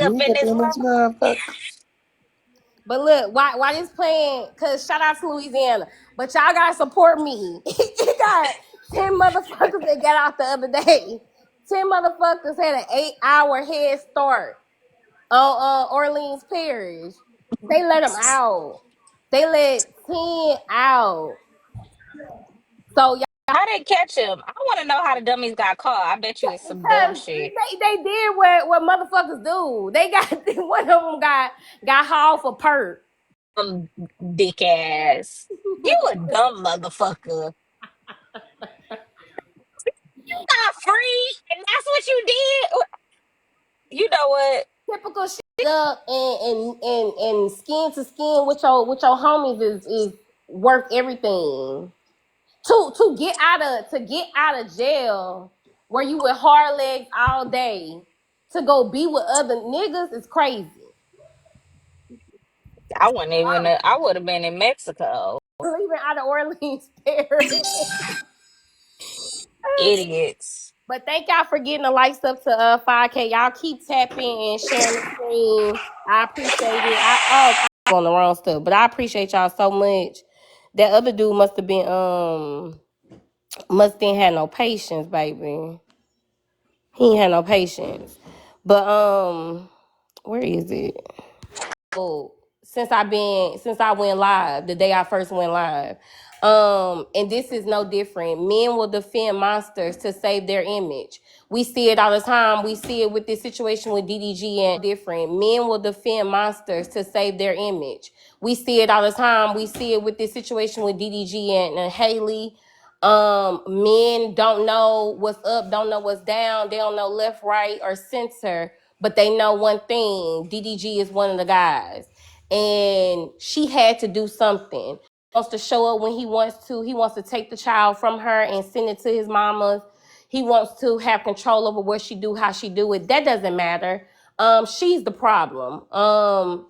up in Nigga this in this motherfucker. motherfucker. But look, why this playing? Cause shout out to Louisiana. But y'all gotta support me. You got 10 motherfuckers that got out the other day. 10 motherfuckers had an 8-hour head start on Orleans Parish. They let them out. They let 10 out. So y'all, How they catch him? I want to know how the dummies got caught. I bet you it's some dumb because shit. they did what motherfuckers do. They got one of them got hauled for perk. Dick ass. You a dumb motherfucker. Not free, and that's what you did. You know what? Typical shit up and skin to skin with your homies is worth everything. To get out of jail where you with hard legs all day to go be with other niggas is crazy. I wouldn't even. I would have been in Mexico. Leaving out of Orleans Parish. Idiots. But thank y'all for getting the likes up to 5K. Y'all keep tapping and sharing the stream. I appreciate it. I'm on the wrong stuff, but I appreciate y'all so much. That other dude must didn't have no patience, baby. He ain't had no patience. But where is it? Oh, since I went live, the day I first went live. And this is no different. Men will defend monsters to save their image. We see it all the time. We see it with this situation with DDG and different. Men will defend monsters to save their image. We see it all the time. We see it with this situation with DDG and Haley. Men don't know what's up, don't know what's down, they don't know left, right, or center, but they know one thing: DDG is one of the guys, and she had to do something. He wants to show up when he wants to. He wants to take the child from her and send it to his mama. He wants to have control over what she do, how she do it. That doesn't matter. She's the problem.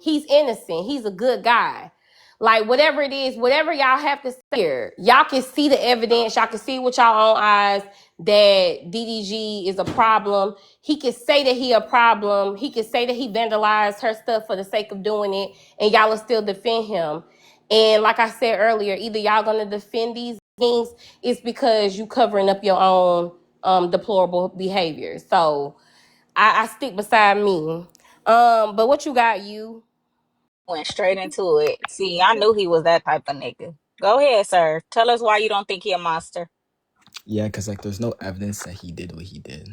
He's innocent. He's a good guy. Like whatever it is, whatever y'all have to say here, y'all can see the evidence. Y'all can see with y'all own eyes that DDG is a problem. He can say that he a problem. He can say that he vandalized her stuff for the sake of doing it, and y'all will still defend him. And like I said earlier, either y'all gonna defend these things, it's because you covering up your own deplorable behavior. So I stick beside me. But what you got, you? Went straight into it. See, I knew he was that type of nigga. Go ahead, sir. Tell us why you don't think he a monster. Yeah, because like there's no evidence that he did what he did.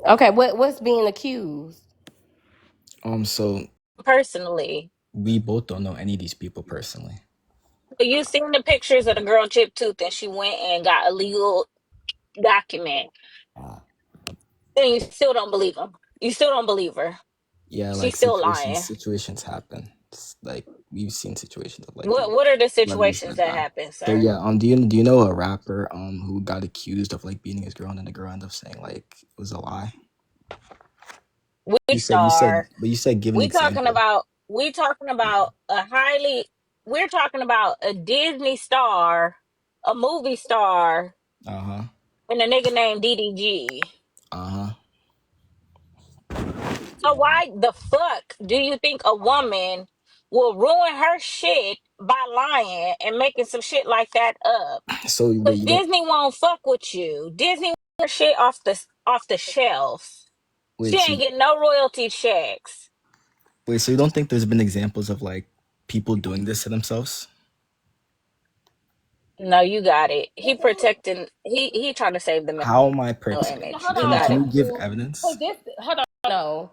Okay, what's being accused? So Personally, we both don't know any of these people personally. you seen the pictures of the girl Chip Tooth and she went and got a legal document. And you still don't believe him. You still don't believe her. Yeah, She's like still lying. situations happen. Like we've seen situations of like What are the celebrities situations that that die. happen, So sir? yeah, do you know a rapper who got accused of like beating his girl and then the girl ended up saying like it was a lie? Which star? You said give an example. We talking about a highly we're talking about a Disney star, a movie star, Uh-huh. and a nigga named DDG. Uh-huh. So why the fuck do you think a woman will ruin her shit by lying and making some shit like that up? So wait, Because you don't Disney won't fuck with you. Disney wants her shit off the shelves. She wait, so ain't getting no royalty checks. wait, so you don't think there's been examples of like people doing this to themselves? No, you got it. He trying to save the How am I mental protect? image. Hold You Can got on. it. you give evidence? Hold on. No,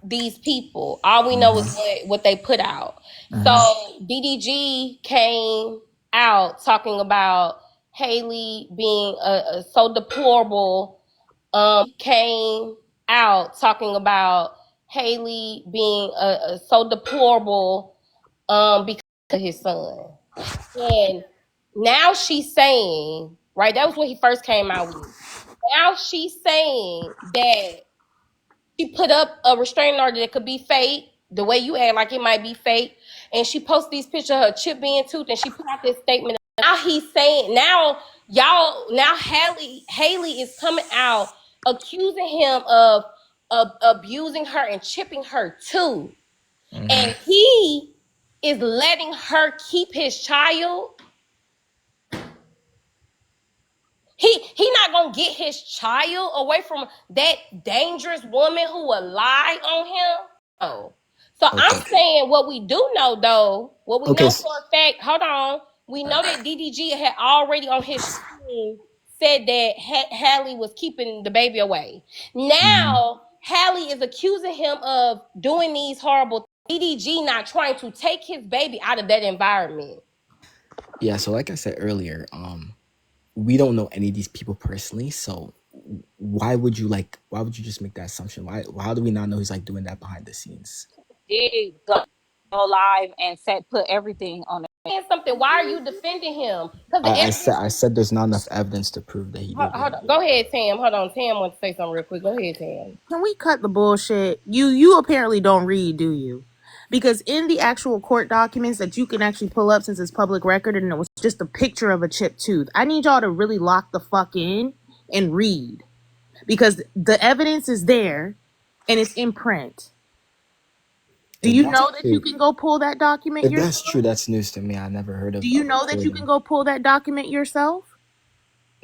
these people. All we know is Uh-huh. what they put out. So Uh-huh. DDG came out talking about Haley being so deplorable. Came out talking about Haley being so deplorable because of his son. And now she's saying, right? That was what he first came out with. Now she's saying that she put up a restraining order that could be fake, the way you act like it might be fake. And she posted these pictures of her chip being tooth, and she put out this statement. Now he's saying now Haley is coming out accusing him of abusing her and chipping her too. And he is letting her keep his child. He not gonna get his child away from that dangerous woman who will lie on him. Oh. So I'm Okay. saying what we do know though, what we Okay. know for a fact, hold on. We know that DDG had already on his screen said that Hallie was keeping the baby away. Now Hallie is accusing him of doing these horrible DDG not trying to take his baby out of that environment. Yeah. So, like I said earlier, we don't know any of these people personally. So, why would you just make that assumption? How do we not know he's like doing that behind the scenes? Did go live and put everything on it. Saying something, why are you defending him? Because the I evidence. said there's not enough evidence to prove that he did Hold it. on. Go ahead, Tam. Hold on. Tam wants to say something real quick. Go ahead, Tam. Can we cut the bullshit? You apparently don't read, do you? Because in the actual court documents that you can actually pull up since it's public record and it was just a picture of a chipped tooth, I need y'all to really lock the fuck in and read. Because the evidence is there and it's in print. Do If you that's know that you true, can go pull that document if that's yourself? true, that's news to me. I never heard of Do you a know that you can recording. go pull that document yourself?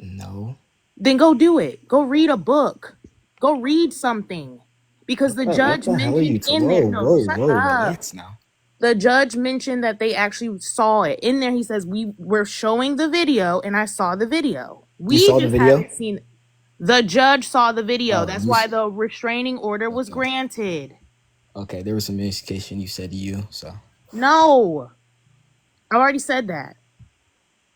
No. Then go do it. Go read a book. Go read something. Because the What judge the hell are mentioned you? in there. No, shut Whoa! up. Relax now. The judge mentioned that they actually saw it. In there, he says, we were showing the video and I saw the video. You We saw the just video? haven't seen. The judge saw the video. Oh, That's why the restraining order was okay. granted. Okay, there was some miscommunication. You said you, so. No, I already said that.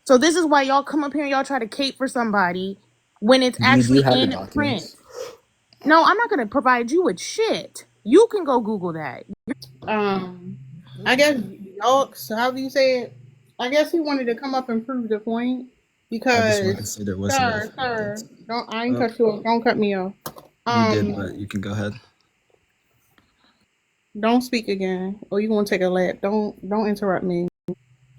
So this is why y'all come up here and y'all try to cape for somebody when it's Do you actually have the in print. documents? No, I'm not going to provide you with shit. You can go Google that. I guess y'all, how do you say it? I guess he wanted to come up and prove the point I just wanted to because, say there was enough sir, evidence. don't I ain't Oh, cut you off. Don't cut me off. you did, but you can go ahead. Don't speak again, or you gonna take a lap. Don't interrupt me.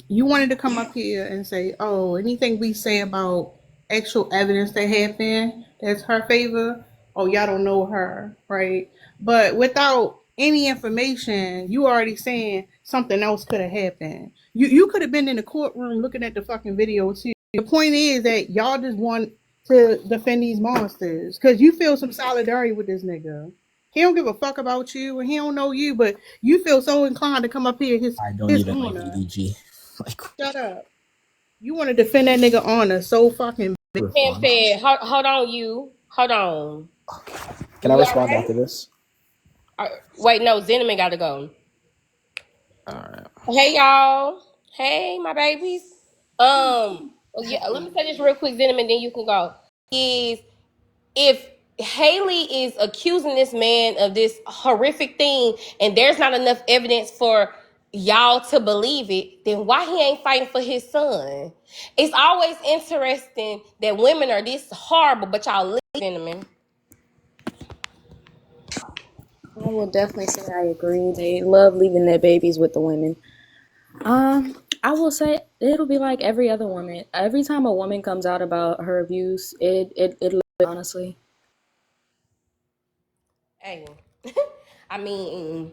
You wanted to come up here and say, oh, anything we say about actual evidence that happened that's her favor, oh, y'all don't know her, right? But without any information, you already saying something else could have happened. You could have been in the courtroom looking at the fucking video too. The point is that y'all just want to defend these monsters because you feel some solidarity with this nigga. He don't give a fuck about you and he don't know you, but you feel so inclined to come up here I don't his even like honor. DDG. Like, Shut up. You want to defend that nigga honor so fucking bad. Tam respond. said, hold on, you. Hold on. Can I You all respond right? after this? Wait, no. Zinneman got to go. All right. Hey, y'all. Hey, my babies. Yeah, let me say this real quick, Zinneman, then you can go. Is if Haley is accusing this man of this horrific thing and there's not enough evidence for y'all to believe it, then why he ain't fighting for his son? It's always interesting that women are this horrible, but y'all live in them. I will definitely say I agree. They love leaving their babies with the women. I will say it'll be like every other woman. Every time a woman comes out about her abuse, it honestly. Hey, I mean,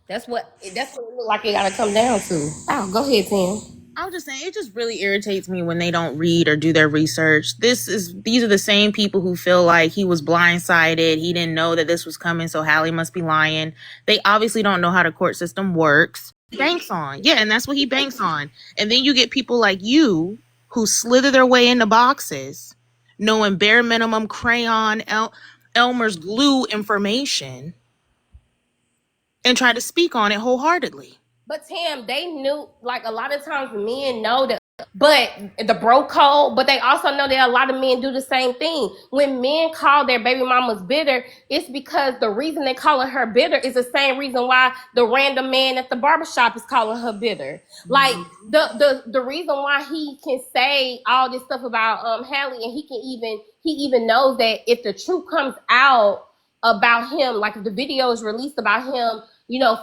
that's what it look like it gotta come down to. Oh, go ahead, Tim. I was just saying, it just really irritates me when they don't read or do their research. These are the same people who feel like he was blindsided. He didn't know that this was coming, so Hallie must be lying. They obviously don't know how the court system works. Banks on. Yeah, and that's what he banks on. And then you get people like you who slither their way into boxes, knowing bare minimum crayon, Elmer's glue information, and try to speak on it wholeheartedly. But Tim, they knew like a lot of times men know that, but the bro code. But they also know that a lot of men do the same thing. When men call their baby mamas bitter, it's because the reason they calling her bitter is the same reason why the random man at the barbershop is calling her bitter. Like the reason why he can say all this stuff about Hallie, and he even knows that if the truth comes out about him, like if the video is released about him,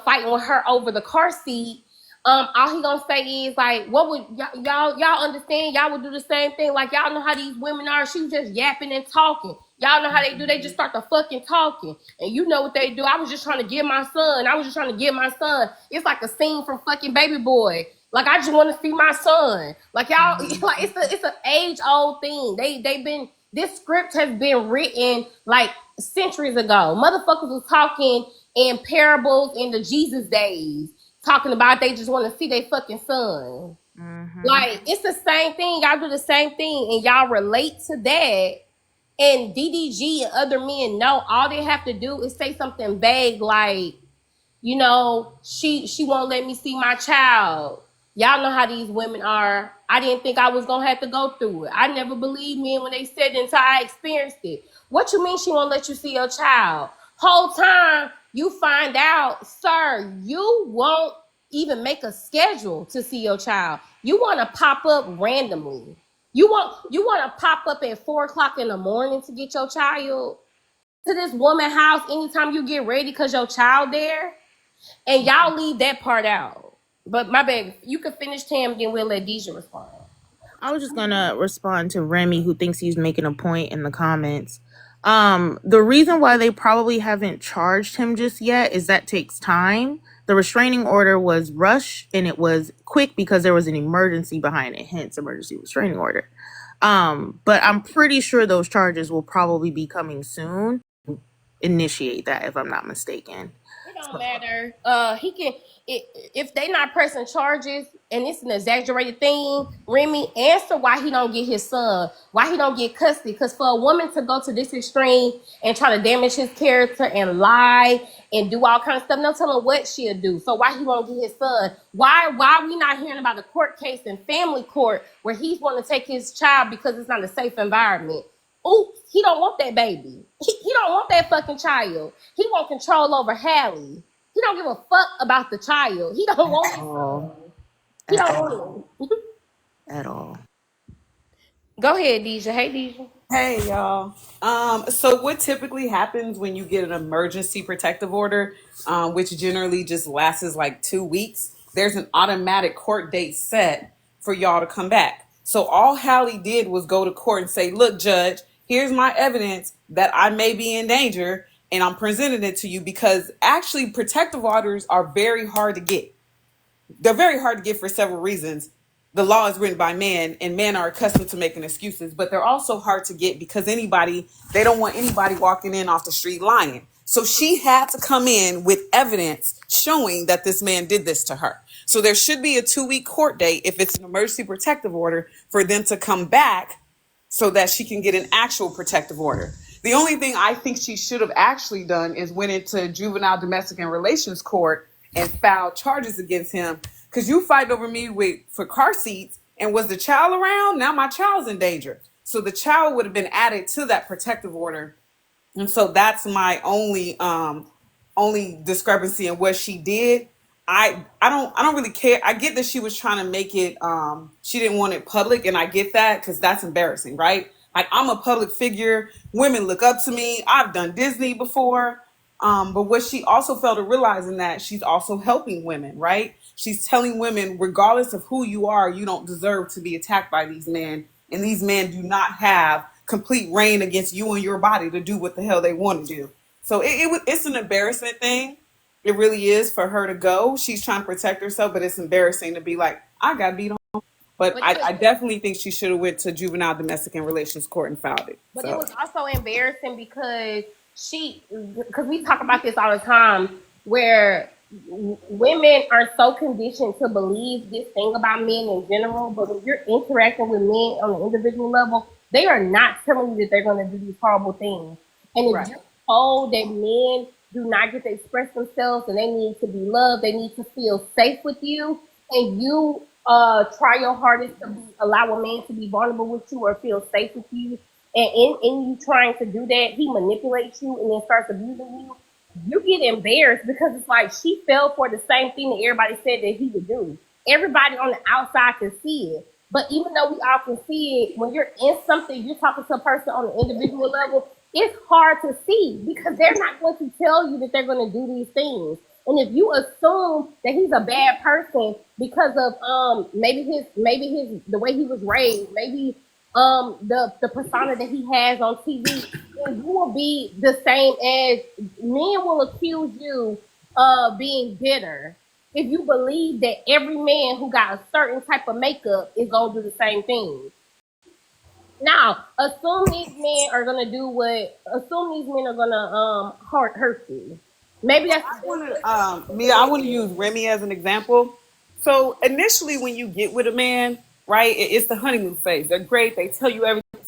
fighting with her over the car seat, all he gonna say is like, what would y'all understand? Y'all would do the same thing. Like y'all know how these women are. She was just yapping and talking. Y'all know how they do. They just start to fucking talking, and you know what they do. I was just trying to get my son. I was just trying to get my son. It's like a scene from fucking Baby Boy. Like I just want to see my son. Like y'all, like it's an age old thing. They've been, this script has been written like centuries ago. Motherfuckers was talking in parables in the Jesus days, talking about they just want to see their fucking son. Like it's the same thing. Y'all do the same thing, and y'all relate to that. And DDG and other men know all they have to do is say something vague like, you know, she won't let me see my child. Y'all know how these women are. I didn't think I was gonna have to go through it. I never believed men when they said it until I experienced it. What you mean she won't let you see your child? Whole time you find out, sir, you won't even make a schedule to see your child. You want to pop up randomly. You want to pop up at 4 o'clock in the morning to get your child to this woman house anytime you get ready because your child there. And y'all leave that part out. But my bad, you can finish Tam, then we'll let Deja respond. I was just gonna respond to Remy, who thinks he's making a point in the comments. The reason why they probably haven't charged him just yet is that takes time. The restraining order was rushed and it was quick because there was an emergency behind it, hence emergency restraining order. But I'm pretty sure those charges will probably be coming soon. Initiate that, if I'm not mistaken. It don't matter. He can, if they not pressing charges and it's an exaggerated thing. Remy, answer why he don't get his son, why he don't get custody. Because for a woman to go to this extreme and try to damage his character and lie and do all kinds of stuff, no telling what she'll do. So why he won't get his son? Why we not hearing about a court case in family court where he's want to take his child because it's not a safe environment? Oops, he don't want that baby. He don't want that fucking child. He want control over Hallie. He don't give a fuck about the child. He don't want it. He don't want it. At all. Go ahead, Deja. Hey, Deja. Hey y'all. So what typically happens when you get an emergency protective order, which generally just lasts like 2 weeks, there's an automatic court date set for y'all to come back. So all Hallie did was go to court and say, look, judge, here's my evidence that I may be in danger, and I'm presenting it to you, because actually protective orders are very hard to get. They're very hard to get for several reasons. The law is written by men, and men are accustomed to making excuses, but they're also hard to get because they don't want anybody walking in off the street lying. So she had to come in with evidence showing that this man did this to her. So there should be a 2-week court date if it's an emergency protective order for them to come back so that she can get an actual protective order. The only thing I think she should have actually done is went into juvenile domestic and relations court and filed charges against him. Because you fight over me for car seats, and was the child around? Now my child's in danger. So the child would have been added to that protective order. And so that's my only discrepancy in what she did. I don't really care. I get that she was trying to make it, she didn't want it public, and I get that because that's embarrassing, right? Like, I'm a public figure. Women look up to me. I've done Disney before. But what she also failed to realize in that, she's also helping women, right? She's telling women, regardless of who you are, you don't deserve to be attacked by these men. And these men do not have complete reign against you and your body to do what the hell they want to do. So it's an embarrassing thing. It really is for her to go. She's trying to protect herself, but it's embarrassing to be like, I got beat on. But I definitely think she should have went to juvenile domestic and relations court and filed it. But it was also embarrassing because because we talk about this all the time, where women are so conditioned to believe this thing about men in general, but when you're interacting with men on an individual level, they are not telling you that they're going to do these horrible things. And if you're told that men do not get to express themselves and they need to be loved, they need to feel safe with you, and you try your hardest to allow a man to be vulnerable with you or feel safe with you, and in you trying to do that, he manipulates you and then starts abusing you, you get embarrassed because it's like she fell for the same thing that everybody said that he would do. Everybody on the outside can see it. But even though we all can see it, when you're in something, you're talking to a person on an individual level, it's hard to see because they're not going to tell you that they're going to do these things. And if you assume that he's a bad person because of maybe his the way he was raised, maybe the persona that he has on TV, then you will be the same as men will accuse you of being bitter if you believe that every man who got a certain type of makeup is gonna do the same thing. Now, assume these men are gonna do what? Assume these men are gonna hurt you. Maybe that's the best way. Mia, I want to use Remy as an example. So initially, when you get with a man, right, it's the honeymoon phase. They're great. They tell you everything.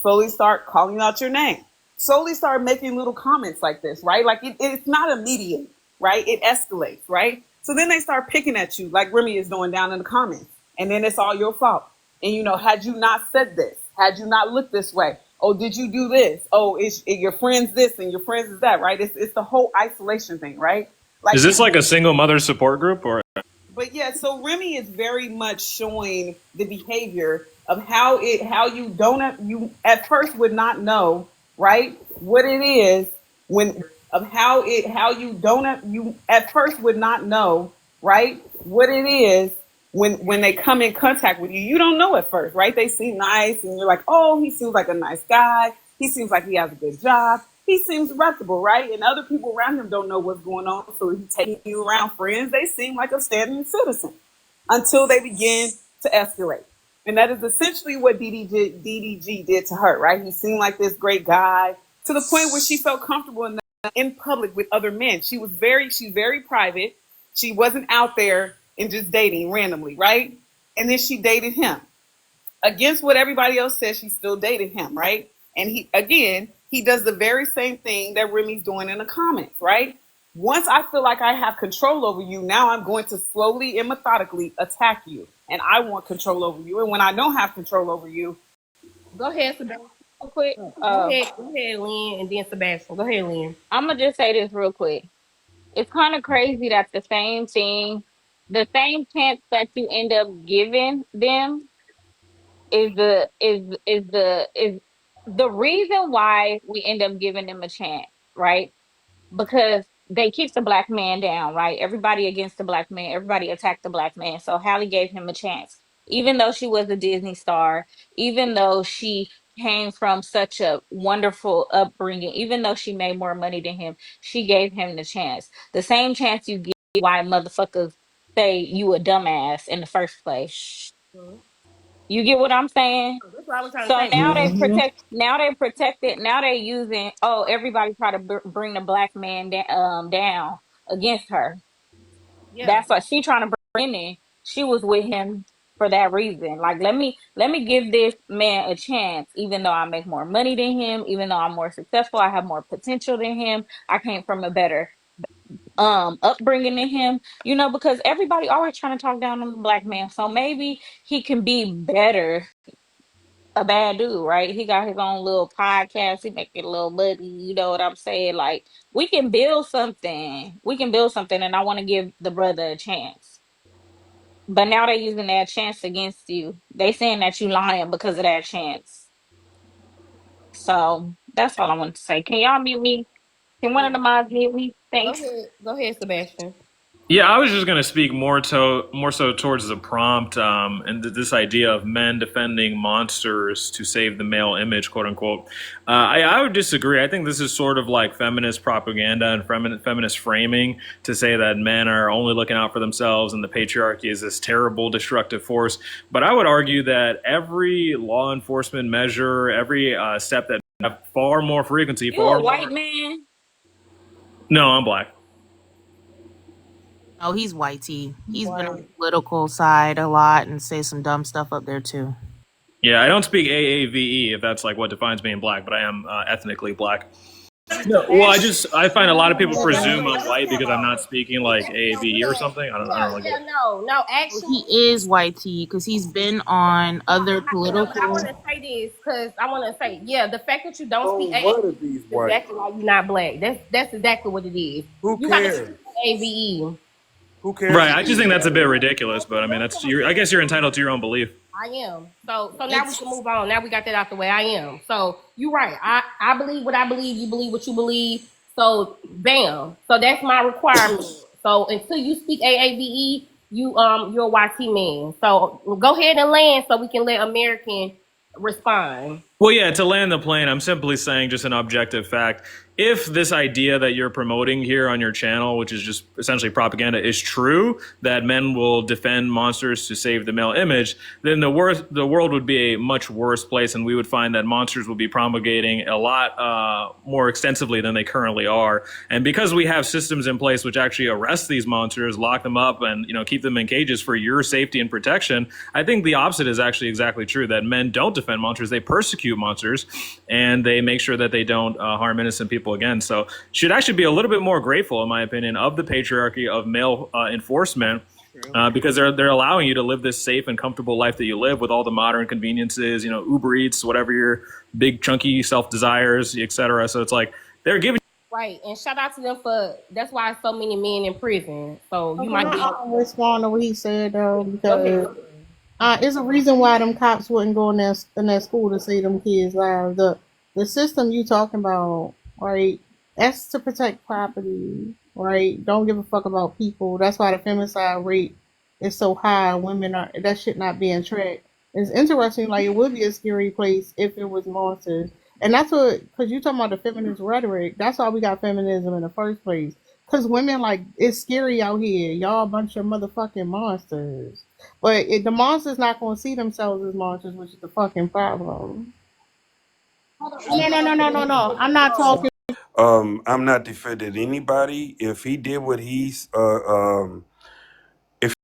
Slowly start calling out your name. Slowly start making little comments like this, right? Like it's not immediate, right? It escalates, right? So then they start picking at you, like Remy is doing down in the comments, and then it's all your fault. And had you not said this, had you not looked this way, oh, did you do this? Oh, it's your friends this and your friends is that, right? It's the whole isolation thing, right? Is Like this like a single mother support group or? but yeah, so Remy is very much showing the behavior of how you at first would not know, right, what it is when of how you at first would not know, right, what it is when they come in contact with you. You don't know at first, right? They seem nice and you're like, oh, he seems like a nice guy. He seems like he has a good job. He seems reputable, right? And other people around him don't know what's going on. So he's taking you around friends. They seem like a standing citizen until they begin to escalate. And that is essentially what DDG did to her, right? He seemed like this great guy to the point where she felt comfortable in public with other men. She's very private. She wasn't out there and just dating randomly, right? And then she dated him. Against what everybody else says, she still dated him, right? And he does the very same thing that Remy's doing in the comments, right? Once I feel like I have control over you, now I'm going to slowly and methodically attack you. And I want control over you. And when I don't have control over you, Go ahead, Sebastian. Real quick. Go ahead, Lynn, and then Sebastian. Go ahead, Lynn. I'm gonna just say this real quick. It's kind of crazy that the same chance that you end up giving them is the reason why we end up giving them a chance, right? Because they keep the black man down, right? Everybody against the black man, everybody attacked the black man. So Hallie gave him a chance, even though she was a Disney star, even though she came from such a wonderful upbringing, even though she made more money than him, she gave him the chance. The same chance you give why motherfuckers say you a dumbass in the first place. Mhm. You get what I'm saying? That's what I was trying to So say. now they protected, now they using, oh, everybody try to bring the black man down against her. Yeah. That's what she trying to bring in. She was with him for that reason. Like, let me give this man a chance, even though I make more money than him, even though I'm more successful, I have more potential than him. I came from a better upbringing than him, because everybody always trying to talk down on the black man. So maybe he can be better, a bad dude, right? He got his own little podcast. He make it a little muddy. You know what I'm saying? Like, we can build something. We can build something, and I want to give the brother a chance. But now they're using that chance against you. They saying that you lying because of that chance. So that's all I want to say. Can y'all mute me? Can one of the mods mute me? Go Thanks. ahead. Go ahead, Sebastian. Yeah, I was just going to speak more so towards the prompt and this idea of men defending monsters to save the male image, quote unquote. I would disagree. I think this is sort of like feminist propaganda and feminist framing to say that men are only looking out for themselves and the patriarchy is this terrible destructive force. But I would argue that every law enforcement measure, every step that have far more frequency, You a far white more. man? No, I'm black. Oh, he's whitey. He's been on Wow. the political side a lot and say some dumb stuff up there too. Yeah, I don't speak AAVE if that's like what defines being black, but I am ethnically black. No, well, I find a lot of people presume I'm white because I'm not speaking like AAVE or something. I don't really get it. No. Well, Actually, he is whitey because he's been on other I political. want to say this because I want to say, yeah, the fact that you don't So speak AAVE what if he's is white? exactly why you're not black. That's exactly what it is. Who You got to speak cares? AVE. Who cares Right. if I just he's think that's a white? bit ridiculous, but I mean, I guess you're entitled to your own belief. I am. So now we It's can move on. Now we got that out the way. I am. So you're right. I believe what I believe. You believe what you believe. So bam. So that's my requirement. So until you speak AAVE, you're a YT man. So go ahead and land so we can let American respond. Well, yeah, to land the plane, I'm simply saying just an objective fact. If this idea that you're promoting here on your channel, which is just essentially propaganda, is true, that men will defend monsters to save the male image, then the world would be a much worse place, and we would find that monsters would be promulgating a lot more extensively than they currently are. And because we have systems in place which actually arrest these monsters, lock them up, and keep them in cages for your safety and protection, I think the opposite is actually exactly true. That men don't defend monsters; they persecute monsters, and they make sure that they don't harm innocent people again. So should actually be a little bit more grateful, in my opinion, of the patriarchy of male enforcement, because they're allowing you to live this safe and comfortable life that you live with all the modern conveniences, Uber Eats, whatever your big chunky self desires, etc. So it's like they're giving. Right, and shout out to them for that's why so many men in prison. So you Okay, might be I'll respond to what he said though, okay. because it's a reason why them cops wouldn't go in that school to save them kids' lives. The system you talking about, right? That's to protect property, right? Don't give a fuck about people. That's why the femicide rate is so high. Women are that shit not being tracked. It's interesting. Like it would be a scary place if it was monsters, and that's what because you talking about the feminist rhetoric. That's why we got feminism in the first place. Because women like it's scary out here. Y'all a bunch of motherfucking monsters. But the monster's not going to see themselves as monsters, which is the fucking problem. No. I'm not talking. I'm not defending anybody. If he did what if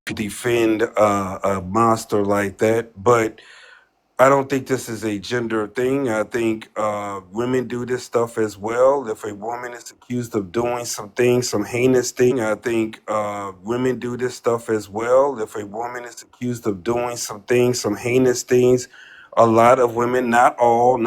he defend a monster like that, but I don't think this is a gender thing. I think women do this stuff as well. If a woman is accused of doing some heinous thing, I think women do this stuff as well. If a woman is accused of doing some heinous things, a lot of women, not all,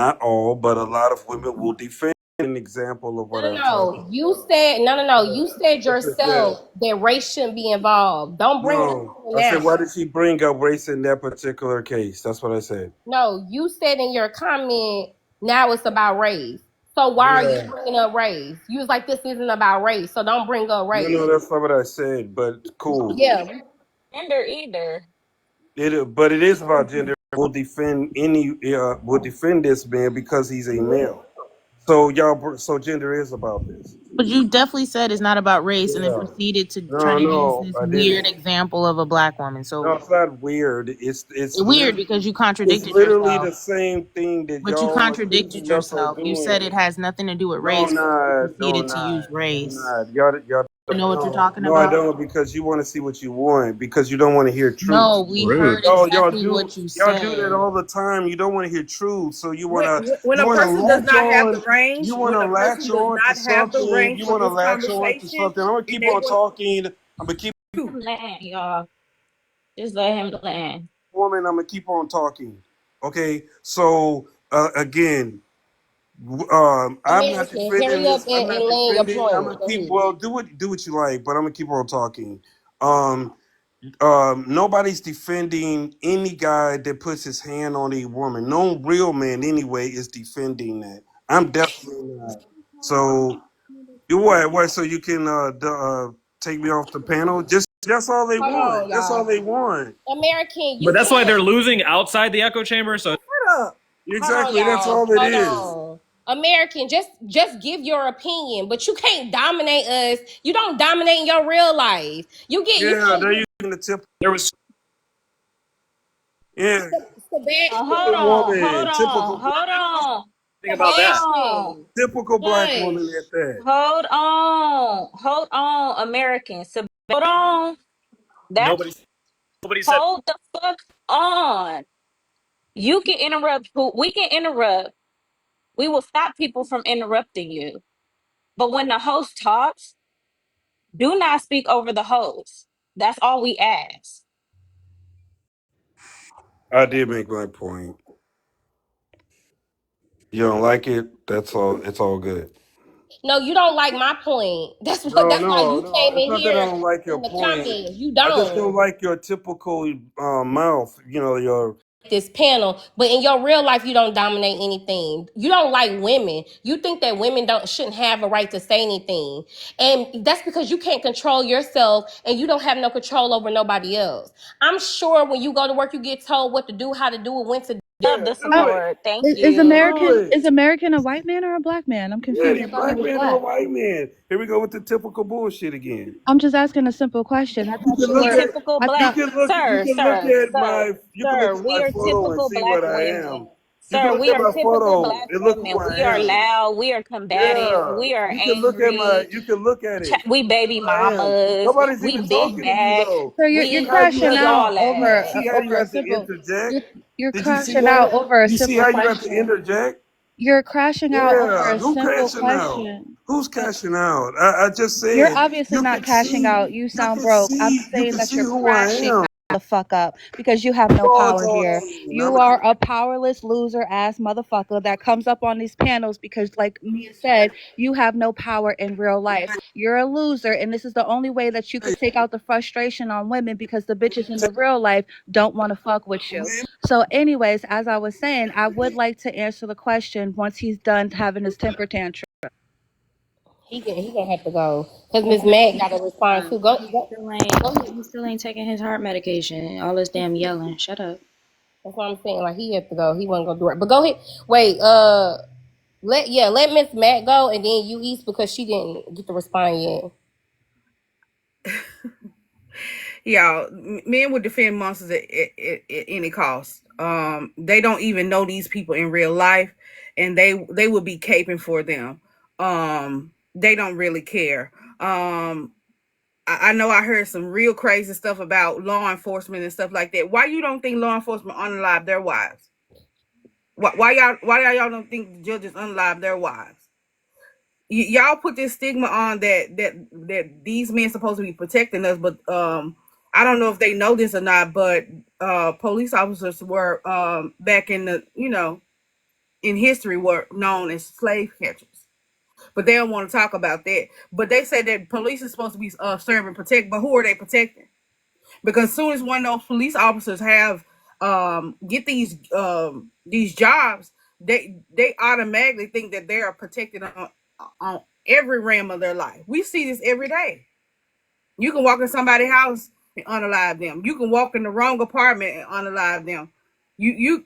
but a lot of women will defend. An example of what I'm talking No. You about. said no. You said This is that. yourself that race shouldn't be involved. Don't bring it up No, I said, now. why did she bring up race in that particular case? That's what I said. No, you said in your comment now it's about race. So why are you Yeah. bringing up race? You was like this isn't about race, so don't bring up race. No, that's not what I said, but cool. Yeah. Gender either. But it is about gender. Will defend this man because he's a male. So so gender is about this. But you definitely said it's not about race, and then Yeah. proceeded to try No, to use no, this I weird didn't. example of a black woman. No, So it's not weird. It's weird literally, because you it's contradicted literally the yourself. same thing that But you y'all contradicted accusing us of yourself. You said doing. it has nothing to do with No, race, I'm but then you not. No, I'm proceeded to not. use I'm race. not. Y'all. You know what you're talking No, I about? don't, because you want to see what you want, because you don't want to hear truth. No, we Rude. heard exactly what you Y'all do that said. all the time. You don't want to hear truth, so When you a wanna person does latch not have the on. range, You want when to a latch person does on to not have the something. range You for want to this latch on to conversation, something. I'm gonna then keep they on want talking. I'm gonna keep to. Land, y'all. Just let him land. woman. I'm gonna keep on talking. Okay, so again. I'm not American, defending hurry up this. I'm and not land your defending. I'm point. gonna Go keep. ahead. Well, do what you like, but I'm gonna keep on talking. Um, Nobody's defending any guy that puts his hand on a woman. No real man, anyway, is defending that. I'm definitely not. So you what? What? So you can take me off the panel? Just that's all they Hold want. on, That's all y'all. they want. American, But you that's why they're can't. losing outside the echo chamber. So Shut up. Hold on, Exactly. That's y'all. all it Hold is. on. American, just give your opinion, but you can't dominate us. You don't dominate in your real life. You Yeah, they're don't using the tip. there was Yeah, Hold Sebastian. on, thing about hold that. on, typical black woman Hush. at that. hold on, Americans. Hold on. That's Nobody nobody said. hold the fuck on. You can interrupt who we can interrupt. We will stop people from interrupting you. But when the host talks, do not speak over the host. That's all we ask. I did make my point. You don't like it? That's all. It's all good. No, you don't like my point. No, That's why no, you no. came It's in not that I here don't like your in the point. comments. You I just don't don't. like your typical mouth. this panel, but in your real life you don't dominate anything. You don't like women. You think that women don't shouldn't have a right to say anything. And that's because you can't control yourself and you don't have no control over nobody else. I'm sure when you go to work you get told what to do, how to do it, when to do Love Yeah, the do it. support. Thank Is you. American Do it. a white man or a black man? I'm Yeah, confused. the I thought he black was man or a black. white man. Here we go with the typical bullshit again. I'm just asking a simple question. I You thought can you look We were. at typical I you black, thought can look you sir, can look sir, at sir, my you can look sir. at We my are photo and typical see black what I women. am. You can Sir, look we at are my typical photo black and look who women. I We are am. loud. We are combative. Yeah. We are You can look at my angry. you can look at it. We That's baby who I am. mamas. Nobody's We even big talking to you back. though. so. You're You see We how you crashing had we to out all you that. see how you over a had to simple. interject? You're Did you see crashing that? out over a You see simple how you had to question. interject? You're crashing out over Yeah, a who simple cashing out? question. Who's Uh, cashing out? I just You're said obviously not cashing out. You sound broke. I'm you saying can that see you're who I crashing am. the fuck up because you have no Dogs power on here. scene. You are a powerless loser ass motherfucker that comes up on these panels because, like Mia said, you have no power in real life. You're a loser, and this is the only way that you could take out the frustration on women because the bitches in the real life don't want to fuck with you. So, anyways, as I was saying, I would like to answer the question once he's done having his temper tantrum. he gonna have to go because Miss Okay, Mac got to respond too. Go ahead. he still ain't taking his heart medication. All this damn yelling. Shut up. That's what I'm saying. Like he has to go. He wasn't gonna do it. But go ahead. Wait. Let Miss Matt go, and then you East because she didn't get to respond yet. Y'all, men would defend monsters at any cost. They don't even know these people in real life, and they would be caping for them. They don't really care. I know I heard some real crazy stuff about law enforcement and stuff like that. Why you don't think law enforcement unalive their wives? Why y'all don't think the judges unalive their wives? Y'all put this stigma on that these men supposed to be protecting us, but I don't know if they know this or not, but police officers were back in the in history were known as slave catchers. But they don't want to talk about that. But they say that police is supposed to be serve and protect, but who are they protecting? Because as soon as one of those police officers have get these jobs, they automatically think that they are protected on every realm of their life. We see this every day. You can walk in somebody's house and unalive them. You can walk in the wrong apartment and unalive them. You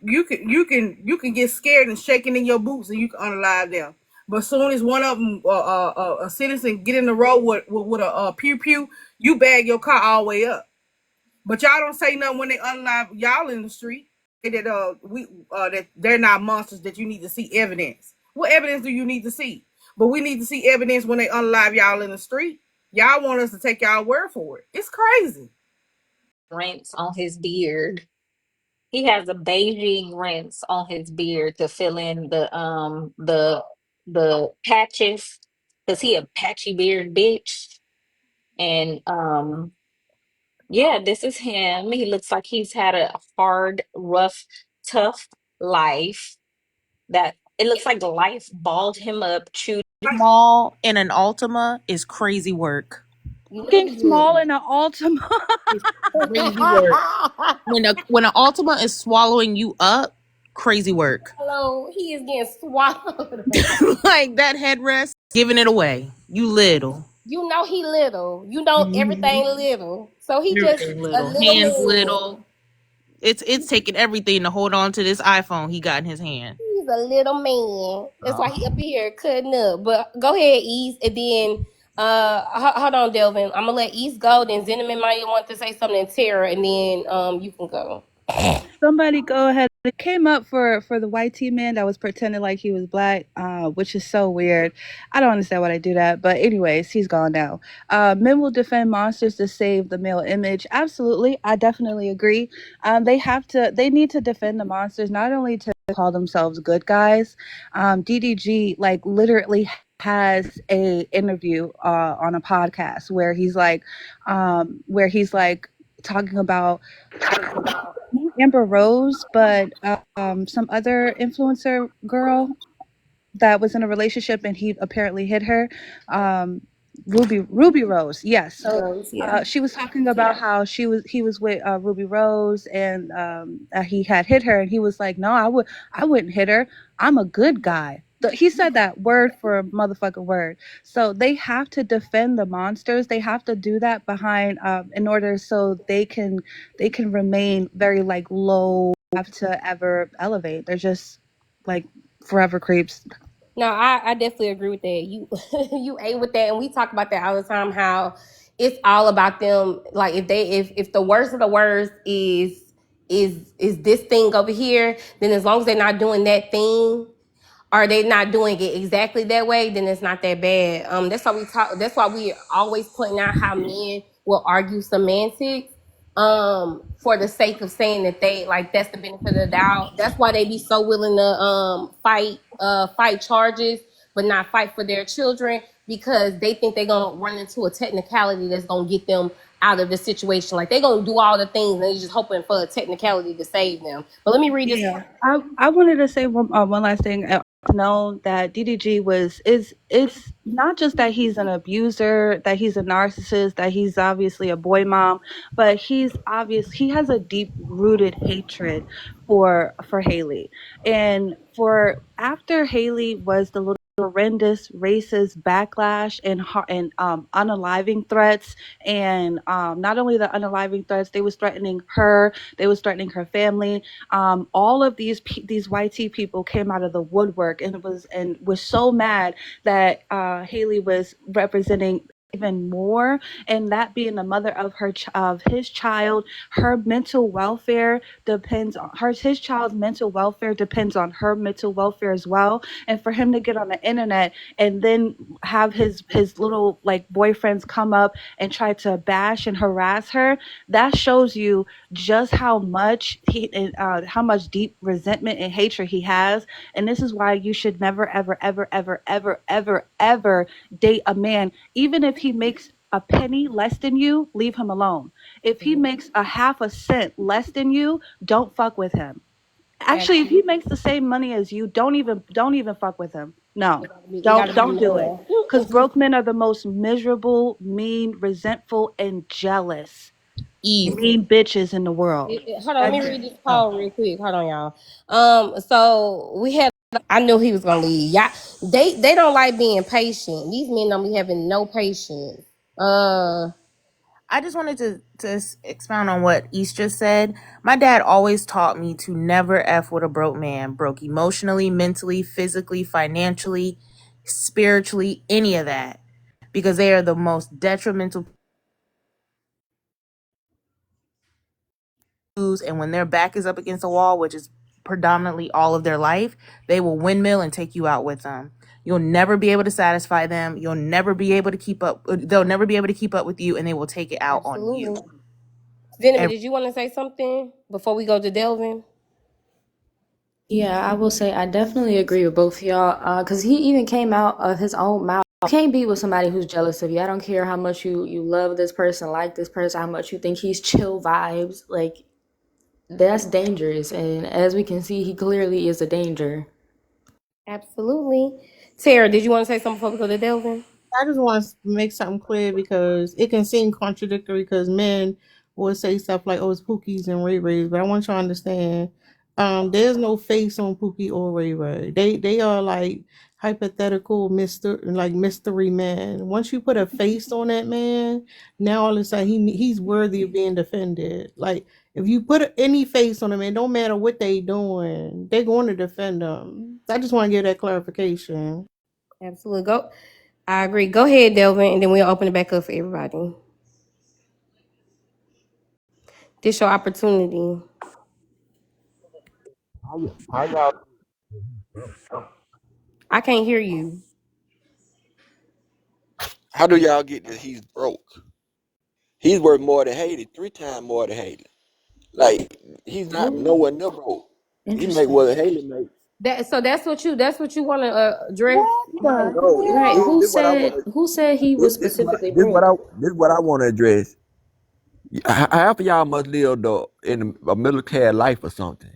can get scared and shaking in your boots and you can unalive them. But as soon as one of them, a citizen, get in the road with a pew pew, you bag your car all the way up. But y'all don't say nothing when they unalive y'all in the street. That that they're not monsters. That you need to see evidence. What evidence do you need to see? But we need to see evidence when they unalive y'all in the street. Y'all want us to take y'all word for it. It's crazy. Rinse on his beard. He has a beiging rinse on his beard to fill in the patches because he a patchy beard bitch. And yeah, this is him. He looks like he's had a hard, rough, tough life. That it looks like life balled him up, chewed. Small in an Altima is crazy work. You know Fucking he small did. in an Altima. It's crazy work. When an Altima is swallowing you up, crazy work. Hello, he is getting swallowed. Like that headrest, giving it away. You little. You know he little. You know everything little. So he just Everything a little. little Hands man. little. It's taking everything to hold on to this iPhone he got in his hand. He's a little man. That's why he Oh. up here cutting up. But go ahead, East, and then hold on, Delvin. I'm gonna let East go. Then Cinnamon might want to say something to Tara, and then you can go. Somebody go ahead. It came up for the white tea man that was pretending like he was black, which is so weird. I don't understand why they do that. But anyways, he's gone now. Men will defend monsters to save the male image. Absolutely, I definitely agree. They need to defend the monsters not only to call themselves good guys. DDG like literally has a interview on a podcast where he's like talking about Amber Rose, but some other influencer girl that was in a relationship and he apparently hit her. Um, Ruby Rose. Yes. So Rose, yeah. she was talking about how he was with Ruby Rose, and he had hit her, and he was like, "No, I wouldn't hit her. I'm a good guy." He said that word for motherfucking word. So they have to defend the monsters. They have to do that behind in order so they can remain very like low, have to ever elevate. They're just like forever creeps. No, I definitely agree with that. You you ate with that, and we talk about that all the time. How it's all about them. Like if the worst of the worst is this thing over here, then as long as they're not doing that thing, are they not doing it exactly that way, then it's not that bad. That's why we talk. That's why we always pointing out how men will argue semantics, for the sake of saying that they like that's the benefit of the doubt. That's why they be so willing to fight charges, but not fight for their children because they think they're gonna run into a technicality that's gonna get them out of the situation. Like they're gonna do all the things and they're just hoping for a technicality to save them. But let me read this. Yeah, I wanted to say one last thing. Know that DDG is it's not just that he's an abuser, that he's a narcissist, that he's obviously a boy mom, but he has a deep rooted hatred for Haley, and for after Haley was the little horrendous racist backlash and unaliving threats, and not only the unaliving threats, they was threatening her, they was threatening her family. All of these YT people came out of the woodwork and was so mad that Haley was representing even more, and that being the mother of of his child, her mental welfare depends on his child's mental welfare depends on her mental welfare as well. And for him to get on the internet and then have his little like boyfriends come up and try to bash and harass her, that shows you just how much deep resentment and hatred he has. And this is why you should never ever ever ever ever ever ever date a man, even if he makes a penny less than you, leave him alone. If he makes a half a cent less than you, don't fuck with him. Actually, if he makes the same money as you, don't even fuck with him. No, It gotta be don't do it. more. Because broke men are the most miserable, mean, resentful, and jealous, Eve. mean bitches in the world. Hold on, let me read this poll real quick. Hold on, y'all. So we had. I knew he was gonna leave. Yeah, they don't like being patient. These men don't be having no patience. I just wanted to expound on what East just said. My dad always taught me to never F with a broke man. Broke emotionally, mentally, physically, financially, spiritually, any of that. Because they are the most detrimental. And when their back is up against the wall, which is predominantly all of their life, they will windmill and take you out with them. You'll never be able to satisfy them. You'll never be able to keep up. They'll never be able to keep up with you, and they will take it out on you. Absolutely. Venom, did you want to say something before we go to Delvin? Yeah, I will say I definitely agree with both of y'all. Cause he even came out of his own mouth. You can't be with somebody who's jealous of you. I don't care how much you love this person, like this person, how much you think he's chill vibes. Like that's dangerous. And as we can see, he clearly is a danger. Absolutely. Tara, did you want to say something before we go to Delvin? I just want to make something clear because it can seem contradictory because men will say stuff like, "Oh, it's Pookies and Ray Rays," but I want you to understand, there's no face on Pookie or Ray Ray. They are like hypothetical mystery men. Once you put a face on that man, now all of a sudden he's worthy of being defended. Like if you put any face on a man, don't matter what they doing, they're going to defend them. I just want to give that clarification. Absolutely. Go. I agree. Go ahead, Delvin, and then we'll open it back up for everybody. This your opportunity. How y'all? I can't hear you. How do y'all get that he's broke? He's worth more than Haley, 3 times more than Haley. Like he's not Who? nowhere near broke. He make Interesting. what Haley make. That's what you want to address. What the No, Right. hell? Who this what I want said to. who said he was specifically This what broke? I want to address. Half of y'all must live in a middle class life or something,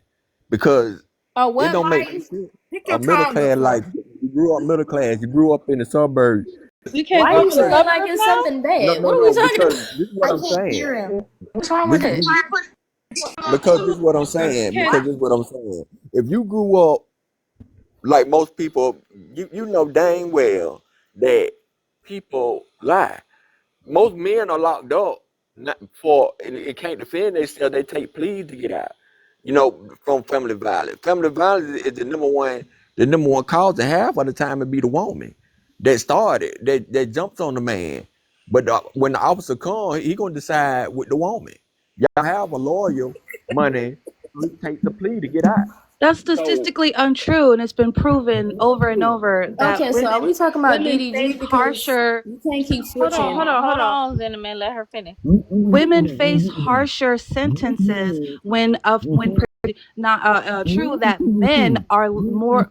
because Oh, it what don't make life? no sense. Pick your A middle tongue up, class life. sir. You grew up middle class. You grew up in the suburbs. We can't Why go you to the saying like governor's it's mouth? something No, bad? no, What are we no. talking Because about? this is what I I'm can't saying. hear him. What's wrong with This, it? this because this is what I'm saying. Can Because this is what I'm saying. If you grew up like most people, you know dang well that people lie. Most men are locked up not for it can't defend themselves. They take pleas to get out. You know, from family violence. Family violence is the number one cause. And half of the time it be the woman that started that jumps on the man. But when the officer comes, he gonna decide with the woman. Y'all have a lawyer money, so he takes a plea to get out. That's So statistically untrue, and it's been proven over and over that Okay, so are we talking about women DDG? face Because harsher. you can't keep Hold on, switching. hold on, hold Hold on. on, Cinnamon. Let her finish. Women face harsher sentences when not true that men are more.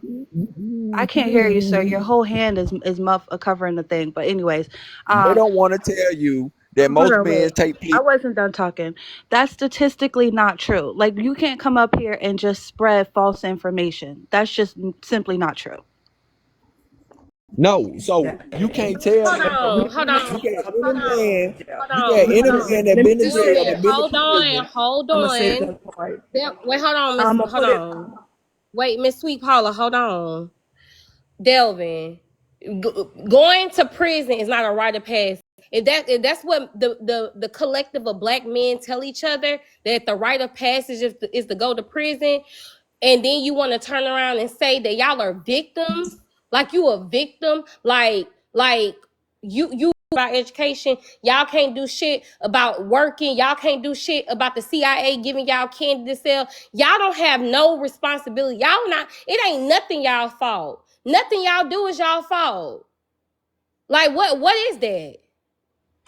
I can't hear you, sir. Your whole hand is muff covering the thing. But anyways, they um, don't want to tell you that hold most on, men wait. take I plea. wasn't done talking. That's statistically not true. Like you can't come up here and just spread false information. That's just simply not true. No, so you can't tell Hold me on, hold on, you got hold any on, man, hold you got on, any hold on. man that been to jail, Delvin, that been to hold on, prison. hold on. Wait, hold on, Miss. Hold on. Wait, Miss Sweet Paula, hold on. Delvin, going to prison is not a rite of passage. If that's what the collective of black men tell each other, that the rite of passage is to go to prison, and then you want to turn around and say that y'all are victims, like you a victim, like you about education, y'all can't do shit about working, y'all can't do shit about the CIA giving y'all candy to sell, y'all don't have no responsibility, y'all not, it ain't nothing y'all fault, nothing y'all do is y'all fault. Like what is that?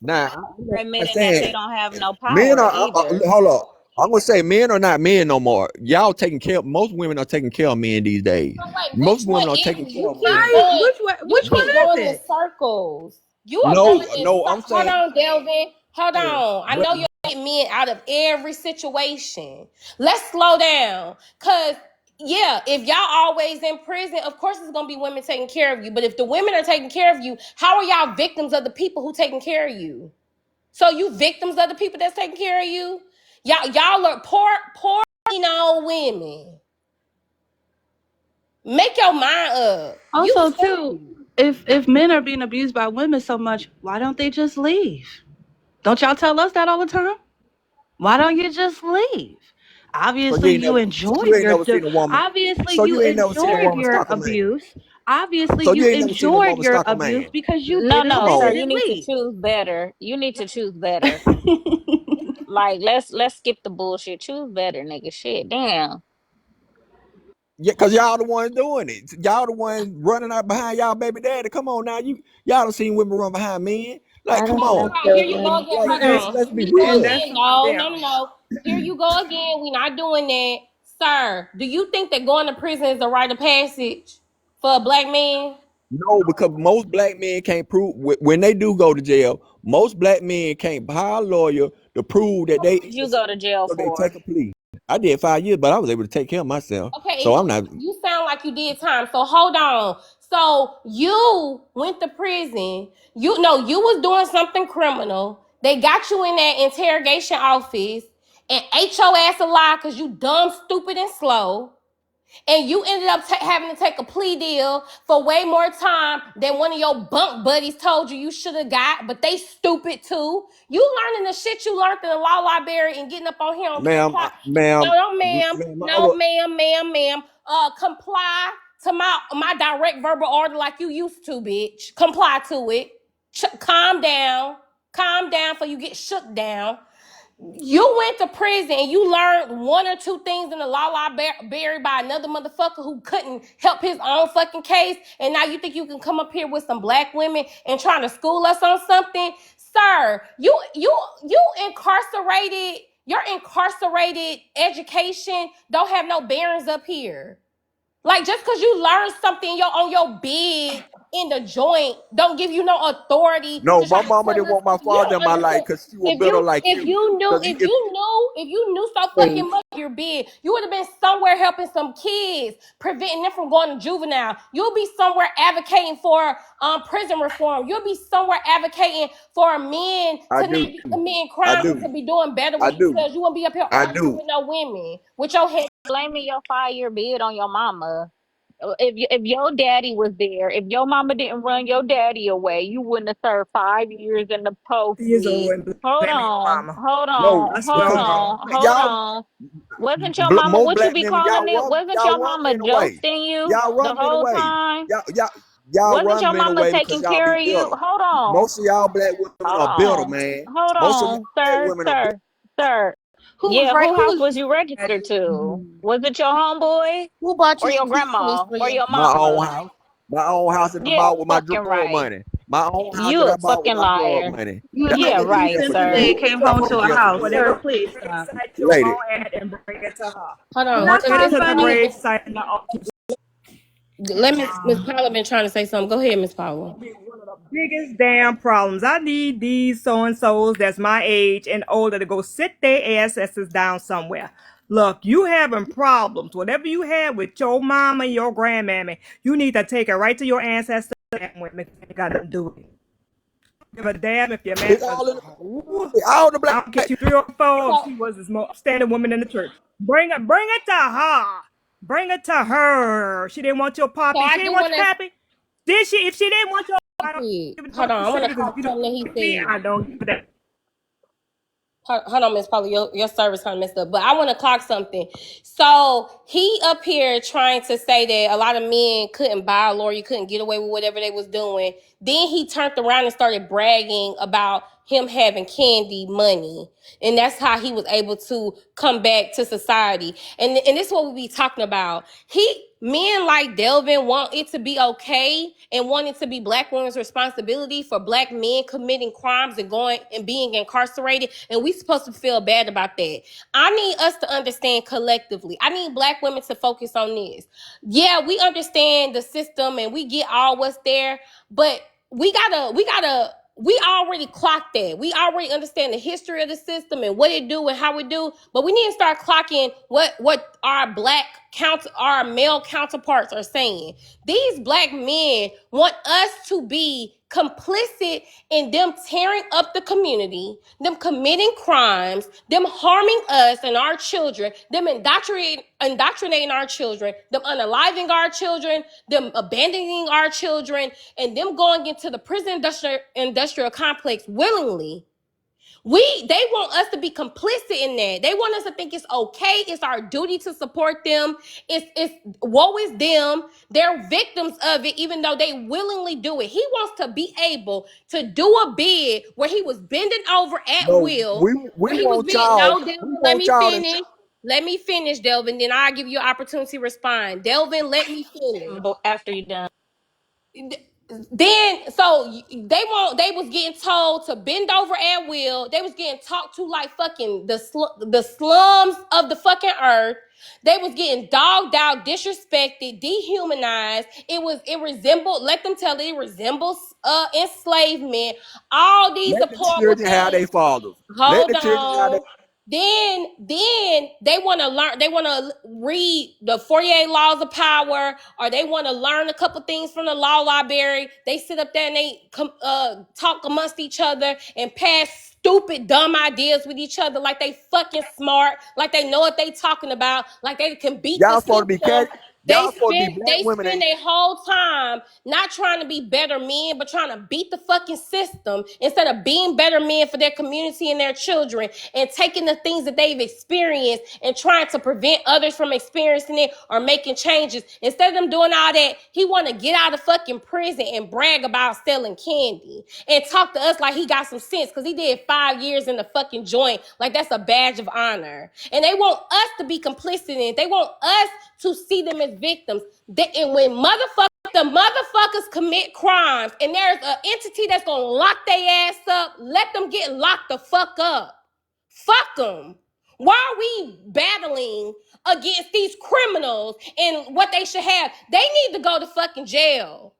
Now I'm They're not admitting that they saying don't have no men power are. either. Hold up, I'm gonna say men are not men no more. Y'all taking care. Most women are taking care of men these days. So wait, which Most one women are is taking it? care You of keep men. Right? going, you Which keep one is going in it? circles. You are No, going in no, I'm hold saying. on, Delvin. Hold on. I But know you're getting men out of every situation. Let's slow down. Cause yeah, if y'all always in prison, of course it's gonna be women taking care of you. But if the women are taking care of you, how are y'all victims of the people who taking care of you? So you victims of the people that's taking care of you? Y'all are poor, women. Make your mind up. You Also, too, stupid. if men are being abused by women so much, why don't they just leave? Don't y'all tell us that all the time? Why don't you just leave? so you Obviously, ain't you never, enjoyed your. seen a woman. Obviously, So you you ain't never seen a enjoyed woman your stalk a man. abuse. Obviously, So you you ain't never seen a enjoyed woman your stalk a abuse man. because you No, didn't Come no, stay, sir. on. You didn't need to leave. choose better. You need to choose better. Like let's skip the bullshit. Choose better, nigga. Shit, damn. Yeah, cause y'all the ones doing it. Y'all the ones running out behind y'all baby daddy. Come on now, y'all done seen women run behind men. Like, I come don't Hold on. know, on, here you go Delvin. again. Like, Hold let's on. let's Here be you go real. again. No, no, no, no. Here you go again. We not doing that. Sir, do you think that going to prison is a rite of passage for a black man? No, because most black men can't prove when they do go to jail. Most black men can't hire a lawyer to prove that they What did you go innocent, to jail so they for? take a plea. I did 5 years, but I was able to take care of myself. Okay, So and I'm not. you sound like you did time. So hold on. So you went to prison. You know you was doing something criminal. They got you in that interrogation office and ate your ass alive because you dumb, stupid, and slow. And you ended up having to take a plea deal for way more time than one of your bunk buddies told you should have got, but they stupid too. You learning the shit you learned in the law library and getting up on here on Ma'am, comply. No, ma'am, no, ma'am. ma'am, I No, was, ma'am. Comply to my direct verbal order like you used to, bitch. Comply to it. Calm down. Calm down before you get shook down. You went to prison and you learned one or two things in the law library by another motherfucker who couldn't help his own fucking case, and now you think you can come up here with some black women and trying to school us on something, sir? You incarcerated. Your incarcerated education don't have no bearings up here. Like just because you learned something on your bid in the joint don't give you no authority No, to try my to mama tell didn't us. want my You father don't in my life understand. because she was bitter like you. Because If you knew so fucking much you're big, you would have been somewhere helping some kids, preventing them from going to juvenile. You'll be somewhere advocating for prison reform. You'll be somewhere advocating for men I to do, not be committing I crimes and do, to be doing better I with do, themselves. You won't be up here I arguing do. with no women with your head. Blaming your 5 year bid on your mama. If your daddy was there, if your mama didn't run your daddy away, you wouldn't have served 5 years in the post, Years old sweet. and Hold blaming your on, mama. hold No, on, I hold swear because on God. on, hold y'all on. Wasn't your mama most what you black be men, calling it? Wasn't y'all your run mama men away. josting you Y'all the run men whole away. time? Y'all Wasn't run your men mama away because taking y'all care be of you? bitter. Hold on, Most of y'all black women hold are bitter, on, man. hold Most of y'all on, black sir, women are bitter. sir, sir. Who was Yeah, right? who Who house was was you registered to? Was it your homeboy who bought or you your some keys grandma for or your? your My own mama? house. My own house that I Yeah, bought with my fucking drug right. money. My own house that You I a bought with fucking my drug liar. money. You That's Yeah, what the you right, difference simply is. sir. came That's home what the to a difference house But with they is. her will police take car. side your Lady, own ad and bring it to her. Hold Do on, not Miss come to the Paula. grave site and Let Miss Paula been trying to say something. Go ahead, Miss Paula. be one of the biggest damn problems. I need these so and so's that's my age and older to go sit their asses down somewhere. Look, you having problems. Whatever you had with your mama, your grandmammy, you need to take it right to your ancestors and women. Ain't got nothing to do with it. Give a damn if your man it's was. all in Ooh, all the black. I'll get you 3 or 4 if So, she was the most upstanding woman in the church. Bring it to her. Bring it to her. She didn't want your so poppy. She I didn't do want want your to pappy. Did she? If she didn't want your, I don't quick. give it Hold what on, you I want say to because clock if you don't something that he give me, said. I don't give a damn. Hold on, Miss Paula, your service kind of messed up, but I want to clock something. So he up here trying to say that a lot of men couldn't buy a lawyer, you couldn't get away with whatever they was doing. Then he turned around and started bragging about him having candy money, and that's how he was able to come back to society. And this is what we be talking about. Men like Delvin want it to be okay and want it to be black women's responsibility for black men committing crimes and going and being incarcerated, and we supposed to feel bad about that. I need us to understand collectively. I need black women to focus on this. Yeah, we understand the system and we get all what's there, but we already clocked that. We already understand the history of the system and what it do and how it do. But we need to start clocking what our male counterparts are saying. These black men want us to be complicit in them tearing up the community, them committing crimes, them harming us and our children, them indoctrinating our children, them unaliving our children, them abandoning our children, and them going into the prison industrial complex willingly. They want us to be complicit in that. They want us to think it's okay. It's our duty to support them. It's woe is them. They're victims of it, even though they willingly do it. He wants to be able to do a bid where he was bending over at No, will, we where he was want being y'all. no, Delvin, We let want me y'all to. finish. Let me finish, Delvin. Then I'll give you an opportunity to respond. Delvin, let me finish. But after you done. Then they was getting told to bend over at will. They was getting talked to like fucking the slums of the fucking earth. They was getting dogged out, disrespected, dehumanized. It resembled, let them tell it resembles enslavement. All these Let the deplorable children have their things. fathers. Let Hold the children have their. on. Then they want to learn. They want to read the 48 laws of power, or they want to learn a couple things from the law library. They sit up there and they talk amongst each other and pass stupid, dumb ideas with each other, like they fucking smart, like they know what they talking about, like they can beat the Y'all supposed to be system. cat. Y'all supposed to be black They women. spend their whole time not trying to be better men, but trying to beat the fucking system instead of being better men for their community and their children, and taking the things that they've experienced and trying to prevent others from experiencing it or making changes. Instead of them doing all that, he want to get out of fucking prison and brag about selling candy and talk to us like he got some sense because he did 5 years in the fucking joint, like that's a badge of honor. And they want us to be complicit in it. They want us to see them as victims. And when the motherfuckers commit crimes and there's an entity that's gonna lock their ass up, let them get locked the fuck up. Fuck them. Why are we battling against these criminals and what they should have? They need to go to fucking jail.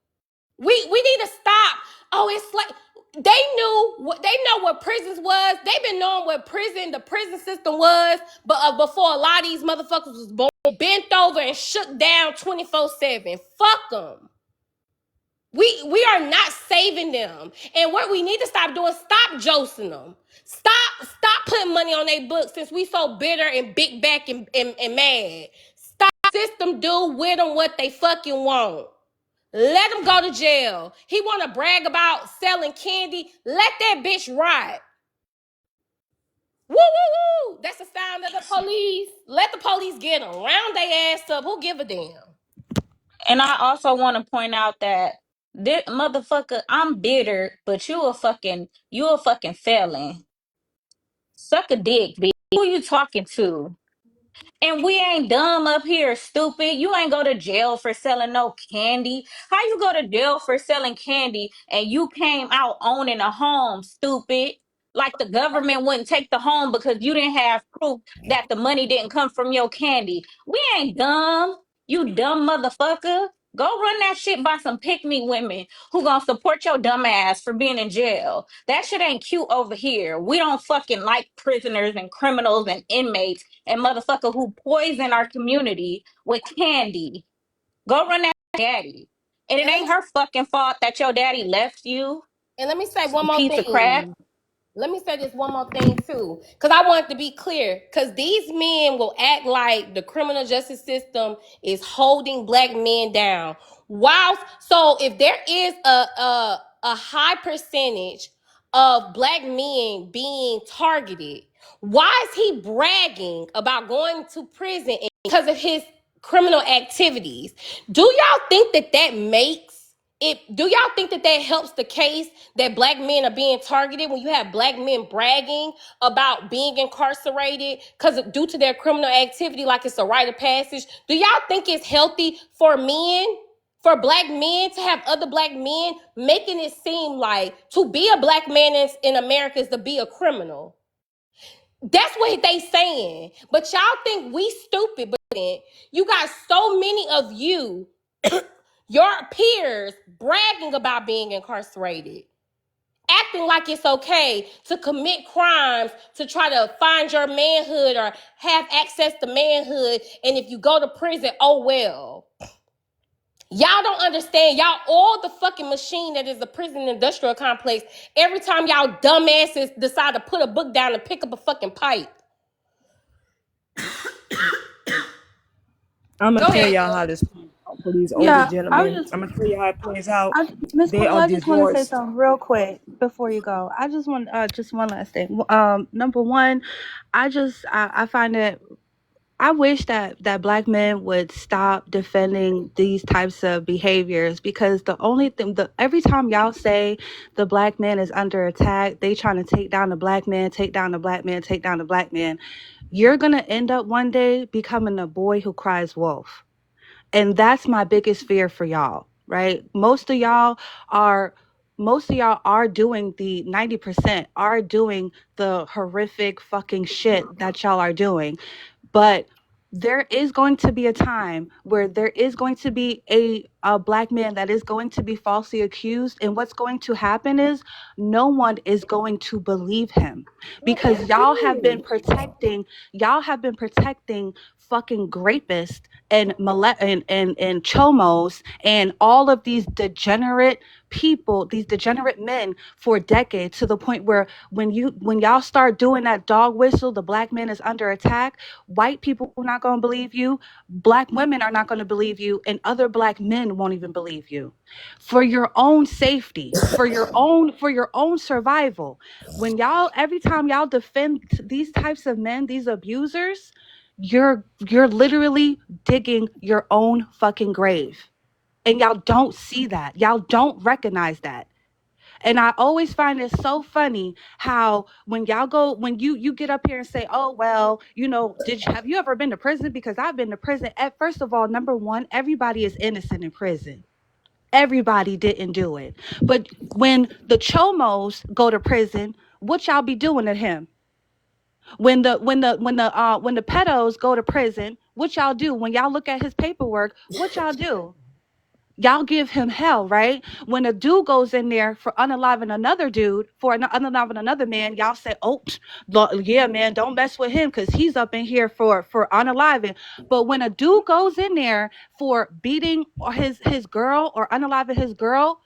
We need to stop. Oh, it's like they know what prisons was. They've been knowing what the prison system was, but before a lot of these motherfuckers was born, bent over and shook down 24/7. Fuck them. We are not saving them. And what we need to stop doing, stop josting them. Stop putting money on their books since we so bitter and big back and mad. Stop system do with them what they fucking want. Let him go to jail. He want to brag about selling candy. Let that bitch rot. Woo, woo, woo. That's the sound of the police. Let the police get them. Round their ass up. Who give a damn? And I also want to point out that this motherfucker, I'm bitter, but you a fucking felon. Suck a dick, bitch. Who you talking to? And we ain't dumb up here, stupid. You ain't go to jail for selling no candy. How you go to jail for selling candy and you came out owning a home, stupid? Like the government wouldn't take the home because you didn't have proof that the money didn't come from your candy. We ain't dumb. You dumb motherfucker. Go run that shit by some pick-me women who gonna support your dumb ass for being in jail. That shit ain't cute over here. We don't fucking like prisoners and criminals and inmates and motherfucker who poison our community with candy. Go run that daddy. And it And let ain't me her fucking fault that your daddy left you, say one you more piece of crap. thing. Let me say this one more thing too, because I want it to be clear. Because these men will act like the criminal justice system is holding black men down. Wow. So if there is a high percentage of black men being targeted, why is he bragging about going to prison because of his criminal activities? Do y'all think that makes it? Do y'all think that helps the case that black men are being targeted when you have black men bragging about being incarcerated because due to their criminal activity, like it's a rite of passage? Do y'all think it's healthy for men, for black men to have other black men making it seem like to be a black man in America is to be a criminal? That's what they saying. But y'all think we stupid, but then you got so many of you, your peers, bragging about being incarcerated, acting like it's okay to commit crimes to try to find your manhood or have access to manhood. And if you go to prison, oh well. Y'all don't understand. Y'all all the fucking machine that is the prison industrial complex. Every time y'all dumbasses decide to put a book down and pick up a fucking pipe. I'm Go gonna tell ahead. y'all how this plays out for these older Yeah, I was gentlemen. just I'm gonna tell you how it plays out. Miss They Queen, are I just want to say divorced. something real quick before you go. I just want just one last thing. Number one, I find it. I wish that black men would stop defending these types of behaviors, because the only thing, the every time y'all say the black man is under attack, they trying to take down the black man, take down the black man, take down the black man. You're gonna end up one day becoming a boy who cries wolf. And that's my biggest fear for y'all, right? Are most of y'all are doing the 90%, are doing the horrific fucking shit that y'all are doing. But there is going to be a time where there is going to be a black man that is going to be falsely accused, and what's going to happen is no one is going to believe him, because y'all have been protecting fucking rapists and and chomos and all of these degenerate people, these degenerate men, for decades, to the point where when y'all start doing that dog whistle, the black man is under attack, white people are not going to believe you, black women are not going to believe you, and other black men won't even believe you. For your own safety, for your own survival, when y'all, every time y'all defend these types of men, these abusers, you're literally digging your own fucking grave. And y'all don't see that. Y'all don't recognize that. And I always find it so funny how when you get up here and say, "Oh well, have you ever been to prison?" Because I've been to prison. At first of all, number one, everybody is innocent in prison. Everybody didn't do it. But when the chomos go to prison, what y'all be doing to him? When the pedos go to prison, what y'all do? When y'all look at his paperwork, what y'all do? Y'all give him hell, right? When a dude goes in there for unaliving another dude, for unaliving another man, y'all say, "Oh, yeah, man, don't mess with him because he's up in here for unaliving." But when a dude goes in there for beating his girl or unaliving his girl,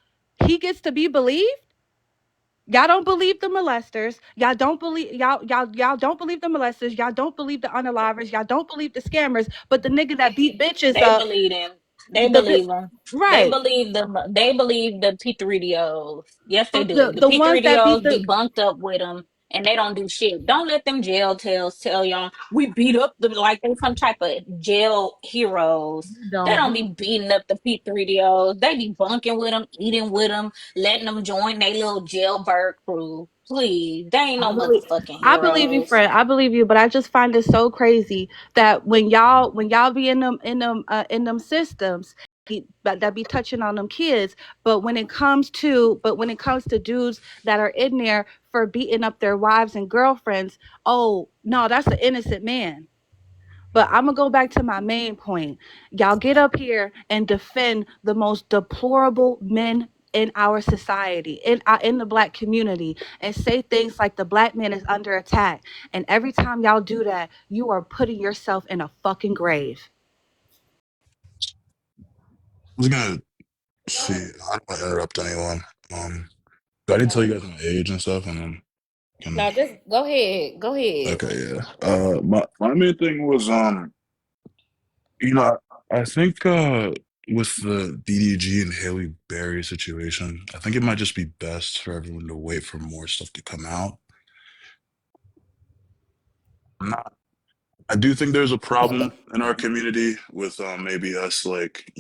he gets to be believed. Y'all don't believe the molesters. Y'all don't believe the molesters. Y'all don't believe the unalivers. Y'all don't believe the scammers. But the nigga that beat bitches They up, believe him. They the believe him. They right, believe the they believe the P3DOs. Yes, they do. The the ones that beat P3DOs the be bunked up with them, and they don't do shit. Don't let them jail tales tell y'all we beat up the like they some type of jail heroes. They don't be Don't. beating up the P3DOs. They be bunking with them, eating with them, letting them join their little jailbird crew. Please, they ain't no I believe motherfucking I believe you, heroes. friend. I believe you, but I just find it so crazy that when y'all be in them systems that be touching on them kids, but when it comes to dudes that are in there for beating up their wives and girlfriends, oh no, that's an innocent man. But I'm gonna go back to my main point. Y'all get up here and defend the most deplorable men in our society, in the black community, and say things like the black man is under attack. And every time y'all do that, you are putting yourself in a fucking grave. I was gonna see. I don't want to interrupt anyone. Do I need to tell you guys my age and stuff, and then can No, just go ahead. Go ahead. okay, yeah. My main thing was you know, I think with the DDG and Haley Berry situation, I think it might just be best for everyone to wait for more stuff to come out. I'm not, I do think there's a problem in our community with maybe us like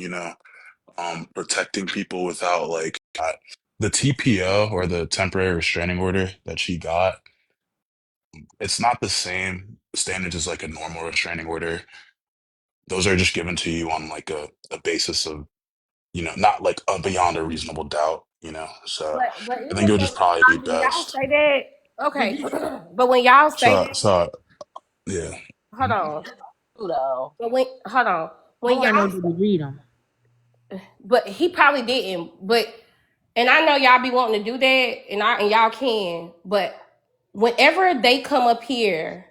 protecting people without like the TPO or the temporary restraining order that she got. It's not the same standards as like a normal restraining order. Those are just given to you on like a basis of, not like beyond a reasonable doubt, So But I isn't think it would that just probably be when y'all best. say that? But Okay, you but when y'all say So, that, so yeah. hold on. Though. But when hold on, I when want to know, y'all, did he read them? but he probably didn't. But and I know y'all be wanting to do that, and y'all can. But whenever they come up here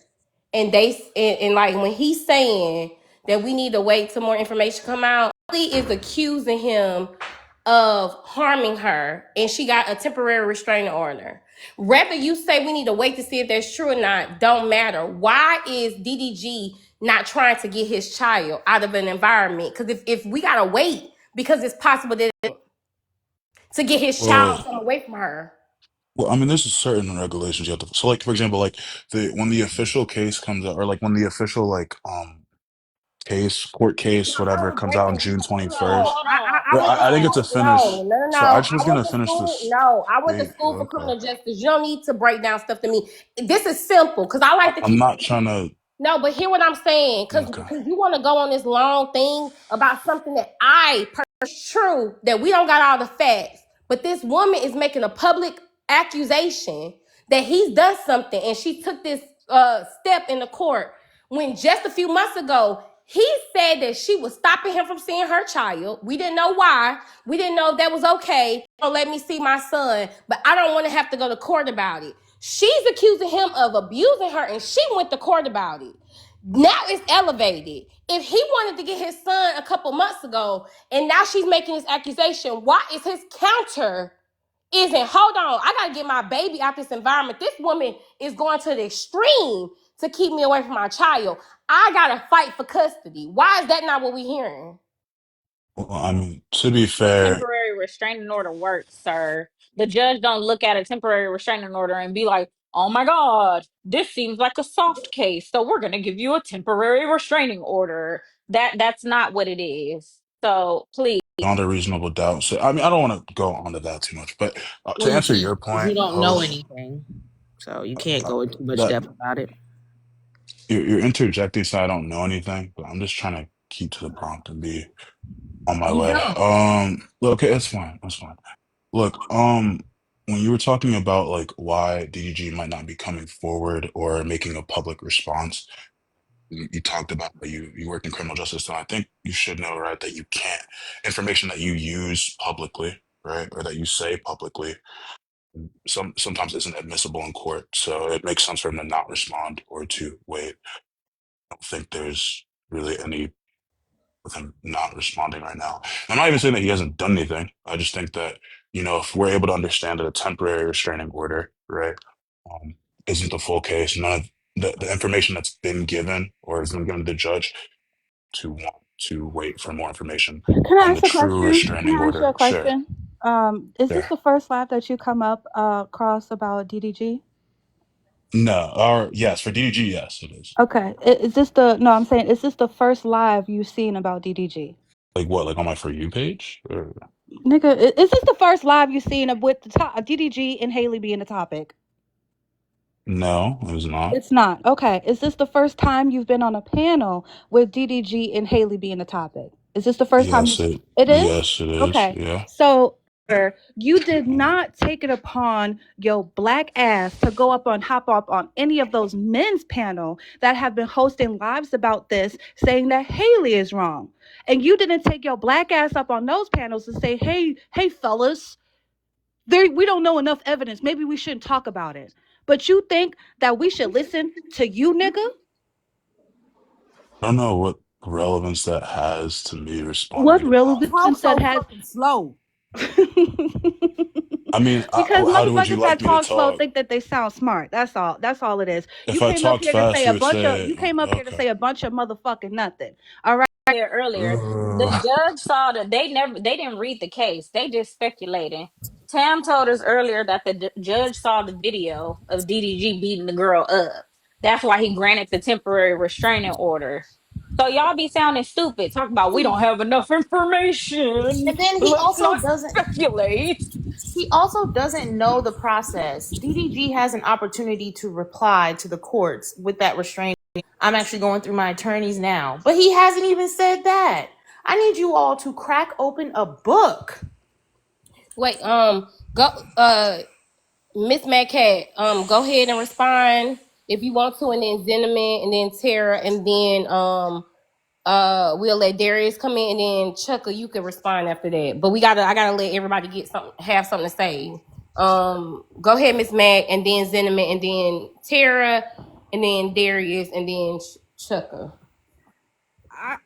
and and like when he's saying that we need to wait till more information come out, he is accusing him of harming her, and she got a temporary restraining order. Whether you say we need to wait to see if that's true or not, don't matter. Why is DDG not trying to get his child out of an environment? Because if we gotta wait because it's possible that to get his child Well, from away from her. I mean, there's certain regulations you have to. So, like for example, like the when the official case comes out, or like when the official like court case, whatever, I was comes out on breaking. June Hold on, 21st. hold on, I Well, went hold to I didn't get on. to school. No, finish, no, no, so I no. just I was went gonna to finish school. this. No, I went to Wait, school for okay. criminal justice. You don't need to break down stuff to me. This is simple because I like to I'm keep. not trying to. No, but hear what I'm saying, because Okay. you want to go on this long thing about something that it's true that we don't got all the facts, but this woman is making a public accusation that he's done something, and she took this step in the court when just a few months ago he said that she was stopping him from seeing her child. We didn't know why. We didn't know if that was okay. Don't let me see my son, but I don't want to have to go to court about it. She's accusing him of abusing her, and she went to court about it. Now it's elevated. If he wanted to get his son a couple months ago, and now she's making this accusation, why is his counter isn't hold on? I gotta get my baby out this environment. This woman is going to the extreme to keep me away from my child. I gotta fight for custody. Why is that not what we're hearing? Well, I mean, to be A fair, temporary restraining order works, sir. The judge don't look at a temporary restraining order and be like, "Oh my God, this seems like a soft case, so we're gonna give you a temporary restraining order." That's not what it is. So please, beyond a reasonable doubt. So, I mean, I don't want to go on to that too much, but Well, to you answer can't your because you point, don't know host, anything, so you can't uh, go into much that depth about it. you're interjecting, so I don't know anything, but I'm just trying to keep to the prompt and be on my You way. don't. Look, okay, that's fine. That's fine. Look, when you were talking about like why DDG might not be coming forward or making a public response, You talked about you worked in criminal justice, so I think you should know, right, that you can't information that you use publicly, right, or that you say publicly, sometimes isn't admissible in court. So it makes sense for him to not respond or to wait. I don't think there's really any with him not responding right now. I'm not even saying that he hasn't done anything. I just think that, if we're able to understand that a temporary restraining order, right, um, isn't the full case, none of the information that's been given or has been given to the judge to want to wait for more information Can I on the ask a true question? Can restraining I ask you a order. Sure. question? Is this Sure. the first live that you come up across about DDG? No, or yes, for DDG, yes, it is. Okay. Is this the no? I'm saying, is this the first live you've seen about DDG? Like what, like on my For You page? Or Nigga, is this the first live you've seen of with the top DDG and Haley being the topic? no, it was not. It's not. Okay. Is this the first time you've been on a panel with DDG and Haley being the topic? Is this the first time it is? Yes, it is. Okay. Yeah. So you did not take it upon your black ass to go up on hop up on any of those men's panel that have been hosting lives about this, saying that Haley is wrong. And you didn't take your black ass up on those panels to say, hey fellas, we don't know enough evidence. Maybe we shouldn't talk about it. But you think that we should listen to you, nigga? I don't know what relevance that has to me What responding about. Talk relevance that so has? fucking slow. I mean, Because how would you motherfuckers like that me to talk slow talk? think that they sound smart. That's all. That's all it is. You If I came up talked here to fast, say you a would bunch of. say, You came up here to okay. say a bunch of motherfucking nothing. All right. Earlier, the judge saw that they didn't read the case. They just speculating. Tam told us earlier that the judge saw the video of DDG beating the girl up. That's why he granted the temporary restraining order. So y'all be sounding stupid. Talk about we don't have enough information. And then Let's not speculate. he also doesn't know the process. DDG has an opportunity to reply to the courts with that restraint. I'm actually going through my attorneys now, but he hasn't even said that. I need you all to crack open a book. Wait, go, Miss Mad Cat, go ahead and respond if you want to, and then Zinneman, and then Tara, and then we'll let Darius come in, and then Chucka, you can respond after that. But I gotta let everybody have something to say. Go ahead, Miss Mac, and then Zinneman, and then Tara, and then Darius, and then Chucka.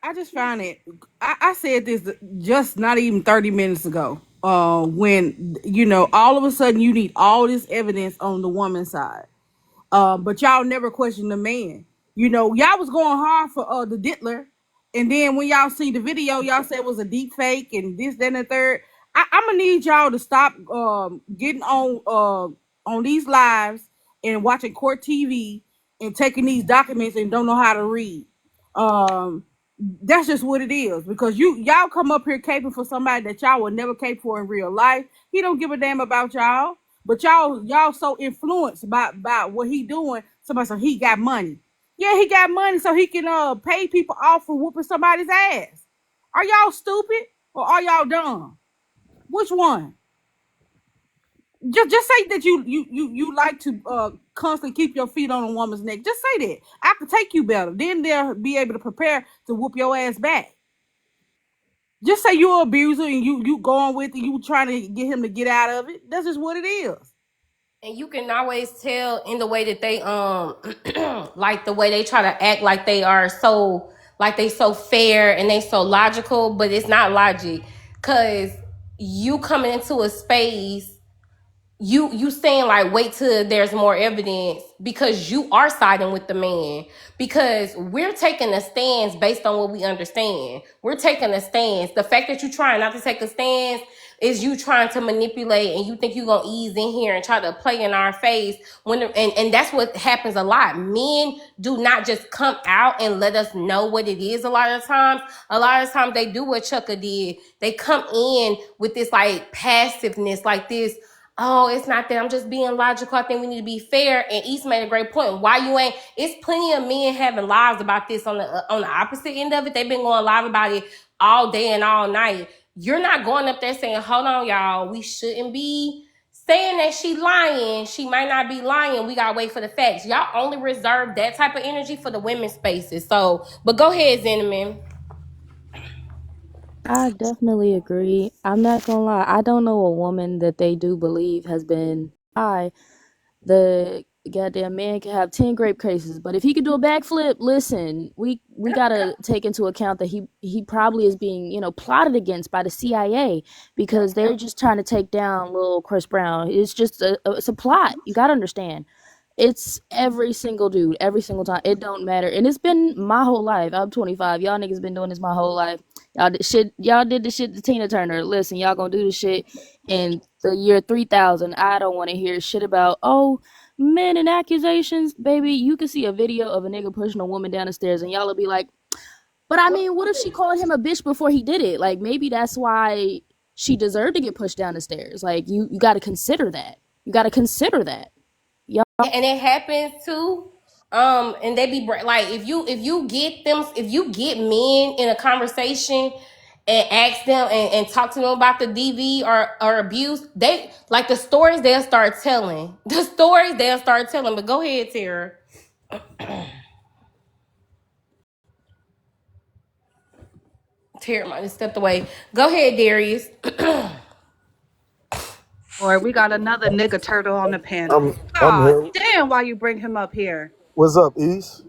I just found it. I said this just not even 30 minutes ago. When all of a sudden you need all this evidence on the woman's side. But y'all never questioned the man. Y'all was going hard for the Dittler, and then when y'all see the video, y'all said it was a deep fake and this, that, and the third. I'm gonna need y'all to stop getting on these lives and watching court TV and taking these documents and don't know how to read. That's just what it is, because y'all come up here caping for somebody that y'all would never cape for in real life. He don't give a damn about y'all. But y'all so influenced by what he doing. Somebody said he got money. Yeah, he got money so he can pay people off for whooping somebody's ass. Are y'all stupid or are y'all dumb? Which one? Just say that you like to constantly keep your feet on a woman's neck. Just say that. I could take you better. Then they'll be able to prepare to whoop your ass back. Just say you're an abuser and you going with it, you trying to get him to get out of it. That's just what it is. And you can always tell in the way that they like the way they try to act like they are so like they so fair and they so logical, but it's not logic. Cause you coming into a space, you saying like wait till there's more evidence because you are siding with the man, because we're taking a stance based on what we understand. We're taking a stance. The fact that you trying not to take a stance is you trying to manipulate, and you think you're gonna ease in here and try to play in our face and that's what happens a lot. Men do not just come out and let us know what it is. A lot of times they do what Chucka did. They come in with this like passiveness, like this, oh, it's not that, I'm just being logical, I think we need to be fair. And East made a great point. Why you ain't? It's plenty of men having lives about this on the opposite end of it. They've been going live about it all day and all night. You're not going up there saying, hold on, y'all, we shouldn't be saying that she lying, she might not be lying. We gotta wait for the facts. Y'all only reserve that type of energy for the women's spaces. So, but go ahead, Zinneman. I definitely agree. I'm not gonna lie. I don't know a woman that they do believe has been I. The goddamn man can have 10 grape cases, but if he could do a backflip, listen, we gotta take into account that he probably is being, plotted against by the CIA because they're just trying to take down little Chris Brown. It's just it's a plot. You gotta understand. It's every single dude, every single time. It don't matter. And it's been my whole life. I'm 25. Y'all niggas been doing this my whole life. Y'all did the shit to Tina Turner. Listen, y'all gonna do the shit in the year 3000. I don't want to hear shit about, oh, men and accusations. Baby, you can see a video of a nigga pushing a woman down the stairs and y'all will be like, but I mean, what if she called him a bitch before he did it? Like, maybe that's why she deserved to get pushed down the stairs. Like, you got to consider that. You got to consider that. And it happens too. And they be like, if you get men in a conversation and ask them and talk to them about the DV or abuse, they like the stories they'll start telling. The stories they'll start telling. But go ahead, Tara. Tara might have stepped away. Go ahead, Darius. Or we got another nigga turtle on the panel. I'm God here. damn, why you bring him up here? What's up, East?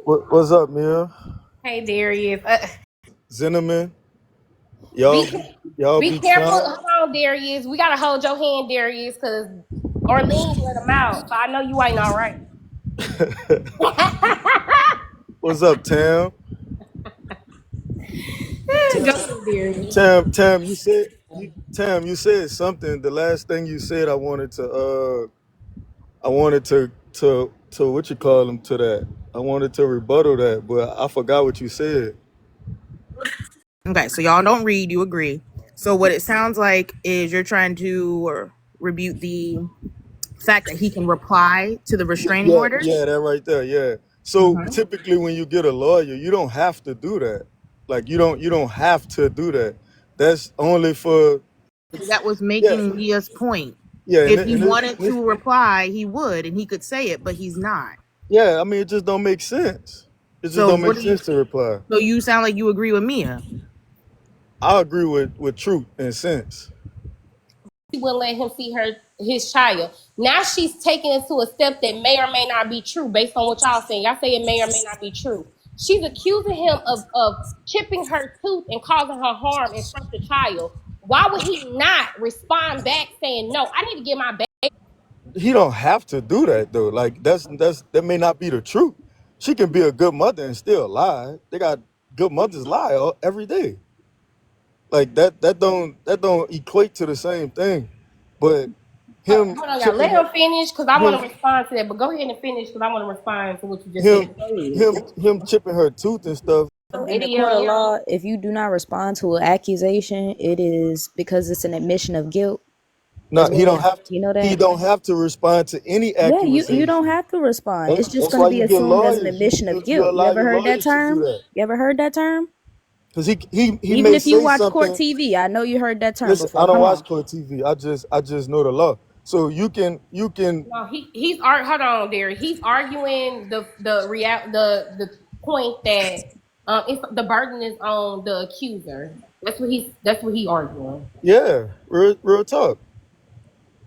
What's up, Mia? Hey, Darius. Zinneman? Be Y'all be be careful. trying. Hold on, Darius. We gotta hold your hand, Darius, because Orleans let him out. So I know you ain't all right. What's up, Tam? Go ahead, Darius. Tam, you said something. The last thing you said, I wanted to what you call them to that. I wanted to rebuttal that, but I forgot what you said. Okay, so y'all don't read, you agree. So what it sounds like is you're trying to rebuke the fact that he can reply to the restraining Yeah, orders. yeah, that right there. Yeah. So Mm-hmm. typically, when you get a lawyer, you don't have to do that. Like you don't have to do that. That's only for That was yeah, making Leah's point. yeah, If he this, wanted to reply, he would, and he could say it, but he's not. yeah. I mean, it just don't make sense. It just So don't what make do you? sense to reply. So you sound like you agree with Mia. I agree with truth and sense. She wouldn't let him see his child. Now she's taking it to a step that may or may not be true based on what y'all saying. Y'all say it may or may not be true. She's accusing him of chipping her tooth and causing her harm in front of the child. Why would he not respond back saying, no, I need to get my baby? He don't have to do that though. Like that may not be the truth. She can be a good mother and still lie. They got good mothers lie every day. Like that don't equate to the same thing. But him Hold on, y'all. Let chipping her, him finish because I want him to respond to that. But go ahead and finish because I want to respond to what you just said. him Go ahead. him chipping her tooth and stuff. In the court of Video. law, if you do not respond to an accusation, it is because it's an admission of guilt No, as well. You know he that? don't have to respond to any Yeah, you don't accusation. have to respond. It's just That's going to why be you get assumed as an lawyers. admission of You guilt. You allow ever your heard that lawyers to do term? that. You ever heard that term? Because he Even may if you say watch court something. TV, I know you heard that term Listen, I before. don't Come watch on. court TV. I just know the law. So you can No, hold on, Derek. He's arguing the point that it's the burden is on the accuser. That's what he arguing. yeah, real talk.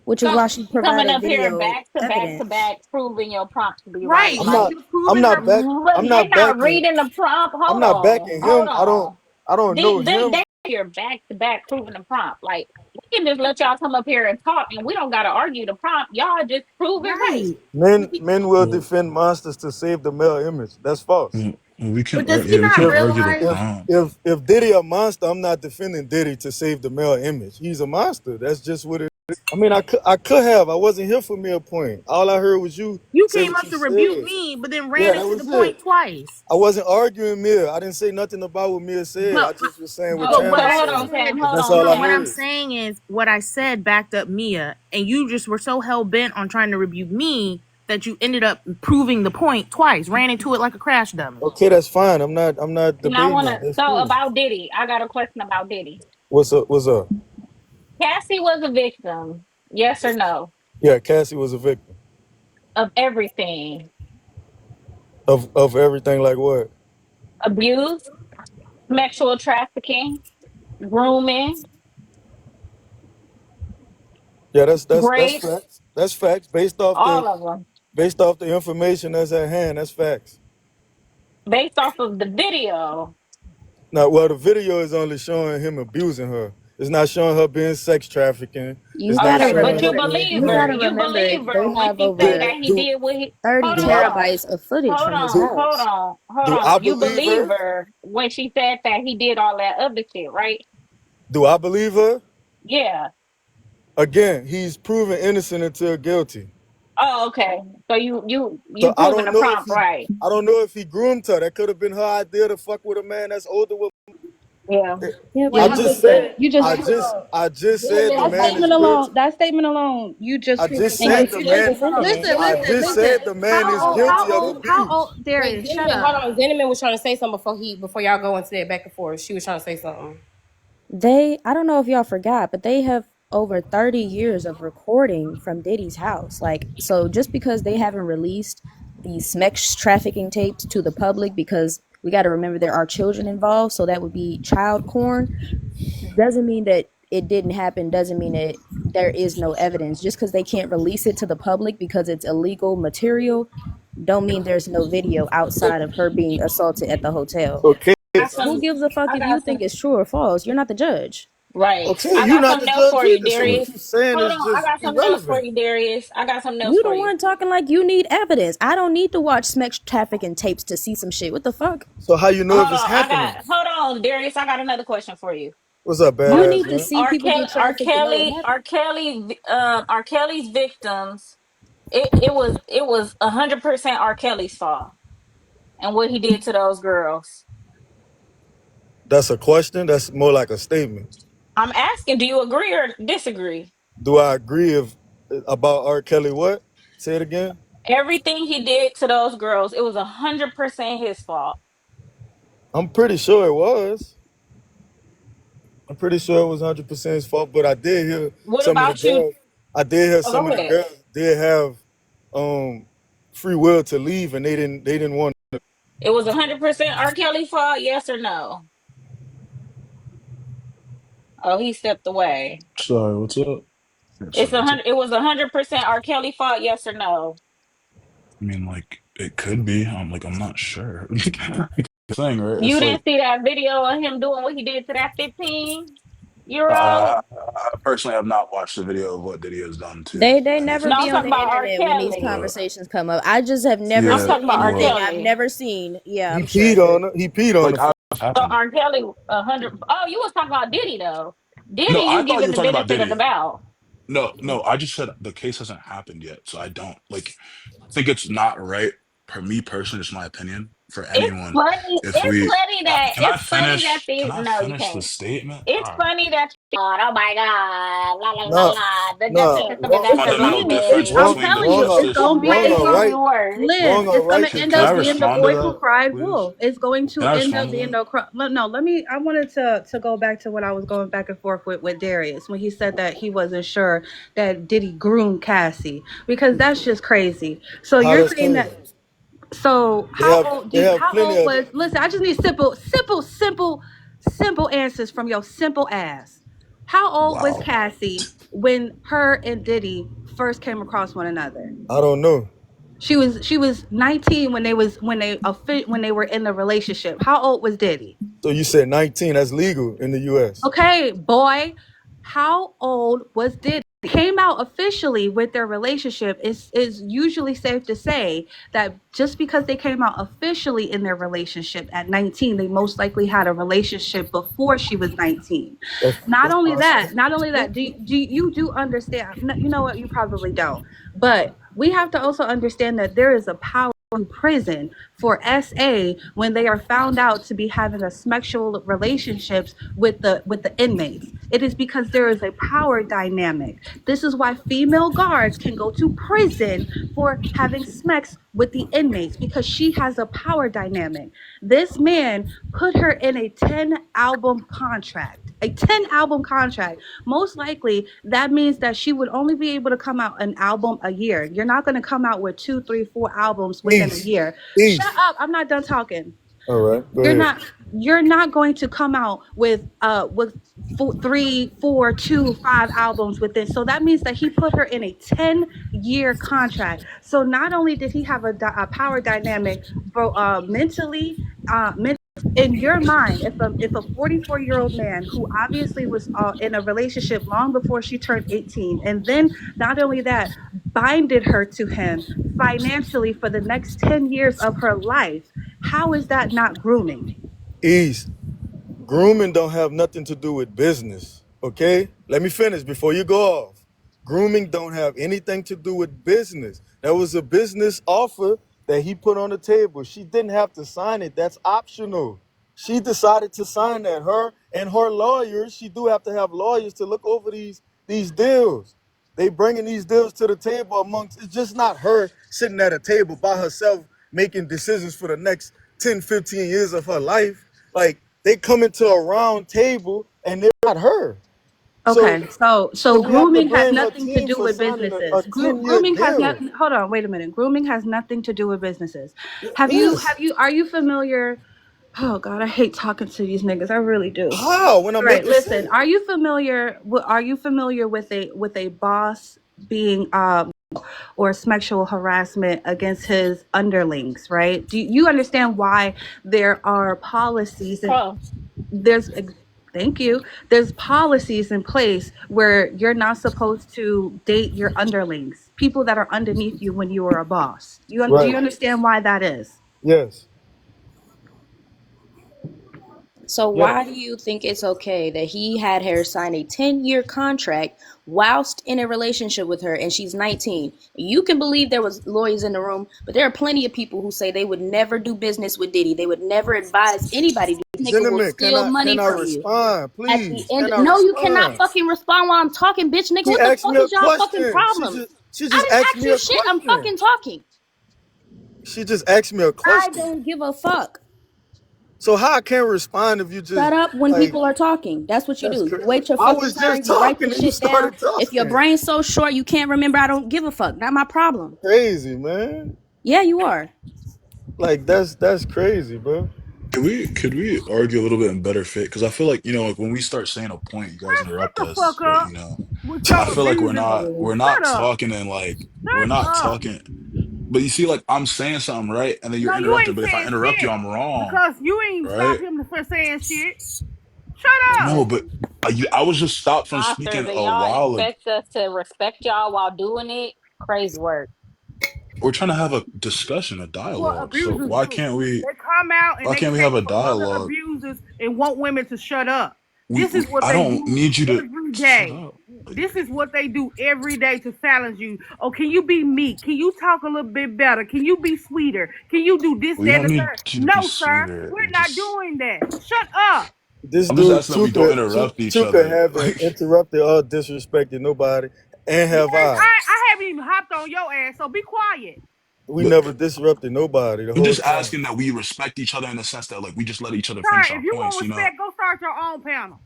Which is So why she you coming provided up here video back to back to evidence. back, proving your prompt to be right. Right. I'm Like, not She was I'm proving her not back but I'm they not not backing reading the prompt. I'm Hold not on, backing hold him. on. I don't know him. They here back to back proving the prompt. Like, we can just let y'all come up here and talk, and we don't got to argue the prompt. Y'all just prove it right. right. Men will Well, defend monsters to save the male image. That's false. we can, But does he yeah, we not can If argue the realize? if prompt. if Diddy a monster, I'm not defending Diddy to save the male image. He's a monster. That's just what it is. I mean, I could have. I wasn't here for me a point. All I heard was you You say came what up you to rebuke said. me, but then Yeah, ran that into the was it. point twice. I wasn't arguing Mia. I didn't say nothing about what Mia said. I But just was saying what So, Tam so was hold saying. on, Tam. Hold That's on, all I what Tam. I'm heard. saying is what I said backed up Mia, and you just were so hell bent on trying to rebuke me that you ended up proving the point twice. Ran into it like a crash dummy. Okay, that's fine. I'm not And I debating want that. to. That's So cool. about Diddy, I got a question about Diddy. What's up? What's up? Cassie was a victim. Yes or no? Yeah, Cassie was a victim Of everything. of everything. Like what? Abuse, sexual trafficking, grooming, Yeah, that's rape, facts. That's facts all of them. based off the information that's at hand. That's facts. Based off of the video. Now, well, the video is only showing him abusing her. It's not showing her being sex trafficking. You It's not gotta Okay, showing but her you remember. being believe You her. gotta groomed. You remember. believe They her when have she say Do over that he do did what he 30 hold do I on. terabytes of footage Hold from his on, do hold house. on, hold do I on. You believe believe her? her when she said that he did all that other shit, right? Do I believe her? Yeah. Again, he's proven innocent until guilty. Oh, okay. So you So proving the prompt right. I don't know if he groomed her. That could have been her idea to fuck with a man that's older. With Yeah. Yeah, Yeah, but I you how just just said said you just I just said the gentleman that man statement is statement guilty. alone, that statement alone, you I just just proved and you said innocent. the just man. defended Listen, I gentleman. listen, just listen. said the man is guilty of How abuse. old Wait, Darius, shut gentleman, up. hold on. Gentleman was trying to say something before y'all go into that back and forth. She was trying to say something. I don't know if y'all forgot, but they have over 30 years of recording from Diddy's house. Like, so just because they haven't released these sex trafficking tapes to the public, because we got to remember there are children involved, so that would be child porn, doesn't mean that it didn't happen, doesn't mean that there is no evidence. Just because they can't release it to the public because it's illegal material, don't mean there's no video outside of her being assaulted at the hotel. Okay, Got Who some gives a fuck I if you got think some it's true or false? You're not the judge. right. okay, I you're got not the something else judge for you, either. So Darius. what you're saying Hold is on. I just got something else for irrelevant. you, Darius. I got something else You for the you. one talking like you need evidence. I don't need to watch sex trafficking tapes to see some shit. What the fuck? So how you know if Hold it's on. happening? Hold on, Darius. I got another question for you. What's up, You R. badass need to man? see people get trafficked to know what happened. R. Kelly's victims. It was 100% R. Kelly's fault and what he did to those girls. That's a question. That's more like a statement. I'm asking, do you agree or disagree? Do I agree about R. Kelly? What? Say it again. Everything he did to those girls, it was 100% his fault. I'm pretty sure it was. I'm pretty sure it was 100% his fault. But I did hear What some of the about you? girls. I did hear Oh, some go of the ahead. girls did have free will to leave, and they didn't want. It was 100% R. Kelly fault, yes or no? Oh, he stepped away. Sorry, what's up? Yeah, It's sorry, a what's up? hundred. It was 100% R. Kelly fault, yes or no? I mean, like, it could be. I'm like, I'm not sure. The thing, right? You It's like, didn't see that video of him doing what he did to that 15-year uh, old? I personally have not watched the video of what Diddy has done to They any never No, I'm be on talking the female, about R. internet when these Kelly. but conversations come up. I just have never I'm yeah, seen talking about R. anything. well, I've Kelly. never seen. Yeah, He I'm peed sure. on her. He peed on like, her. how it So happened? R. Kelly 100. Oh, you was talking about Diddy though. Diddy, No, I you thought you giving were the talking about benefit of the Diddy. doubt. No, no, I just said the case hasn't happened yet, so I don't like. I think it's not right for me personally. It's my opinion for It's anyone. funny. If It's we funny that can I it's funny that finish? Can these. I No, you finish the can't. statement? It's All right. funny that oh my god, la la la Nah, la. The nah, definition of wrong, that is Fundamental difference I'm lemon. between telling you, justice. wrong It's or gonna be right, worse. wrong or It's going right. to end Can I up being the respond to boy who that, cried please? wolf. It's going to Can I end respond up to being that? no. No, let me. I wanted to go back to what I was going back and forth with Darius when he said that he wasn't sure that Diddy groomed Cassie, because that's just crazy. So How you're that's saying crazy. that. So They have how plenty old of. was? Listen, I just need simple answers from your simple ass. How old was Wow. Cassie when her and Diddy first came across one another? I don't know. She was 19 when they were in the relationship. How old was Diddy? So you said 19. That's legal in the U.S. Okay, boy. How old was Diddy? Came out officially with their relationship. Is usually safe to say that just because they came out officially in their relationship at 19, they most likely had a relationship before she was 19. Not That's only possible. that, do you do understand? No, you know what? You probably don't. But we have to also understand that there is a power in prison for SA when they are found out to be having a sexual relationships with the inmates. It is because there is a power dynamic. This is why female guards can go to prison for having sex with the inmates, because she has a power dynamic. This man put her in a 10 album contract. A 10 album contract. Most likely, that means that she would only be able to come out an album a year. You're not going to come out with two, three, four albums within a East, year. Shut East. up. I'm not done talking. All right, go You're ahead. not you're not going to come out with four, three, four, two, five albums within. So that means that he put her in a 10-year contract. So not only did he have a power dynamic, but mentally, in your mind, if a 44-year-old man who obviously was in a relationship long before she turned 18, and then not only that, binded her to him financially for the next 10 years of her life, how is that not grooming? East. Grooming don't have nothing to do with business. Okay? Let me finish before you go off. Grooming don't have anything to do with business. That was a business offer that he put on the table. She didn't have to sign it. That's optional. She decided to sign that. Her and her lawyers, she do have to have lawyers to look over these deals. They bringing these deals to the table amongst, it's just not her sitting at a table by herself making decisions for the next 10, 15 years of her life. Like, they come into a round table and they're not her. So Okay, so we have to grooming has blame her nothing to team do for with signing a businesses. 10-year Grooming has deal. nothing. Hold on, wait a minute. Grooming has nothing to do with businesses. Yes. Are you familiar? Oh God, I hate talking to these niggas. I really do. How? When I'm All right, making listen. sense. Are you familiar with a boss being or sexual harassment against his underlings? Right? Do you understand why there are policies and Oh, there's thank you, there's policies in place where you're not supposed to date your underlings, people that are underneath you when you are a boss. Do you Right. understand why that is? Yes. So why do Yes. you think it's okay that he had her sign a 10-year contract whilst in a relationship with her and she's 19? You can believe there was lawyers in the room, but there are plenty of people who say they would never do business with Diddy. They would never advise anybody. This nigga will Gentlemen, steal can money I from you. respond, At the please? end, Can I no, you cannot respond? fucking respond while I'm talking, bitch, nigga. She What the asked fuck me a is y'all fucking question. problem? She I just didn't asked ask me you a shit. I'm question. fucking talking. She just asked me a I question. don't give a fuck. So how I can't respond if you Shut just up when like people are talking. That's what you that's do. You crazy. wait your I fucking was just turn. You write talking the and you shit down. started If your talking. brain's so short you can't remember, I don't give a fuck. Not my problem. Crazy, man. Yeah, you are. Like that's crazy, bro. Could we argue a little bit in better fit? Because I feel like, like when we start saying a point, you guys Man, shut interrupt the fuck us, but up with I your feel like we're abusing not ass. we're Shut not up. talking and like we're Shut not up. talking. But you see, like I'm saying something right, and then you're No, you interrupting. ain't But if I saying interrupt you, shit I'm wrong, because you ain't stop right? him from saying shit. Shut No, up. but I was just stopped from monsters, speaking and a y'all while ago. expect us to respect y'all while doing it. Crazy work. We're trying to have a discussion, a That's what dialogue. So abusers why do. can't we? They come out and Why they can't we have take a for other dialogue? abusers and want women to shut up. This is what I they don't do need you to every shut day. up. Like, This is what they do every day to silence you. Oh, can you be meek? Can you talk a little bit better? Can you be sweeter? Can you do this, we that, and don't the need third? you to be No, sir. sweeter. We're not doing that. Shut up. This I'm just dude asking that we don't Tuka interrupt each Tuka other. haven't Like, interrupted or disrespected nobody, and Yes, have I. I haven't even hopped on your ass, so be quiet. We but never disrupted nobody the I'm whole just time. asking that we respect each other in the sense that like we just let each other finish Sir, our if you want points. respect, go start your own panel.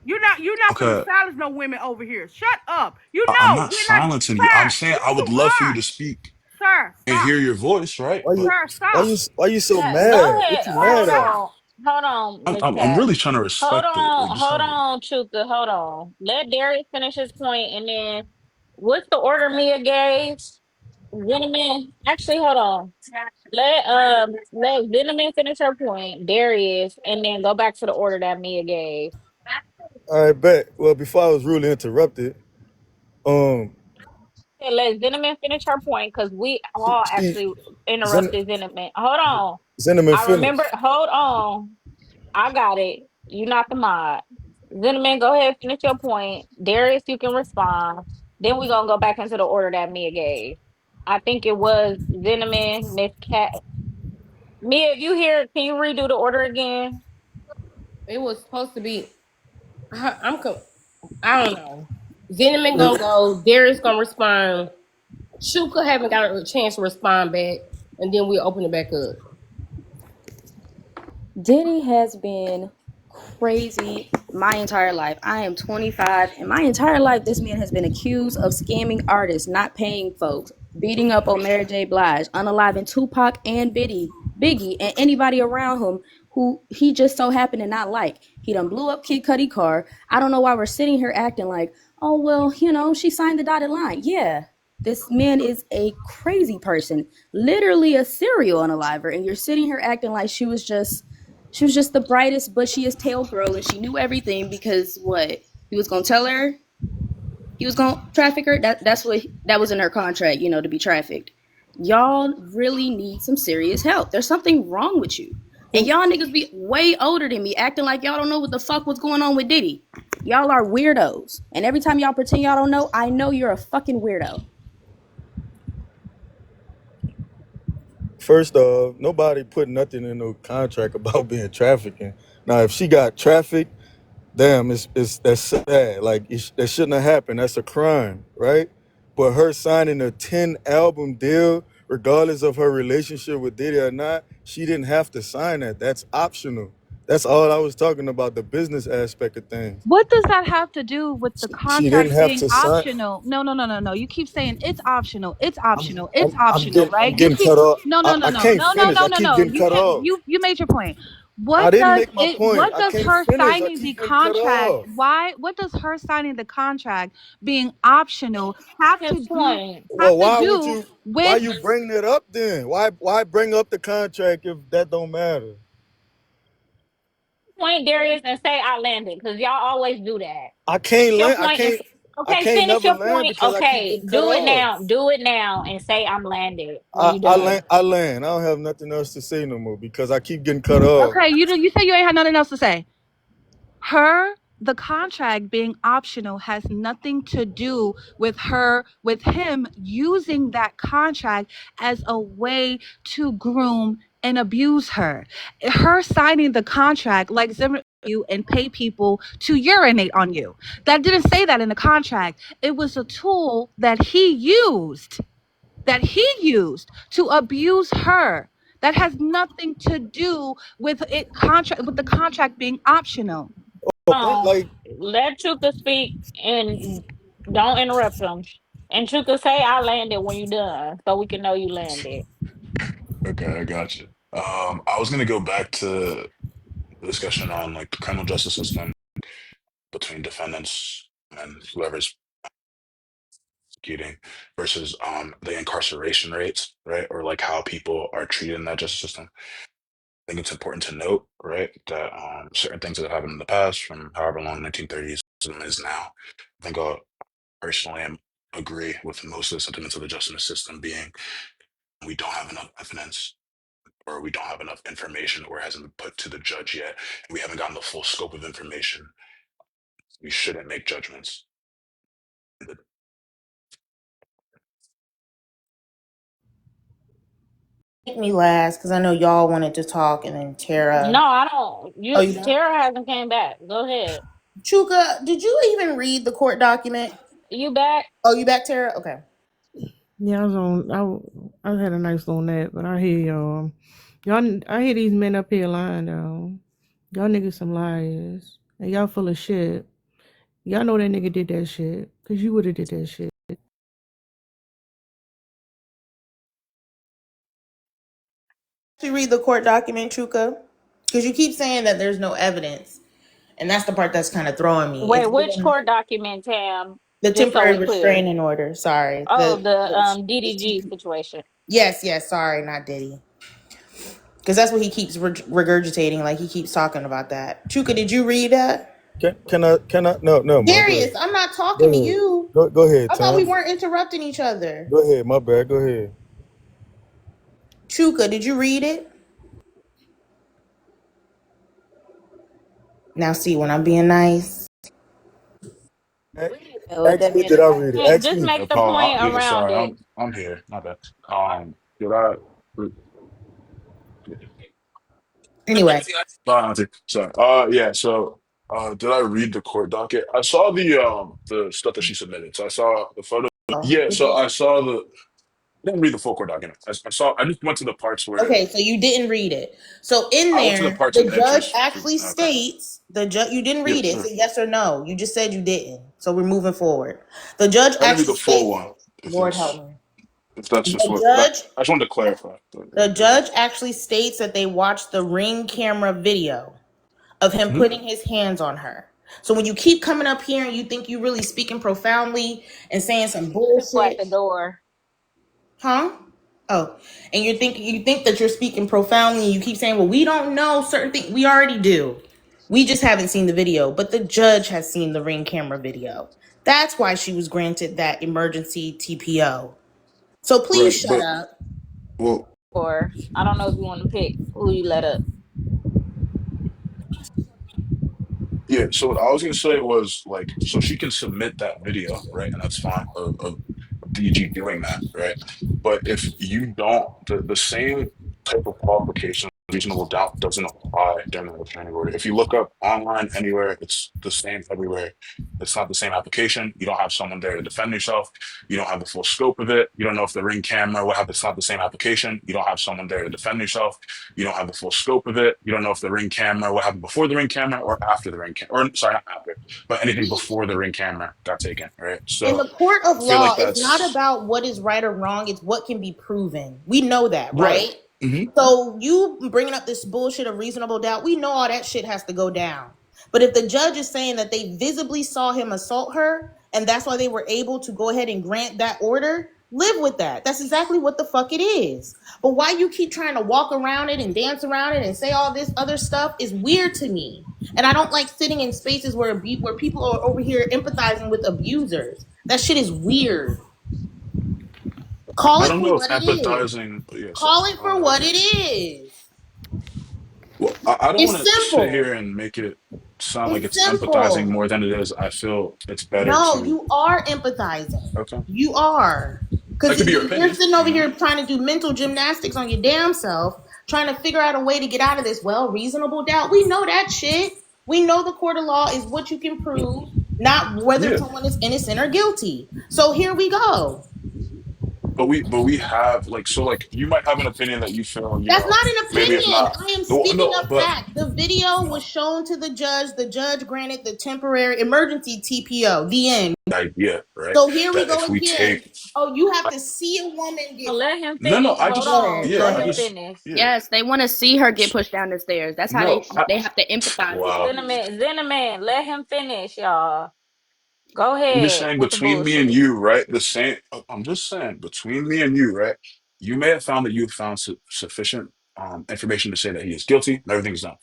You're not finna Okay, silence no women over here. Shut up. You I'm know, not we're not, silencing you. I'm sir, saying I yes would you love for you are. to speak Sir, and stop. hear your voice, right? Why you But Sir, why stop. you why you so Go mad? What ahead. you Sir, mad at? stop. Hold on, I'm Miss I'm, I'm Cat. really trying to respect it. Like, just Hold have a on, Chuka. Hold on. Let Darius finish his point, and then what's the order Mia gave? Gentlemen, actually, hold on. Let Gentleman finish her point, Darius, and then go back to the order that Mia gave. I bet. Well, before I was rudely interrupted, um, Okay, let Gentleman finish her point because we all she actually Zen, interrupted Gentleman. Hold on. Zinneman I remember. finished. Hold on. I got it. You not the mod. Gentlemen, go ahead, finish your point. Darius, you can respond. Then we're gonna go back into the order that Mia gave. I think it was Gentleman, Miss Cat. Mia, if you hear, can you redo the order again? It was supposed to be. I don't know. Venom It, gonna go. Darius gonna respond. Shuka haven't got a chance to respond back, and then we open it back up. Diddy has been crazy my entire life. I am 25, and my entire life, this man has been accused of scamming artists, not paying folks, beating up on Mary J. Blige, unaliving Tupac and Biggie, and anybody around him who he just so happened to not like. He done blew up Kid Cudi car. I don't know why we're sitting here acting like, oh well, she signed the dotted line. Yeah, this man is a crazy person, literally a serial unaliver, and you're sitting here acting like she was just the brightest, bushiest tail girl, and she knew everything because what he was gonna tell her, he was gonna traffic her. That was in her contract, to be trafficked. Y'all really need some serious help. There's something wrong with you, and who y'all niggas be way older than me, acting like y'all don't know what the fuck was going on with Diddy. Y'all are weirdos, and every time y'all pretend y'all don't know, I know you're a fucking weirdo. first off, nobody put nothing in no contract about being trafficking. Now, if she got trafficked, damn, it's that's sad. Like that shouldn't have happened. That's a crime, right? But her signing a 10 album deal, regardless of her relationship with Diddy or not, she didn't have to sign that. That's optional. That's all I was talking about, the business aspect of things. What does that have to do with the She didn't contract have being to sign. optional? No, no, no, no, no. You keep saying it's optional. It's I'm optional. It's I'm optional, getting right? I'm You getting keep cut off. no, no, no, I no, can't no, no, finish. no, I no, keep no. getting You cut can't. off. You made your point. I What didn't does make my it? point. What I does can't her finish. I signing keep the getting cut contract? off. Why? What does her signing the contract being optional have His to do? point. Have Well, to why would do you? Why with you bring it up then? Why bring up the contract if that don't matter? Point, Darius, and say I landed because y'all always do that. I can't Your land. point is I okay. can't Finish never your land point. because I keep Okay, getting cut do it off. now. Do it now, and say I'm landed when I, you I done. land. I land. I don't have nothing else to say no more because I keep getting cut off. okay? You say you ain't had nothing else to say. The contract being optional has nothing to do with him using that contract as a way to groom and abuse her. Her signing the contract like Zimmer you and pay people to urinate on you. That didn't say that in the contract. It was a tool that he used to abuse her. That has nothing to do with the contract being optional. Like Let Chuka speak and don't interrupt him. And Chuka say I landed when you done, so we can know you landed. Okay, I got you. I was gonna go back to the discussion on like the criminal justice system between defendants and whoever's executing versus the incarceration rates, right? Or like how people are treated in that justice system. I think it's important to note, right, that certain things that have happened in the past, from however long 1930s is now, I think I personally agree with most of the sentiments of the justice system being we don't have enough evidence or we don't have enough information or it hasn't been put to the judge yet, and we haven't gotten the full scope of information. We shouldn't make judgments. Make me last because I know y'all wanted to talk, and then No, Tara. I don't. Oh, You you don't? Tara hasn't came back. Go ahead. Chuka, did you even read the court document? You back? Oh, you back, Tara? Okay. Yeah, I was on. I had a nice little nap, but I hear y'all. Y'all, I hear these men up here lying though. Y'all niggas some liars, and y'all full of shit. Y'all know that nigga did that shit, cause you would have did that shit. Did you read the court document, Chuka? Because you keep saying that there's no evidence, and that's the part that's kind of throwing me. Wait, It's which given court document, Tam? the Just so temporary we clear. restraining order. Sorry, Oh, the the DDG situation. yes, yes. Sorry, not Diddy. Because that's what he keeps regurgitating. Like he keeps talking about that. Chuka, did you read that? can I? No, man. Go Darius, ahead. I'm not Go talking to ahead. you. Go ahead, I thought we Tom. weren't interrupting each other. Go ahead. My bad. Go ahead. Chuka, did you read it? Now, see, when I'm being nice, A- What Ask that me, man did is I saying. read it? And Ask just me. make the Paul, point yeah, around sorry, it. I'm here. My bad. Did I? Anyway, Auntie. Sorry. Yeah. So, did I read the court docket? I saw the stuff that she submitted. So I saw the photo. Yeah. did So you? I saw the. I didn't read the full court document. I saw. I just went to the parts where Okay, so you didn't read it. So in I went to the there, parts the of judge interest. actually Okay. states the judge. You didn't Yeah. read it. Sure. It's a yes or no. You just said you didn't. So we're moving forward. The judge I didn't read actually the full states, one. Lord help me. If that's just The what that. judge I just wanted to clarify. The judge actually states that they watched the ring camera video of him Mhm. putting his hands on her. So when you keep coming up here and you think you really speaking profoundly and saying some People at bullshit, the door. huh? Oh, and you think that you're speaking profoundly and you keep saying, "Well, we don't know certain things." We already do. We just haven't seen the video, but the judge has seen the ring camera video. That's why she was granted that emergency TPO. So please Right. shut But up. well, Or I don't know if you want to pick who you let up. yeah. So what I was gonna say was like, so she can submit that video, right? And that's fine of DG doing that, right? But if you don't, the same type of qualification, reasonable doubt, doesn't apply during the restraining order. If you look up online anywhere, it's the same everywhere. It's not the same application. You don't have someone there to defend yourself. You don't have the full scope of it. You don't know if the ring camera, what happens. It's not the same application. You don't have someone there to defend yourself. You don't have the full scope of it. You don't know if the ring camera, what happened before the ring camera or after the ring camera, or sorry, not after, but anything before the ring camera got taken, right? In So the court of I feel law, like it's not that's about what is right or wrong, it's what can be proven. We know that, right. right? Hmm. So you bringing up this bullshit of reasonable doubt, we know all that shit has to go down. But if the judge is saying that they visibly saw him assault her and that's why they were able to go ahead and grant that order, live with that. That's exactly what the fuck it is. But why you keep trying to walk around it and dance around it and say all this other stuff is weird to me. And I don't like sitting in spaces where people are over here empathizing with abusers. That shit is weird. Call I it don't for know if what it is. empathizing. Yeah, sorry. Call it for what Okay. it is. Well, I don't It's want to sit simple. here and make it sound like It's it's empathizing simple. more than it is. I feel it's better No, to. you are empathizing. Okay. You are. That Because could be your you're opinion, sitting over you know? here trying to do mental gymnastics on your damn self, trying to figure out a way to get out of this. Well, reasonable doubt. We know that shit. We know the court of law is what you can prove, not whether Yeah. someone is innocent or guilty. So here we go. But we have like, so like you might have an opinion that you feel, That's not an maybe it's opinion. not. I am No, speaking no, of but fact. The video was no, shown to the judge. The judge granted the temporary emergency TPO. The end. the idea, right? So here we That go if we again. take Oh, you have to see a woman get. Let him no, finish. I Hold just Go on. ahead. Go yeah, Let I him ahead. just finish. yeah. Yes, they want to see her get pushed down the stairs. That's how No, they have to empathize with wow. you. Zinneman, let him finish, y'all. Go I'm just ahead saying with the between me and bullshit. you, right? The same. I'm just saying between me and you, right? You may have found that you found sufficient information to say that he is guilty and everything's done.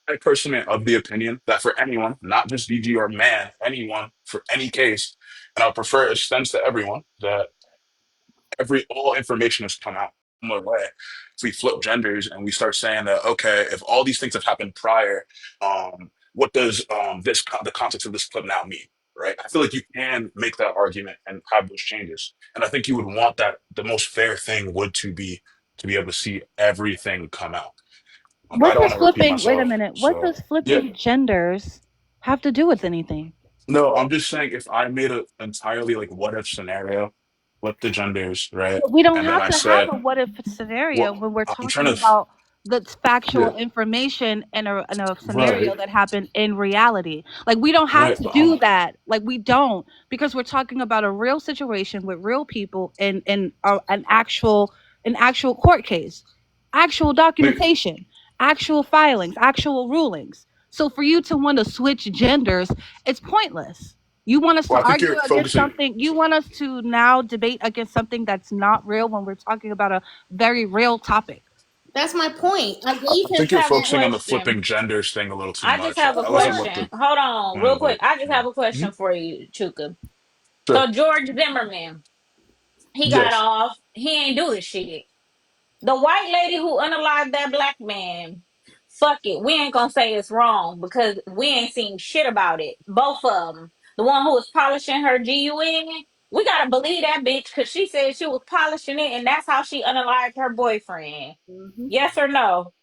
I personally am of the opinion that for anyone, not just DG or man, anyone for any case, and I would prefer it extends to everyone that all information has come out similar way. If we flip genders and we start saying that, okay, if all these things have happened prior, what does the context of this clip now mean? Right. I feel like you can make that argument and have those changes. And I think you would want that the most fair thing would to be able to see everything come out. I What don't want does to repeat flipping, wait a myself. minute, what So does yeah. flipping genders have to do with anything? No, I'm just saying if I made an entirely like what if scenario, flip the genders, right? But we don't And then have I to have said, a what if scenario well, when we're I'm trying talking to, about the yeah, factual information in a right, scenario that happened in reality. Like we don't have right, to but do that. Like we don't because we're talking about a real situation with real people in an actual court case, actual like, documentation, actual filings, actual rulings. So for you to want to switch genders, it's pointless. You want us to well, I think argue you're against focusing. something. You want us to now debate against something that's not real when we're talking about a very real topic. That's my point. I I gave him think Just you're have a that. focusing on the question. flipping genders thing a little too I just much. have a That wasn't Sure. what the question. Hold on, point real of quick. it. I just Yeah. have a Mhm. question for you, Chuka. Sure. So George Zimmerman, he got Yes. off. He ain't do the shit. The white lady who unalived that black man, fuck it. We ain't gonna say it's wrong because we ain't seen shit about it. Both of them. The one who was polishing her GUN, we gotta believe that bitch because she said she was polishing it and that's how she unalived her boyfriend. Hmm. Yes or no?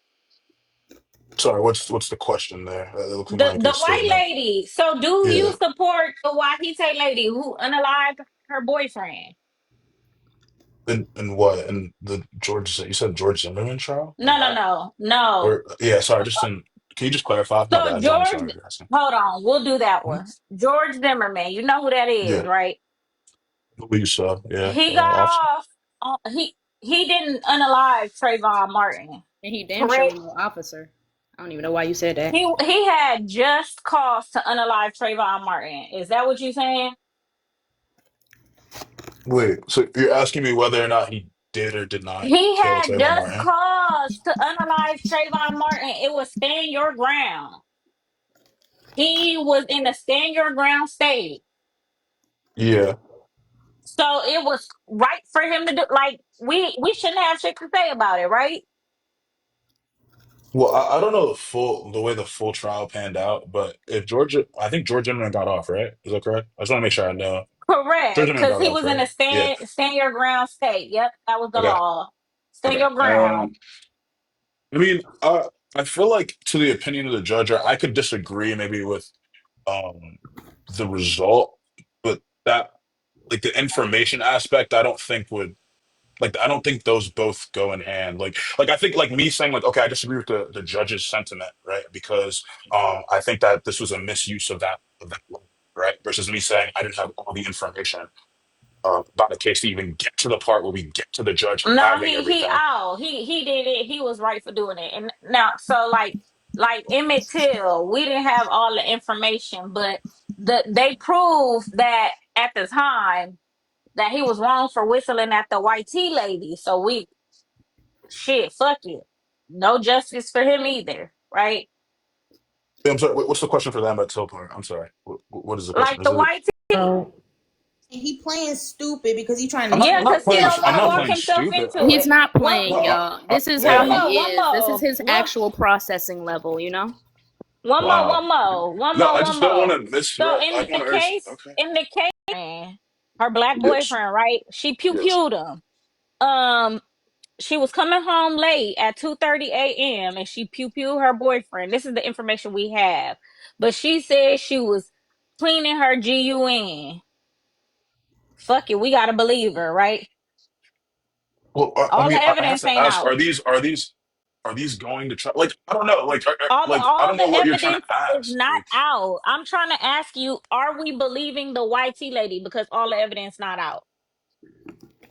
Sorry, what's the question there? It looked like The a white statement. lady. So do you Yeah. support the Wahite lady who unalived her boyfriend? And what? And the George, you said George Zimmerman trial No, and no, that? no, no. Or yeah, sorry, just in, can you just clarify? My So bad, Johnny. George, Sorry for asking. hold on, we'll do that Hmm? one. George Zimmerman, you know who that is, Yeah, right? I believe so. Yeah, He got officer. off. He didn't unalive Trayvon Martin, And he damn sure correct? was no officer. I don't even know why you said that. He had just cause to unalive Trayvon Martin. Is that what you saying? Wait, so you're asking me whether or not he did or did not He kill had Trayvon just Martin? cause to unalive Trayvon Martin. It was stand your ground. He was in a stand your ground state. Yeah. So it was right for him to do, like, we shouldn't have shit to say about it, right? Well, I don't know the way the full trial panned out, but if Georgia, I think George Zimmerman got off, right? Is that correct? I just want to make sure I know. George Correct. Zimmerman Because got he off, was in right? a Yeah. stand your ground state. Yep, that was the Okay. law. Stand Okay. your ground. I mean, I feel like to the opinion of the judge, I could disagree maybe with um the result, but that like the information aspect, I don't think would like I don't think those both go in hand. Like I think like me saying like okay, I disagree with the judge's sentiment, right? Because I think that this was a misuse of that law, right? Versus me saying I didn't have all the information about the case to even get to the part where we get to the judge No, having he everything. out. He did it. He was right for doing it. And now, so like Emmett Till, we didn't have all the information, but they proved that at the time that he was wrong for whistling at the white tea lady. So we shit, fuck it. No justice for him either, right? Yeah, I'm sorry. What's the question for that about Till part? I'm sorry. What is the question? Like Is the it? white tea. So he playing stupid because he trying to Yeah, I'm because not he playing. don't I'm want to not walk playing himself stupid. into He's it. not One, playing, y'all. This is how one Yeah. more, he one is. This is more, his actual processing level, you know? one more, Wow. one more, one No, more, I one just don't more. want to So misread. in I want the to urge. case, Okay. man, her black Yes. boyfriend, right? She pew Yes. pewed him. Um, she was coming home late at 2:30 a.m. and she pew pewed her boyfriend. This is the information we have. But she said she was cleaning her GUN. Fuck it, we gotta believe her, right? Well, I All the mean, I have evidence to ain't ask: out. are these going to try? Like, I don't know. Like, I All don't the know what you're trying to evidence is ask. not Like, out. I'm trying to ask you, are we believing the YT lady because all the evidence not out?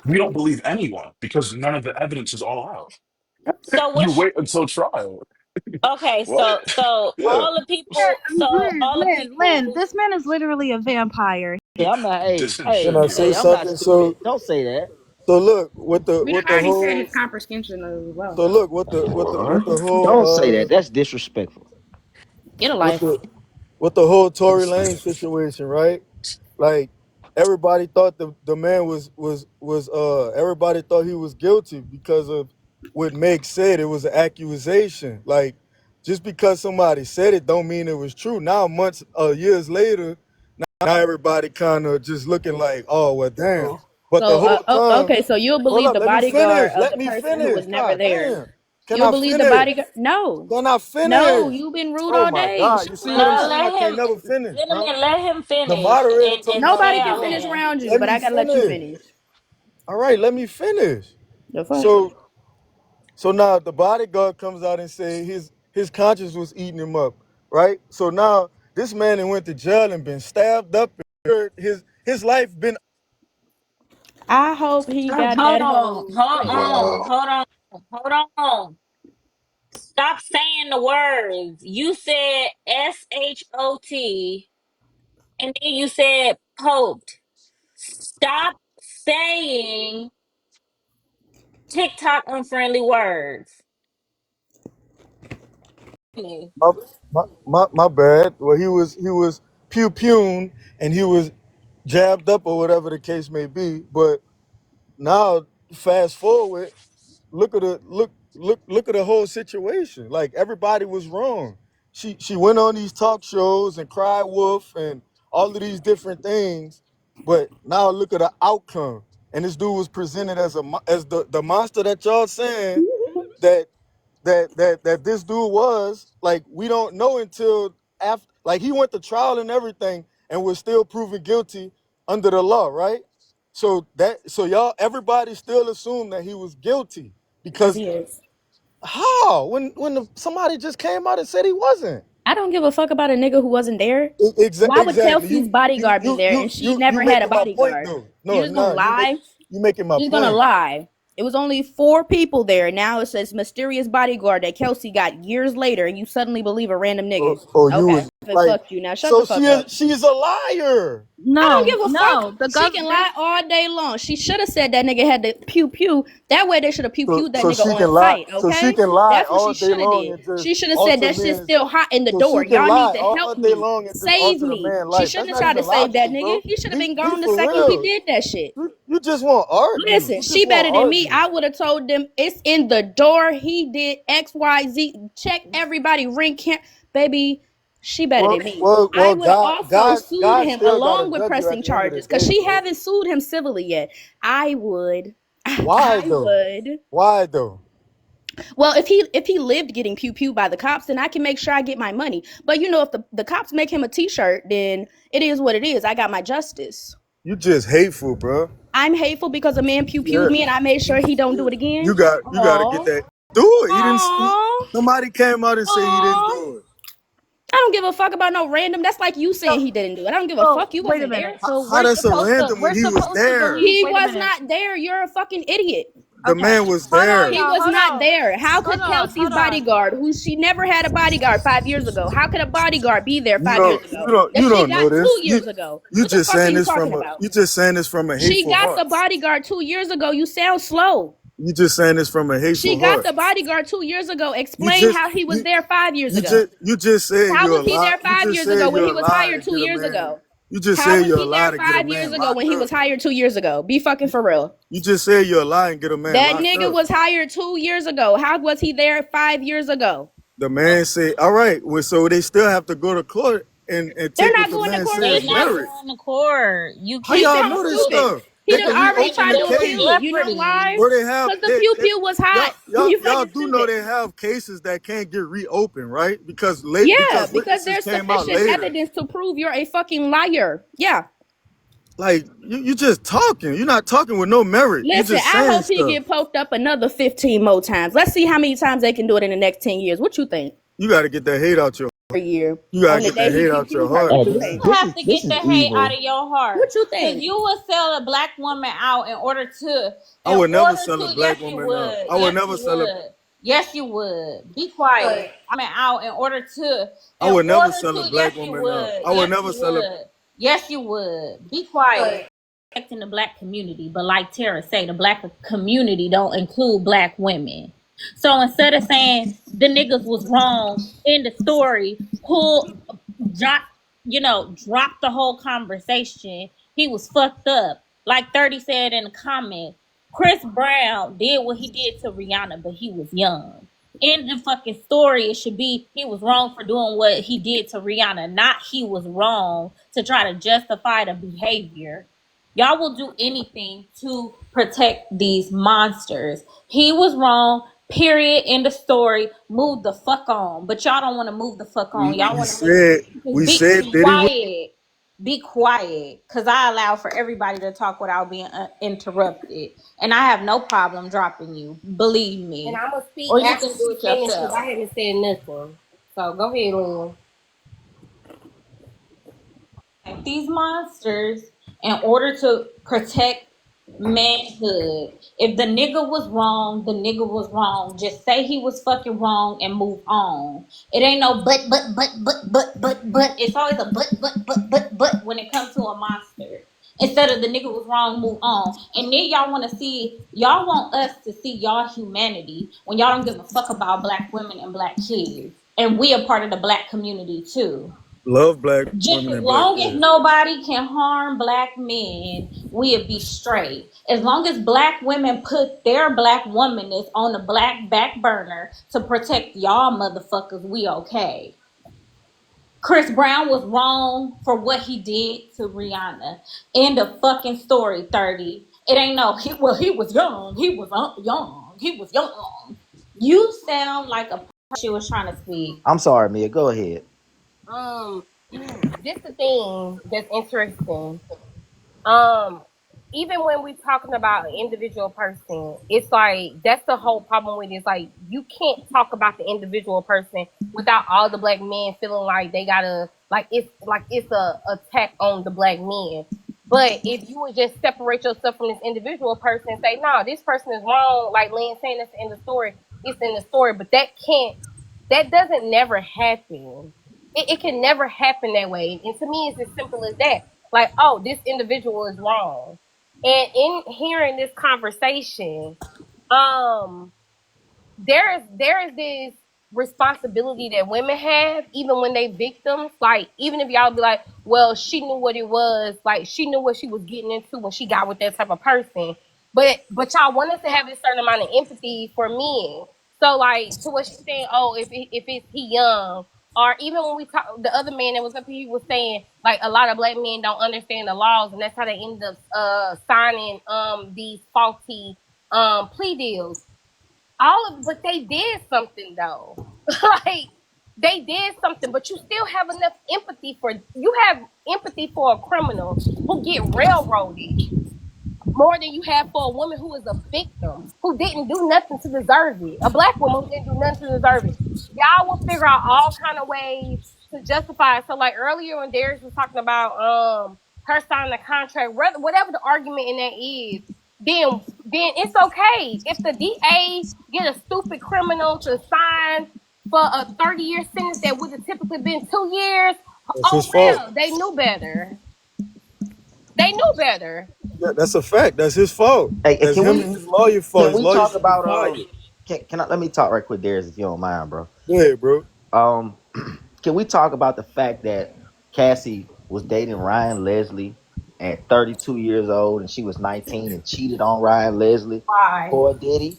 we don't believe anyone because none of the evidence is all out. So You which wait until trial. okay, What? so Yeah. Lynn, all the Lynn, Lynn, people this man is literally a vampire. Yeah, I'm not. Hey, Can I hey, say hey, Disingenuous. I'm not something? stupid. Don't say that. So look We done with the already said his whole comprehension as well. so look What? with the Don't say whole that. That's disrespectful. Get a with life. the whole Tory Lane situation, right? Like everybody thought the man was everybody thought he was guilty because of what Meg said. It was an accusation. Like just because somebody said it don't mean it was true. Now months years later, now everybody kind of just looking like, oh well damn. But the So, whole time, okay, so you'll hold believe up, the let me bodyguard finish. of Let the me person who finish. was never God there. damn. Can You'll I believe the finish? bodyguard. No, Can I no, finish? you've been rude Oh all my day. God. Shut You see what I'm no up. saying? I let can't him never finish, bro. gentlemen, let him The finish moderator told and me I Nobody can't can go. finish tell. around you, Let but me I gotta let you finish. finish. All right, let me finish. The fuck? So now the bodyguard comes out and say his conscience was eating him up, right? So now this man that went to jail and been stabbed up and his life been I hope he got Hold that on, hoe hold straight. on, Wow. hold on, hold on. Stop saying the words. You said SHOT and then you said poked. Stop saying TikTok unfriendly words. my, my bad. Well, he was pew pewed and he was jabbed up or whatever the case may be. But now fast forward, look at the whole situation. Like everybody was wrong. She went on these talk shows and cried wolf and all of these different things, but now look at the outcome. And this dude was presented as as the monster that y'all saying that that this dude was like, we don't know until after, like, he went to trial and everything and was still proven guilty under the law, right? So y'all, everybody still assumed that he was guilty Because because he is. how somebody just came out and said he wasn't. I don't give a fuck about a nigga who wasn't there. Why would Exactly. Kelsey's bodyguard be there and she You never had a making my point bodyguard? though. You No, just gonna nah, lie? you making my You're gonna point. lie. It was only 4 people there. Now it says mysterious bodyguard that Kelsey got years later, and you suddenly believe a random nigga. You Okay, was then like, fuck you. Now shut so the fuck up. she's a liar. I don't No, give a fuck. no, the She can lie all day long. She should have said that nigga had the pew pew. That way they should have pew pewed that So nigga she on can lie. sight. So she Okay, can lie that's what all she day should have long did. and just She should have said alter that shit's men's. still hot in the So she door. can Y'all need lie to all help day me, long and just save alter the me. man's She life. That's shouldn't have not tried even to save that logical, nigga. bro. He should have been Be gone the for second he real. did that shit. You just want to argue. Listen, You just she want better to than me. argue. I would have told them it's in the door. He did X, Y, Z. Check everybody. Ring can't, baby. She better than me. I would have also sued God him still gotta along with judge you pressing at the end of the charges because day, she bro. haven't sued him civilly yet. I would. Why I though? would. Why though? Well, if he lived getting pew pew by the cops, then I can make sure I get my money. But you know, if the cops make him a T-shirt, then it is what it is. I got my justice. You just hateful, bro. I'm hateful because a man pew Yeah. pewed me and I made sure he don't do it again. You got to get Oh, that. Do it. He didn't. oh, Somebody came out and said he didn't oh. do it. I don't give a fuck about no random. That's like you saying he didn't do it. I don't give a so fuck. You wait a wasn't minute. there. So How that's a random when we're he was supposed to there? believe. He Wait a was minute. not there. You're a fucking idiot. The Okay, man was hold on, there. He y'all. was Hold not on. there. How could Hold on. Kelsey's Hold on. bodyguard, who she never had a bodyguard 5 years ago, how could a bodyguard be there 5 years ago that You she don't know got this. 2 years ago? You What the just fuck are saying you this talking about? from a She hateful got heart. the bodyguard 2 years ago. You sound slow. You just saying this from a She hateful got heart. the bodyguard 2 years ago. You Explain just how he was you there 5 years ago. you just said How you're was a he lie. there You five just years ago said when you're he a was lie to hired get two a years man. ago? You just How said was you're a he lie there to get a 5 years man ago when locked he up. was hired 2 years ago? Be fucking for real. You just said you're a lie and get a man That locked nigga up. was hired 2 years ago. How was he there 5 years ago? The man said, all right, well, so they still have to go to court and They're take not what the going to man court said for They is not shit. married. going to court. You How He can't. y'all sounds know this stupid. stuff? He They done can already reopen tried the to It's case. appeal. You know why? celebrity. Or they have Because the pew pew was hot. You y'all fucking do know stupid. they have cases that can't get reopened, right? Because Yeah, because because witnesses there's came out sufficient later. evidence to prove you're a fucking liar. Yeah. Like you just talking. You're not talking with no merit. You Listen, just I saying hope he stuff. get poked up another 15 more times. Let's see how many times they can do it in the next 10 years. What you think? You got to get that hate out your. Per year. You got On to the get day that he hate pew out your pewed her. heart, What Hey, you this man. think? You this have is to this get is the hate out evil. of your heart. What you Cause think? you would sell a black woman out I would never sell a black yes you woman out. would. I would Yes never you sell a. would. Yes you would. Be quiet. Out I would never sell a yes black you woman out. would. I would Yes never you sell a. would. Yes you would. Be quiet. In the black community, but like Tara say, the black community don't include black women. So instead of saying the niggas was wrong in the story, pull drop drop the whole conversation. He was fucked up. Like 30 said in the comments, Chris Brown did what he did to Rihanna, but he was young. In the fucking story, it should be he was wrong for doing what he did to Rihanna, not he was wrong to try to justify the behavior. Y'all will do anything to protect these monsters. He was wrong. Period. In the story. Move the fuck on. But y'all don't want to move the fuck on. Y'all want to make We be said Diddy was. quiet. Be quiet. Because I allow for everybody to talk without being interrupted. And I have no problem dropping you. Believe And me. I'm gonna speak Or you after can do she it finishes because yourself. I haven't said nothing. So go ahead, Lynn. These monsters in order to protect manhood. If the nigga was wrong, the nigga was wrong. Just say he was fucking wrong and move on. It ain't no but. It's always a but when it comes to a monster. Instead of the nigga was wrong, move on. And then y'all want us to see y'all humanity when y'all don't give a fuck about black women and black kids. And we are part of the black community too. Love black Just women as and black long as kids. nobody can harm black men, we'll be straight. As long as black women put their black womanness on the black back burner to protect y'all motherfuckers, we okay. Chris Brown was wrong for what he did to Rihanna. End of fucking story, 30. It ain't no, he was young. He was young. He was young. You sound like a she was trying to speak. I'm sorry, Mia. Go ahead. Um, this the thing that's interesting. Um, even when we talking about an individual person, it's like that's the whole problem with it. It's like you can't talk about the individual person without all the black men feeling like they gotta like it's a attack on the black men. But if you would just separate yourself from this individual person and say, no, this person is wrong, like Lynn saying that's in the story, it's in the story, but that doesn't never happen. It can never happen that way. And to me, it's as simple as that. Like, oh, this individual is wrong. And in hearing this conversation, um, there is this responsibility that women have even when they victims, like even if y'all be like, well, she knew what it was, like she knew what she was getting into when she got with that type of person, but y'all want us to have a certain amount of empathy for men. So like to what she's saying, oh, if it's he young, or even when we talk, the other man that was up here, he was saying like a lot of black men don't understand the laws, and that's how they end up signing these faulty plea deals. All of, but they did something though. Like they did something, but you still have enough empathy for, you have empathy for a criminal who get railroaded more than you have for a woman who is a victim, who didn't do nothing to deserve it. A black woman who didn't do nothing to deserve it. Y'all will figure out all kind of ways to justify it. So like earlier when Darius was talking about her signing the contract, whatever the argument in that is, then it's okay. If the DA get a stupid criminal to sign for a 30-year sentence that would have typically been 2 years, That's oh his fault. well, they knew better. They knew better. Yeah, that's a fact. That's his fault. Hey, That's him and his lawyer fault. can His we lawyer talk should be about fired. can I let me talk right quick, Darius, if you don't mind, bro. Go ahead, bro. Um, can we talk about the fact that Cassie was dating Ryan Leslie at 32 years old and she was 19 and cheated on Ryan Leslie Why? for Diddy?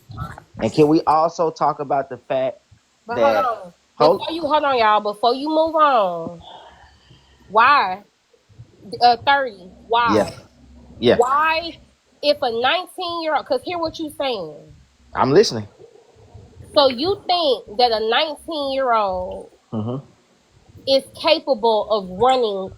And can we also talk about the fact But hold that on. hold Hold on, y'all. Before you move on, why? 30. yeah, Why? yeah, Why? If a 19-year-old, because hear what you saying. I'm listening. So you think that a 19-year-old Hmm. is capable of running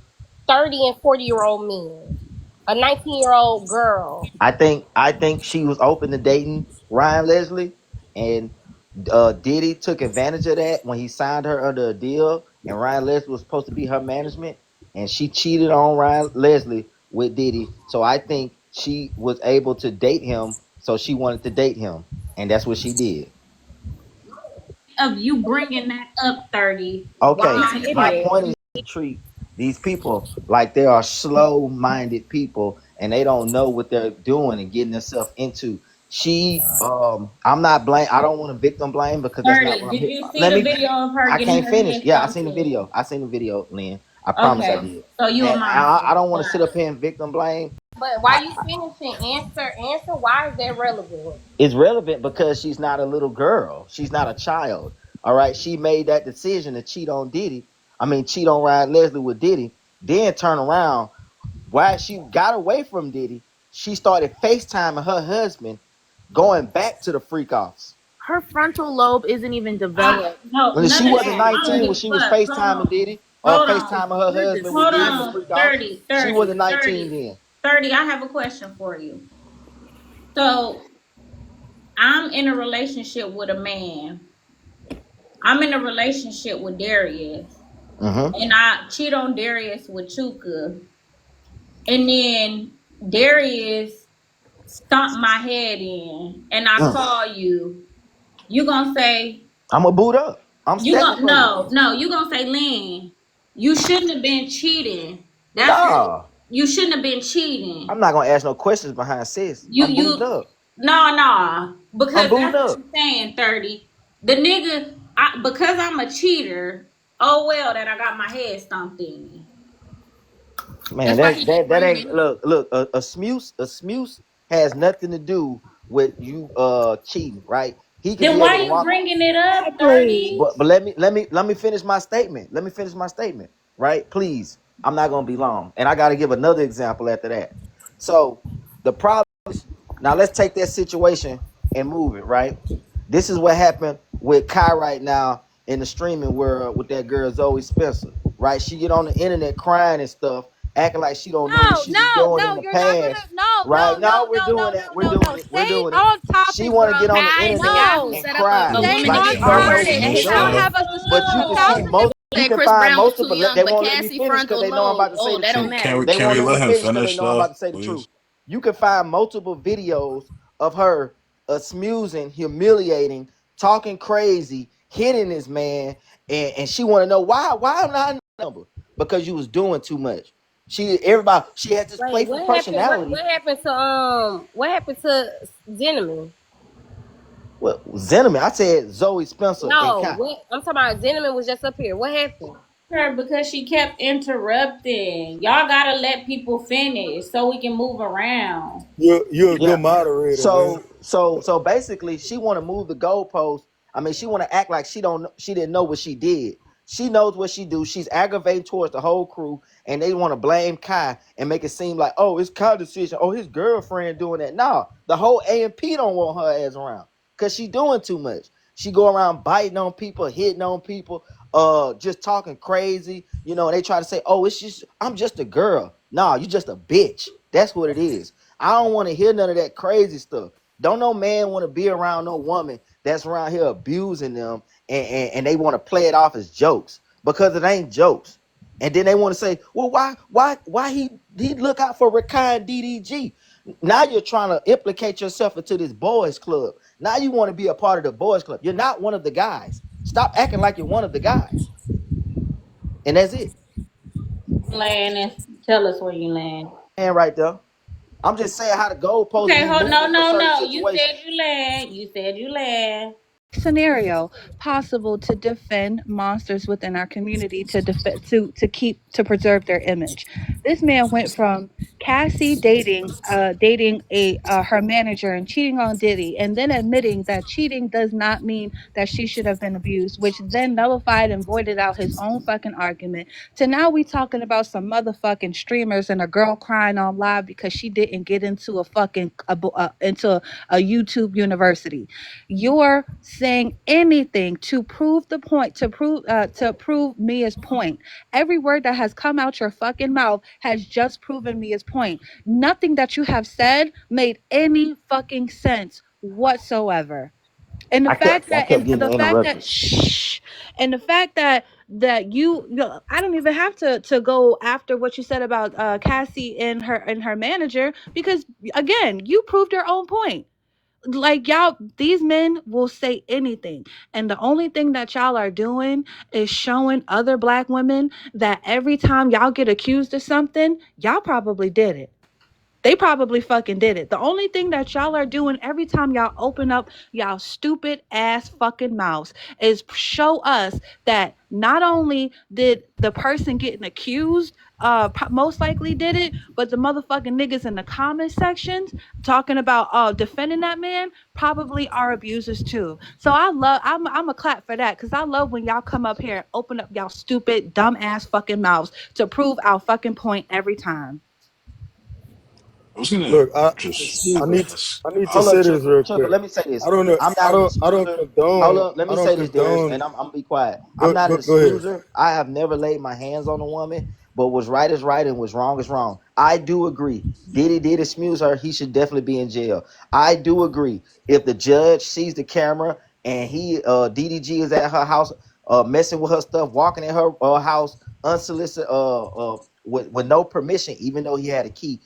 30 and 40-year-old men? A 19-year-old girl. I think she was open to dating Ryan Leslie, and Diddy took advantage of that when he signed her under a deal, and Ryan Leslie was supposed to be her management, and she cheated on Ryan Leslie with Diddy. So I think she was able to date him, so she wanted to date him, and that's what she did. Of you bringing that up, 30. Okay, He's an Why? my idiot. point is to treat these people like they are slow-minded people and they don't know what they're doing and getting themselves into. I'm not blame. I don't want to victim blame because that's not 30. what I'm Did here. you see Let the me. video of her I getting can't her finish. head Yeah, I stomped seen the in? video. I seen the video, Lynn. I promise I Okay. did. So you a And I monster. don't want to sit up here and victim blame. But why you finishing? Answer. Why is that relevant? It's relevant because she's not a little girl. She's not a child. All right. She made that decision to cheat on Diddy. I mean, cheat on Ryan Leslie with Diddy. Then turn around. While she got away from Diddy, she started FaceTiming her husband, going back to the freak offs. Her frontal lobe isn't even developed. No, When none she of wasn't that. I don't 19, give when a she was fuck. FaceTiming Diddy, or Hold on. FaceTiming her You're husband with Hold Diddy in the on. freak offs, 30, she 30, wasn't 19 30, then. 30. I have a question for you. So I'm in a relationship with a man. I'm in a relationship with Darius. Mm-hmm. And I cheat on Darius with Chuka. And then Darius stomped my head in. And I call you. You gonna say, I'm a boot up. I'm you stepping gonna for you. no, you gonna say, Lynn, you shouldn't have been cheating. That's Nah, you shouldn't have been cheating. I'm not gonna ask no questions behind sis. I'm booting You up. no, I'm because booting that's what up. you're saying, 30. The nigga, because I'm a cheater, oh well that I got my head stomped in. Man, That's why that he that that ain't screaming. look a smooth has nothing to do with you cheating, right? He could Then be able why to you walk. bringing it up, Exactly. 30? But let me finish my statement. Let me finish my statement, right? Please. I'm not gonna be long. And I gotta give another example after that. So the problem is, now let's take that situation and move it, right? This is what happened with Kai right now in the streaming world with that girl Zoe Spencer. Right? She get on the internet crying and stuff, acting like she don't know what No, she was no, doing in no, the you're not gonna. past. No, no, Right no, now, we're no, doing no, no, that. We're no, doing no. it. We're Stay doing it. on She topic, want to bro. get on the Kai, the internet guy who No, and set up a cry stay woman like to on she get don't know murdered topic. what in she Can his y'all doing. own have a But you school. can y'all see can have most. You That can Chris find Brown was most of too them. young They for won't let me Cassie finish because frontal they know I'm about lobe. to say Oh, the that don't truth. Can we matter. They can won't we let me let him finish because they finish know I'm though, about to say the truth. please? You can find multiple videos of her smusing, humiliating, talking crazy, hitting this man, and she want to know why I'm not in the number because you was doing too much. She had this wait. playful What happened? personality. What happened to Cinnamon? Well, Zenman, I said Zoe Spencer and No, Kai. what I'm talking about. Cinnamon was just up here. What happened? Her because she kept interrupting. Y'all gotta let people finish so we can move around. You're a Yeah. good moderator, man. So basically, she want to move the goalpost. I mean, she want to act like she didn't know what she did. She knows what she do. She's aggravating towards the whole crew, and they want to blame Kai and make it seem like, oh, it's Kai's decision. Oh, his girlfriend doing that. No, the whole A&P don't want her ass around because she doing too much. She go around biting on people, hitting on people, just talking crazy. You know, and they try to say, oh, it's just I'm just a girl. Nah, you just a bitch. That's what it is. I don't want to hear none of that crazy stuff. Don't no man want to be around no woman that's around here abusing them and they want to play it off as jokes because it ain't jokes. And then they want to say, well, why he look out for Rakai DDG? Now you're trying to implicate yourself into this boys club. Now you want to be a part of the boys club. You're not one of the guys. Stop acting like you're one of the guys. And that's it. Land and tell us where you land. And right there. I'm just saying how the goalposts Okay, be hold no moving for no certain no. You situations. said you land. You said you land. Scenario possible to defend monsters within our community to preserve their image. This man went from Cassie dating a her manager and cheating on Diddy, and then admitting that cheating does not mean that she should have been abused, which then nullified and voided out his own fucking argument. To now we talking about some motherfucking streamers and a girl crying on live because she didn't get into into a YouTube university. You're saying anything to prove the point, to prove Mia's point. Every word that has come out your fucking mouth has just proven Mia's point. Nothing that you have said made any fucking sense whatsoever. And the fact I that kept and getting the fact that interrupted. shh and the fact that you know, I don't even have to go after what you said about Cassie and her manager, because again, you proved your own point. Like, y'all, these men will say anything, and the only thing that y'all are doing is showing other black women that every time y'all get accused of something, y'all probably did it. They probably fucking did it. The only thing that y'all are doing every time y'all open up y'all stupid ass fucking mouths is show us that not only did the person getting accused most likely did it, but the motherfucking niggas in the comment sections talking about defending that man probably are abusers too. So I'm a clap for that, because I love when y'all come up here and open up y'all stupid dumb ass fucking mouths to prove our fucking point every time. I was gonna Look, I just I Smuser. need ask. I need to Hold up, say this Chuckle. real Chuckle, quick. let me say this. I don't know. I'm not a I don't smuser. Hold condone. up, let I me don't say this, Darius, condone. and I'm gonna be quiet. I'm not a Go ahead. smuser. I have never laid my hands on a woman, but what's right is right and what's wrong is wrong. I do agree. Did smuse her, he should definitely be in jail. I do agree. If the judge sees the camera and DDG is at her house, messing with her stuff, walking in her house unsolicited, with no permission, even though he had a key.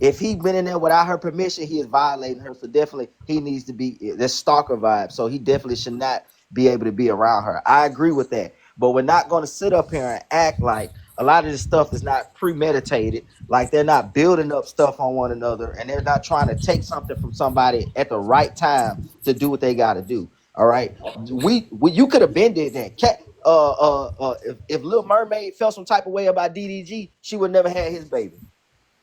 If he been in there without her permission, he is violating her. So definitely he needs to be this stalker vibe. So he definitely should not be able to be around her. I agree with that. But we're not going to sit up here and act like a lot of this stuff is not premeditated, like they're not building up stuff on one another and they're not trying to take something from somebody at the right time to do what they got to do. All right. We you could have been did that. If Little Mermaid felt some type of way about DDG, she would never had his baby.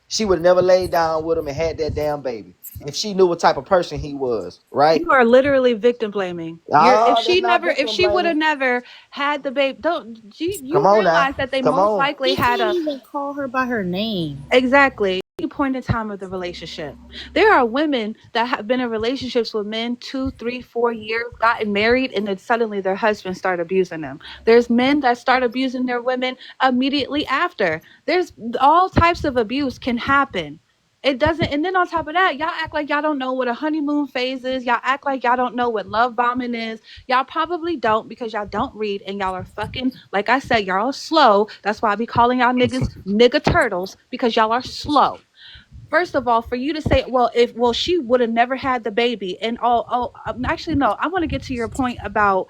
She would have never laid down with him and had that damn baby if she knew what type of person he was, right? You are literally victim blaming. Oh, that's not If victim she would blaming. have never had the baby, don't you, Come you on now. realize that they Come most on. likely He had can't a even call her by her name. exactly point in time of the relationship. There are women that have been in relationships with men 2, 3, 4 years, gotten married, and then suddenly their husbands start abusing them. There's men that start abusing their women immediately after. There's all types of abuse can happen. It doesn't, and then on top of that, y'all act like y'all don't know what a honeymoon phase is. Y'all act like y'all don't know what love bombing is. Y'all probably don't because y'all don't read and y'all are fucking, like I said, y'all are slow. That's why I be calling y'all niggas nigga turtles because y'all are slow. First of all, for you to say, well, she would have never had the baby, and actually, no, I want to get to your point about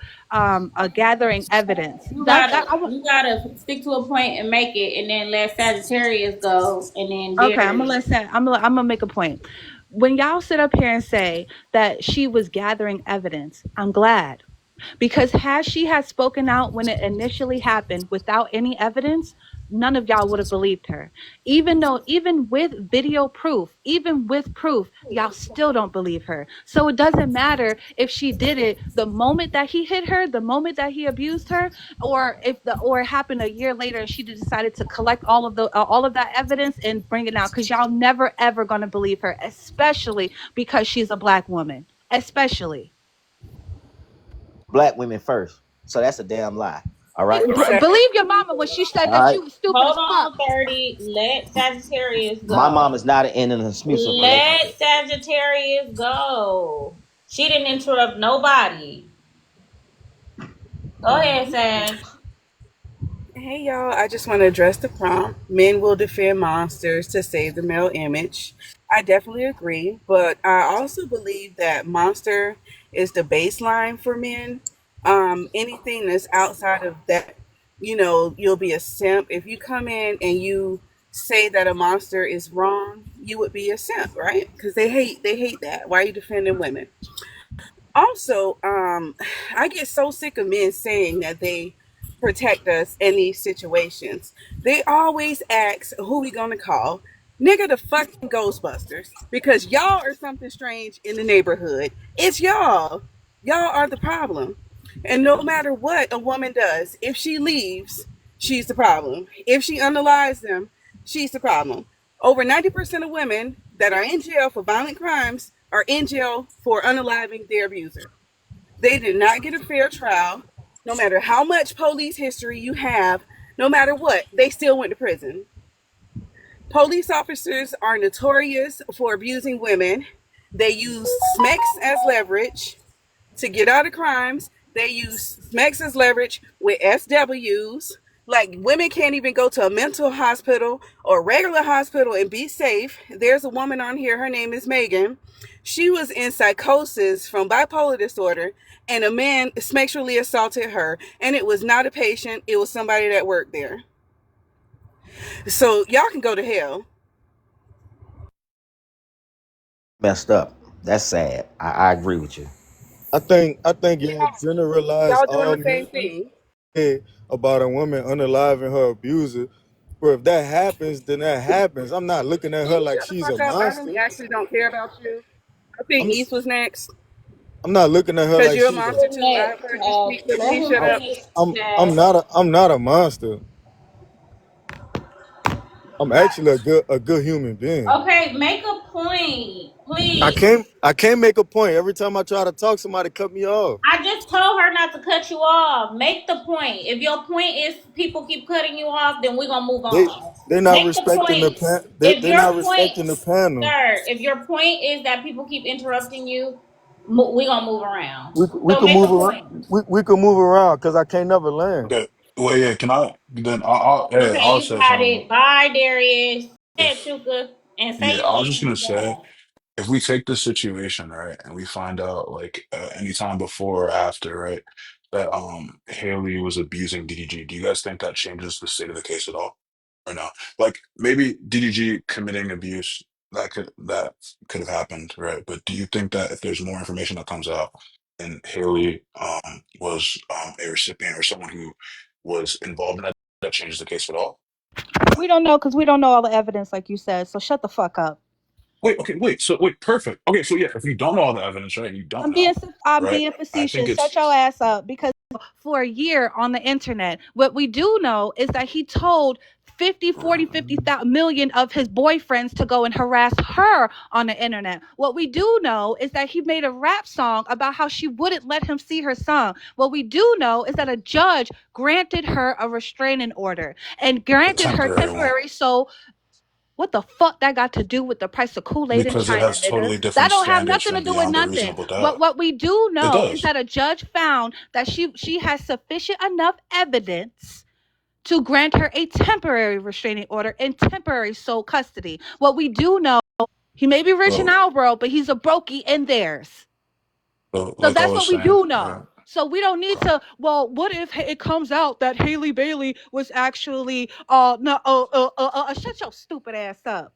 gathering evidence. You gotta stick to a point and make it, and then let Sagittarius go, and then Okay, I'm gonna Darius. I'm gonna make a point. When y'all sit up here and say that she was gathering evidence, I'm glad. Because had she had spoken out when it initially happened without any evidence, none of y'all would have believed her. Even with video proof, even with proof, y'all still don't believe her. So it doesn't matter if she did it the moment that he hit her, the moment that he abused her, or it happened a year later and she decided to collect all of that evidence and bring it out, because y'all never ever gonna believe her, especially because she's a black woman. Especially. Black women first. So that's a damn lie. All right. Exactly. Believe your mama when she said All that right. you was stupid Hold as fuck. on, 30. Let Sagittarius My mom go. is not in an exclusive Let relationship. Sagittarius go. She didn't interrupt nobody. Go ahead, Sag. Hey y'all, I just want to address the prompt. Men will defend monsters to save the male image. I definitely agree, but I also believe that monster is the baseline for men. Anything that's outside of that, you'll be a simp. If you come in and you say that a monster is wrong, you would be a simp, right? Because they hate that. Why are you defending women? Also, I get so sick of men saying that they protect us in these situations. They always ask who we gonna call. Nigga, the fucking Ghostbusters. Because y'all are something strange in the neighborhood. It's y'all. Y'all are the problem. And no matter what a woman does, if she leaves, she's the problem. If she unalives them, she's the problem. Over 90% of women that are in jail for violent crimes are in jail for unaliving their abuser. They did not get a fair trial. No matter how much police history you have, no matter what, they still went to prison. Police officers are notorious for abusing women. They use SMEX as leverage to get out of crimes. They use SMEX as leverage with SWs. Like, women can't even go to a mental hospital or a regular hospital and be safe. There's a woman on here, her name is Megan. She was in psychosis from bipolar disorder, and a man sexually assaulted her, and it was not a patient, it was somebody that worked there. So y'all can go to hell. Messed up. That's sad. I agree with you. I think y'all generalize Y'all doing all the same men thing. about a woman unaliving her abuser. But if that happens, then that happens. I'm not looking at Can her you like shut the she's fuck a up? I really monster. actually don't care about you. I think I'm East was next. I'm not looking at her Because like you're a she's a. monster Who's too. I've next? heard you speak, so Let please him shut I'm up. finish, I'm Sag. not a monster. I'm actually a good human being. Okay, make a point, I please. can't I can't make a point every time I try to talk. Somebody cut me off. I just told her not to cut you off. Make the point. If your point is people keep cutting you off, then we're gonna move They on. they're not Make the respecting the point. pan. If They're your not point, respecting the panel. sir, if your point is that people keep interrupting you, we're gonna move around. We So can make move a around. point. We can move around because I can't never land. Okay. Well, yeah. Can I? Then hey, Okay, I'll you say got something. it. Bye, Darius. Hey, If Chuka, and Yeah, say I was less just and gonna be say, done. if we take this situation, right, and we find out like anytime before or after, right, that Haley was abusing DDG, do you guys think that changes the state of the case at all, or no? Like maybe DDG committing abuse that could have happened, right? But do you think that if there's more information that comes out and Haley was a recipient or someone who was involved in that, that changes the case at all? We don't know because we don't know all the evidence, like you said. So shut the fuck up. Wait, okay, wait. So wait, perfect. Okay, so yeah, if you don't know all the evidence, right? You don't know, I'm right? being I think facetious. Shut it's your ass up. Because for a year on the internet, what we do know is that he told 50, 40, 50 million of his boyfriends to go and harass her on the internet. What we do know is that he made a rap song about how she wouldn't let him see her son. What we do know is that a judge granted her a restraining order and a granted her temporary one temporary. So what the fuck that got to do with the price of Kool-Aid in because it China, has nigga? totally That different don't have standards nothing to from do with beyond a nothing. reasonable What doubt. what we do It know is does. that a judge found that she has sufficient enough evidence to grant her a temporary restraining order and temporary sole custody. What we do know, he may be rich in So, our world, but he's a brokey in theirs. so So like I that's was what we saying, do right? know. So we don't need to. Well, what if it comes out that Haley Bailey was actually no shut your stupid ass up.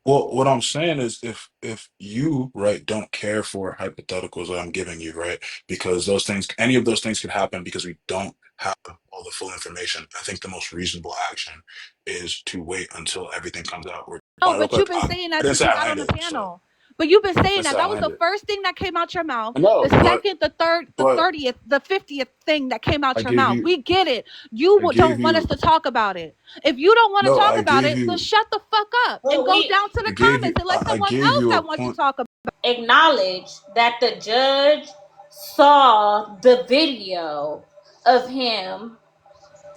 Well, what I'm saying is if you, right, don't care for hypotheticals that I'm giving you, right? Because those things, any of those things could happen because we don't have all the full information. I think the most reasonable action is to wait until everything comes out. No, Real but you've quick, been saying I that didn't since say you I got on the landed, so panel. But you've been I saying that. said I That was the landed. first thing that came out your mouth. No, The second, the third, the but 30th, the 50th thing that came I out your gave mouth. you We get it. You I gave don't want us you to talk about it. If you don't want to no, talk I about gave it, then you shut the fuck up and Well, go we down to the comments and let I someone gave else you a that wants to point. talk about acknowledge that the judge saw the video of him.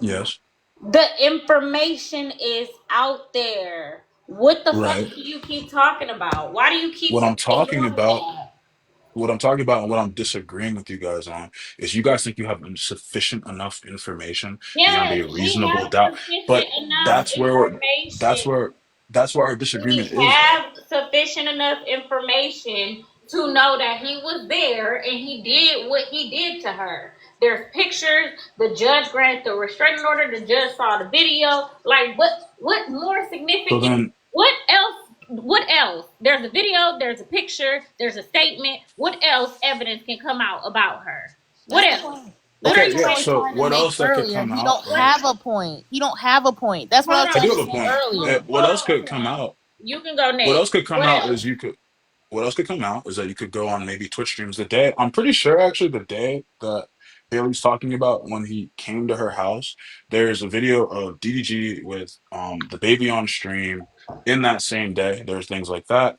Yes, The information is out there. What the fuck right. do you keep talking about? Why do you keep What I'm talking ignoring about that? what I'm talking about and what I'm disagreeing with you guys on is you guys think you have sufficient enough information beyond a Yes, we reasonable have doubt, but sufficient enough that's where that's information. where that's where our disagreement We is, though. have sufficient enough information to know that he was there and he did what he did to her. There's pictures. The judge granted the restraining order. The judge saw the video. Like, what more So significant? then, What else? What else? There's a video. There's a picture. There's a statement. What else evidence can come out about her? What That's the else? point. What are That's okay, you the yeah. point I was waiting So trying to what for? make else that could earlier. come He out, don't What? right? have a point. He don't have a point. That's what I Hold was I trying do to have on. a say point. earlier. What else Hold could come on. out? You can go What next. else could come What out else? is you could what else could come out is that you could go on maybe Twitch streams the day. I'm pretty sure actually the day that Haley's talking about when he came to her house, there's a video of DDG with the baby on stream in that same day. There's things like that.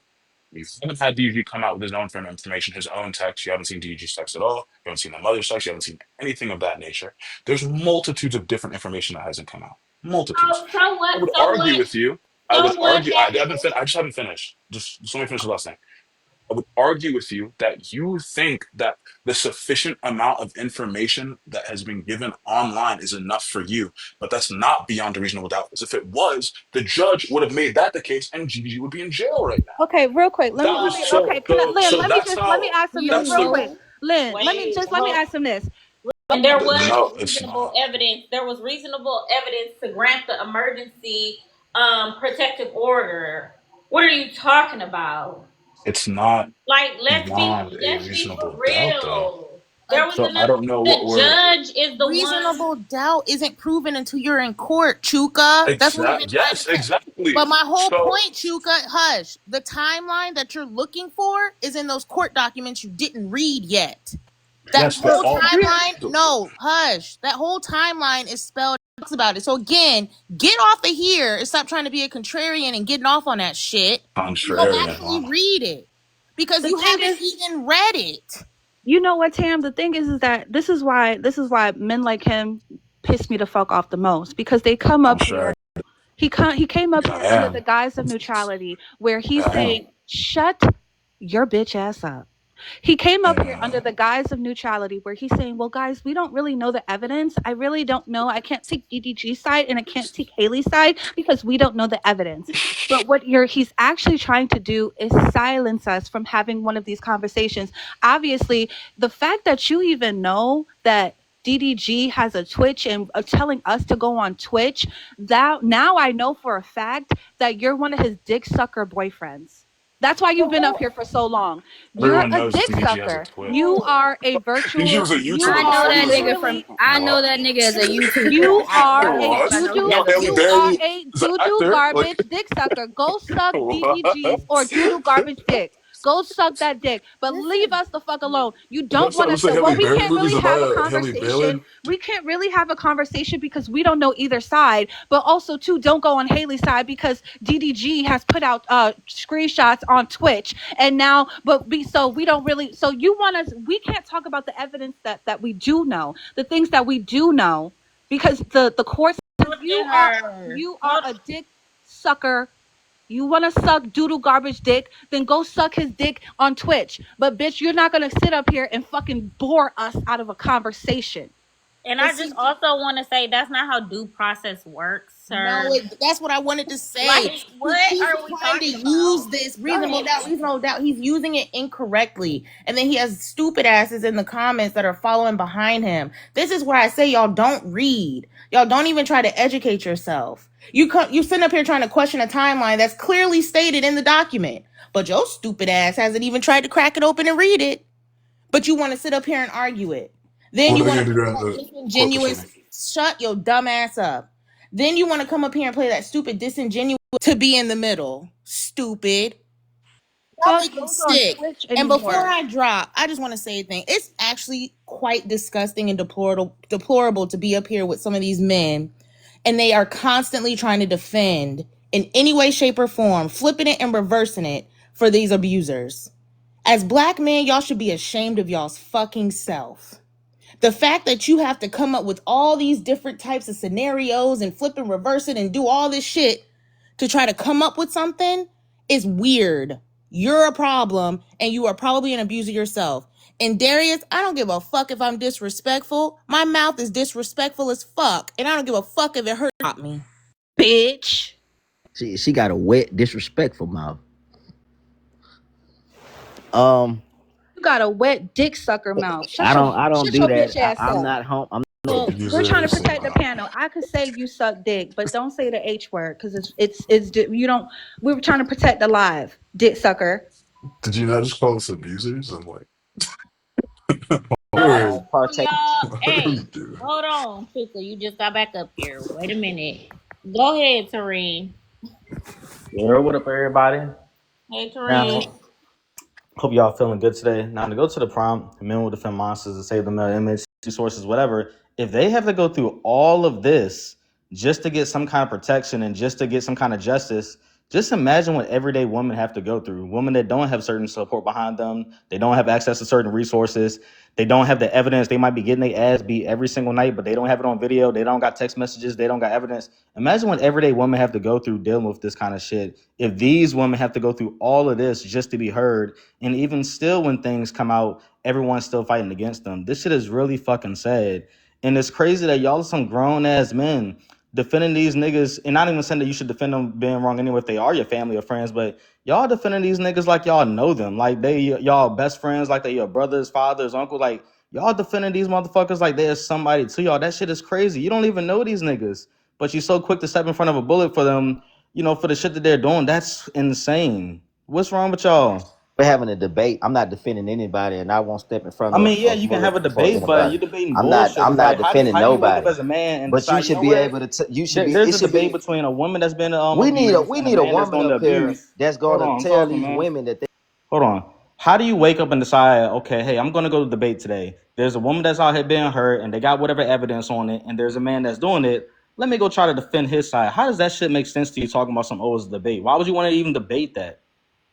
You haven't had DDG come out with his own information, his own text. You haven't seen DDG's text at all. You haven't seen the mother's text. You haven't seen anything of that nature. There's multitudes of different information that hasn't come out. Multitudes. So what? I would So argue what? with you. I would So what argue. happened? I just haven't finished. Just let me finish the last thing. I would argue with you that you think that the sufficient amount of information that has been given online is enough for you, but that's not beyond a reasonable doubt. Because if it was, the judge would have made that the case, and Gigi would be in jail right now. Okay, real quick. Let me That let was me okay, so can I so Lynn, so. let me That's just let me how. ask him We this don't That's real the quick. know. Lynn, Wait, let me hold. ask him this. And there was no. It's reasonable not. evidence. There was reasonable evidence to grant the emergency protective order. What are you talking about? It's not Like, beyond a let's be for reasonable doubt, though. real. There was So I enough. don't know what The we're judge is the one. Reasonable doubt isn't proven until you're in court, Chuka. That's what we've been exact. trying to Yes, say. exactly. But my whole So point, Chuka, hush. The timeline that you're looking for is in those court documents you didn't read yet. That yes, but whole Well, all. timeline, So, no, hush. That whole timeline is spelled talks about it. So again, get off of here and stop trying to be a contrarian and getting off on that shit. And go contrarian, actually huh? read it. Because the you thing haven't is, even read it. you know what, Tam? The thing is that this is why men like him piss me the fuck off the most because they come I'm up sure here. He came up I here under the am. guise of neutrality, where he's I am. saying, "Shut your bitch ass up." He came up here under Uh, the guise of neutrality, where he's saying, "Well, guys, we don't really know the evidence. I really don't know. I can't take DDG's side and I can't take Haley's side because we don't know the evidence." But what he's actually trying to do is silence us from having one of these conversations. Obviously, the fact that you even know that DDG has a Twitch and telling us to go on Twitch, that now I know for a fact that you're one of his dick sucker boyfriends. That's why you've been up here for so long. You're Everyone a knows dick DDG has a sucker. Twitch. You are a He virtual. was a You I YouTuber know are that before nigga that. from. literally. I know What? that nigga as a YouTuber. You An are actor. We a don't What? got no doo-doo. beef What? Haley with You you. are Bailey a is an doo-doo actor? garbage Like, dick sucker. Go suck DDG's or what? doo-doo garbage dick. Go suck that dick. But leave us the fuck alone. You don't That's want how to to say sit. Haley Well, we Bailey can't movies. really Am have a I Haley conversation. Bailey? We can't really have a conversation because we don't know either side. But also, too, don't go on Haley's side because DDG has put out screenshots on Twitch. And now, so we don't really, so you want us, we can't talk about the evidence that we do know, the things that we do know, because the court says Look you are, at her. you are a dick sucker. You want to suck doodle garbage dick, then go suck his dick on Twitch. But bitch, you're not going to sit up here and fucking bore us out of a conversation. And But I just see, also want to say that's not how due process works, no, sir. that's what I wanted to say. Like, He what keeps are we trying to talking use about? this Go ahead. reasonable doubt. He's using it incorrectly. And then he has stupid asses in the comments that are following behind him. This is where I say y'all don't read. Y'all don't even try to educate yourself. You sit up here trying to question a timeline that's clearly stated in the document. But your stupid ass hasn't even tried to crack it open and read it. But you want to sit up here and argue it. Then What you are they want gonna to do play during that the court disingenuous. proceeding? Shut your dumb ass up. Then you want to come up here and play that stupid disingenuous to be in the middle. Stupid. Y'all Fuck make me goes on sick. Twitch And before anymore. I drop, I just want to say a thing. It's actually quite disgusting and deplorable to be up here with some of these men, and they are constantly trying to defend in any way, shape, or form, flipping it and reversing it for these abusers. As black men, y'all should be ashamed of y'all's fucking self. The fact that you have to come up with all these different types of scenarios and flip and reverse it and do all this shit to try to come up with something is weird. You're a problem and you are probably an abuser yourself. And Darius, I don't give a fuck if I'm disrespectful. My mouth is disrespectful as fuck. And I don't give a fuck if it hurt me. Bitch. She got a wet, disrespectful mouth. Um, You got a wet dick sucker mouth. I don't Shut do your that. bitch ass I'm up. not home. I'm Well, we're trying to Abusers and protect the panel. I could say you suck dick, but don't say the H word because you don't. We were trying to protect the live dick sucker. did you not just call us abusers? I'm like, So, what? partake. y'all, What are we hey, doing? hold on, Tuka. You just got back up here. Wait a minute. Go ahead, Tareen. Yeah, what up, everybody? Hey, Tareen. Now, hope y'all feeling good today. Now, to go to the prompt, men will defend monsters to save the male image, resources, whatever. If they have to go through all of this just to get some kind of protection and just to get some kind of justice, just imagine what everyday women have to go through. Women that don't have certain support behind them, they don't have access to certain resources, they don't have the evidence. They might be getting their ass beat every single night, but they don't have it on video. They don't got text messages. They don't got evidence. Imagine what everyday women have to go through dealing with this kind of shit. If these women have to go through all of this just to be heard, and even still, when things come out, everyone's still fighting against them. This shit is really fucking sad. And it's crazy that y'all are some grown ass men defending these niggas, and not even saying that you should defend them being wrong anyway if they are your family or friends, but y'all defending these niggas like y'all know them, like they y'all best friends, like they your brothers, fathers, uncles, like y'all defending these motherfuckers like they're somebody to y'all. That shit is crazy. You don't even know these niggas, but you're so quick to step in front of a bullet for them, for the shit that they're doing. That's insane. What's wrong with y'all? We're having a debate. I'm not defending anybody, and I won't step in front I of mean, yeah, a you can have bullet a for debate, but anybody. you're debating I'm not. bullshit. I'm It's not like, defending how do you wake up nobody. as a man and But you decide, should be able to. You should be. It there's a should debate be. between a woman that's been We need a. abused We and a need a man that's woman doing the up here abuse. that's going Hold to on, I'm tell talking, these man. women that they. Hold on. How do you wake up and decide, okay, hey, I'm going to go to debate today? There's a woman that's out here being hurt and they got whatever evidence on it, and there's a man that's doing it. Let me go try to defend his side. How does that shit make sense to you talking about some, oh, it's a debate? Why would you want to even debate that?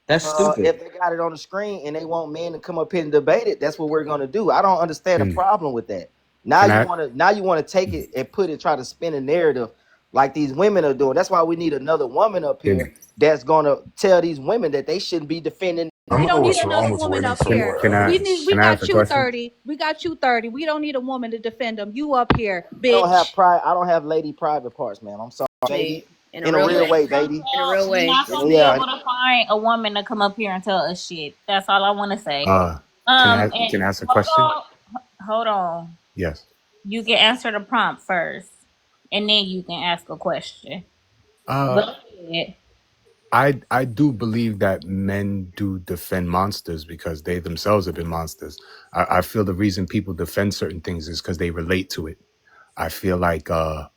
That's stupid. If they got it on the screen and they want men to come up here and debate it, that's what we're going to do. I don't understand the Can problem with that. Now can you I want to. Now you want to take it and put it. Try to spin a narrative like these women are doing. That's why we need another woman up here can that's going to tell these women that they shouldn't be defending. I We don't don't know need what's another wrong with woman waiting up can here. for can I We can I ask got a you question? 30. We got you 30. We don't need a woman to defend them. You up here, I don't have bitch. pride. I don't have lady private parts, man. I'm sorry, baby. Wait, in a In a real real way. way, baby. In a Well, real you're way. not gonna And be yeah, able to find a woman to come up here and tell us shit. That's all I want to say. Uh can And I ask a question? hold on. Yes. You can answer the prompt first, and then you can ask a question. Go Uh ahead. I do believe that men do defend monsters because they themselves have been monsters. I feel the reason people defend certain things is because they relate to it. I feel like a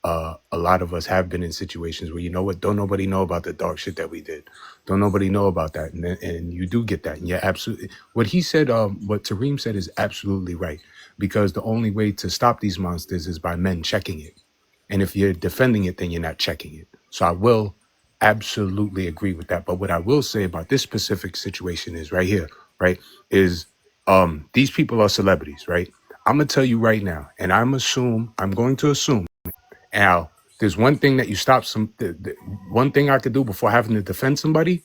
lot of us have been in situations where, you know what, don't nobody know about the dark shit that we did. Don't nobody know about that. And you do get that. And yeah, absolutely. What he said, what Tareem said is absolutely right. Because the only way to stop these monsters is by men checking it. And if you're defending it, then you're not checking it. So I will absolutely agree with that. But what I will say about this specific situation is right here, right? Is these people are celebrities, right? I'm gonna tell you right now, and I'm going to assume, Al, there's one thing that you stop one thing I could do before having to defend somebody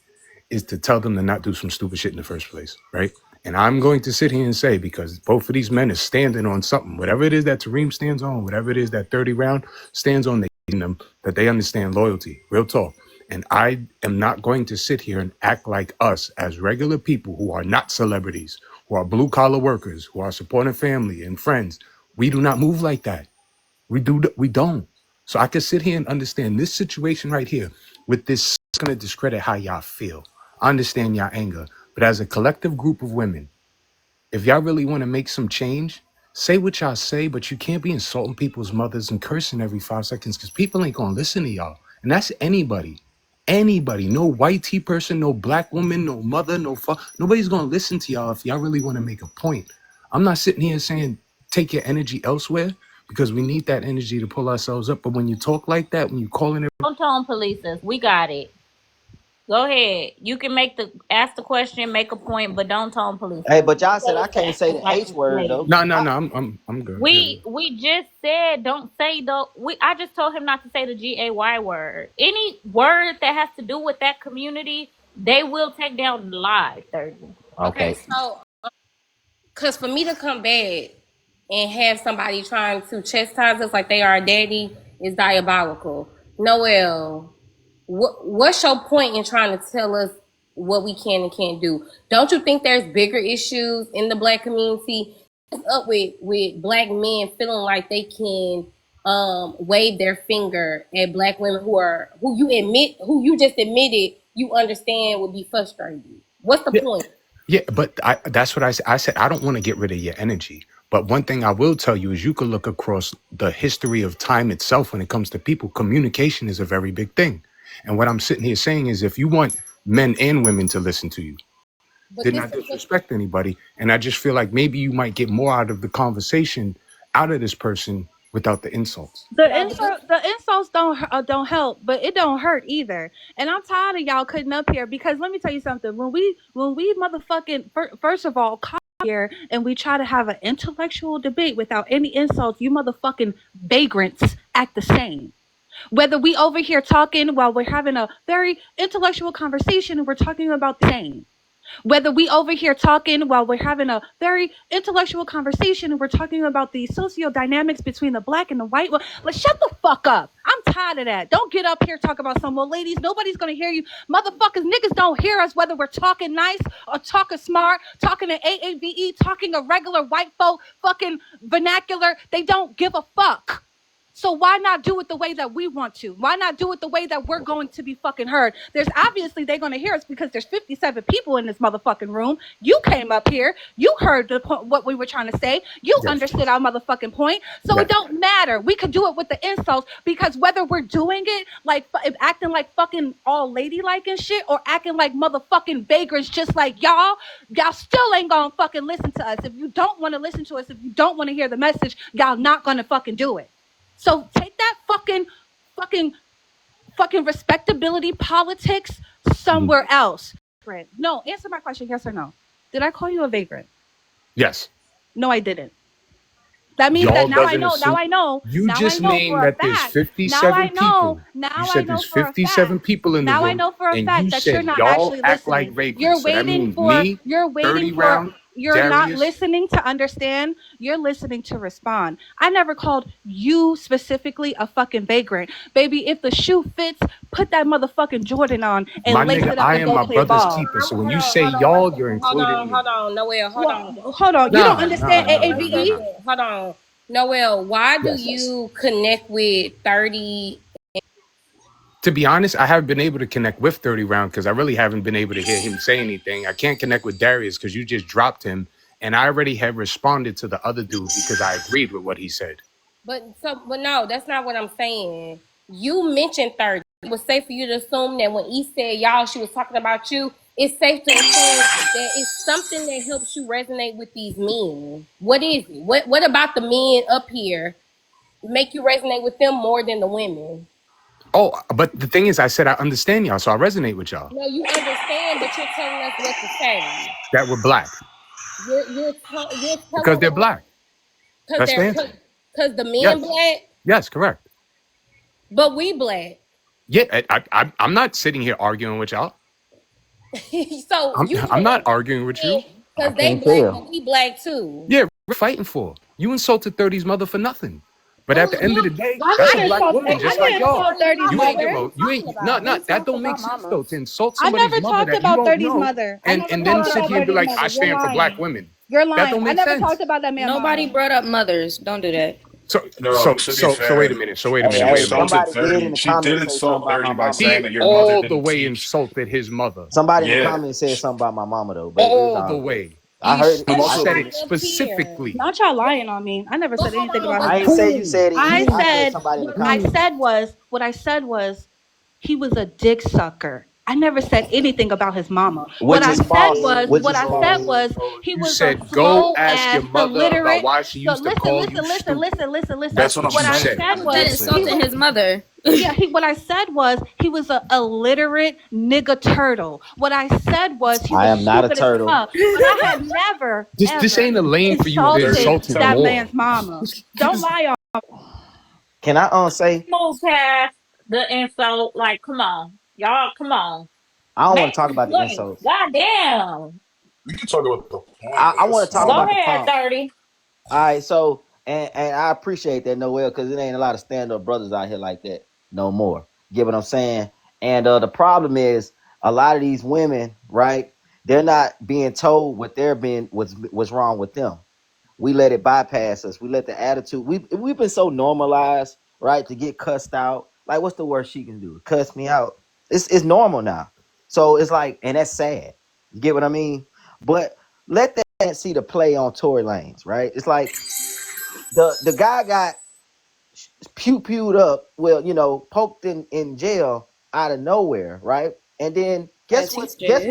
is to tell them to not do some stupid shit in the first place, right? And I'm going to sit here and say, because both of these men are standing on something, whatever it is that Tareem stands on, whatever it is that 30 round stands on, them that they understand loyalty, real talk. And I am not going to sit here and act like us as regular people who are not celebrities, who are blue collar workers, who are supporting family and friends. We do not move like that. We don't. So I can sit here and understand this situation right here with this. It's going to discredit how y'all feel. I understand y'all anger, but as a collective group of women, if y'all really want to make some change, say what y'all say, but you can't be insulting people's mothers and cursing every 5 seconds because people ain't going to listen to y'all. And that's anybody. Anybody. No white tea person, no black woman, no mother, nobody's going to listen to y'all if y'all really want to make a point. I'm not sitting here saying take your energy elsewhere because we need that energy to pull ourselves up. But when you talk like that, when you calling it, Don't tone police us. We got it. Go ahead. You can ask the question, make a point, but don't tone police Hey, us. but y'all said I can't say the Like H word ladies. though. no, I'm good. Yeah. We just said don't say I just told him not to say the GAY word. Any word that has to do with that community, they will take down live 30. Okay, Okay. so because for me to come back and have somebody trying to chastise us like they are a daddy is diabolical. Noel, what's your point in trying to tell us what we can and can't do? Don't you think there's bigger issues in the black community? What's up with black men feeling like they can wave their finger at black women who you just admitted you understand would be frustrated? What's the point? Yeah, but that's what I said. I said, I don't want to get rid of your energy. But one thing I will tell you is you could look across the history of time itself when it comes to people. Communication is a very big thing. And what I'm sitting here saying is if you want men and women to listen to you, But did this not is the disrespect anybody. And I just feel like maybe you might get more out of the conversation out of this person without the insults. no, but this The insults don't help, but it don't hurt either. And I'm tired of y'all cutting up here because let me tell you something. When we motherfucking first of all come here and we try to have an intellectual debate without any insults, you motherfucking vagrants act the same. Whether we over here talking while we're having a very intellectual conversation and we're talking about the same. Whether we over here talking while we're having a very intellectual conversation and we're talking about the socio dynamics between the black and the white. Well, let's shut the fuck up. I'm tired of that. Don't get up here talk about some more ladies. Nobody's gonna hear you. Motherfuckers, niggas don't hear us whether we're talking nice or talking smart, talking in AAVE, talking a regular white folk fucking vernacular. They don't give a fuck. So why not do it the way that we want to? Why not do it the way that we're going to be fucking heard? There's obviously they're going to hear us because there's 57 people in this motherfucking room. You came up here. You heard what we were trying to say. You Yes. understood our motherfucking point. So it Yes. don't matter. We could do it with the insults because whether we're doing it like acting like fucking all ladylike and shit or acting like motherfucking vagrants just like y'all still ain't gonna fucking listen to us. If you don't want to listen to us, if you don't want to hear the message, y'all not gonna fucking do it. So take that fucking, fucking respectability politics Mhm. somewhere else. No, answer my question, yes or no. Did I call you a vagrant? Yes. No, I didn't. That means that Y'all now I doesn't know, now assume. I know, You now I just know named for a that there's fact. Now I 57 know, people. You now I said know there's for a fact. 57 people in the Now I room, know for a and you fact that you're said not y'all actually act like listening. vagrants. So that means me, You're 30 waiting for round, you're not Darius. listening to understand. You're listening to respond. I never called you specifically a fucking vagrant. Baby, if the shoe fits, put that motherfucking Jordan on My and lace nigga, it up I and am go my play brother's ball. keeper. So when hold you on, say hold on, one y'all, second. you're including me. Hold on, Noel, hold on. Well, hold on. You don't Nah, understand nah, nah, One nah, nah, AAVE? nah. second. Hold on. Noel, why do Yes. you connect with 30? To be honest, I haven't been able to connect with 30 Round because I really haven't been able to hear him say anything. I can't connect with Darius because you just dropped him, and I already had responded to the other dude because I agreed with what he said. But no, that's not what I'm saying. You mentioned 30. It was safe for you to assume that when he said y'all, she was talking about you. It's safe to assume that it's something that helps you resonate with these men. What is it? What about the men up here make you resonate with them more than the women? Oh, but the thing is, I said I understand y'all, so I resonate with y'all No, you understand, but you're telling us what to say. that we're black You're because telling they're us black. because That's the answer. because the men Yes. black, Yes, correct. but we black. Yeah, I'm not sitting here arguing with y'all. So you I'm not saying arguing with you. I because they can't black, but tell. we black too. Yeah, we're fighting for. You insulted 30's mother for nothing. But at the end of the day, Why that's we a I ain't black didn't woman, talking? insult. Why just I we like didn't ain't y'all. insult talking 30's You about ain't, what mother. we you talking ain't, no, about? I no, didn't that talk don't make about sense though. mamas. To insult I somebody's never mother talked that you about don't 30's know, mother. I never and talked then about sit here and be 30's like, mother. I You're stand for black lying. women. You're That lying. don't I make never sense. talked about that man Nobody mama. brought up mothers. Don't do that. So, No, so, to be so, so wait a fair, minute. So wait a Hey, minute. she Wait hey, a minute. insulted somebody did 30. in the She did comments say something insult about 30 my by mama He saying though. that your mother all the didn't way teach. insulted his mother. Somebody in the Yeah. comments said something about my mama though, but it's All the all good. way. I He heard it. I'm But I also said nobody it up here. specifically. Not y'all lying on me. I never But said hold anything on, about but his I ain't mama. say you Who? said it. I I said said somebody in the but I comments. Who? said was what I said was he was a dick sucker. I never said anything about his mama. What Which I is said false. was Which what is I said false. was No, he you was a said go slow ask your ass mother about illiterate. why she So used to listen, call you listen, listen, stupid. listen, listen, listen. That's That's what what I'm What you I said. saying. said How I is that was did say he insulting that. was his mother? yeah, what I said was he was a illiterate nigga turtle. What I said was he I was am not a stupid as turtle. fuck. But I had never This ever ain't a lane for you to 30, insulted insult him tell that her. more. man's mama. Don't lie on. Can I say Move past the insult. Like, come on, y'all, come on. I don't want Make to talk some about the points. insults. Goddamn. We can talk about the point. I want That's to talk Go about fine. the ahead, prompt. 30. All right, so and I appreciate that Noel because it ain't a lot of stand up brothers out here like that no more. Get what I'm saying? And the problem is a lot of these women, right? They're not being told what they're being what's wrong with them. We let it bypass us. We let the attitude. We've been so normalized, right, to get cussed out. Like, what's the worst she can do? Cuss me out. It's normal now. So it's like, and that's sad. You get what I mean? But let that see the play on Tory Lanez, right? It's like the guy got pew pewed up, well, poked in jail out of nowhere, right? And then As he guess should.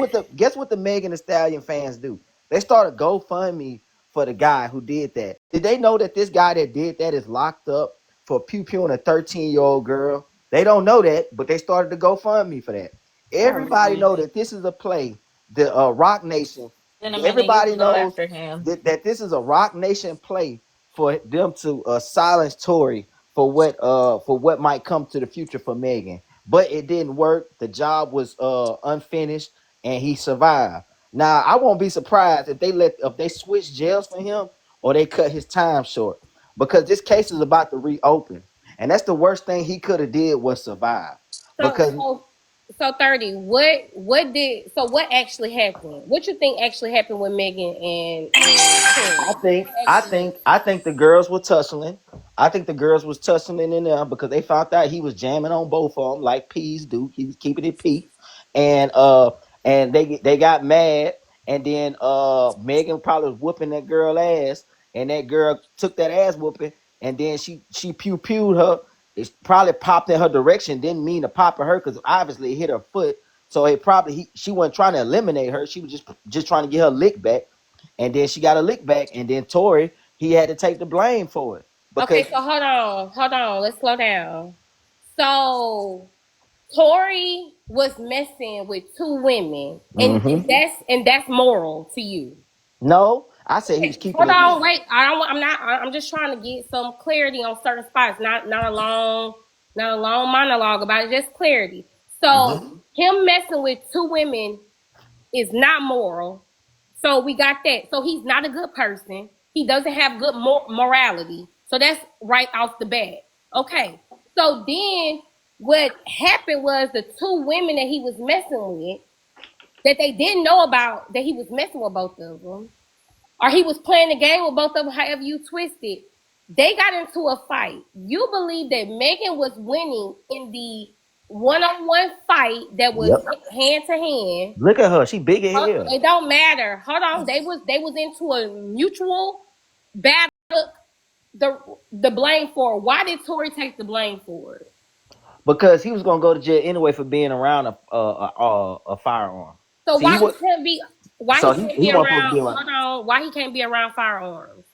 what the Megan Thee Stallion fans do? They started GoFundMe for the guy who did that. Did they know that this guy that did that is locked up for pew pewing a 13-year-old girl? They don't know that, but they started to GoFundMe for that. Everybody Probably. know that this is a play. The Rock Nation, In a minute, you everybody can go knows after him. that this is a Rock Nation play for them to silence Tory for what might come to the future for Megan. But it didn't work. The job was unfinished, and he survived. Now I won't be surprised if they switch jails for him or they cut his time short because this case is about to reopen, and that's the worst thing he could have did was survive. So Because so so 30. What actually happened? What you think actually happened with Megan and I Tory? think What I actually? think I think the girls were tussling. I think the girls was tussling in there because they found out he was jamming on both of them like peas do. He was keeping it pea, and they got mad, and then Megan probably was whooping that girl ass, and that girl took that ass whooping, and then she pew pewed her. It probably popped in her direction. Didn't mean to pop at her because obviously it hit her foot. So it probably she wasn't trying to eliminate her. She was just trying to get her lick back, and then she got a lick back, and then Tory he had to take the blame for it Okay, because so hold on. Let's slow down. So Tory was messing with two women, Mhm. and that's moral to you. No, I said he was keeping Hold it. on, wait. I don't. I'm not. I'm just trying to get some clarity on certain spots. Not a long monologue about it. Just clarity. So him messing with two women is not moral. So we got that. So he's not a good person. He doesn't have good morality. So that's right off the bat. Okay. So then what happened was the two women that he was messing with that they didn't know about that he was messing with both of them or he was playing the game with both of them, however you twist it, they got into a fight. You believe that Megan was winning in the one-on-one fight that was Yep. hand to hand. Look at her. She big as hell. It don't matter. Hold on. They was into a mutual battle. The the blame for it. Why did Tory take the blame for it? Because he was gonna go to jail anyway for being around a firearm. So See, why he can't be why he so can't he be wasn't supposed to around be around. hold on, why he can't be around firearms?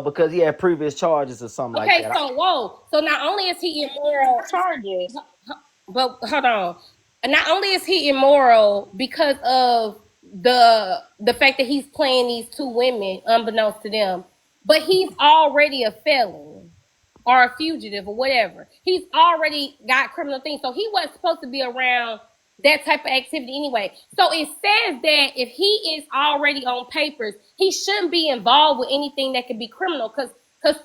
Because he had previous charges or something like Okay, that. so whoa. So not only is he immoral Charges. but hold on. Not only is he immoral because of the fact that he's playing these two women unbeknownst to them, but he's already a felon or a fugitive or whatever. He's already got criminal things. So he wasn't supposed to be around that type of activity anyway. So it says that if he is already on papers, he shouldn't be involved with anything that could be criminal because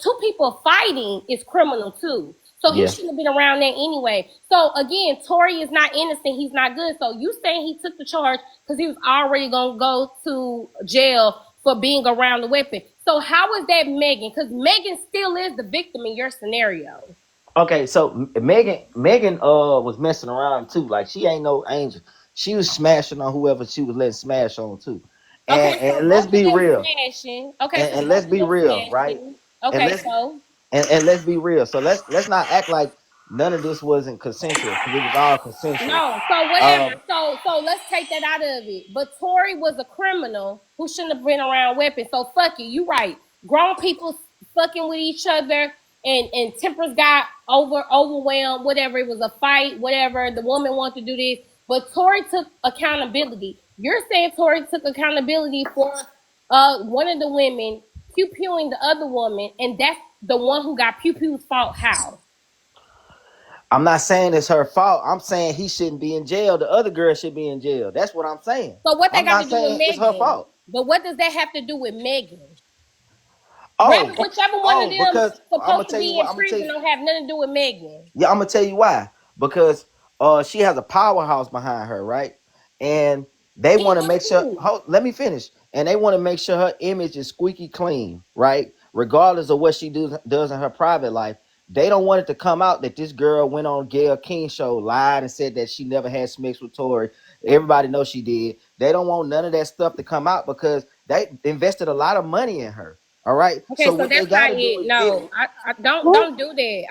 two people fighting is criminal too. So he Yeah. shouldn't have been around that anyway. So again, Tory is not innocent. He's not good. So you saying he took the charge because he was already gonna go to jail for being around the weapon. So how is that Megan? Because Megan still is the victim in your scenario. Okay, so Megan was messing around too. Like she ain't no angel. She was smashing on whoever she was letting smash on too. And Okay, so and let's both of be them real. smashing. Okay, so And both let's of be them real, right? smashing. And Okay, let's so and let's be real. So let's not act like none of this wasn't consensual because it was all consensual. no, so whatever. Um, So let's take that out of it. But Tory was a criminal who shouldn't have been around weapons. So fuck it, you right. Grown people fucking with each other and tempers got overwhelmed, whatever. It was a fight, whatever. The woman wanted to do this. But Tory took accountability. You're saying Tory took accountability for one of the women pew pewing the other woman, and that's the one who got pew pew's fault. How? I'm not saying it's her fault. I'm saying he shouldn't be in jail. The other girl should be in jail. That's what I'm saying. So what that I'm got not to do with saying it's her Megan? fault. But what does that have to do with Megan? Oh, Whichever one of oh, them because I'm gonna supposed to tell you be what. in I'm gonna tell prison you. don't have nothing to do with Megan. Yeah, I'm gonna tell you why. Because she has a powerhouse behind her, right? And they In want to make sure. who? Let me finish. And they want to make sure her image is squeaky clean, right? Regardless of what she does in her private life. They don't want it to come out that this girl went on Gayle King's show, lied, and said that she never had sex with Tory. Everybody knows she did. They don't want none of that stuff to come out because they invested a lot of money in her. All right. Okay, So so what they that's got not to do it. is get No, it. I don't Who? do that. They,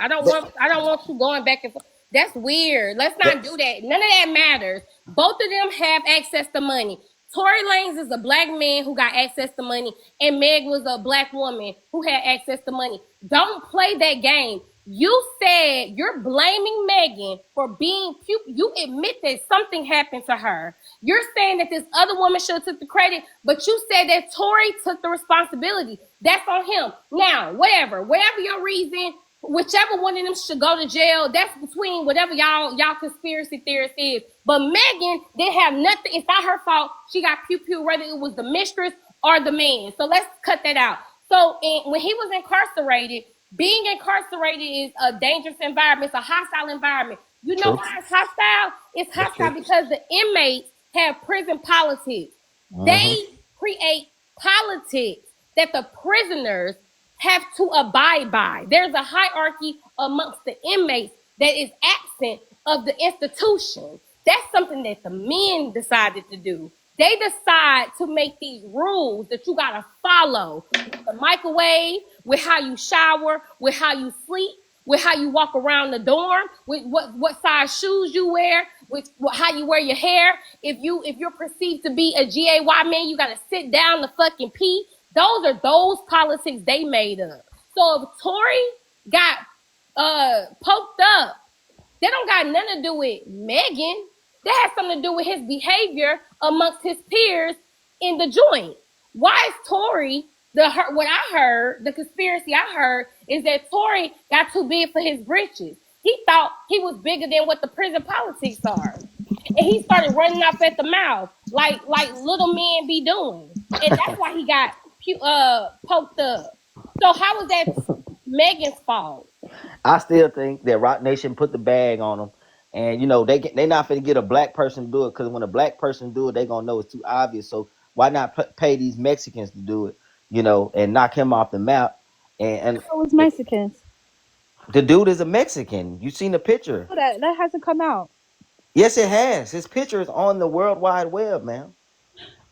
I don't want you going back and forth. That's weird. Let's they, not do that. None of that matters. Both of them have access to money. Tory Lanez is a black man who got access to money, and Meg was a black woman who had access to money. Don't play that game. You said you're blaming Megan for being you admit that something happened to her. You're saying that this other woman should have took the credit, but you said that Tory took the responsibility. That's on him. Now, whatever your reason, whichever one of them should go to jail, that's between whatever y'all conspiracy theorists is. But Megan didn't have nothing. It's not her fault. She got pew pew, whether it was the mistress or the man. So let's cut that out. So when he was incarcerated, being incarcerated is a dangerous environment. It's a hostile environment. You know true. why it's hostile? It's That's hostile true. because the inmates have prison politics. Hmm. They create politics that the prisoners have to abide by. There's a hierarchy amongst the inmates that is absent of the institution. That's something that the men decided to do. They decide to make these rules that you gotta follow with the microwave, with how you shower, with how you sleep, with how you walk around the dorm, with what size shoes you wear, with how you wear your hair. If you're perceived to be a GAY man, you gotta sit down to fucking pee. Those politics they made up. So if Tory got poked up, that don't got nothing to do with Megan. That has something to do with his behavior amongst his peers in the joint. Why is Tory what I heard, the conspiracy I heard is that Tory got too big for his britches. He thought he was bigger than what the prison politics are. And he started running off at the mouth like little men be doing. And that's why he got poked up. So how was that Megan's fault? I still think that Rock Nation put the bag on them, and they not finna get a black person to do it because when a black person do it, they gonna know it's too obvious. So why not pay these Mexicans to do it? And knock him off the map. And It was Mexicans. The dude is a Mexican. You seen the picture? That hasn't come out. Yes, it has. His picture is on the World Wide Web, man.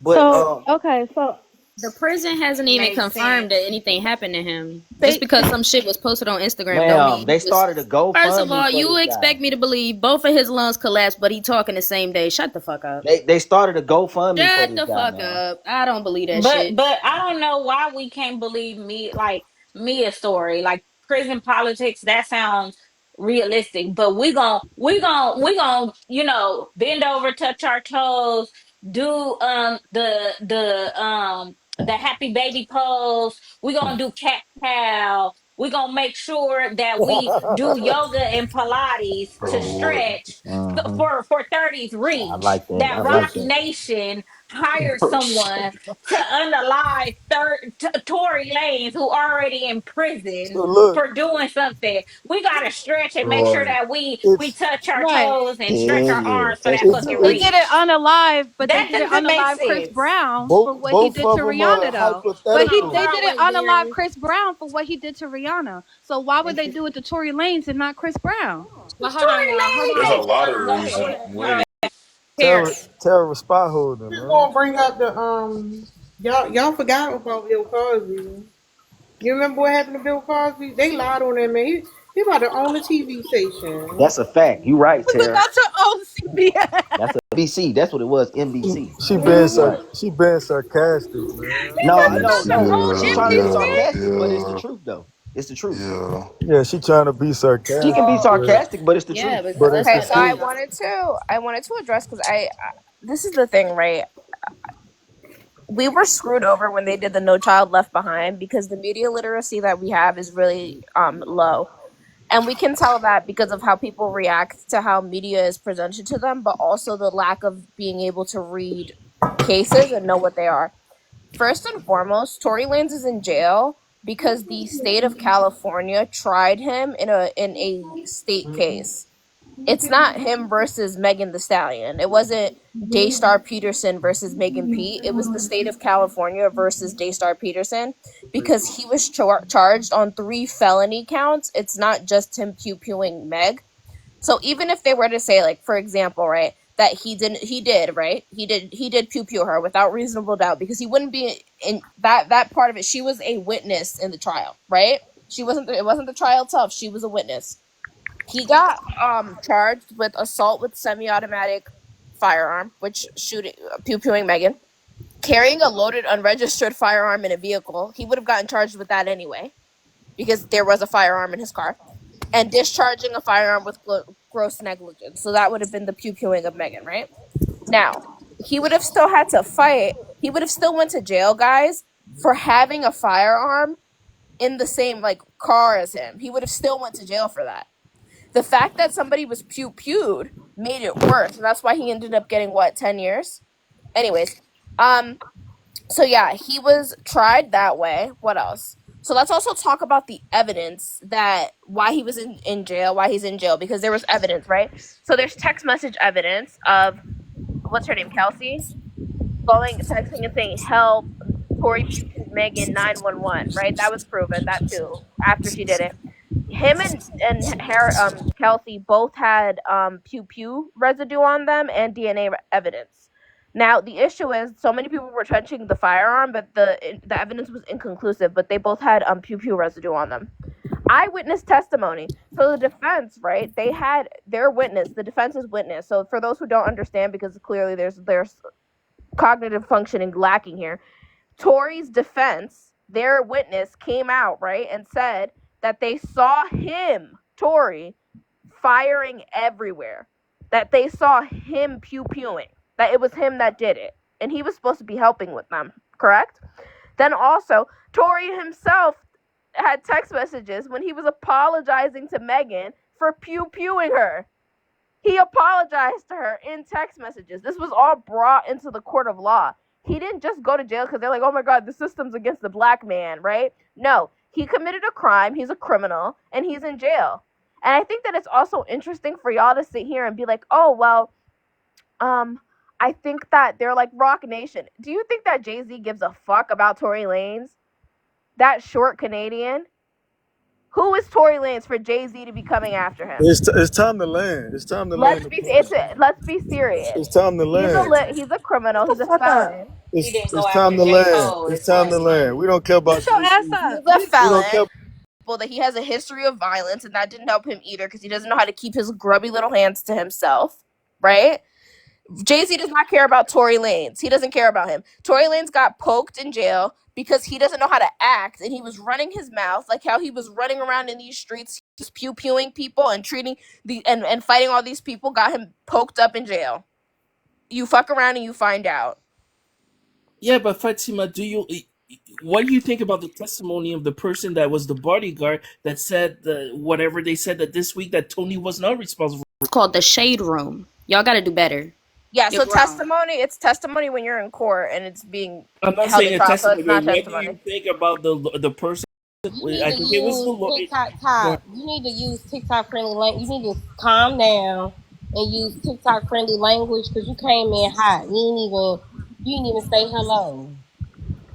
But So okay, so The prison hasn't even Makes confirmed that sense. anything happened to him. Just they because some shit was posted on Instagram don't ma'am, mean he they was. started a First of GoFundMe all, for you this guy. expect me to believe both of his lungs collapsed, but he talking the same day. Shut the fuck up. They started a GoFundMe for Shut this the guy, fuck man. up. I don't believe that But shit. I don't know why we can't believe me like Mia's story. Like prison politics, that sounds realistic. But we gon' bend over, touch our toes, do the happy baby pose. We gonna do cat cow. We gonna make sure that we do yoga and Pilates to Bro, stretch Hmm. for 30s I reach. like that. I That like Rock that. Nation hired someone to unalive Tory Lanez, who already in prison So look, for doing something. We gotta stretch and make sure right. that we it's touch our right. toes and stretch Hell our yeah. arms for Touch that them it's fucking They toes. it's did it reach. unalive, but they That did it doesn't make unalive Chris sense. Brown for what he both did to of them are Rihanna though. But Hold on, hypothetical. they girl. did it Wait, unalive Mary. Chris Brown for what he did to Rihanna. So why would they do it to Tory Lanez and not Chris Brown? Well, hold on, Tory y'all. Hold There's on. a Hold lot of on. Go reason. ahead. Hold Wait, on. Here. Terror spy holder, Just man. gonna bring up the y'all forgot about Bill Cosby. You remember what happened to Bill Cosby? They lied on that man. He about to own a TV station. That's a fact. You right, Was Tara. about to own CBS. That's a NBC. That's what it was. NBC. Hmm. Right. She being sarcastic, man. He's No, not I know. about to No, own she's yeah, trying to be yeah, NBC. sarcastic, but it's the yeah, truth, though. It's the truth. yeah. Yeah, she trying to be She can be sarcastic, sarcastic, but it's the Yeah, truth. because but that's it's the Okay, how so that truth. I wanted to address because this is the thing, right? We were screwed over when they did the No Child Left Behind because the media literacy that we have is really low. And we can tell that because of how people react to how media is presented to them, but also the lack of being able to read cases and know what they are. First and foremost, Tory Lanez is in jail because the state of California tried him in a state case. It's not him versus Megan the Stallion. It wasn't Daystar Peterson versus Megan P. It was the state of California versus Daystar Peterson because he was charged on 3 felony counts. It's not just him pew pewing Meg. So even if they were to say, like, for example, right, that he did pew pew her without reasonable doubt because he wouldn't be in that part of it. She was a witness in the trial, right? She wasn't. It wasn't the trial itself. She was a witness. He got charged with assault with semi-automatic firearm, which shooting pew pewing Megan, carrying a loaded unregistered firearm in a vehicle. He would have gotten charged with that anyway because there was a firearm in his car, and discharging a firearm with gross negligence. So that would have been the pew pewing of Megan, right? Now he would have still had to fight. He would have still went to jail, guys, for having a firearm in the same like car as him. He would have still went to jail for that. The fact that somebody was pew pewed made it worse, and that's why he ended up getting what 10 years. Anyways, um, so yeah, he was tried that way. What else? So let's also talk about the evidence that why he was in jail, why he's in jail, because there was evidence, right? So there's text message evidence of what's her name, Kelsey, going texting and saying help, Tori pew pewed Megan 911, right? That was proven, that too, after she did it. Him and Kelsey both had pew pew residue on them and DNA evidence. Now the issue is, so many people were trenching the firearm, but the evidence was inconclusive. But they both had pew pew residue on them. Eyewitness testimony. So the defense, right? They had their witness. The defense's witness. So for those who don't understand, because clearly there's cognitive functioning lacking here. Tori's defense, their witness came out, right, and said that they saw him, Tori, firing everywhere. That they saw him pew pewing. That it was him that did it. And he was supposed to be helping with them, correct? Then also, Tori himself had text messages when he was apologizing to Megan for pew pewing her. He apologized to her in text messages. This was all brought into the court of law. He didn't just go to jail because they're like, oh my God, the system's against the black man, right? No, he committed a crime. He's a criminal and he's in jail. And I think that it's also interesting for y'all to sit here and be like, oh, well, I think that they're like Rock Nation. Do you think that Jay-Z gives a fuck about Tory Lanez? That short Canadian? Who is Tory Lanez for Jay-Z to be coming after him? It's time to land. It's time to land the plane. Let's be serious. It's time to land. He's a criminal. Shut He's the a fuck up. felon. He didn't It's go time after to J. land. Cole. It's It's time to funny. land. We don't care about Shut your ass Jay-Z. up. He's a We don't care. felon. That he has a history of violence, and that didn't help him either because he doesn't know how to keep his grubby little hands to himself, right? Jay-Z does not care about Tory Lanez. He doesn't care about him. Tory Lanez got poked in jail because he doesn't know how to act, and he was running his mouth like how he was running around in these streets, just pew-pewing people and treating and fighting all these people. Got him poked up in jail. You fuck around and you find out. Yeah, but Fatima, what do you think about the testimony of the person that was the bodyguard that said whatever they said that this week that Tony was not responsible? It's called the shade room. Y'all got to do better. Yeah, You're so grown. it's testimony when you're in court and it's being I'm not held saying at a trial, so testimony, it's but not what do you testimony. think about the person? You need I to think it was the use lawyer. TikTok Go top. You need to use TikTok friendly language. You need to calm down and use TikTok friendly language because you came in hot. You didn't even say hello.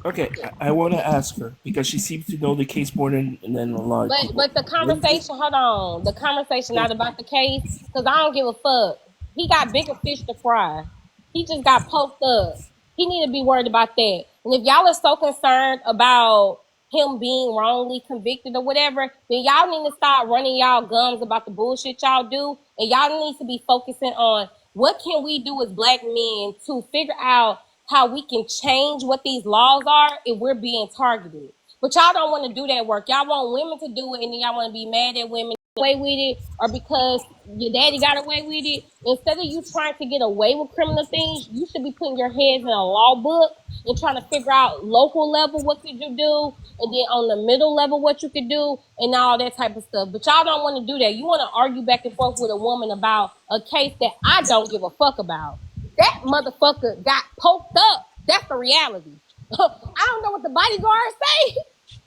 Okay, I want to ask her because she seems to know the case more than a lot of people. But the conversation, hold on, the conversation not about the case because I don't give a fuck. He got bigger fish to fry. He just got poked up. He need to be worried about that. And if y'all are so concerned about him being wrongly convicted or whatever, then y'all need to start running y'all gums about the bullshit y'all do, and y'all need to be focusing on what can we do as black men to figure out how we can change what these laws are if we're being targeted. But y'all don't want to do that work. Y'all want women to do it, and then y'all want to be mad at women away with it, or because your daddy got away with it. Instead of you trying to get away with criminal things, you should be putting your heads in a law book and trying to figure out local level what could you do, and then on the middle level what you could do, and all that type of stuff. But y'all don't want to do that. You want to argue back and forth with a woman about a case that I don't give a fuck about. That motherfucker got poked up. That's the reality. I don't know what the bodyguard say,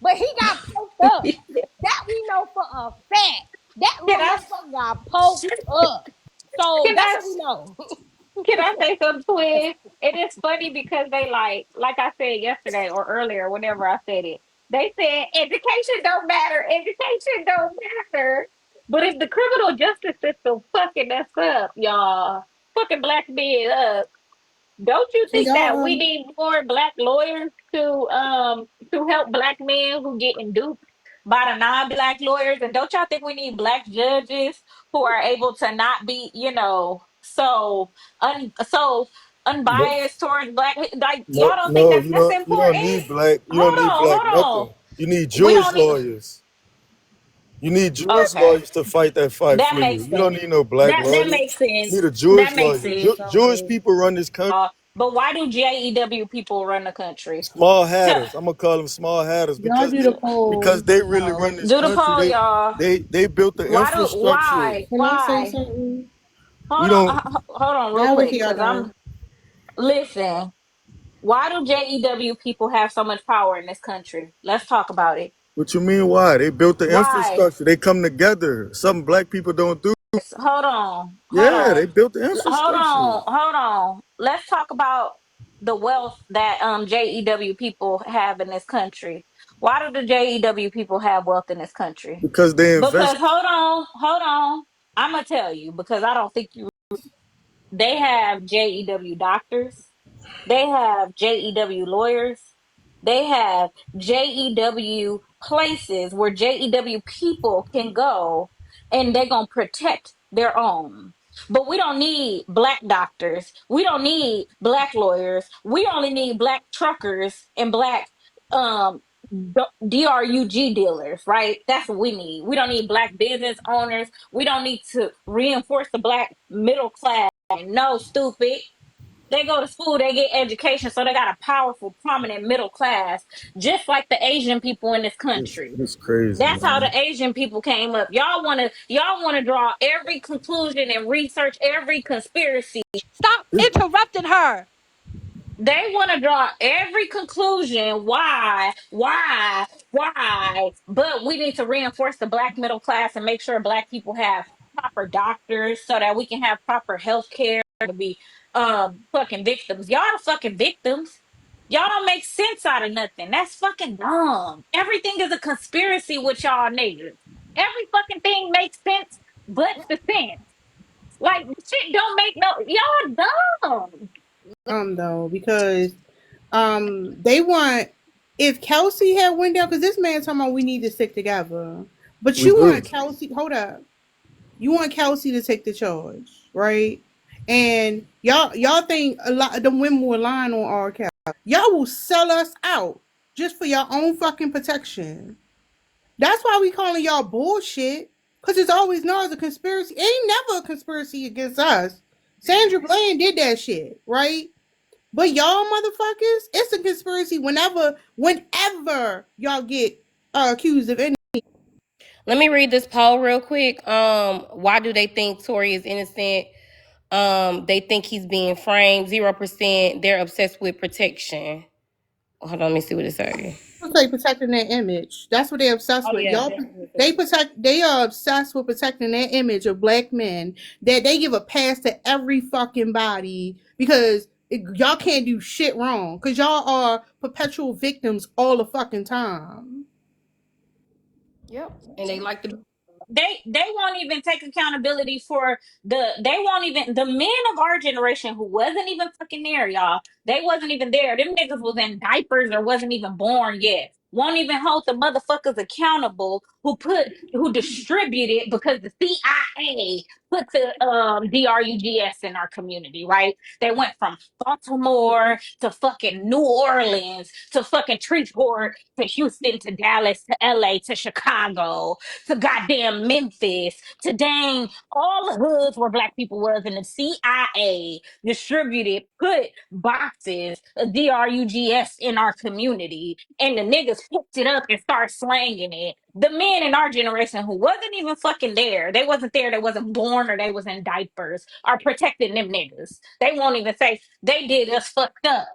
but he got poked up. That we know for a fact. That Can little I motherfucker got poked up. So can that's I what we know. can I say something, twin? It is funny because they like I said yesterday or earlier, whenever I said it, they said education don't matter, education don't matter. But if the criminal justice system fucking us up, y'all, fucking black men up, don't you Can think that y'all we need more black lawyers to help black men who getting duped by the non-black lawyers? And don't y'all think we need black judges who are able to not be, so No, unbiased towards black, like y'all no, don't think no. that's You don't important? need black. You don't Hold need on, black hold on. nothing. You need We Jewish don't need lawyers. You need Jewish okay. lawyers to fight that fight That for you. makes You don't sense. need no black That lawyers. makes sense. You need a That Jewish makes lawyer. sense. Jewish people run this country. But why do JEW people run the country? Small hatters. I'm gonna call them small hatters y'all do the because poll? they really run this Do the country. poll, y'all. They built the infrastructure. Why? Can I say Why? something? We don't. Hold on real I'll wait till quick. y'all Cause done. listen, why do JEW people have so much power in this country? Let's talk about it. What you mean? Why they built the Why? infrastructure? They come together. Something black people don't do. Hold on. Hold Yeah, they on. built the Hold infrastructure on. Hold on. Let's talk about the wealth that JEW people have in this country. Why do the JEW people have wealth in this country? because they Because invest. hold on. I'm gonna tell you because I don't think you. They have JEW doctors. They have JEW lawyers. They have JEW places where JEW people can go and they're going to protect their own. But we don't need black doctors. We don't need black lawyers. We only need black truckers and black um DRUG dealers, right? That's what we need. We don't need black business owners. We don't need to reinforce the black middle class. No, stupid. They go to school, they get education, so they got a powerful, prominent middle class, just like the Asian people in this country. It's crazy, That's how man. the Asian people came up. Y'all wanna draw every conclusion and research every conspiracy. Stop It's, interrupting her. They want to draw every conclusion. Why? But we need to reinforce the black middle class and make sure black people have proper doctors so that we can have proper health care to be fucking victims. Y'all are fucking victims. Y'all don't make sense out of nothing. That's fucking dumb. Everything is a conspiracy with y'all niggas. Every fucking thing makes sense but the sense. Like shit don't make no y'all dumb. Though, because they want, if Kelsey had went down, because this man talking about we need to stick together, but We you do. want Kelsey, hold up, you want Kelsey to take the charge, right? And y'all think a lot of them women will line on our Kelsey. Y'all will sell us out just for your own fucking protection. That's why we calling y'all bullshit. Cause it's always no, it's a conspiracy. It ain't never a conspiracy against us. Sandra Bland did that shit, right? But y'all motherfuckers, it's a conspiracy whenever y'all get accused of anything. Let me read this poll real quick. Why do they think Tory is innocent? They think he's being framed. 0%. They're obsessed with protection. Hold on, let me see what it says. Say protecting their image. That's what they're obsessed Oh with. yeah, Y'all, definitely. they are obsessed with protecting their image of black men. That they give a pass to every fucking body because y'all can't do shit wrong. Because y'all are perpetual victims all the fucking time. Yep. And they like the They won't even take accountability for they won't even the men of our generation who wasn't even fucking there, y'all. They wasn't even there. Them niggas was in diapers or wasn't even born yet. Won't even hold the motherfuckers accountable who distributed because the CIA put the DRUGS in our community, right? They went from Baltimore to fucking New Orleans to fucking Shreveport to Houston to Dallas to LA to Chicago to goddamn Memphis, to dang all the hoods where black people was, and the CIA distributed, put boxes of DRUGS in our community, and the niggas picked it up and started slanging it. The men in our generation who wasn't even fucking there, they wasn't born, or they was in diapers, are protecting them niggas. They won't even say they did us fucked up.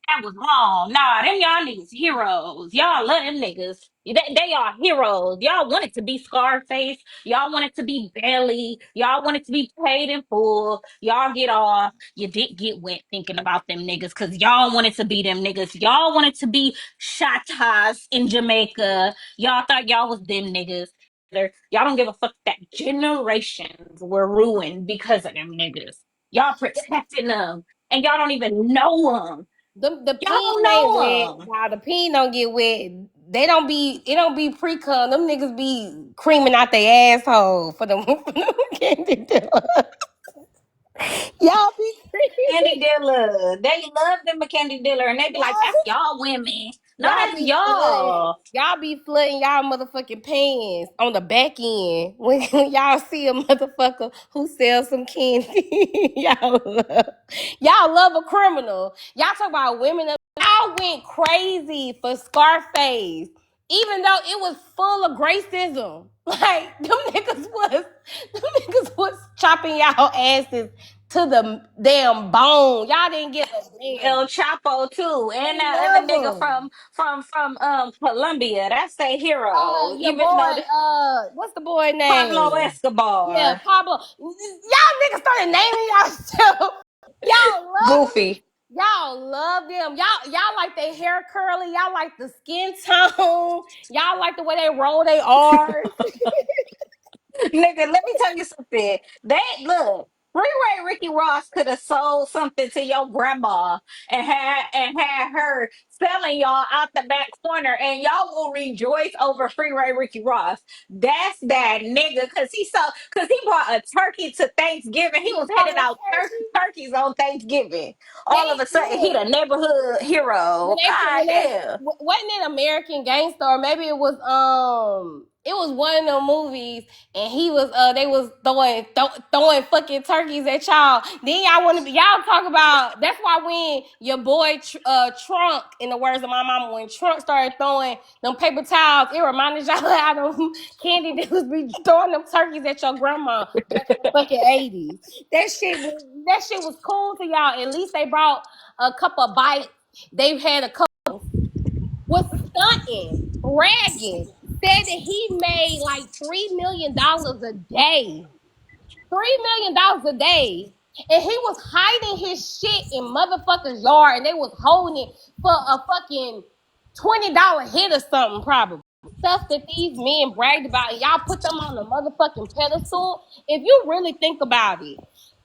That was wrong. Nah, them y'all niggas heroes. Y'all love them niggas. They are heroes. Y'all want it to be Scarface. Y'all want it to be Belly. Y'all want it to be paid in full. Y'all get off. You didn't get wet thinking about them niggas because y'all wanted to be them niggas. Y'all wanted to be Shatas in Jamaica. Y'all thought y'all was them niggas. Y'all don't give a fuck that generations were ruined because of them niggas. Y'all protecting them and y'all don't even know them. the Y'all don't peen ain't wet. know him. Nah, the peen don't get wet. They don't be it don't be pre-cum. Them niggas be creaming out their asshole for them, for them candy dealer. Y'all be Candy Dilla. They love them a Candy Diller and they be like, that's y'all y'all women. No, Y'all that's be flooding. y'all. Y'all be flooding y'all motherfucking pants on the back end when y'all see a motherfucker who sells some candy. Y'all love a criminal. Y'all talk about women. Y'all went crazy for Scarface, even though it was full of racism. Like them niggas was chopping y'all asses to the damn bone. Y'all didn't get a damn. El Chapo too. And They that other love nigga them. from Colombia. That's their hero. Your Even though boy, what's the boy Pablo name? Yeah, Escobar. Pablo. Y'all niggas started naming yourself. Y'all love them. Goofy. Y'all love them. Y'all like their hair curly. Y'all like the skin tone. Y'all like the way they roll their R's. Nigga, let me tell you something. That look, Freeway Ricky Ross could have sold something to your grandma and had her selling y'all out the back corner, and y'all will rejoice over Freeway Ricky Ross. That's that nigga, cause he bought a turkey to Thanksgiving. He He was bought handing a out turkey. turkeys on Thanksgiving. All of They a sudden, he look. the neighborhood hero. God When they damn. wasn't it American Gangster, or maybe it was one of them movies, and he was they was throwing fucking turkeys at y'all. Then y'all want to be y'all talk about that's why when your boy Trunk, in the words of my mama, when Trunk started throwing them paper towels, it reminded y'all how them candy dudes be throwing them turkeys at your grandma back in the fucking 80s. That shit was cool to y'all. At least they brought a couple of bites. They've had a couple was stunting, bragging, said that he made like $3 million a day. $3 million a day. And he was hiding his shit in motherfuckers' yard, and they was holding it for a fucking $20 hit or something, probably. Stuff that these men bragged about, and y'all put them on a motherfucking pedestal. If you really think about it.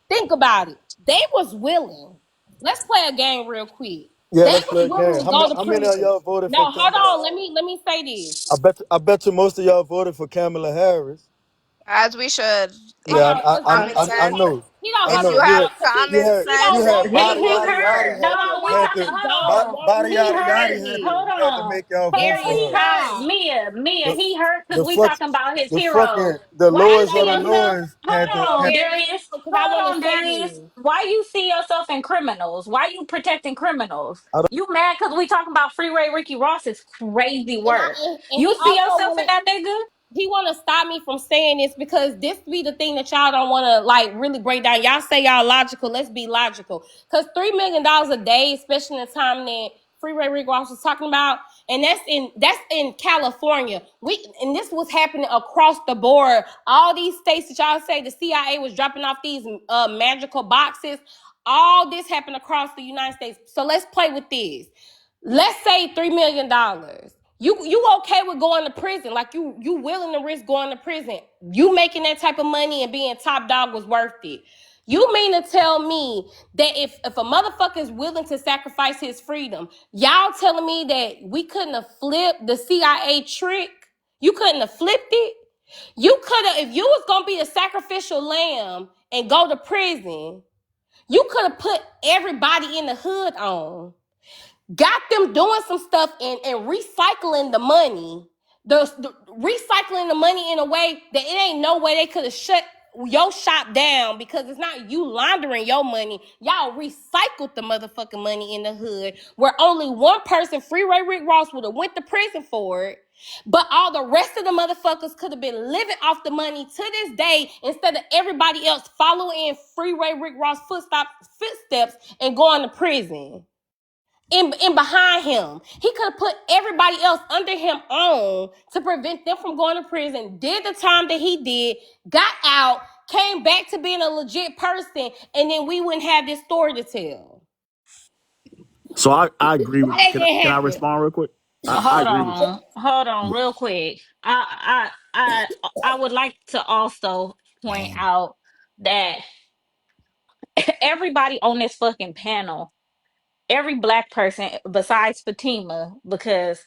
They was willing. Let's play a game real quick. Yeah, They let's was play a willing game. to go to How many of prison. y'all voted for No, hold Kamala? on. Let me say this. I bet you most of y'all voted for Kamala Harris. As we should. Hold If Yeah, you on, have cause common I sense. know, he don't I If got know. you the have he, common he You sense, don't had want you women body to He yada be yada heard. free. had Hold to No, on, we watch had talking. this. to Hold Don't bo- on. want body He yada women yada heard. free. Hold had to on. make y'all vote for Hold Darius, her. he heard. on. Mia, The he heard because the we fuck talking about his the heroes. fucking the Why you lowest see of the yourself? lowest had to Hold on, had. Darius. Because I Hold want to on, say Darius. this. Why you see yourself in criminals? Why you protecting criminals? I don't, You mad because we talking about Freeway Ricky Ross is crazy And work. he You see also yourself want in to that nigga? he want to stop me from saying this because this be the thing that y'all don't want to like really break down. Y'all say y'all logical. Let's be logical. Because $3 million a day, especially in the time that Freeway Rick Ross was talking about, and that's in California. And this was happening across the board. All these states that y'all say the CIA was dropping off these magical boxes. All this happened across the United States. So let's play with this. Let's say $3 million. You okay with going to prison? Like you willing to risk going to prison? You making that type of money and being top dog was worth it. You mean to tell me that if a motherfucker is willing to sacrifice his freedom, y'all telling me that we couldn't have flipped the CIA trick? You couldn't have flipped it? You could have, if you was gonna be a sacrificial lamb and go to prison, you could have put everybody in the hood on, got them doing some stuff and recycling the money, the recycling the money in a way that it ain't no way they could have shut your shop down because it's not you laundering your money. Y'all recycled the motherfucking money in the hood where only one person, Freeway Rick Ross, would have went to prison for it. But all the rest of the motherfuckers could have been living off the money to this day instead of everybody else following in Freeway Rick Ross footsteps and going to prison in behind him. He could have put everybody else under him on to prevent them from going to prison, did the time that he did, got out, came back to being a legit person, and then we wouldn't have this story to tell. So I agree Why with. that Can didn't I happen? respond real quick? I Hold agree with on. Hold on, you. real quick. I would like to also point out that everybody on this fucking panel, every black person besides Fatima, because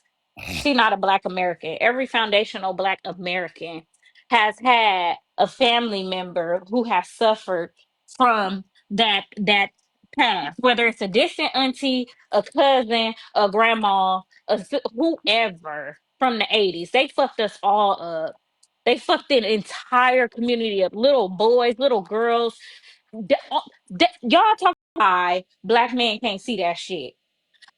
she not a black American, every foundational black American has had a family member who has suffered from that past, whether it's a distant auntie, a cousin, a grandma, whoever from the 80s. They fucked us all up. They fucked the entire community up. Little boys, little girls. Y'all talk why black men can't see that shit.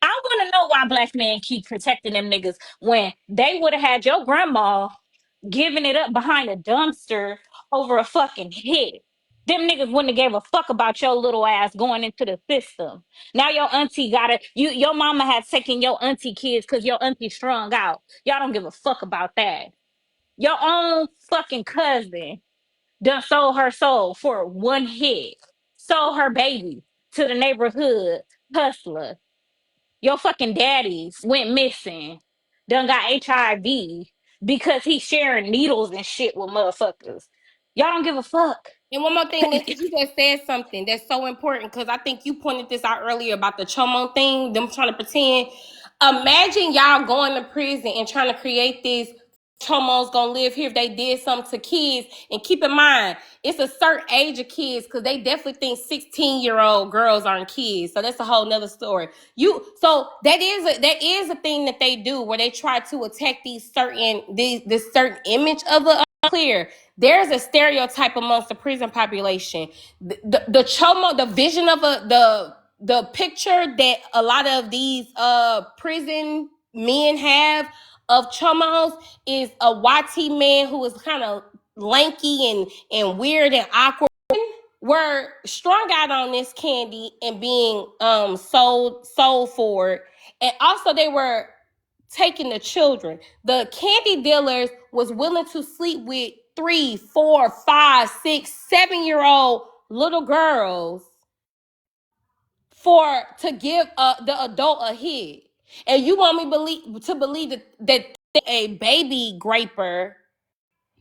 I want to know why black men keep protecting them niggas when they would have had your grandma giving it up behind a dumpster over a fucking hit. Them niggas wouldn't have gave a fuck about your little ass going into the system. Now your auntie got it. Your mama had taken your auntie kids because your auntie strung out. Y'all don't give a fuck about that. Your own fucking cousin done sold her soul for one hit. Sold her baby to the neighborhood hustler. Your fucking daddies went missing. Done got HIV because he's sharing needles and shit with motherfuckers. Y'all don't give a fuck. And one more thing, Liz, you just said something that's so important because I think you pointed this out earlier about the chomo thing, them trying to pretend. Imagine y'all going to prison and trying to create this chomos gonna live here if they did something to kids. And keep in mind, it's a certain age of kids because they definitely think 16-year-old girls aren't kids. So that's a whole nother story. So that is a thing that they do where they try to attack this certain image of a clear. There's a stereotype amongst the prison population. The chomo, the vision of the picture that a lot of these prison men have of chomos is a YT man who is kind of lanky and weird and awkward. Were strung out on this candy and being sold for it, and also they were taking the children. The candy dealers was willing to sleep with 3, 4, 5, 6, 7-year-old little girls for to give the adult a hit. And you want me believe that a baby graper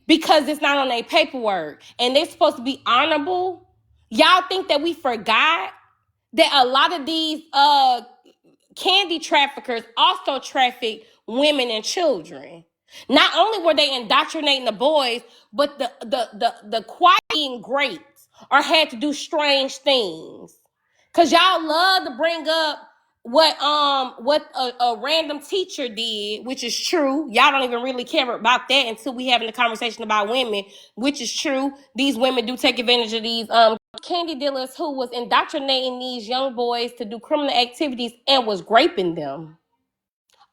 because it's not on their paperwork and they're supposed to be honorable? Y'all think that we forgot that a lot of these candy traffickers also traffic women and children? Not only were they indoctrinating the boys, but the quiet being great or had to do strange things. Cause y'all love to bring up what a random teacher did, which is true. Y'all don't even really care about that until we having a conversation about women, which is true. These women do take advantage of these candy dealers who was indoctrinating these young boys to do criminal activities and was raping them.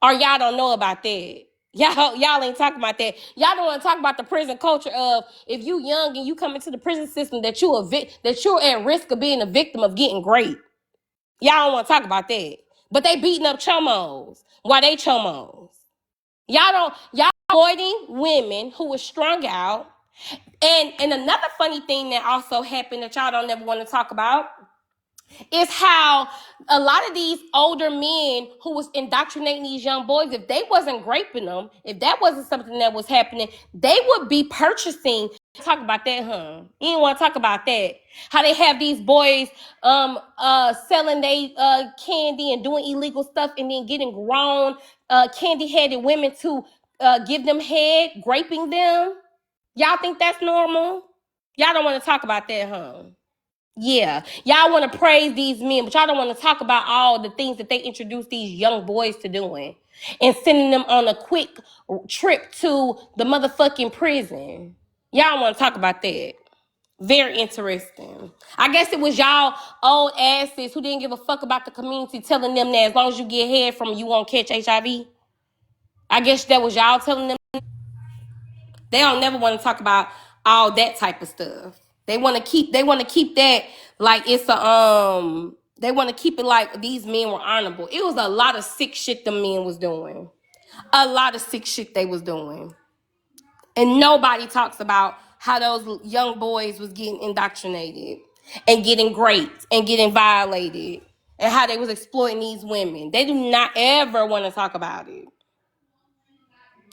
Or y'all don't know about that. Y'all ain't talking about that. Y'all don't want to talk about the prison culture of if you young and you come into the prison system that that you're at risk of being a victim of getting raped. Y'all don't want to talk about that. But they beating up chomos. Why they chomos? Y'all avoiding women who were strung out. And another funny thing that also happened that y'all don't ever want to talk about is how a lot of these older men who was indoctrinating these young boys, if they wasn't raping them, if that wasn't something that was happening, they would be purchasing. Talk about that, huh? You didn't want to talk about that. How they have these boys selling they candy and doing illegal stuff and then getting grown candy-headed women to give them head, raping them. Y'all think that's normal? Y'all don't want to talk about that, huh? Yeah, y'all want to praise these men, but y'all don't want to talk about all the things that they introduce these young boys to doing and sending them on a quick trip to the motherfucking prison. Y'all want to talk about that. Very interesting. I guess it was y'all old asses who didn't give a fuck about the community telling them that as long as you get head from you won't catch HIV. I guess that was y'all telling them. They don't never want to talk about all that type of stuff. They want to keep that like it's a they want to keep it like these men were honorable. It was a lot of sick shit the men was doing. A lot of sick shit they was doing. And nobody talks about how those young boys was getting indoctrinated and getting raped and getting violated and how they was exploiting these women. They do not ever want to talk about it.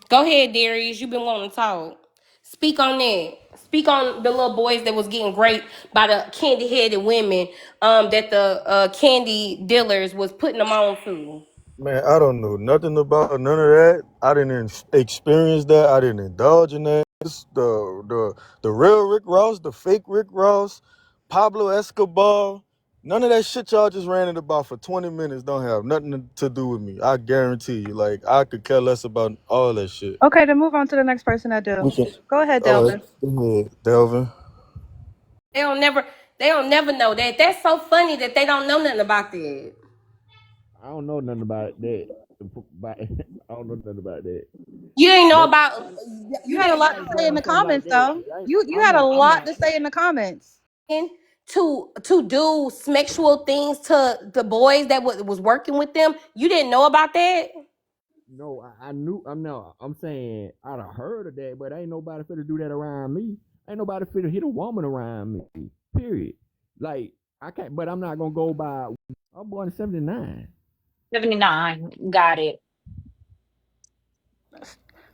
Go ahead, Darius. You've been wanting to talk. Speak on that. Speak on the little boys that was getting raped by the candy-headed women that the candy dealers was putting them on to. Man, I don't know nothing about none of that. I didn't experience that. I didn't indulge in that. It's the real Rick Ross, the fake Rick Ross, Pablo Escobar. None of that shit y'all just ran it about for 20 minutes don't have nothing to do with me. I guarantee you. Like, I could care less about all that shit. Okay, to move on to the next person that do. We can, Go ahead, all right, Delvin. go ahead, Delvin. They don't never they don't never know that. That's so funny that they don't know nothing about that. I don't know nothing about that. I don't know nothing about that. You ain't know But about You you had a didn't lot know to say in doing the something like comments, that. though. You had a lot to say in the comments. to do sexual things to the boys that was working with them. You didn't know about that? No, I knew. I'm no. I'm saying I'd have heard of that, but ain't nobody finna do that around me. Ain't nobody finna hit a woman around me. Period. Like I can't. But I'm not gonna go by. I'm born in '79. 79. Got it.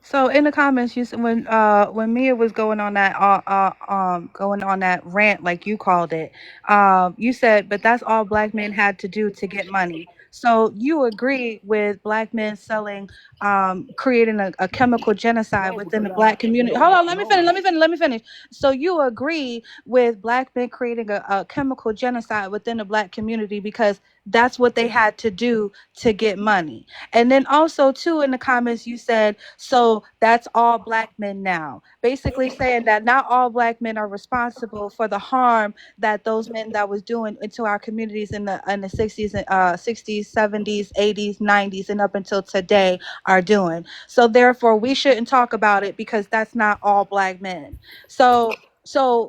So in the comments, you said when Mia was going on that rant like you called it, you said, but that's all black men had to do to get money. So you agree with black men selling, creating a chemical genocide No, within because the black community. Hold no, on, let me no. finish. Let me finish. So you agree with black men creating a chemical genocide within the black community because that's what they had to do to get money. And then also too in the comments you said, so that's all black men now. Basically saying that not all black men are responsible for the harm that those men that was doing into our communities in the 60s and 60s, 70s, 80s, 90s and up until today are doing. So therefore we shouldn't talk about it because that's not all black men. So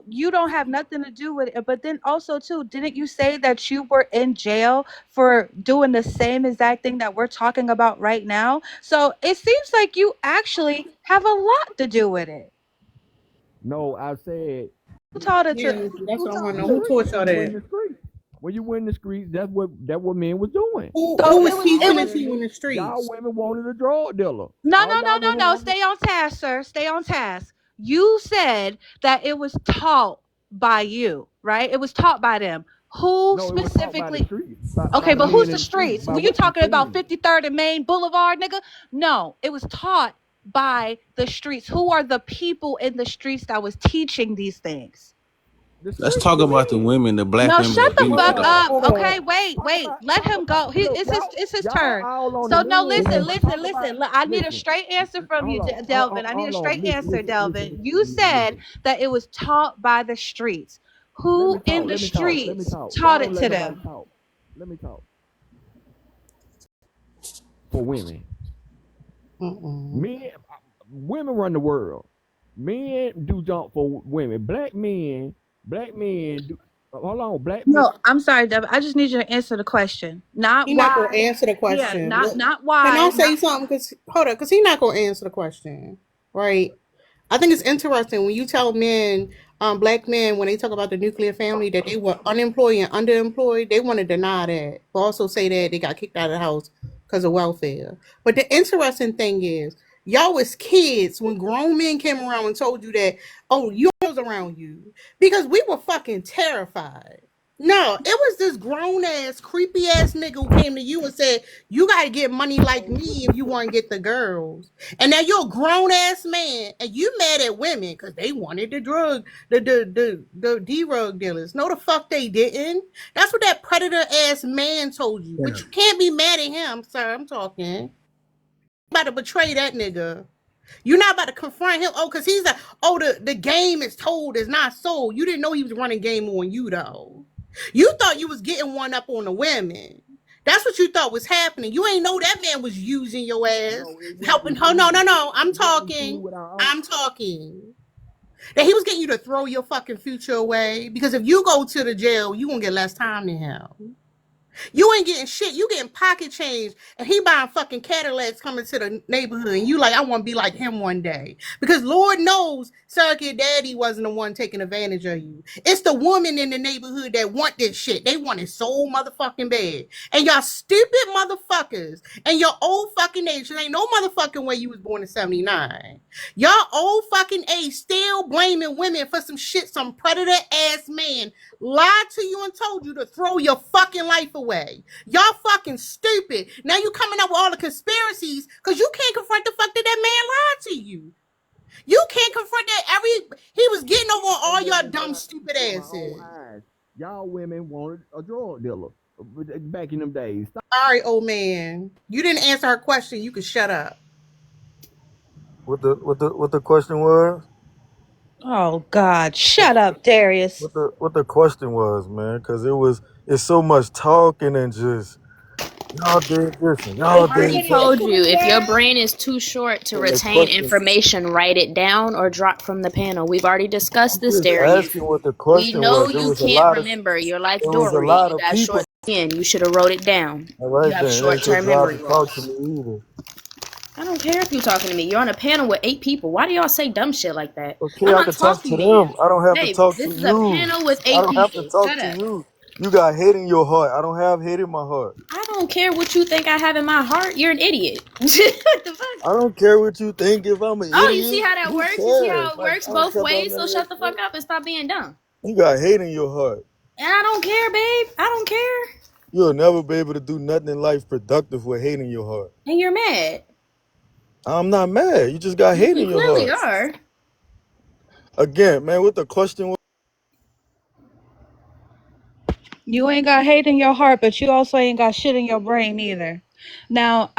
you don't have nothing to do with it. But then also too, didn't you say that you were in jail for doing the same exact thing that we're talking about right now? So it seems like you actually have a lot to do with it. No, I said. Who taught it to? Yeah, that's Who what I want taught to it know. to? Who taught When y'all you win that? the streets. When you win the streets, that's what men was doing. So Who Y'all was it teaching y'all it was to you in women, the y'all streets? women wanted a drug dealer. no, All no, no, y'all no, women no. wanted. Stay on task, sir. Stay on task. You said that it was taught by you, right? It was taught by them. Who No, it was taught by the specifically? streets, by Okay, the but who's men the in the streets, streets? by Were you what you talking about seen. 53rd and Main Boulevard, nigga? No, it was taught by the streets. Who are the people in the streets that was teaching these things? The Let's streets, talk the about the men. women, the black No, women shut that the didn't Hold get fuck it. up, up. hold Okay, up. wait, wait. Let him go. Look, It's his y'all turn. all on the So no, men, listen, but listen, talk about, listen. Look, I need a listen, straight answer from you, hold on, Delvin. I need a hold on, straight answer, Delvin. You said listen. that it was taught by the streets. Let me Who in talk, the let me streets talk. taught Y'all it don't let to nobody them? talk. Let me talk for women. Mm-mm. Men, women run the world. Men do jump for women. Black men do. Hold on, black men. No, I'm sorry, Devin. I just need you to answer the question. Not He not why. gonna answer the Yeah, question. not Look, not can why. I Not say something? Cause hold up, cause he not gonna answer the question, right? I think it's interesting when you tell men, black men, when they talk about the nuclear family, that they were unemployed and underemployed, they want to deny that, but also say that they got kicked out of the house because of welfare. But the interesting thing is, y'all was kids when grown men came around and told you that, oh, you was around you, because we were fucking terrified. No, it was this grown ass, creepy ass nigga who came to you and said, you gotta get money like me if you want to get the girls. And now you're a grown ass man and you mad at women because they wanted the drug dealers. No, the fuck they didn't. That's what that predator ass man told you. But you can't be mad at him, sir. I'm talking. About to betray that nigga. You're not about to confront him. Oh, because he's a, oh, the game is told, is not sold. You didn't know he was running game on you, though. You thought you was getting one up on the women. That's what you thought was happening. You ain't know that man was using your ass, No, it helping wasn't her. No, true. no, no. I'm It wasn't true talking. with our. I'm talking. That he was getting you to throw your fucking future away. Because if you go to the jail, you gonna get less time than him. You ain't getting shit. You getting pocket change, and he buying fucking Cadillacs coming to the neighborhood, and you like, I want to be like him one day. Because Lord knows, Surrogate Daddy wasn't the one taking advantage of you. It's the woman in the neighborhood that want this shit. They want it so motherfucking bad. And y'all stupid motherfuckers, and your old fucking age. There ain't no motherfucking way you was born in '79. Y'all old fucking age still blaming women for some shit some predator ass man lied to you and told you to throw your fucking life away. Y'all fucking stupid. Now you coming up with all the conspiracies because you can't confront the fuck that that man lied to you. You can't confront that he was getting over on And all then your that's what dumb I stupid see with my own asses. eyes. Y'all women wanted a drug dealer back in them days. Stop. All right, old man. You didn't answer her question. You can shut up. What the question was? oh God, shut up, Darius. What the question was, man? Because it's so much talking and just y'all did this and I y'all already did that. told you if your brain is too short to And the retain question, information, write it down or drop from the panel. We've already discussed I'm this, just Darius. asking what the We question know was. There you was a can't lot of remember. You're like there was a Dory. lot You of got people. short skin. You should have wrote it down. All You right have then, it ain't your short-term job memory to talk to loss. me either. I don't care if you're talking to me. You're on a panel with 8 people. Why do y'all say dumb shit like that? Okay, I'm I not can talk talking to to you. them. I don't have to Babe, talk to this is a you. panel with I 8 don't have to people. talk Shut to up. you. You got hate in your heart. I don't have hate in my heart. I don't care what you think I have in my heart. You're an idiot. What the fuck? I don't care what you think. If I'm an Oh, you see idiot, how that who works? You see cares? how it Like works I don't both care about ways? none So of that shut the fuck shit. up and stop being dumb. You got hate in your heart. And I don't care, babe. I don't care. You'll never be able to do nothing in life productive with hate in your heart. And you're mad. I'm not mad. You just got hate You in your clearly heart. are. Again, man, what the question was? You ain't got hate in your heart, but you also ain't got shit in your brain either. Now,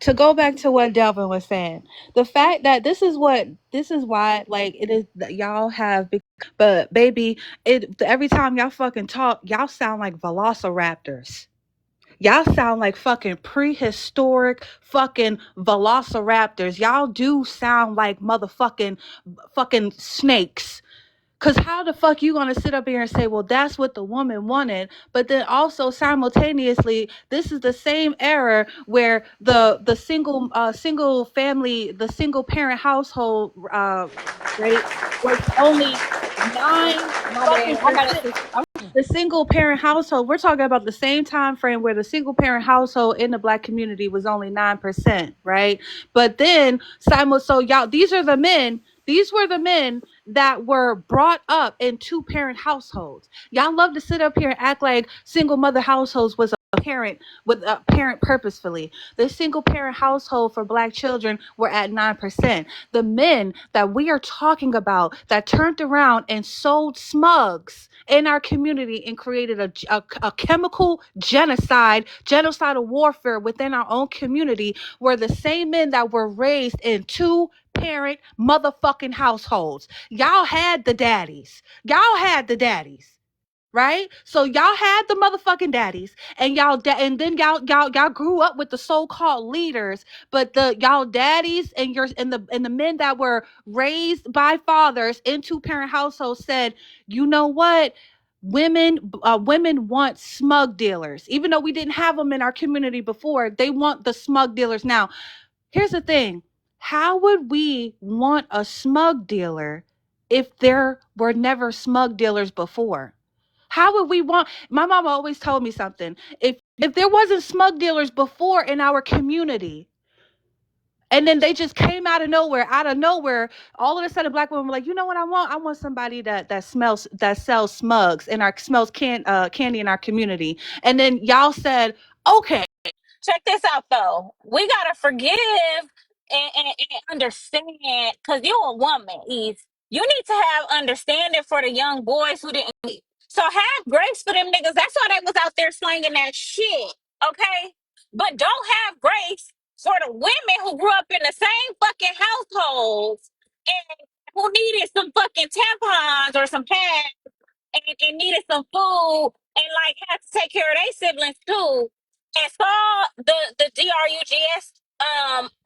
to go back to what Delvin was saying, the fact that this is why, like, it is that y'all have, but baby, every time y'all fucking talk, y'all sound like velociraptors. Y'all sound like fucking prehistoric fucking velociraptors. Y'all do sound like motherfucking fucking snakes. Cause how the fuck you gonna sit up here and say, well, that's what the woman wanted, but then also simultaneously, this is the same era where the single parent household rate was only nine My fucking bad. I got percent. to. The single parent household, we're talking about the same time frame where the single parent household in the black community was only 9%, right? But then so y'all, these were the men that were brought up in two parent households. Y'all love to sit up here and act like single mother households was a parent with a parent purposefully. The single parent household for black children were at 9%. The men that we are talking about that turned around and sold smugs in our community and created a chemical genocidal warfare within our own community were the same men that were raised in two parent motherfucking households. Y'all had the daddies. Y'all had the daddies. Right? So y'all had the motherfucking daddies and and then y'all grew up with the so-called leaders, but the y'all daddies and the men that were raised by fathers in two-parent households said, "You know what? Women want smug dealers. Even though we didn't have them in our community before, they want the smug dealers now." Here's the thing. How would we want a smug dealer if there were never smug dealers before? How would we want my mama always told me something. If there wasn't smug dealers before in our community, and then they just came out of nowhere, all of a sudden black women were like, you know what I want? I want somebody that sells smugs and our smells candy in our community. And then y'all said, okay. Check this out though. We gotta forgive and understand because you're a woman, Eve. You need to have understanding for the young boys who didn't. So have grace for them niggas. That's why they was out there slanging that shit. Okay? But don't have grace for the women who grew up in the same fucking households and who needed some fucking tampons or some pads and needed some food and like had to take care of their siblings too and saw the DRUGS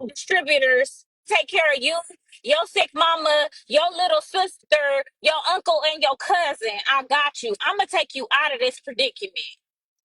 distributors take care of you, your sick mama, your little sister, your uncle, and your cousin. I got you. I'm gonna take you out of this predicament.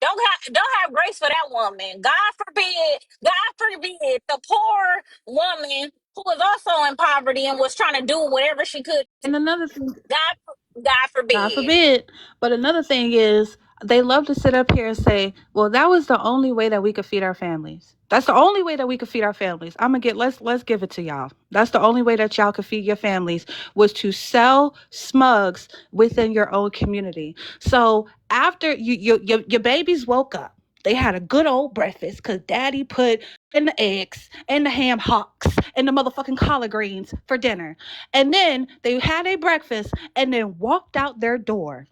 Don't have grace for that woman. God forbid the poor woman who was also in poverty and was trying to do whatever she could. And another thing, God God forbid. forbid. But another thing is, they love to sit up here and say, well, that was the only way that we could feed our families. That's the only way that we could feed our families. Let's give it to y'all. That's the only way that y'all could feed your families was to sell smugs within your own community. So after your babies woke up, they had a good old breakfast because daddy put in the eggs and the ham hocks and the motherfucking collard greens for dinner. And then they had a breakfast and then walked out their door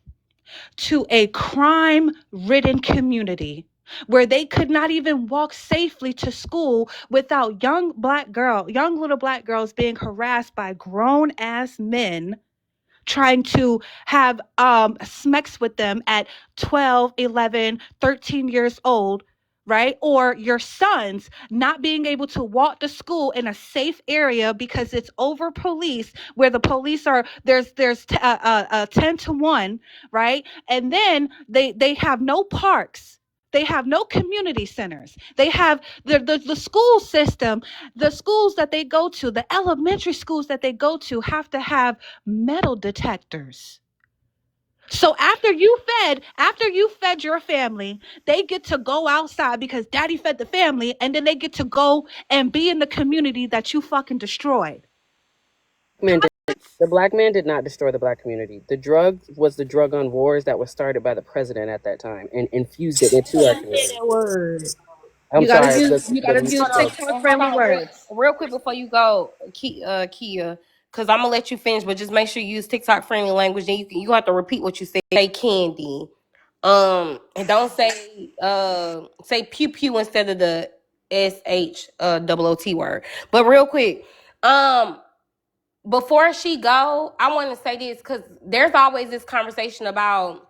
to a crime ridden community where they could not even walk safely to school without young little black girls being harassed by grown ass men trying to have sex with them at 12, 11, 13 years old, right? Or your sons not being able to walk to school in a safe area because it's over police, where the police are there's 10 to 1, right? And then they have no parks. They have no community centers. They have the school system, the schools that they go to, the elementary schools that they go to have to have metal detectors. So after you fed your family, they get to go outside because daddy fed the family, and then they get to go and be in the community that you fucking destroyed. Man did, the black man did not destroy the black community. The drug was the drug on wars that was started by the president at that time and infused it into our Say community. that word. I'm sorry. You gotta use Hold TikTok on. Hold friendly on. words. Real quick before you go, Kia, because I'm gonna let you finish, but just make sure you use TikTok friendly language. And you have to repeat what you say. Say candy. And don't say pew pew instead of the SH word. But real quick, before she go, I want to say this because there's always this conversation about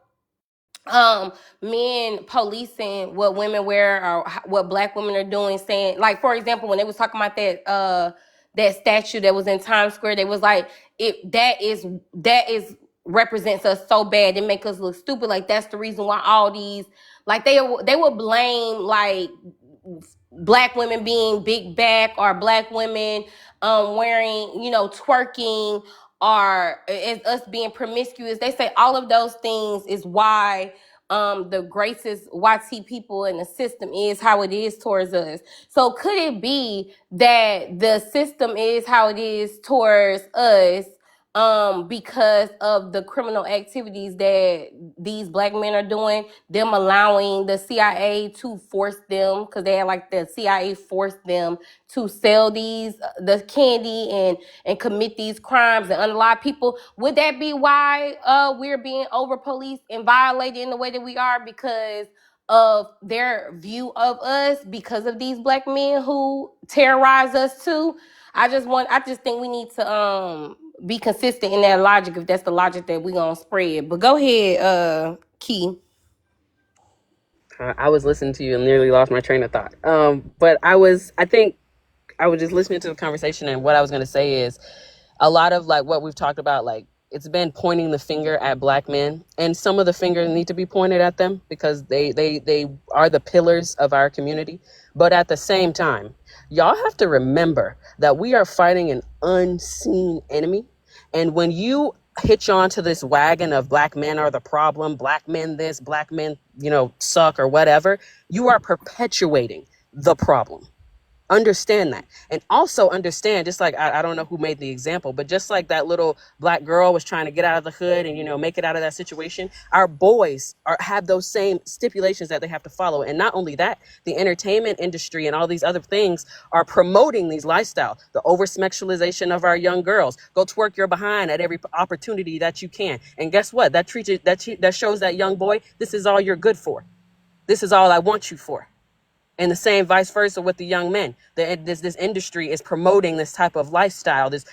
men policing what women wear or what black women are doing, saying, like, for example, when they was talking about that statue that was in Times Square, they was like, that is represents us so bad. They make us look stupid. Like that's the reason why all these, like they would blame like black women being big back, or black women wearing, twerking, or as us being promiscuous. They say all of those things is why the greatest YT people in the system is how it is towards us. So could it be that the system is how it is towards us because of the criminal activities that these black men are doing, them allowing the CIA to force them, because they had like the CIA forced them to sell these the candy and commit these crimes and unalive people. Would that be why we're being over policed and violated in the way that we are, because of their view of us, because of these black men who terrorize us too? I just think we need to be consistent in that logic, if that's the logic that we gonna spread. But go ahead, Key. I was listening to you and nearly lost my train of thought. But I think I was just listening to the conversation, and what I was going to say is a lot of like what we've talked about, like it's been pointing the finger at black men, and some of the fingers need to be pointed at them because they are the pillars of our community. But at the same time, y'all have to remember that we are fighting an unseen enemy. And when you hitch on to this wagon of black men are the problem, black men this, black men, suck or whatever, you are perpetuating the problem. Understand that. And also understand, just like I don't know who made the example, but just like that little black girl was trying to get out of the hood and make it out of that situation, our boys have those same stipulations that they have to follow. And not only that, the entertainment industry and all these other things are promoting these lifestyle, the over sexualization of our young girls. Go twerk your behind at every opportunity that you can, and guess what, that shows that young boy, this is all you're good for, this is all I want you for. And the same vice versa with the young men. This industry is promoting this type of lifestyle, this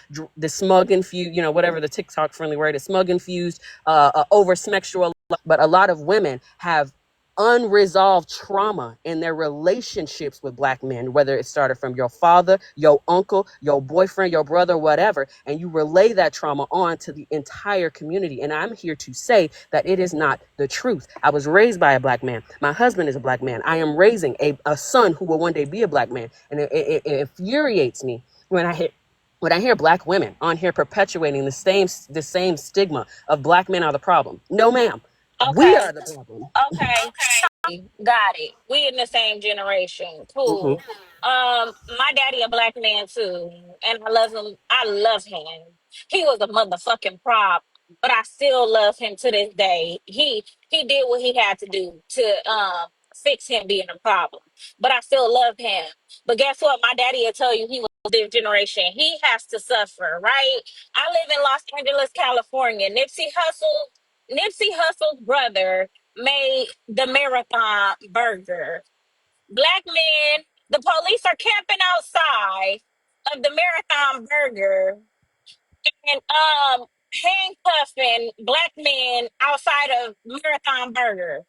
smug infused, whatever the TikTok friendly word is, smug infused, over sexual. But a lot of women have unresolved trauma in their relationships with black men, whether it started from your father, your uncle, your boyfriend, your brother, whatever, and you relay that trauma on to the entire community. And I'm here to say that it is not the truth. I was raised by a black man. My husband is a black man. I am raising a son who will one day be a black man. And it infuriates me when I hear black women on here perpetuating the same stigma of black men are the problem. No, ma'am. We Okay. are the problem. Okay. Got it. We in the same generation. Mhm. Cool. My daddy a black man too, and I love him. I love him. He was a motherfucking prop, but I still love him to this day. He did what he had to do to fix him being a problem, but I still love him. But guess what? My daddy will tell you he was this generation. He has to suffer, right? I live in Los Angeles, California. Nipsey Hussle's brother made the marathon burger. Black men, the police are camping outside of the marathon burger and handcuffing black men outside of marathon burger.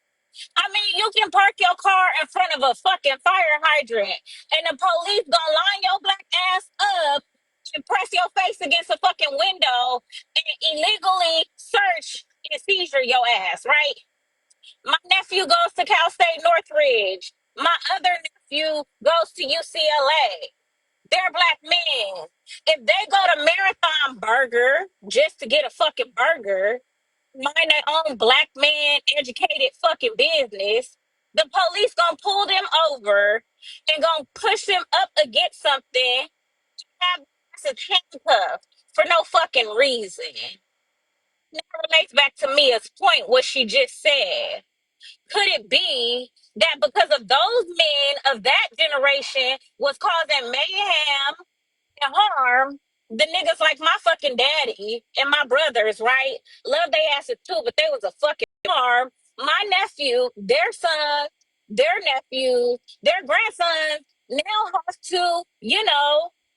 I mean, you can park your car in front of a fucking fire hydrant and the police gonna line your black ass up and press your face against a fucking window and illegally search and seizure your ass, right? My nephew goes to Cal State Northridge. My other nephew goes to UCLA. They're black men. If they go to Marathon Burger just to get a fucking burger, mind their own black man educated fucking business, the police gonna pull them over and gonna push them up against something, have asses handcuffed for no fucking reason. That relates back to Mia's point, what she just said. Could it be that because of those men of that generation was causing mayhem and harm, the niggas like my fucking daddy and my brothers, right? Love they asses too, but they was a fucking harm. My nephew, their son, their nephews, their grandsons now have to,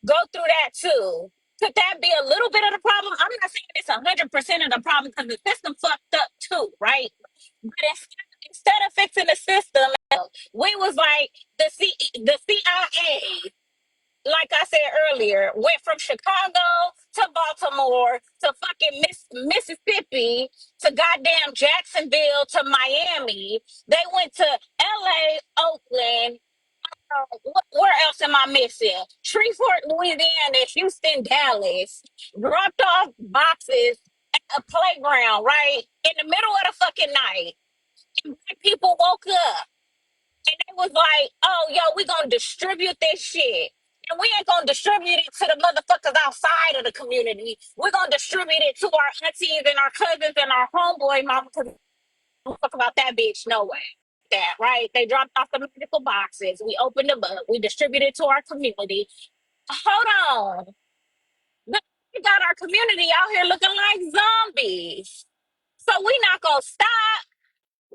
go through that too. Could that be a little bit of the problem? I'm not saying it's 100% of the problem because the system fucked up too, right? But instead of fixing the system, we was like the CIA, like I said earlier, went from Chicago to Baltimore to fucking Mississippi to goddamn Jacksonville to Miami. They went to LA, Oakland. Where else am I missing? Shreveport, Louisiana, Houston, Dallas. Dropped off boxes at a playground, right? In the middle of the fucking night. And black people woke up and they was like, oh, yo, we gonna distribute this shit. And we ain't gonna distribute it to the motherfuckers outside of the community. We're gonna distribute it to our aunties and our cousins and our homeboy mama, because we don't fuck about that bitch, no way. That, right? They dropped off the medical boxes. We opened them up. We distributed to our community. Hold on. We got our community out here looking like zombies. So we not gonna stop.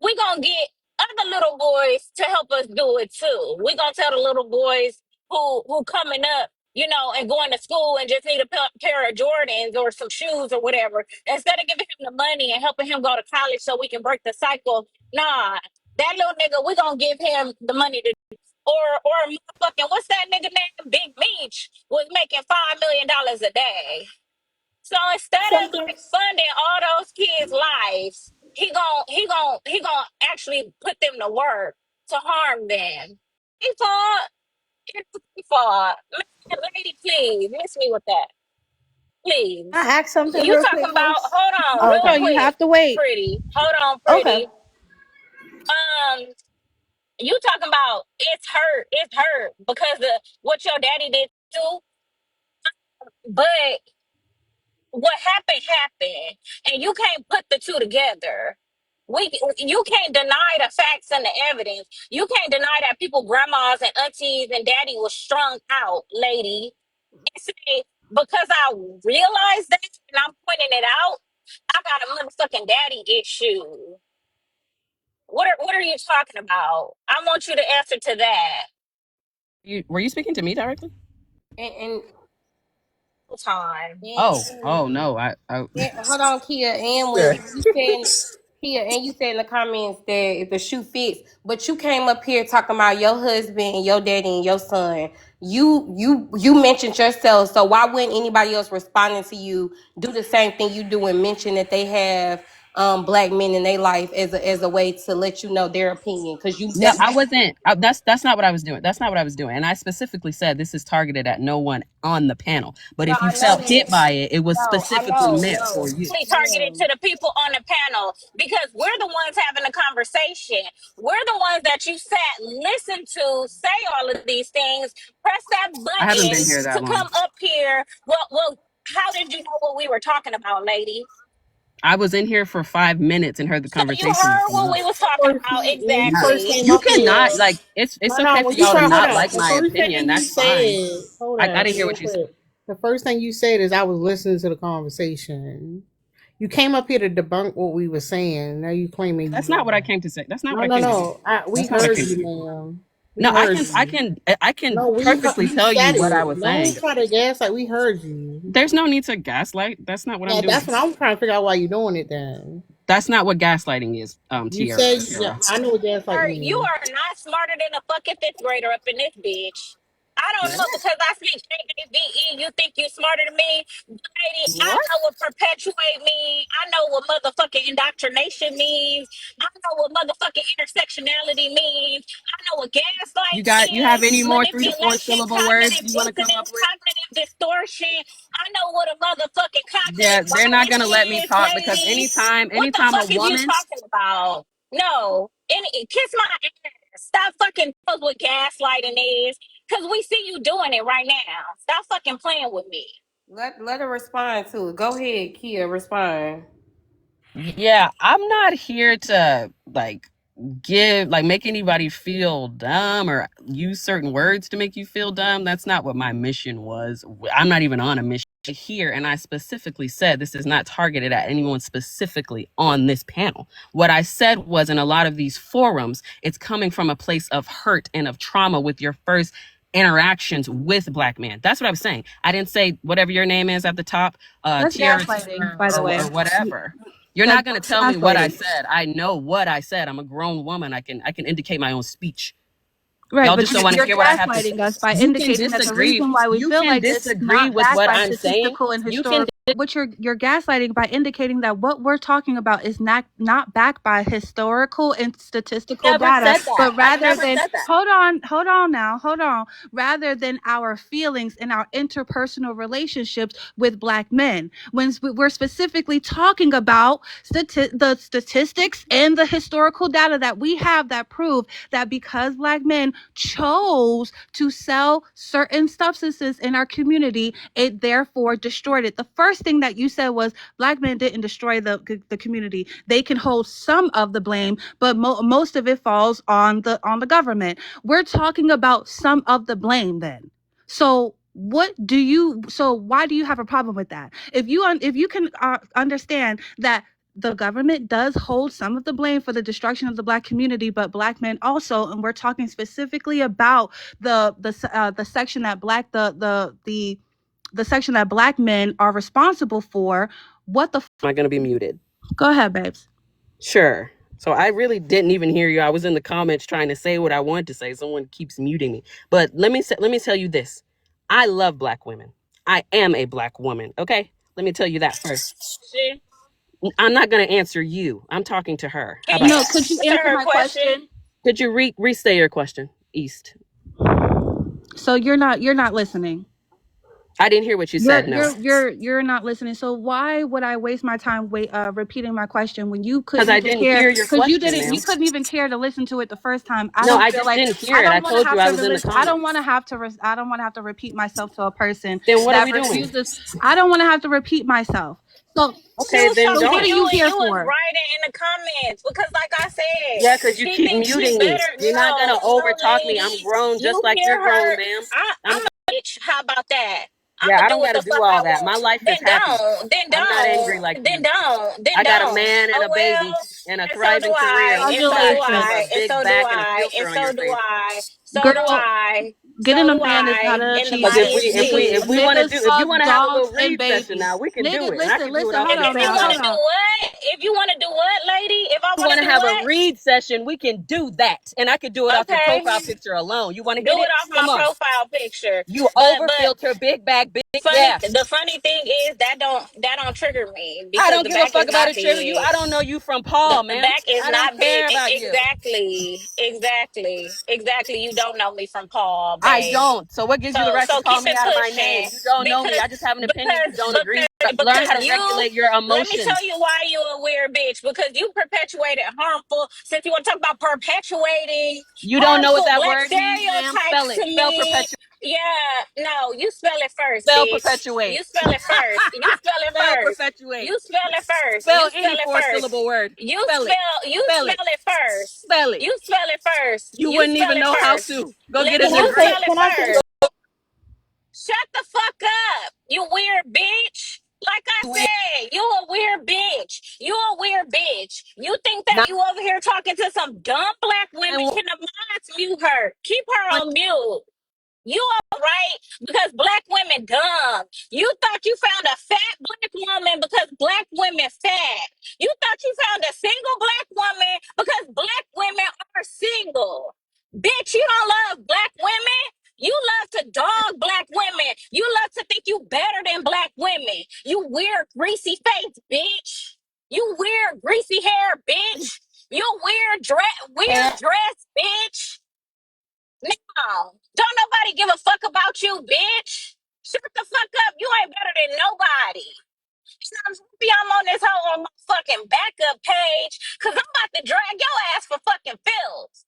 We gonna get other little boys to help us do it too. We gonna tell the little boys who coming up, you know, and going to school and just need a pair of Jordans or some shoes or whatever. Instead of giving him the money and helping him go to college so we can break the cycle, nah, that little nigga, we gonna give him the money to. Or motherfucking, what's that nigga name? Big Meech was making $5 million a day. So instead of Something. like funding all those kids' lives, he gon' actually put them to work to harm them. He fought. He fought. Man, lady, please miss me with that, please. I ask something You real talking quick about? first. Hold on, Oh, real No, okay. you quick, have to wait. pretty. Hold on, Okay. pretty. Um, you talking about it's hurt? It's hurt because of what your daddy did too. But what happened happened, and you can't put the two together. You can't deny the facts and the evidence. You can't deny that people, grandmas and aunties and daddy was strung out, lady. And say, because I realized that and I'm pointing it out, I got a motherfucking daddy issue. What are you talking about? I want you to answer to that. Were you speaking to me directly? And Time. Oh no, I hold on, Kia. And when Yeah. you said Kia, and you said in the comments that if the shoe fits, but you came up here talking about your husband and your daddy and your son. You mentioned yourself, so why wouldn't anybody else responding to you do the same thing you do and mention that they have black men in their life as a way to let you know their opinion? Because you no, that's I wasn't. That's not what I was doing. That's not what I was doing. And I specifically said this is targeted at no one on the panel. But no, if you I know felt hit that. by it, it was No, I specifically know, meant for no, you. Targeted ma'am. to the people on the panel because we're the ones having the conversation. We're the ones that you sat, listened to say all of these things, press that I haven't button been here that to long. come up here. Well, how did you know what we were talking about, lady? I was in here for 5 minutes and heard the So you conversation heard open what up. we was talking about When you Yeah. first exactly. came You up here, cannot like it's hold on. okay When for you y'all to first, hold not on. like The my first opinion. thing you That's fine. said, hold I on, didn't hear real what you said. quick. The first thing you said is I was listening to the conversation. You came up here to debunk what we were saying. Now you claiming you That's not what I didn't. came to say. That's not what No, I no, came to say. no. We That's not what I heard came to you, say. ma'am. We No, I heard can I you. can I can No, perfectly you tell you said what I it. was Don't saying. try to guess like we heard you. There's no need to gaslight. That's not what I'm Yeah, doing. that's what I'm trying to figure out why you're doing it then. That's not what gaslighting is, You Tierra. said, yeah, I know what gaslight You means. are not smarter than a fucking fifth grader up in this bitch. I don't know because I speak AAVE. You think you smarter than me, lady? I What? know what perpetuate means. I know what motherfucking indoctrination means. I know what motherfucking intersectionality means. I know what gaslight You have is, any more 3 to 4 manipulation, syllable words cognitive you want to come up dissonance, with? cognitive distortion. I know what a motherfucking Yeah, cognitive they're not bias gonna let me is, talk because lady. What the anytime a fuck is you woman, talking about? No, kiss my ass. Stop fucking telling us what gaslighting is, cause we see you doing it right now. Stop fucking playing with me. Let her respond to it. Go ahead, Kia, respond. yeah, I'm not here to make anybody feel dumb or use certain words to make you feel dumb. That's not what my mission was. I'm not even on a mission here, and I specifically said this is not targeted at anyone specifically on this panel. What I said was in a lot of these forums, it's coming from a place of hurt and of trauma with your first interactions with black men. That's what I was saying. I didn't say whatever your name is at the top, That's Tierra gaslighting, by the or way. whatever. You're That's not going to tell me what I gaslighting. said. I know what I said. I'm a grown woman. I can indicate my own speech. Right, Y'all but just don't want to you're hear what I have to say. gaslighting us by You can indicating that the disagree. reason why we You feel can like this is disagree not with backed what by I'm saying. statistical and You can. historical. What you're gaslighting by indicating that what we're talking about is not backed by historical and statistical Never data, said that. but I rather never than said that. hold on, rather than our feelings and our interpersonal relationships with black men. When we're specifically talking about the statistics and the historical data that we have that prove that because black men chose to sell certain substances in our community, it therefore destroyed it. The first thing that you said was black men didn't destroy the community. They can hold some of the blame, but most of it falls on the government. We're talking about some of the blame then. So why do you have a problem with that? If you can understand that the government does hold some of the blame for the destruction of the black community, but black men also, and we're talking specifically about the section that the section that black men are responsible for. Am I going to be muted? Go ahead, babes. Sure. So I really didn't even hear you. I was in the comments trying to say what I wanted to say. Someone keeps muting me. But let me tell you this. I love black women. I am a black woman. Okay? Let me tell you that first. She I'm not going to answer you. I'm talking to her. How can about you No, that? could you answer answer her my question? question? Could you restate your question, East? So you're not listening. I didn't hear what you You're said. No. you're you're you're not listening. So why would I waste my time repeating my question when you Because couldn't I even didn't care? hear your Because question, you ma'am. couldn't even care to listen to it the first time. I No, don't I feel just like didn't hear it. I told you I was in the I don't want comments. to have to I don't want to have to repeat myself to a person Then what are that we doing? refuses. I don't want to have to repeat myself. So She Okay, was then talking what to are don't. you you and here you was for? writing in the comments because like I said, Yeah, because you she keep thinks she muting me. better. You're not going No, to no, overtalk me. I'm lady. grown You just like hear you're grown, her? ma'am. I'm I'm a bitch. How about that? Yeah, I'ma I do don't what got to the do fuck all I that. My want. life is Then happy. don't. Then I'm not angry don't. like Then you. don't. Then I got a don't. man and Oh a baby well. and a And so do thriving career I. And so do besides Congratulations, a I. And big so do back and a I. filter And on your so do face. I. So do girl. I. So Getting a do man is not I. an And the Because achievement. body is if we his. want to Niggas do, if you fuck want to have a dogs little and read session babies. now, we can do Nigga, it, and I can do it listen. off Hold the on If you now. want replays. to Hold do on. what? If you want to do what, lady? If I You want want to to do have a what? read session, we can do that, and I can do it off your Okay. profile picture alone. You want to Do hit it it? off my Come on. profile picture. You But over filter, big back, big funny yeah. the funny thing is that don't trigger me I because don't the give a back is fuck about not a trigger you. big. I don't know you from Paul, The ma'am. back is I don't not big. care about you. Exactly. You don't know me from Paul, I babe. don't. So what gives you the right to So call keep me it out of my name? pushing You don't know me. because I just have an opinion. You don't agree. Learn because how to you regulate your let me tell emotions. you why you a weird bitch because you perpetuated harmful since you want to talk about perpetuating You don't know what harmful that black word means, ma'am? stereotypes Spell to it. Spell me. perpetuate. Yeah, no, you spell it first, Spell bitch. perpetuate. You spell it first. You spell it Spell first. perpetuate. You spell it first. Spell You any spell it four first. syllable word. Spell it. You Spell it. spell it first. Spell it. You spell it first. You You wouldn't spell even it know how first. to. Go get Lady, a Can I you degree. say? spell it Can I say? first. Shut the fuck up, you weird bitch. Like I said, you a weird bitch. You a weird bitch. You think that Not you over here talking to some dumb black women? one. Can the mods mute her? Keep her on mute. You all right because black women dumb. You thought you found a fat black woman because black women fat. You thought you found a single black woman because black women are single. Bitch, you don't love black women. You love to dog black women. You love to think you better than black women. You weird greasy face, bitch. You weird greasy hair, bitch. You weird dress, bitch. No, don't nobody give a fuck about you, bitch. Shut the fuck up. You ain't better than nobody. I'm on this whole on my fucking backup page because I'm about to drag your ass for fucking filth.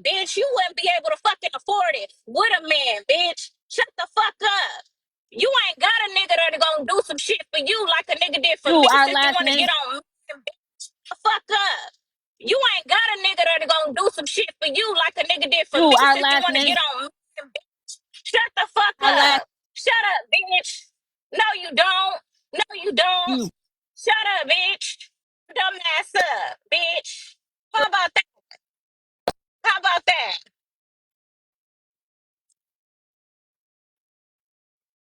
Bitch, you wouldn't be able to fucking afford it with a man, bitch. Shut the fuck up. You ain't got a nigga that gonna do some shit for you like a nigga did for You, me our since you last wanna get name. on me, bitch. Shut the fuck up. You ain't got a nigga that gonna do some shit for you like a nigga did for You, me our since you last wanna get name. on me, bitch. Shut the fuck Our last up. Shut up, bitch. No, you don't. No, you don't. you. Shut up, bitch. Dumb ass up, bitch. How about that? How about that?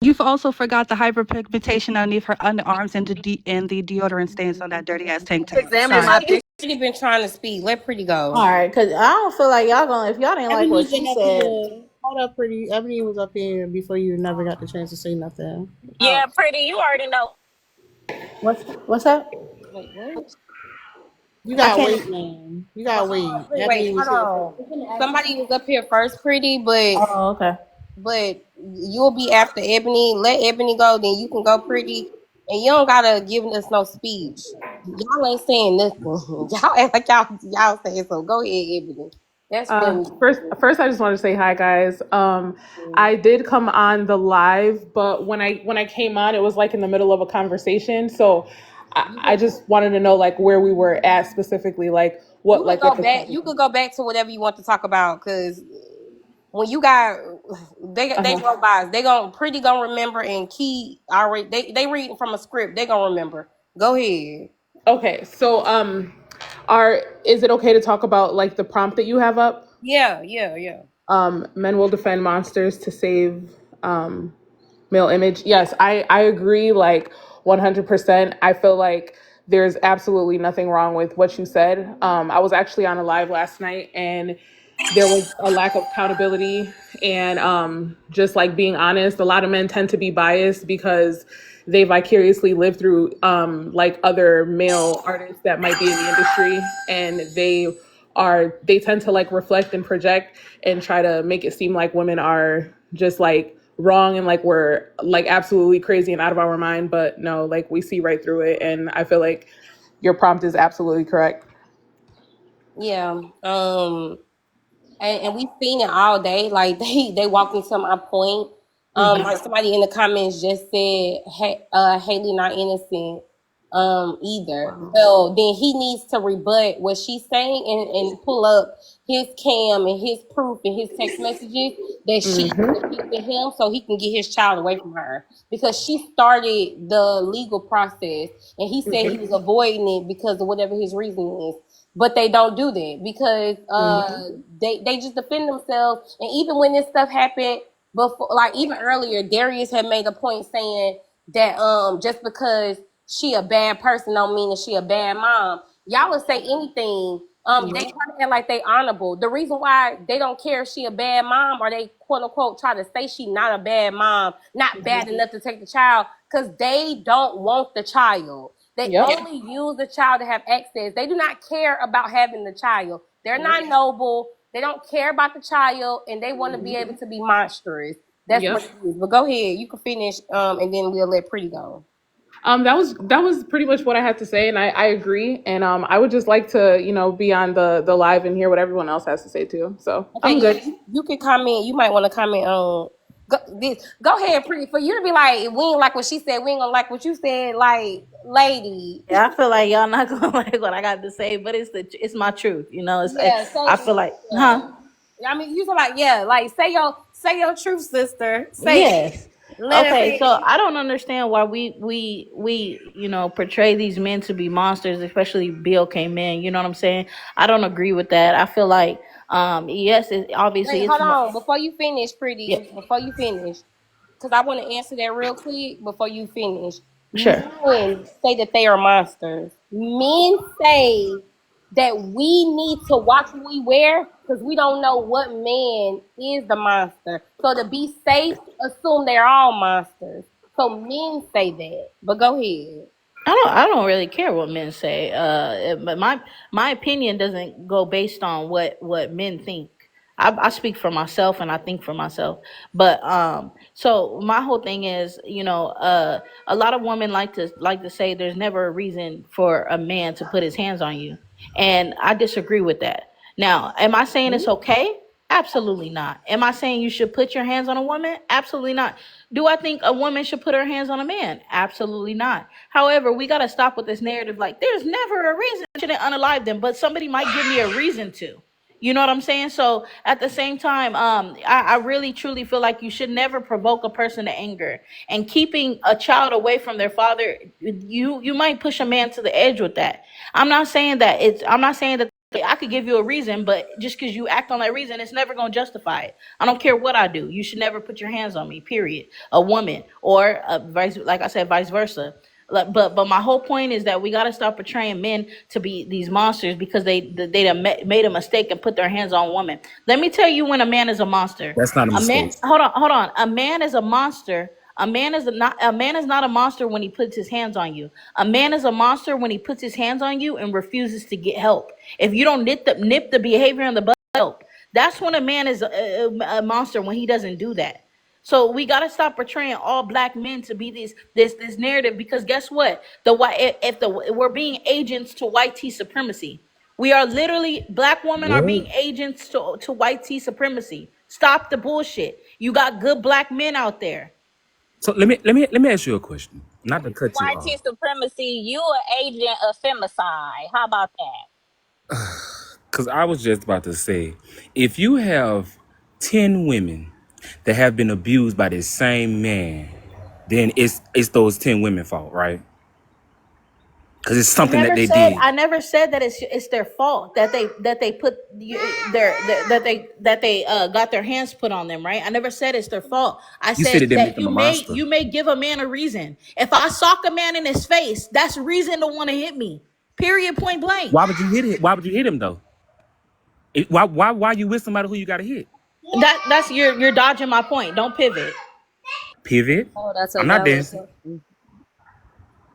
You've also forgot the hyperpigmentation underneath her underarms and the deodorant stains on that dirty ass tank top. Examining So my Sorry. picture. Pretty been trying to speak. Let Pretty go. All right, cause I don't feel like y'all gonna. If y'all didn't like what Ebony she been up said, here. Hold up, pretty. Ebony was up here before you never got the chance to say nothing. Oh, Yeah, pretty. You already know. what's that? wait, what? You I gotta can't. wait, man. You gotta wait. Wait, Ebony was hold here first. on. Somebody was up here first, Pretty, but Oh, okay. you'll be after Ebony. Let Ebony go, then you can go, Pretty. And you don't gotta give us no speech. Y'all ain't saying nothing. Y'all act like y'all saying so. Go ahead, Ebony. That's feminine. First, I just want to say hi, guys. I did come on the live, but when I came on, it was like in the middle of a conversation. So I just wanted to know like where we were at specifically, like You could what go the back. topic You was. could go back to whatever you want to talk about, because when you got they Uh-huh. robots, they gonna remember, and key already they reading from a script. They gonna remember. Go ahead. Okay, so are is it okay to talk about like the prompt that you have up? Yeah, yeah, yeah. Men will defend monsters to save um male image. Yes, I agree like 100%. I feel like there's absolutely nothing wrong with what you said. I was actually on a live last night and there was a lack of accountability and just like being honest. A lot of men tend to be biased because they vicariously live through like other male artists that might be in the industry, and they tend to like reflect and project and try to make it seem like women are just like wrong and like we're like absolutely crazy and out of our mind. But no, like we see right through it, and I feel like your prompt is absolutely correct. Yeah. And we've seen it all day. Like they walked into my point. Hmm. Like somebody in the comments just said, Haley not innocent either. Well, then he needs to rebut what she's saying and pull up his cam and his proof and his text messages that she Hmm. abusing him, so he can get his child away from her, because she started the legal process and he said he was avoiding it because of whatever his reason is. But they don't do that because they just defend themselves. And even when this stuff happened before, like even earlier, Darius had made a point saying that just because she a bad person don't mean that she a bad mom. Y'all will say anything. They try to act like they honorable. The reason why they don't care if she a bad mom, or they quote unquote try to say she not a bad mom, not bad enough to take the child, because they don't want the child. They Yep. only use the child to have access. They do not care about having the child. They're not noble. They don't care about the child, and they want to be able to be monstrous. That's what Yep. it is. But go ahead, you can finish, and then we'll let Pretty go. That was pretty much what I had to say, and I agree. And I would just like to be on the live and hear what everyone else has to say too. So Okay, I'm yeah, good. you can comment. You might want to comment on. Go ahead, Pretty. For you to be like, we ain't like what she said. We ain't gonna like what you said. Like, lady. Yeah, I feel like y'all not gonna like what I got to say, but it's my truth. You know, Yeah. I So feel like, yeah. huh? I mean, you talk like, yeah, like say your truth, sister. Say it. Yes. Let it. Okay, so I don't understand why we portray these men to be monsters, especially Bill came in. You know what I'm saying? I don't agree with that. I feel like yes, it obviously Wait, hold it's on. Before you finish, yeah, Pretty. Before you finish, because I want to answer that real quick before you finish. sure. Men say that they are monsters. Men say that we need to watch what we wear because we don't know what man is the monster. So to be safe, assume they're all monsters. So men say that. But go ahead. I don't really care what men say. But my opinion doesn't go based on what men think. I speak for myself and I think for myself. But so my whole thing is, a lot of women like to say there's never a reason for a man to put his hands on you, and I disagree with that. Now, am I saying it's okay? Absolutely not. Am I saying you should put your hands on a woman? Absolutely not. Do I think a woman should put her hands on a man? Absolutely not. However, we got to stop with this narrative like there's never a reason I shouldn't unalive them, but somebody might give me a reason to. You know what I'm saying? So at the same time, I really truly feel like you should never provoke a person to anger. And keeping a child away from their father, you might push a man to the edge with that. I'm not saying that I could give you a reason, but just because you act on that reason, it's never going to justify it. I don't care what I do. You should never put your hands on me. Period. A woman or vice, like I said, vice versa. But my whole point is that we got to stop portraying men to be these monsters because they done made a mistake and put their hands on women. Let me tell you when a man is a monster. That's not a A man, mistake. hold on. A man is a monster. A man is not a monster when he puts his hands on you. A man is a monster when he puts his hands on you and refuses to get help. If you don't nip the behavior in the bud, help. That's when a man is a monster, when he doesn't do that. So we got to stop portraying all black men to be this narrative, because guess what? The white if the we're being agents to white tea supremacy. We are literally, black women are What? being agents to white tea supremacy. Stop the bullshit. You got good black men out there. So let me ask you a question. Not to cut you White off. supremacy, you an agent of femicide. How about that? Because I was just about to say, if you have 10 women that have been abused by this same man, then it's those 10 women fault, right? Because it's something that they did. I never said that it's their fault that they put that they got their hands put on them, right? I never said it's their fault. I You said said it didn't make that them a monster. you may give a man a reason. If I sock a man in his face, that's reason to want to hit me. Period, point blank. Why would you hit it? Why would you hit him though? Why you with somebody who you got to hit? That's you're dodging my point. Don't pivot. Pivot. Oh, that's a I'm not valid dancing. question.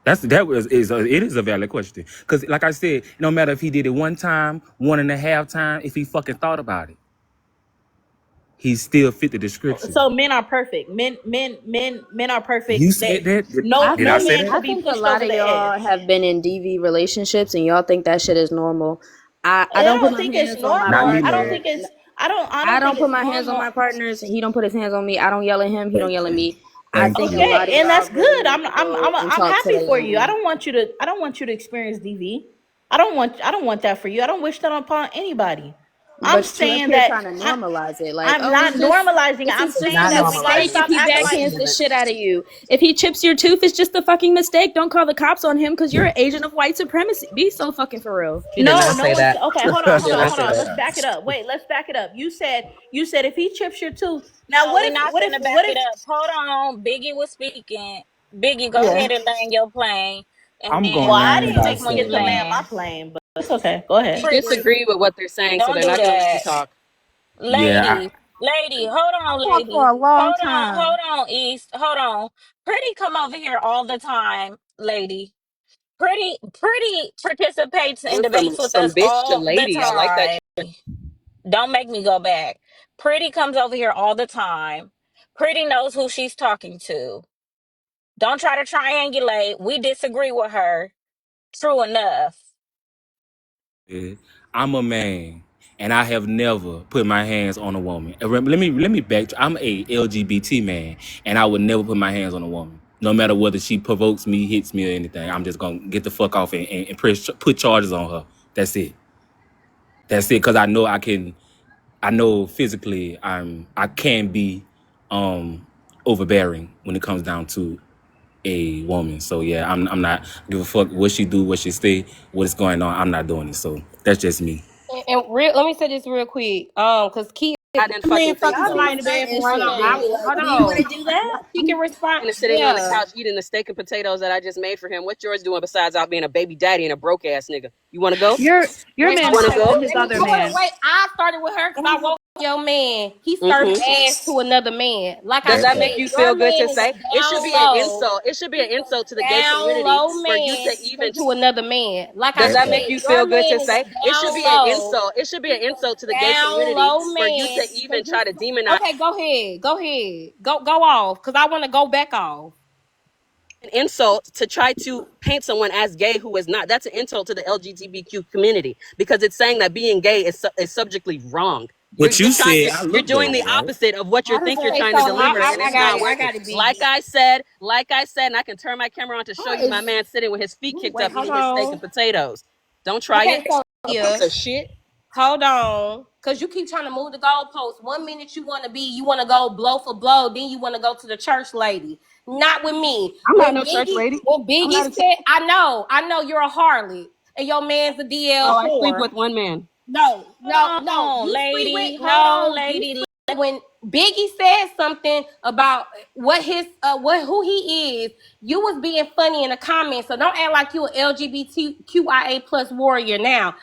It is a valid question, because like I said, no matter if he did it one time, 1.5 times, if he fucking thought about it, he still fit the description. So men are perfect. Men are You perfect. said that? No Did I say man that? I could be think a pushed lot over of the y'all edge. have been in DV relationships and y'all think that shit is normal. I I don't put don't my think it's hands on my Not normal. me, I don't man. partner. think it's I I don't think don't put it's my hands on normal. my partners. He don't put his hands on me. I don't yell at him. He don't Thank yell at you. me. I Thank think a you. lot of Okay, and y'all that's really good. need to go and I'm talk to happy the for you. lady. I don't want you to experience DV. I don't want that for you. I don't wish that upon anybody. I'm But you up saying here that trying to normalize it, like, I'm oh, not normalizing. I'm it's just saying a Not that we got to mistake normalizing if stop he acting it. like backhands the But shit out of you. If he chips your tooth, it's just a fucking mistake. Don't call the cops on him because you're an agent of white supremacy. Be so fucking for real. She did not no say one's that. okay. She did not Hold say on. that. Let's back it up. Wait, let's back it up. You said if he chips your tooth. Now No, we not finna back what it if up. Hold on. Biggie was speaking. Biggie, go yeah. ahead and land your plane. And I'm Well, gonna then I land didn't by Pretty even want to get to saying, land my land. plane, but it's okay. Go ahead. Pretty, Disagree with what they're saying, so don't they're do not gonna let you that. talk. yeah, Lady, hold I on, talked lady. for a long Hold time. on, East. Hold on. Pretty come over here all the time, lady. Pretty participates in Went from debates with from us bitch to all the lady. I like that. time. Don't make me go back. Pretty comes over here all the time. Pretty knows who she's talking to. Don't try to triangulate. We disagree with her. True enough. shit. I'm a man, and I have never put my hands on a woman. Let me back. I'm a LGBT man, and I would never put my hands on a woman, no matter whether she provokes me, hits me, or anything. I'm just gonna get the fuck off and put charges on her. That's it. That's it. Cause I know I can. I know physically I can be overbearing when it comes down to a woman. So yeah, I'm not give a fuck what she do, what she say, what's going on. I'm not doing it. So that's just me. And real, let me say this real quick. Cause Key, I didn't I mean, fucking think fucking y'all so. be somebody in the bed starting for shit. running I, dick. hold Do you want on. to do that? She can respond. And sitting on the Yeah. couch eating the steak and potatoes that I just made for him. What yours doing besides out being a baby daddy and a broke ass nigga? You want to go? Your Wait, You man hold want to on. checked go? with his Let me other hold on. man. Wait, I started with her because I woke your man. He served Mm-hmm. ass to another man. Like I Does that said, make Okay. you your feel good to man is say? a It should down be an low, insult. It should be an insult to the gay down community low for you to man even. sent to another man. Like I Does that said, Okay. make you your feel good man to is a say? It should down be an low, insult. It should be an insult to the gay down community low for you to man. even Cause you try to demonize okay, go ahead. Go ahead. Go off. Cause I want to go back off. an insult to try to paint someone as gay who is not. That's an insult to the LGBTQ community because it's saying that being gay is subjectly wrong. But you said I You're look doing the gay, right? opposite of what you How does think you're that? Okay, trying so to deliver, and I it's got not it. I working. got it, Biggie. Like I said, and I can turn my camera on to show How you my is man sitting with his feet kicked wait, up hold eating his steak on. and potatoes. Don't try it. Okay, so A piece yeah. of shit. Hold on, cause you keep trying to move the goalposts. 1 minute you want to go blow for blow, then you want to go to the church lady. Not with me. I'm not no church lady. When I'm Biggie not a church. said, I know you're a harlot, and your man's a DL Oh, I sleep whore. with one man. No, Hold no, on, you sleep with. lady. Hold on, No, you lady. sleep. when Biggie said something about what his who he is, you was being funny in the comments. So don't act like you an LGBTQIA plus warrior now.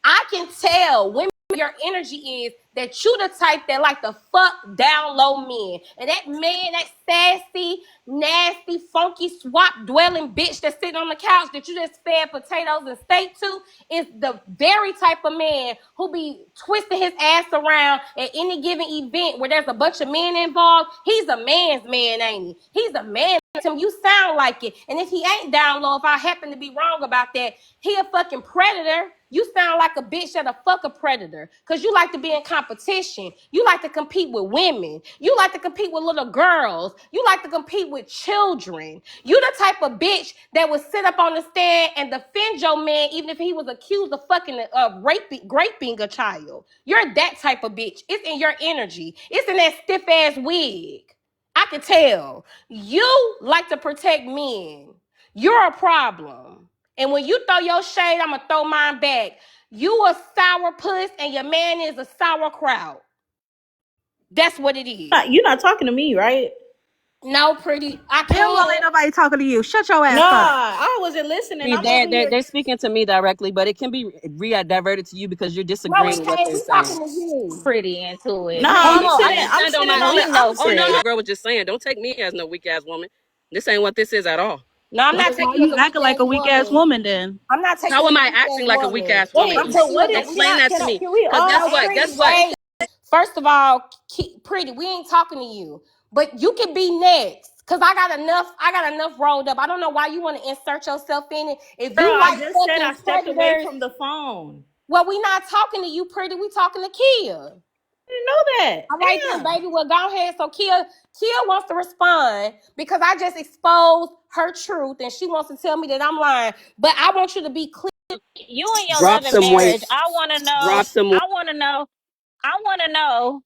I can tell women your energy is that you the type that like to fuck down low men. And that man, that sassy, nasty, funky, swap dwelling bitch that's sitting on the couch that you just fed potatoes and steak to is the very type of man who be twisting his ass around at any given event where there's a bunch of men involved. He's a man's man, ain't he? He's a man. You sound like it. And if he ain't down low, if I happen to be wrong about that, he a fucking predator. You sound like a bitch that'll fuck a predator. Cause you like to be in competition. You like to compete with women. You like to compete with little girls. You like to compete with children. You the type of bitch that would sit up on the stand and defend your man even if he was accused of fucking raping a child. You're that type of bitch. It's in your energy. It's in that stiff ass wig. I can tell. You like to protect men. You're a problem. And when you throw your shade, I'm going to throw mine back. You a sour puss and your man is a sauerkraut. That's what it is. You're not talking to me, right? No, pretty. I Damn well can. ain't nobody talking to you. Shut your ass Nah, up. I wasn't listening. I'm They're, over they're, here. they're speaking to me directly, but it can be diverted to you because you're No, disagreeing it with what can't. they're We saying. talking to you. Pretty into it. Nah, Oh I'm no, I sitting. can I'm stand on sitting my on own. the He knows Oh no, shit. the opposite. girl was just saying, don't take me as no weak ass woman. This ain't what this is at all. No, I'm not Why taking you as you a weak acting like ass a weak ass woman. woman then? I'm not taking How you as am a I weak ass acting like a weak woman. ass woman? Wait, I'm so taking you what as a is? weak Explain that to me. Can we Cause all guess No, what? agree? Guess what? wait. First of all, pretty, we ain't talking to you. But you can be next. Cause I got enough rolled up. I don't know why you want to insert yourself in it. If Girl, you I like just said I fucking stepped away predators, from the phone. well, we not talking to you, pretty. We talking to Kia. I didn't know that. All right then, Damn. baby. Well, go ahead. So Kia wants to respond because I just exposed her truth and she wants to tell me that I'm lying. But I want you to be clear. You and your Drop love and some weight. marriage. I want to know. Drop some weight. I want to know. I want to know.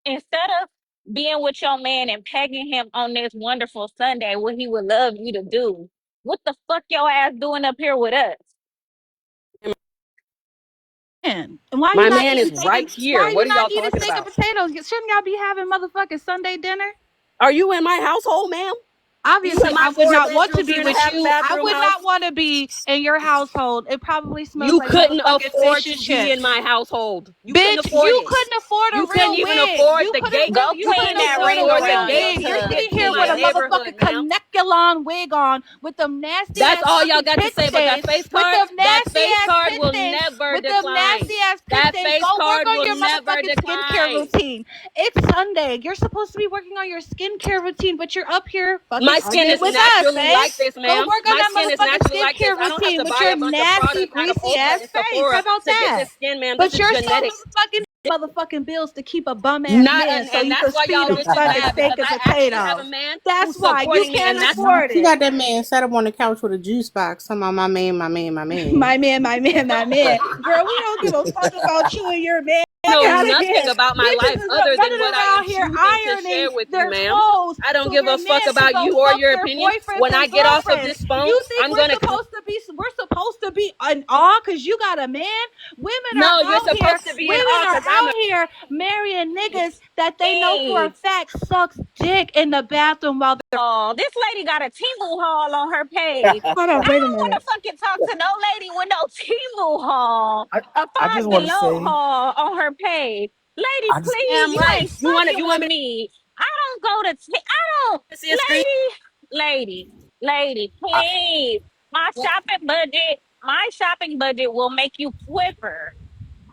Instead of being with your man and pegging him on this wonderful Sunday, what he would love you to do. What the fuck your ass doing up here with us? And why you My not man eating is steak and right why here. are you What are not y'all eating talking steak and about? potatoes? Shouldn't y'all be having motherfucking Sunday dinner? Are you in my household, ma'am? Are you Obviously, in my I would four not want bedroom, to three be and a with half you. I bathroom would house? not want to be in your household. It probably smells You like couldn't motherfucking afford fish and to be in chips. my household. You couldn't Bitch, afford you it. couldn't afford You a couldn't real even wig. afford You the couldn't gate. Go you You clean couldn't couldn't that afford ring a afford the real around the wig. gate You're tub, sitting to here my with a Kia. motherfucking neighborhood, ma'am. connectalon wig on with them nasty That's ass all y'all fucking got to pit say about that stains. face With card. them That nasty face ass card pit will stains. never With them decline. nasty ass pit That stains. Go face work card on will your never motherfucking skincare decline. routine. It's Sunday. You're supposed to be working on your skincare routine, but you're up here fucking My skin arguing is with us, naturally eh? like this, Go ma'am. work on My that skin is motherfucking naturally like this. skincare I don't have routine to with buy your a bunch of nasty, product out of greasy Ulta ass and face. How Sephora about to get that? this skin, ma'am. This But is you're so genetics. motherfucking motherfucking bills to keep a bum ass Not man so and you that's can why feed y'all him bitches fucking mad steak because and I actually have a potatoes. man That's who's why you supporting me, can't and that's afford She it. got that man sat up on the couch with a juice box. Talking about my man, my man, my man. My man, my man, my man. Girl, we don't give a fuck about you and your man. Fuck know out of nothing here. about my Bitches life is other than running what I am around here choosing to ironing share with you, their ma'am. clothes I don't so give their a fuck man can about go you or fuck your their opinion. boyfriends When and I get off of girlfriends. this phone, You think I'm gonna. we're supposed to be in awe because you got a man? No, you're supposed to be in Women awe are because I'm out here marrying niggas that they know for a Please. fact sucks dick in the bathroom while they're. Oh, this lady got a Temu haul on her page. Hold on, I wait a don't want minute. to fucking talk to no lady with no Temu haul, I a I just Five want to Below say haul on her page. Lady, I just please, damn you right. ain't You want to? fucking You want with me me. I don't go to, I don't, to see a screen? lady, I, please. My shopping budget will make you flipper.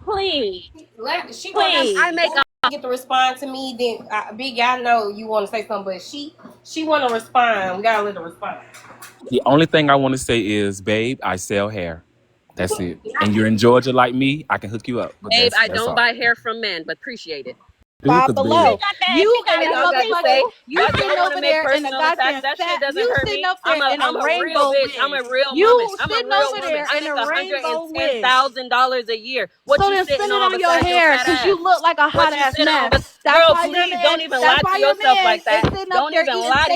Please, She gonna Ma'am, I please. make get to respond to me. Then, Big, I know you want to say something, but she want to respond. We gotta let her respond. The only thing I want to say is, babe, I sell hair. That's it. And you're in Georgia like me, I can hook you up. But babe. I that's don't all. buy hair from men, but appreciate it. Good, Five cause babe. Below. You She got in All a that y'all little got to motherfucking, say, Temu. you y'all sitting want to over make there in a personal attacks. goddamn That shit fat, doesn't you hurt sitting me. up there in a I'm a real rainbow bitch. I'm wig. a real woman. You I'm a sitting real over woman. there I in make a rainbow wig. $110,000 a year. What So you then sitting spend it on on your besides your hair fat because you ass? look like a hot What you ass sitting on? mess. But That's girl, why your please man, don't even that's lie why to your yourself man like is that. sitting up Don't there even eating lie to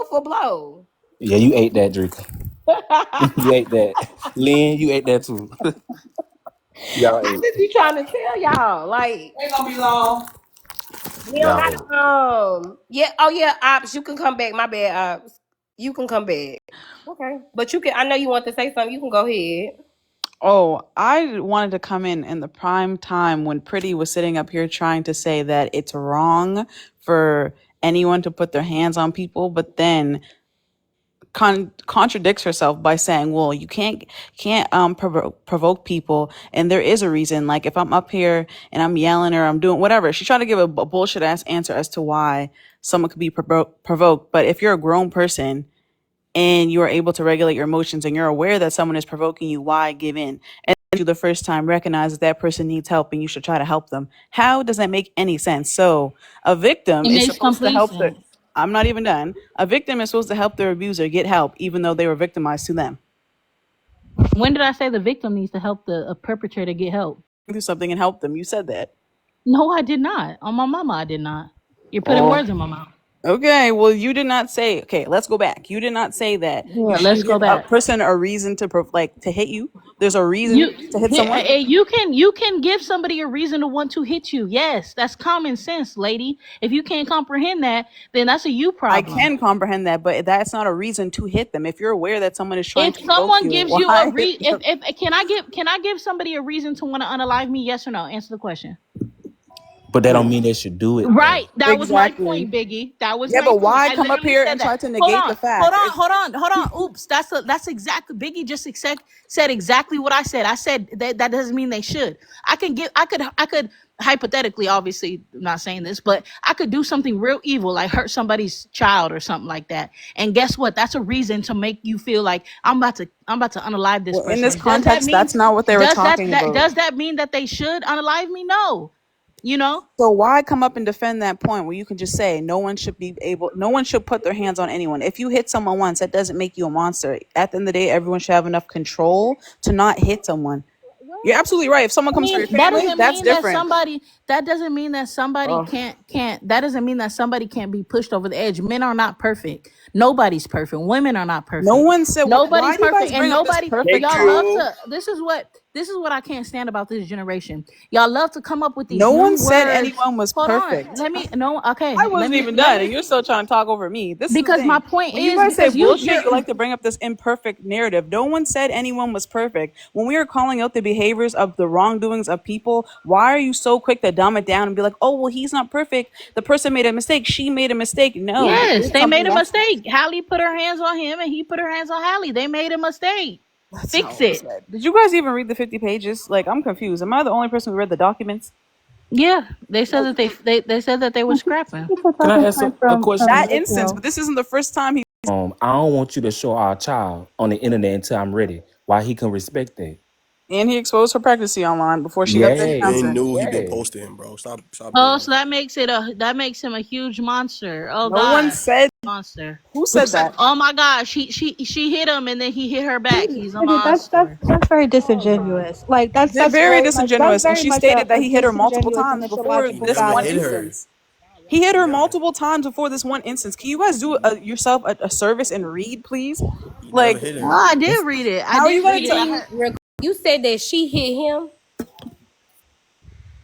blow for blow. Yeah, you ate that, Draco. You ate that. Lynn, you ate that too. Y'all I ate. just be trying to tell y'all, like, Ain't gonna be long. we don't Y'all ate. got yeah, oh yeah, Ops, you can come back. My bad, Ops. You can come back. Okay. But you can, I know you want to say something. You can go ahead. Oh, I wanted to come in the prime time when Pretty was sitting up here trying to say that it's wrong for anyone to put their hands on people, but then contradicts herself by saying, "Well, you can't provoke people, and there is a reason. Like if I'm up here and I'm yelling or I'm doing whatever." She's trying to give a bullshit ass answer as to why someone could be provoked. But if you're a grown person and you are able to regulate your emotions and you're aware that someone is provoking you, why give in? And you the first time recognize that that person needs help and you should try to help them. How does that make any sense? So a victim It is makes supposed to complete help the sense. I'm not even done. A victim is supposed to help their abuser get help even though they were victimized to them. When did I say the victim needs to help the perpetrator get help? Do something and help them. You said that. No, I did not. On my mama, I did not. You're putting Oh, words in my mouth. okay. Well, you did not say. Okay, let's go back. You did not say that you Yeah, let's shouldn't go give a back. person a reason to to hit you. There's a reason You to hit someone. you can give somebody a reason to want to hit you. Yes, that's common sense, lady. If you can't comprehend that, then that's a you I problem. can comprehend that, but that's not a reason to hit them. If you're aware that someone is trying If to provoke someone you, gives you a why hit them? if can I give somebody a reason to want to unalive me? Yes or no? Answer the question. But that don't No. mean they should do it though. Right. That was my Exactly. point, Biggie. That was Yeah, my but point. why I come up literally here said and that. try to negate the fact? Hold on. Oops. That's exactly Biggie just said exactly what I said. I said that doesn't mean they should. I could hypothetically, obviously I'm not saying this, but I could do something real evil, like hurt somebody's child or something like that. And guess what? That's a reason to make you feel like I'm about to unalive this Well, in this person. Does that context, mean that's not what they were talking about. does that mean that they should unalive me? No. You know? So why come up and defend that point where you can just say no one should put their hands on anyone. If you hit someone once, that doesn't make you a monster. At the end of the day, everyone should have enough control to not hit someone. You're absolutely right. If someone I comes for mean, your family, that's different. that doesn't mean that somebody Oh, can't that doesn't mean that somebody can't be pushed over the edge. Men are not perfect. Nobody's perfect. Women are not no perfect. one said. Why Nobody's do you perfect. guys And bring up this nobody perfect Thank y'all talk? love you. to this is what I can't stand about this generation. Y'all love to come up with these No new one said words. anyone was Hold on. perfect. Let me no, okay. I wasn't even Let done, and me you're still trying to talk over me. This is the because my thing. point When you is guys say because bullshit, you're you like to bring up this imperfect narrative. No one said anyone was perfect. When we are calling out the behaviors of the wrongdoings of people, why are you so quick to dumb it down and be like, oh, well, he's not perfect. The person made a mistake. She made a mistake. No, this yes, is they something made a that's mistake. Hallie put her hands on him and he put her hands on Hallie. They made a mistake. that's not Fix what was it. said. Did you guys even read the 50 pages? Like, I'm confused. Am I the only person who read the documents? Yeah, they said that they said that they were scrapping. People Can I talking ask points a from question? That instance, video. but this isn't the first time he. I don't want you to show our child on the internet until I'm ready. Why he can respect that? And he exposed her pregnancy online before she got that Ben Yes, cancer. knew he been yes. posting, bro. Stop Oh, doing so that. that makes him a huge monster. Oh No one God, said. monster. Who said that? Oh my God, she hit him and then he hit her back. He's a monster. That's very Oh God. disingenuous. Like Very that's disingenuous. And very she much stated that a he hit her multiple disingenuous times before He mythological this never one hit fallacy. her. instance. He hit He her never. multiple times before this one instance. Can you guys do yourself a service and read, please? He never Like, hit Well, her. I did read it. I how are you did gonna read it. tell? Biggie, real quick, you said that she hit him.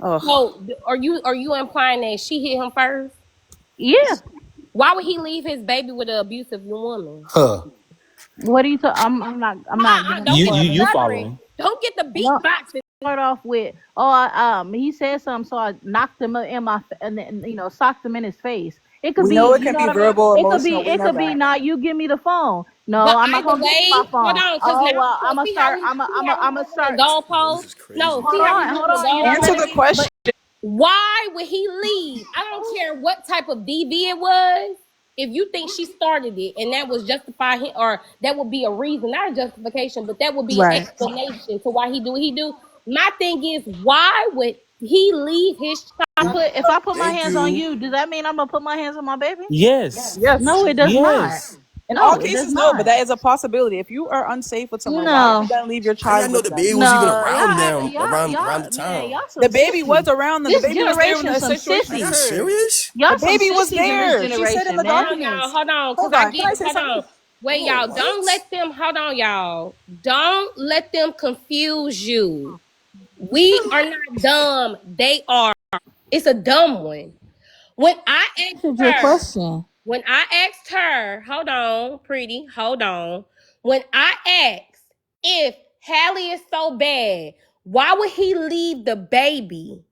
Oh, So are you implying that she hit him first? Yeah. Why would he leave his baby with an abusive woman? Huh. What are you? I'm not getting Don't You get you the you further. stuttering. following? Don't get the No. beatboxing. Start off with he said something, so I knocked him in my and then socked him in his face. It could we know be, it can be verbal, emotional. We it know could be that. not you give me the phone. No, But I'm not either gonna give you my way, hold phone. on, because now, Oh well, I'm gonna see how start. we moving the Bro, this goalpost. is No, crazy. see how we moving the Answer the goalpost. question. Why would he leave? I don't care what type of DV it was. If you think she started it and that was justify him, or that would be a reason, not a justification, but that would be an Right. explanation to why he do what he do. My thing is, why would he leave his child? if I put my Thank hands on you. you, does that mean I'm gonna put my hands on my baby? Yes, No, Yes. it does not. yes. In all No, it does cases, no, but not. that is a possibility. If you are unsafe with someone, why are you No, gonna leave your How y'all child know with the them? baby was even no, around them around the man, time? y'all some The baby was sissies. around them. The This baby was there when generation the some situation Are y'all sissies. occurred. serious? The Y'all some baby was sissies in this there. She said in generation, the man. documents. Hold on, because Hold I on. Can get, I say hold something? on. Wait, Bro, y'all, don't what? let them, hold on, y'all. Don't let them confuse you. We are not dumb. They are. It's a dumb one. When I asked Answered your her, question. When I asked her, hold on, pretty, hold on. When I asked if Hallie is so bad, why would he leave the baby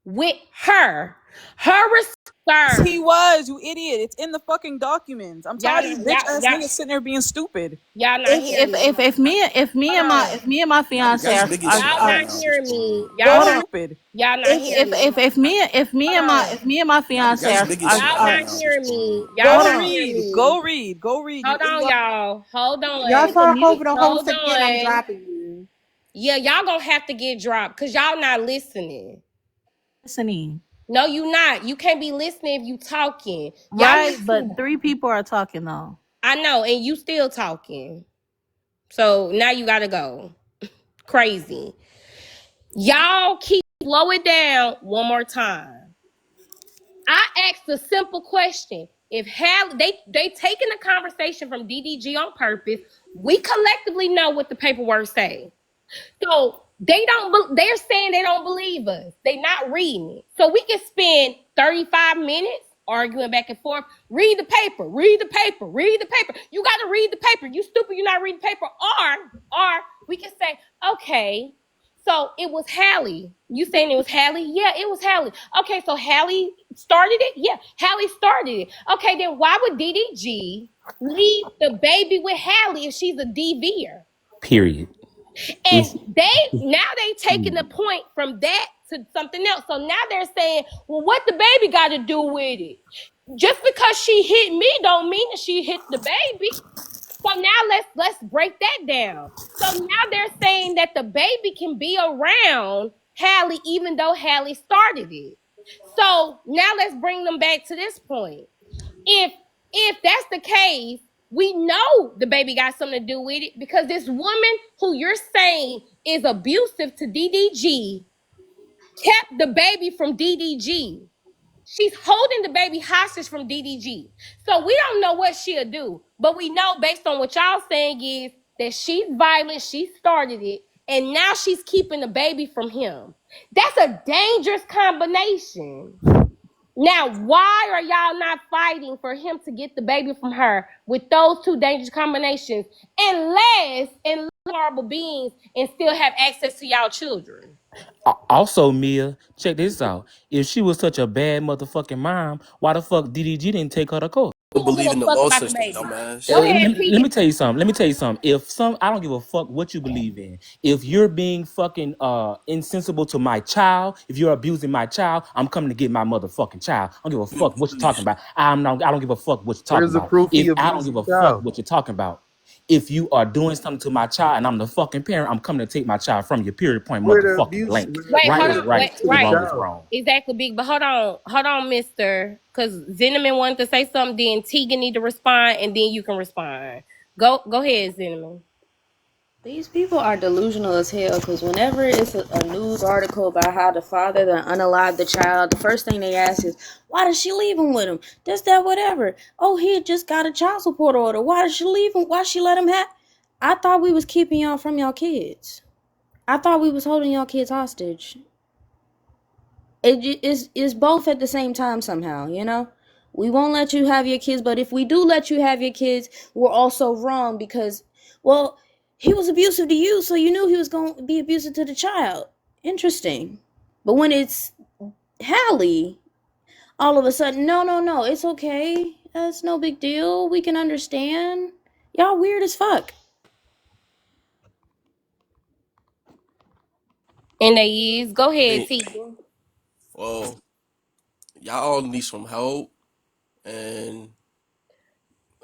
with her? Her Yes, response, he was, you idiot. It's in the fucking documents. I'm y'all tired of you not, bitch ass y'all, niggas sitting there being stupid. y'all not If hearing if me. if if me if me and Hold my on. if me and my fiance Y'all biggest shit Y'all right are not now. hearing me. Go hold on. stupid. Y'all not If hearing if me. if if me if me Hold and my on. if me and my fiance Y'all biggest shit Y'all right are not now. hearing me. Y'all hold Go not on. hearing read. me. Go read. Go read, you Hold on, idiotic. y'all. Hold Y'all on. Nigga, talk mute. over the host Hold again, I'm on. dropping you. Yeah, y'all gonna have to get dropped because y'all not listening. Listening. No, you not. You can't be listening if you talking. Y'all Right, but listen. 3 people are talking though. I know, and you still talking. So now you gotta go. Crazy. Y'all keep slow it down one more time. I asked a simple question. If they taking the conversation from DDG on purpose, we collectively know what the paperwork say. So they're saying they don't believe us. They not reading it. So we can spend 35 minutes arguing back and forth. Read the paper, read the paper, read the paper. You gotta read the paper. You stupid, you're not reading the paper. Or we can say, okay, so it was Hallie. You saying it was Hallie? Yeah, it was Hallie. Okay, so Hallie started it? Yeah, Hallie started it. Okay, then why would DDG leave the baby with Hallie if she's a DVer? Period. And It's they taking the point from that to something else. So now they're saying, well, what the baby got to do with it? Just because she hit me don't mean that she hit the baby. So now let's break that down. So now they're saying that the baby can be around Hallie even though Hallie started it. So now let's bring them back to this point. if if that's the case, we know the baby got something to do with it because this woman who you're saying is abusive to DDG kept the baby from DDG. She's holding the baby hostage from DDG. So we don't know what she'll do, but we know based on what y'all saying is that she's violent, she started it, and now she's keeping the baby from him. That's a dangerous combination. Now, why are y'all not fighting for him to get the baby from her with those two dangerous combinations, unless horrible beings and still have access to y'all children? also Mia. Check this out. If she was such a bad motherfucking mom, why the fuck DDG didn't take her to court? Don't Who don't give believe a in the fuck law about the system, baby? dumbass. Go ahead, Let P. me tell you something. Let me tell you something. I don't give a fuck what you believe in. If you're being fucking insensible to my child, if you're abusing my child, I'm coming to get my motherfucking child. I don't give a fuck what you're talking about. I don't give a fuck what you're talking Where's the about. proof he If I don't abused give the a fuck child? what you're talking about. If you are doing something to my child and I'm the fucking parent, I'm coming to take my child from you. Period. Point. Motherfucking blank. Wait, Right hold is on. right. Wait, The Wrong right. is child. wrong. Exactly, big. But hold on, Mister, because Zinneman wanted to say something. Then Tegan need to respond, and then you can respond. Go ahead, Zinneman. These people are delusional as hell because whenever it's a news article about how the father that unalived the child, the first thing they ask is, why did she leave him with him? This, that, whatever. Oh, he had just got a child support order. Why did she leave him? Why she let him have? I thought we was keeping y'all from y'all kids. I thought we was holding y'all kids hostage. It's both at the same time somehow, you know? We won't let you have your kids, but if we do let you have your kids, we're also wrong because, well, he was abusive to you, so you knew he was going to be abusive to the child. Interesting. But when it's Hallie, all of a sudden, no, no, no, it's okay. That's no big deal. We can understand. Y'all weird as fuck. And they is. Go I ahead, mean, Tegan. well, y'all need some help, and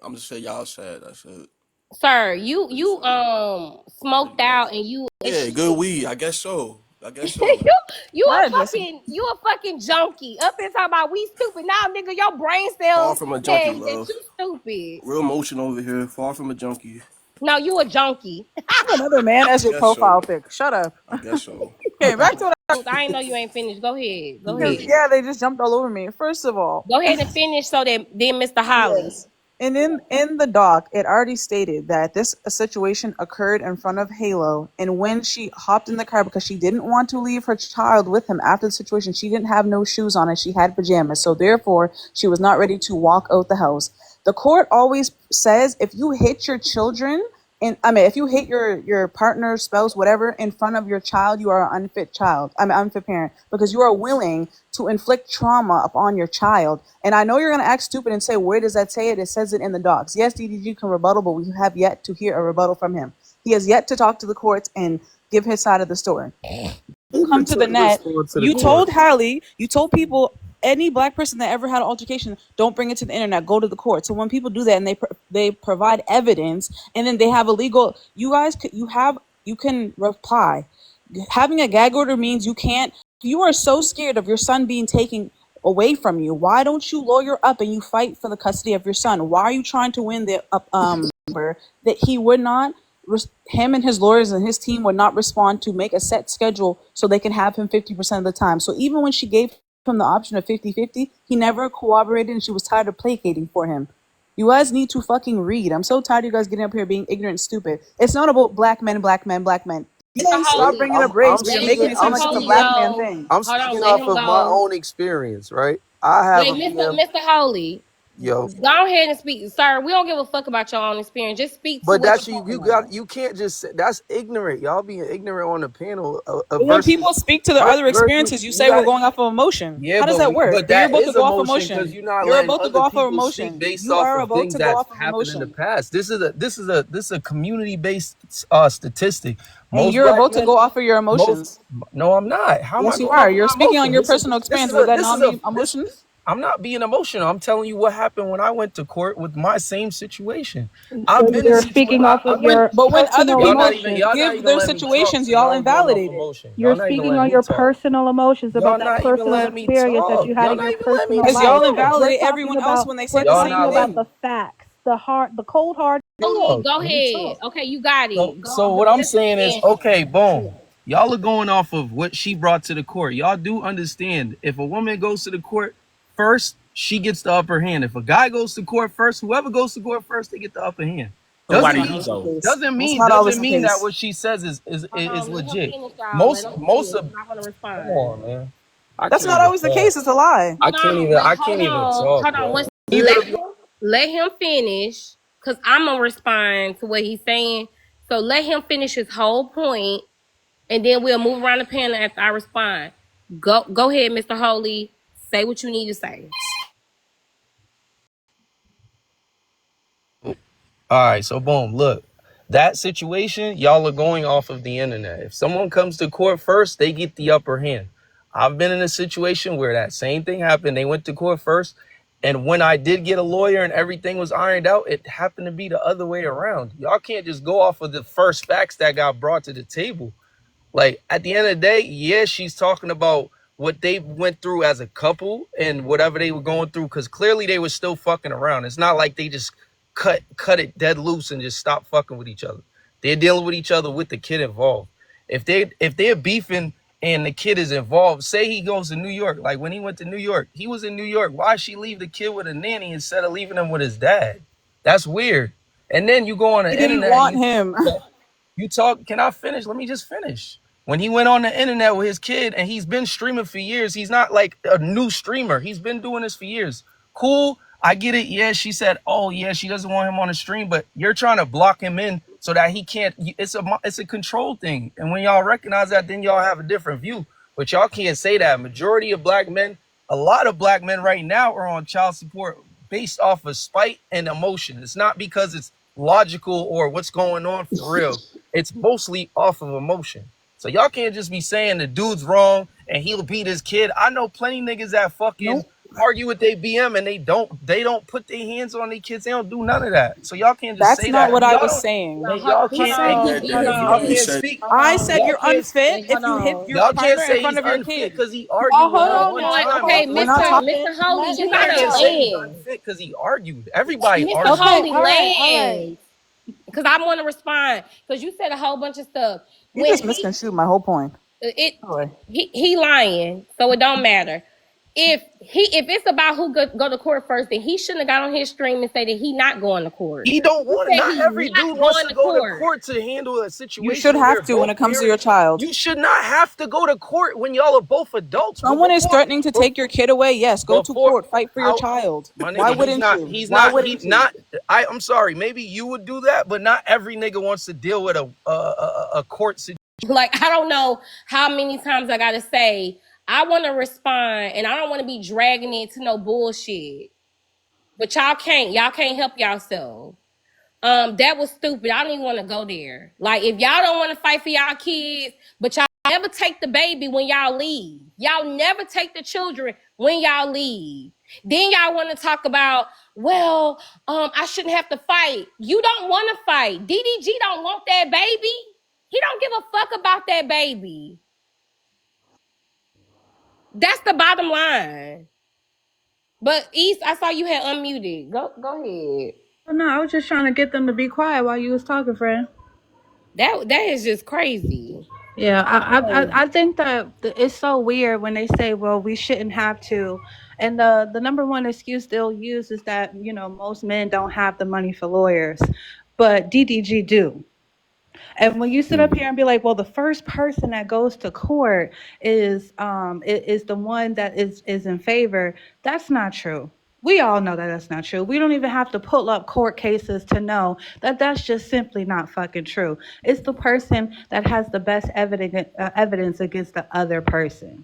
I'm just say y'all sad. That's it. Sir, you Really you sad. smoked Really out nice. and you Yeah, good weed. I guess so. I guess so. you Why a address him? fucking junkie. Up there talking about we stupid. Now, nigga, your brain Far cells from a junkie, says that love. you stupid. Real motion over here. Far from a junkie. No, you a junkie. You have another man as I your guess profile so. pic. Shut up. I guess so. Okay, back to what I ain't know you ain't finished. Go ahead. Go because ahead. yeah, they just jumped all over me. First of all, Go ahead and finish so that then Mr. Holly. yes. And in the doc, it already stated that this situation occurred in front of Halo, and when she hopped in the car because she didn't want to leave her child with him after the situation, she didn't have no shoes on and she had pajamas, so therefore she was not ready to walk out the house. The court always says if you hit your children, and I mean if you hit your partner, spouse, whatever, in front of your child, you are an unfit child. I mean unfit parent because you are willing to inflict trauma upon your child. And I know you're gonna act stupid and say, where does that say it? It says it in the docs. Yes, DDG can rebuttal, but we have yet to hear a rebuttal from him. He has yet to talk to the courts and give his side of the story. Come to the net. You told Hallie, you told people, any black person that ever had an altercation, don't bring it to the internet. Go to the court. So when people do that and they provide evidence, and then they have a legal, you guys, you can reply. Having a gag order means you can't. You are so scared of your son being taken away from you. Why don't you lawyer up and you fight for the custody of your son? Why are you trying to win the that he would not? Him and his lawyers and his team would not respond to make a set schedule so they can have him 50% of the time. So even when she gave him the option of 50-50, he never cooperated and she was tired of placating for him. You guys need to fucking read. I'm so tired of you guys getting up here being ignorant and stupid. It's not about black men, black men, black men. You guys stop Listen, bringing up race, I'm but you're speaking. making it seem I'm like it's a Holy black speaking. man go. thing. I'm Hold on, speaking let off him of my go. own experience, right? I have Wait, a BM. Mr. Holy, Yo, go ahead and speak, sir. We don't give a fuck about your own experience. Just speak to but what that's you're you. talking You got. about. You can't just. That's ignorant. Y'all being ignorant on the panel When versus people speak to their other versus. experiences, you You say we're got. going off of emotion. Yeah, How does but that work? Then you're that about to is go off emotion because emotion. you're not You're letting about to go other off of people speak emotion. based You off are of about things to go that's off of happened in the emotion. past. This is a community based statistic. And Most you're black about to men, go off of your most emotions. no, I'm not. How am I Yes, you going off are. of You're my speaking on emotion? your personal experience. Would that not be This. emotions? I'm not being emotional. I'm telling you what happened when I went to court with my same situation. So I've been in you're situation. speaking off I of went. your But when other personal people Y'all emotions. not give even their letting me talk. situations, So y'all y'all going off invalidate it. emotion. You're Y'all not even speaking letting on me your talk. personal emotions Y'all about that not even personal letting me experience that talk. you had Y'all in not your even letting me personal Because life. y'all talk. We're invalidate talking everyone else about when they say we're the Y'all same talking not about letting the thing. me facts, the cold hard. Holy, talk. go Let me ahead. talk. Okay, you got So, it. Go, so but what I'm just saying is, finish. okay, boom. Y'all are going off of what she brought to the court. Y'all do understand if a woman goes to the court first, she gets the upper hand. If a guy goes to court first, whoever goes to court first, they get the upper hand. So why That's Doesn't did not he mean always the go? case. That's not always doesn't the mean that case. what she says Hold is on, let him legit. finish, y'all. Let Most him most finish. of He's not gonna come respond. on, man. I That's can't not even always the talk. case. It's a lie. Hold on, but I hold can't even on, talk, hold on. bro. Neither Let of him y'all. let him finish, cause I'm gonna respond to what he's saying. So let him finish his whole point, and then we'll move around the panel after I respond. Go ahead, Mr. Holy. Say what you need to say. All right, so boom, look. That situation, y'all are going off of the internet. If someone comes to court first, they get the upper hand. I've been in a situation where that same thing happened. They went to court first, and when I did get a lawyer and everything was ironed out, it happened to be the other way around. Y'all can't just go off of the first facts that got brought to the table. Like at the end of the day, yeah, she's talking about what they went through as a couple and whatever they were going through, because clearly they were still fucking around. It's not like they just cut it dead loose and just stop fucking with each other. They're dealing with each other with the kid involved. If they're beefing and the kid is involved, say he goes to New York, like when he went to New York, he was in New York. Why she leave the kid with a nanny instead of leaving him with his dad? That's weird. And then you go on He the didn't internet and want him. you talk. Can I finish? Let me just finish. When he went on the internet with his kid, and he's been streaming for years, he's not like a new streamer. He's been doing this for years. Cool. I get it. Yeah, she said, oh yeah, she doesn't want him on the stream, but you're trying to block him in so that he can't. It's a control thing. And when y'all recognize that, then y'all have a different view. But y'all can't say that. Majority of black men, a lot of black men right now are on child support based off of spite and emotion. It's not because it's logical or what's going on for real. It's mostly off of emotion. So y'all can't just be saying the dude's wrong and he'll beat his kid. I know plenty niggas that fucking Nope. argue with their BM and they don't put their hands on their kids. They don't do none of that. So y'all can't just That's say not that. what And I y'all was don't saying. No, and y'all hold He can't said and he on, hold did. and He y'all said on, can't he. speak. hold I said on. Y'all you're can't unfit Wait, if hold you hit on. your y'all can't partner in say front he's of your unfit kid. because he Oh, argued with hold her on one now. Wait, time Hold okay, off the We're on. not Mr. internet. talking. Mr. Holy, Let you You him gotta can't say go. he's land. unfit because he argued. Everybody Mr. argued. Okay, Holy, all right. land. Because I want to respond. Because you said a whole bunch of stuff. You When just misconstrued my whole point. it Anyway. he lying, so it don't matter. if it's about who go to court first, then he shouldn't have got on his stream and say that he not going to court. He don't He want to. said Not he every dude not wants going to to go to court. court to handle a You should situation where have to when both it comes to your parents. child. You should not have to go to court when y'all are both adults. But Someone is before, threatening to take your kid away. Yes, go to before, court, fight for your I, child. my Why nigga, he's wouldn't not. you? He's Why not. He wouldn't you? not. I'm sorry. Maybe you would do that, but not every nigga wants to deal with a court situation. Like, I don't know how many times I gotta say, I want to respond and I don't want to be dragging it to no bullshit. But y'all can't help yourself. That was stupid. I don't even want to go there. Like, if y'all don't want to fight for y'all kids, but y'all never take the baby when y'all leave. Y'all never take the children when y'all leave. Then y'all want to talk about, well, I shouldn't have to fight. You don't want to fight. DDG don't want that baby. He don't give a fuck about that baby. That's the bottom line. But East, I saw you had unmuted. Go ahead. Oh, no, I was just trying to get them to be quiet while you was talking, friend. That is just crazy. Yeah, I think that it's so weird when they say, well, we shouldn't have to. And the number one excuse they'll use is that, most men don't have the money for lawyers, but DDG do. And when you sit up here and be like, well, the first person that goes to court is the one that is in favor, that's not true. We all know that that's not true. We don't even have to pull up court cases to know that that's just simply not fucking true. It's the person that has the best evidence against the other person.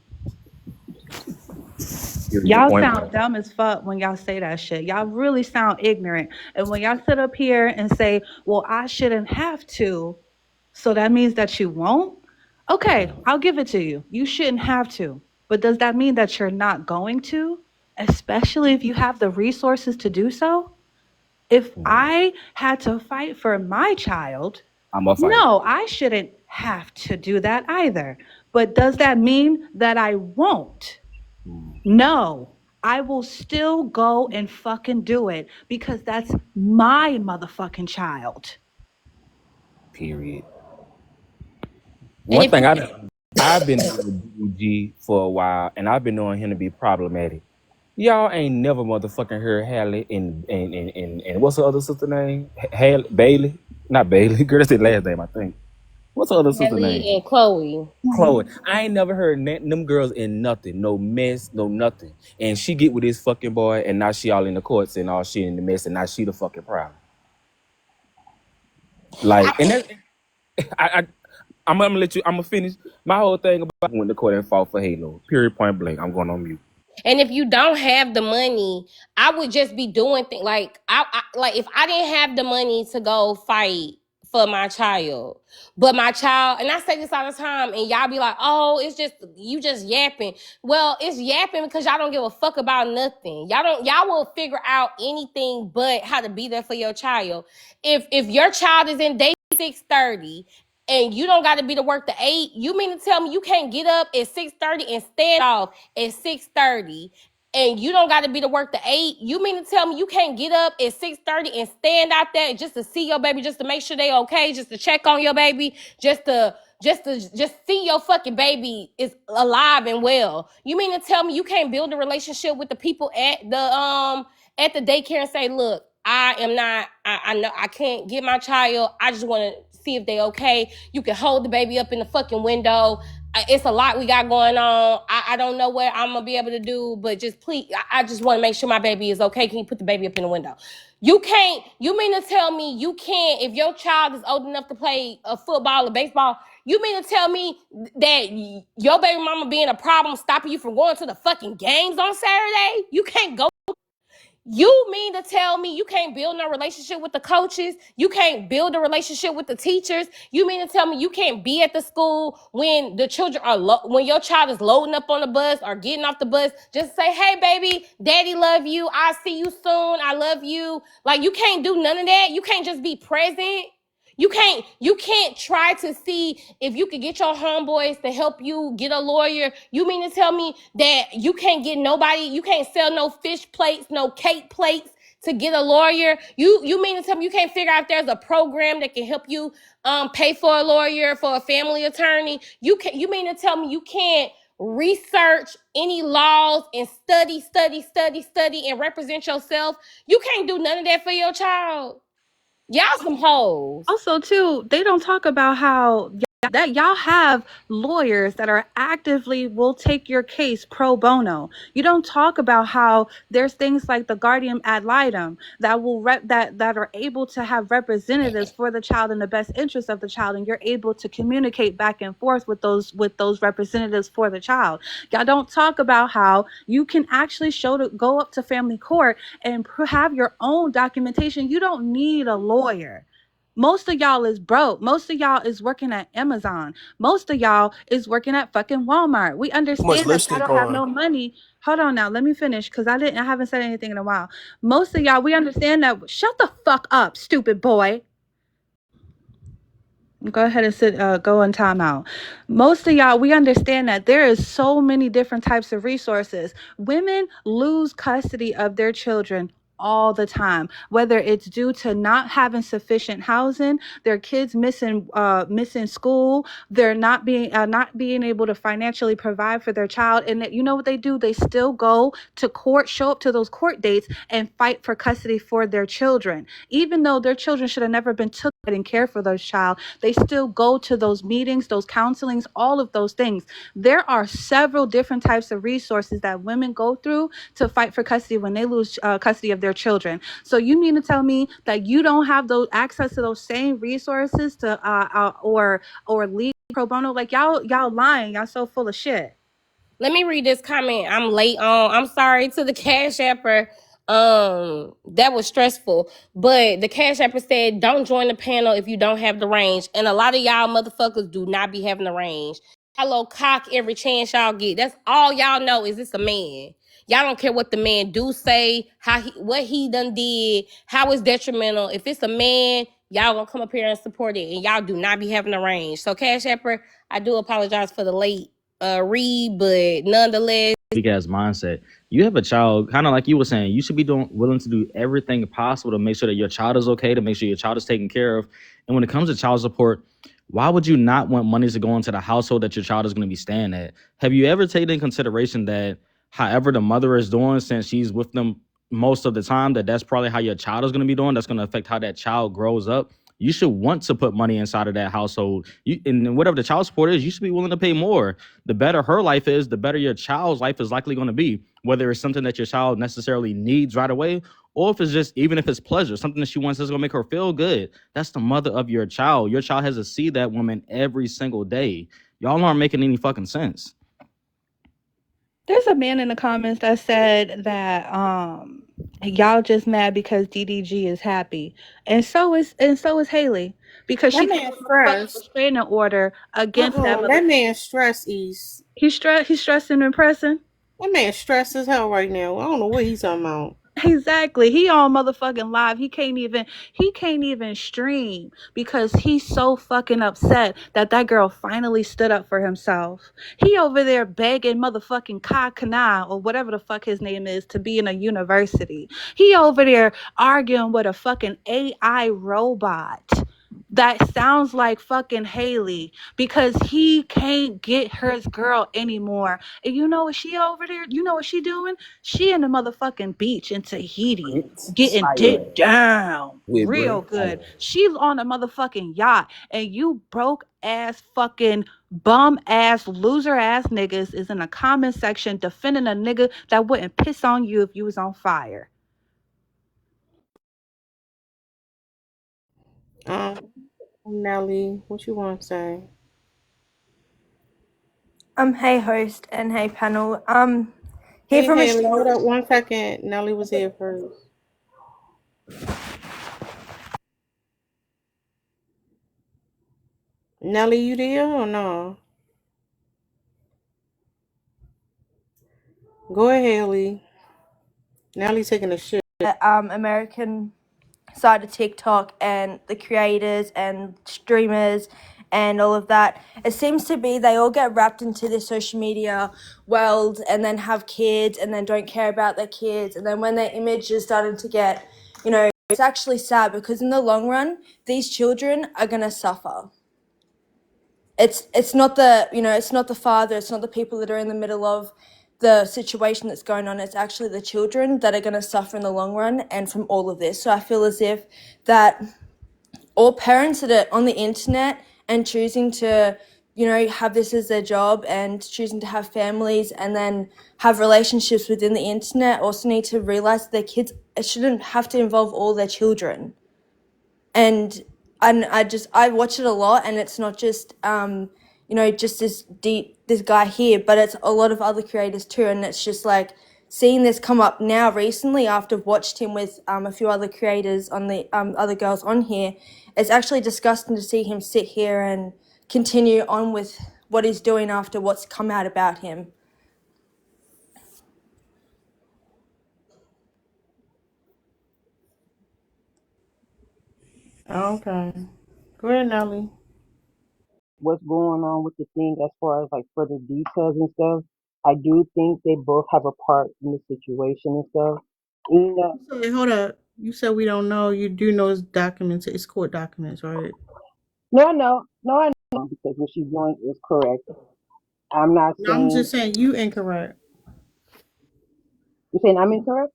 Period. Y'all Point sound blank. dumb as fuck when y'all say that shit. Y'all really sound ignorant. And when y'all sit up here and say, well, I shouldn't have to, so that means that you won't? Okay, I'll give it to you. You shouldn't have to. But does that mean that you're not going to? Especially if you have the resources to do so? If I had to fight for my child, I'm a fight. no, I shouldn't have to do that either. But does that mean that I won't? No, I will still go and fucking do it because that's my motherfucking child. Period. And One if thing I've been doing DDG for a while, and I've been knowing him to be problematic. Y'all ain't never motherfucking heard Hallie and what's her other sister name? Haley Bailey, not Bailey. Girl, that's the last name I think. What's her other sister Kelly name? and Chloe. Chloe. I ain't never heard them girls in nothing, no mess, no nothing. And she get with this fucking boy, and now she all in the courts and all she in the mess, and now she the fucking problem. Like, and that, I I'm gonna let you. I'm gonna finish my whole thing about when the court and fought for Halo. Period. Point blank. I'm going on mute. And if you don't have the money, I would just be doing things like like if I didn't have the money to go fight for my child, but my child, and I say this all the time, and y'all be like, "Oh, it's just you just yapping." Well, it's yapping because y'all don't give a fuck about nothing. Y'all will figure out anything but how to be there for your child. If your child is in day 6:30 and you don't got to be to work the 8, you mean to tell me you can't get up at 6:30 and stand off at 6:30, and you don't got to be to work the 8? You mean to tell me you can't get up at 6:30 and stand out there just to see your baby, just to make sure they okay, just to check on your baby, just see your fucking baby is alive and well? You mean to tell me you can't build a relationship with the people at the daycare and say, look, I am not, I know I can't get my child. I just want to see if they okay. You can hold the baby up in the fucking window. It's a lot we got going on. I don't know what I'm gonna be able to do, but just please, I just want to make sure my baby is okay. Can you put the baby up in the window? You can't, you mean to tell me you can't, if your child is old enough to play a football or baseball, you mean to tell me that your baby mama being a problem stopping you from going to the fucking games on Saturday? You can't go. You mean to tell me you can't build no relationship with the coaches? You can't build a relationship with the teachers? You mean to tell me you can't be at the school when the children are when your child is loading up on the bus or getting off the bus? Just say, "Hey, baby, daddy love you. I'll see you soon. I love you." Like, you can't do none of that. You can't just be present. You can't try to see if you could get your homeboys to help you get a lawyer. You mean to tell me that you can't get nobody, you can't sell no fish plates, no cake plates to get a lawyer? You mean to tell me you can't figure out if there's a program that can help you pay for a lawyer, for a family attorney? You mean to tell me you can't research any laws and study, and represent yourself. You can't do none of that for your child. Y'all some hoes. Also, too, they don't talk about how that y'all have lawyers that are actively will take your case pro bono. You don't talk about how there's things like the guardian ad litem that will that are able to have representatives for the child in the best interest of the child, and you're able to communicate back and forth with those representatives for the child. Y'all don't talk about how you can actually go up to family court and have your own documentation. You don't need a lawyer. Most of y'all is broke. Most of y'all is working at Amazon. Most of y'all is working at fucking Walmart. We Too much understand that y'all lipstick don't have on. no money. Hold on now, let me finish because I haven't said anything in a while. Most of y'all, we understand that. Shut the fuck up, stupid boy. Go ahead and go in timeout. Most of y'all, we understand that there is so many different types of resources. Women lose custody of their children all the time, whether it's due to not having sufficient housing, their kids missing school, they're not being able to financially provide for their child. And you know what they do? They still go to court, show up to those court dates and fight for custody for their children, even though their children should have never been took and care for those child. They still go to those meetings, those counselings, all of those things. There are several different types of resources that women go through to fight for custody when they lose custody of their children. So you mean to tell me that you don't have those access to those same resources to or legal pro bono? Like y'all lying. Y'all so full of shit. Let me read this comment. I'm late on. I'm sorry to the Cash Apper. That was stressful. But the Cash Apper said, don't join the panel if you don't have the range. And a lot of y'all motherfuckers do not be having the range. Hello, cock every chance y'all get. That's all y'all know is it's a man. Y'all don't care what the man do say, what he done did, how it's detrimental. If it's a man, y'all gonna come up here and support it. And y'all do not be having the range. So Cash Apper, I do apologize for the late read, but nonetheless, Weak ass mindset. You have a child, kind of like you were saying, you should be willing to do everything possible to make sure that your child is okay, to make sure your child is taken care of. And when it comes to child support, why would you not want money to go into the household that your child is going to be staying at? Have you ever taken in consideration that however the mother is doing, since she's with them most of the time, that's probably how your child is going to be doing? That's going to affect how that child grows up. You should want to put money inside of that household. And whatever the child support is, you should be willing to pay more. The better her life is, the better your child's life is likely going to be, whether it's something that your child necessarily needs right away, or if it's just, even if it's pleasure, something that she wants that's going to make her feel good. That's the mother of your child. Your child has to see that woman every single day. Y'all aren't making any fucking sense. There's a man in the comments that said that y'all just mad because DDG is happy, and so is Haley, because That she man got a motherfucking stressed. restraining order against that That mother. man stressed, East. He's stressing and pressing. That man stressed as hell right now. I don't know what he's talking about. Exactly. He on motherfucking live. He can't even stream because he's so fucking upset that girl finally stood up for himself. He over there begging motherfucking Kai Kana or whatever the fuck his name is to be in a university. He over there arguing with a fucking AI robot that sounds like fucking Haley because he can't get his girl anymore. And you know what she over there? You know what she doing? She in the motherfucking beach in Tahiti getting dick down With real Brent. good. She's on a motherfucking yacht, and you broke ass fucking bum ass loser ass niggas is in the comment section defending a nigga that wouldn't piss on you if you was on fire. Nelly, what you want to say? Hey host and hey panel. Here Hey, from Haley, hold Australia. up 1 second. Nelly was here first. Nelly, you there or no? Go ahead, Haley. Nelly taking a shit. American side of TikTok and the creators and streamers and all of that. It seems to be they all get wrapped into this social media world and then have kids and then don't care about their kids. And then when their image is starting to get, it's actually sad because in the long run, these children are going to suffer. it's not the, you know, it's not the father, it's not the people that are in the middle of the situation that's going on. It's actually the children that are going to suffer in the long run and from all of this. So I feel as if that all parents that are on the internet and choosing to, you know, have this as their job and choosing to have families and then have relationships within the internet also need to realize that their kids, it shouldn't have to involve all their children. And I watch it a lot, and it's not just you know, just this guy here, but it's a lot of other creators too. And it's just like seeing this come up now recently after I've watched him with a few other creators on the other girls on here. It's actually disgusting to see him sit here and continue on with what he's doing after what's come out about him. Okay. Go ahead, Nelly. What's going on with the thing as far as like further details and stuff. I do think they both have a part in the situation and stuff. You know, Sorry, hold up. You said we don't know. You do know it's documents. It's court documents, right? no, I know because what she's doing is correct. I'm not No, I'm saying just saying you incorrect. you're saying I'm incorrect.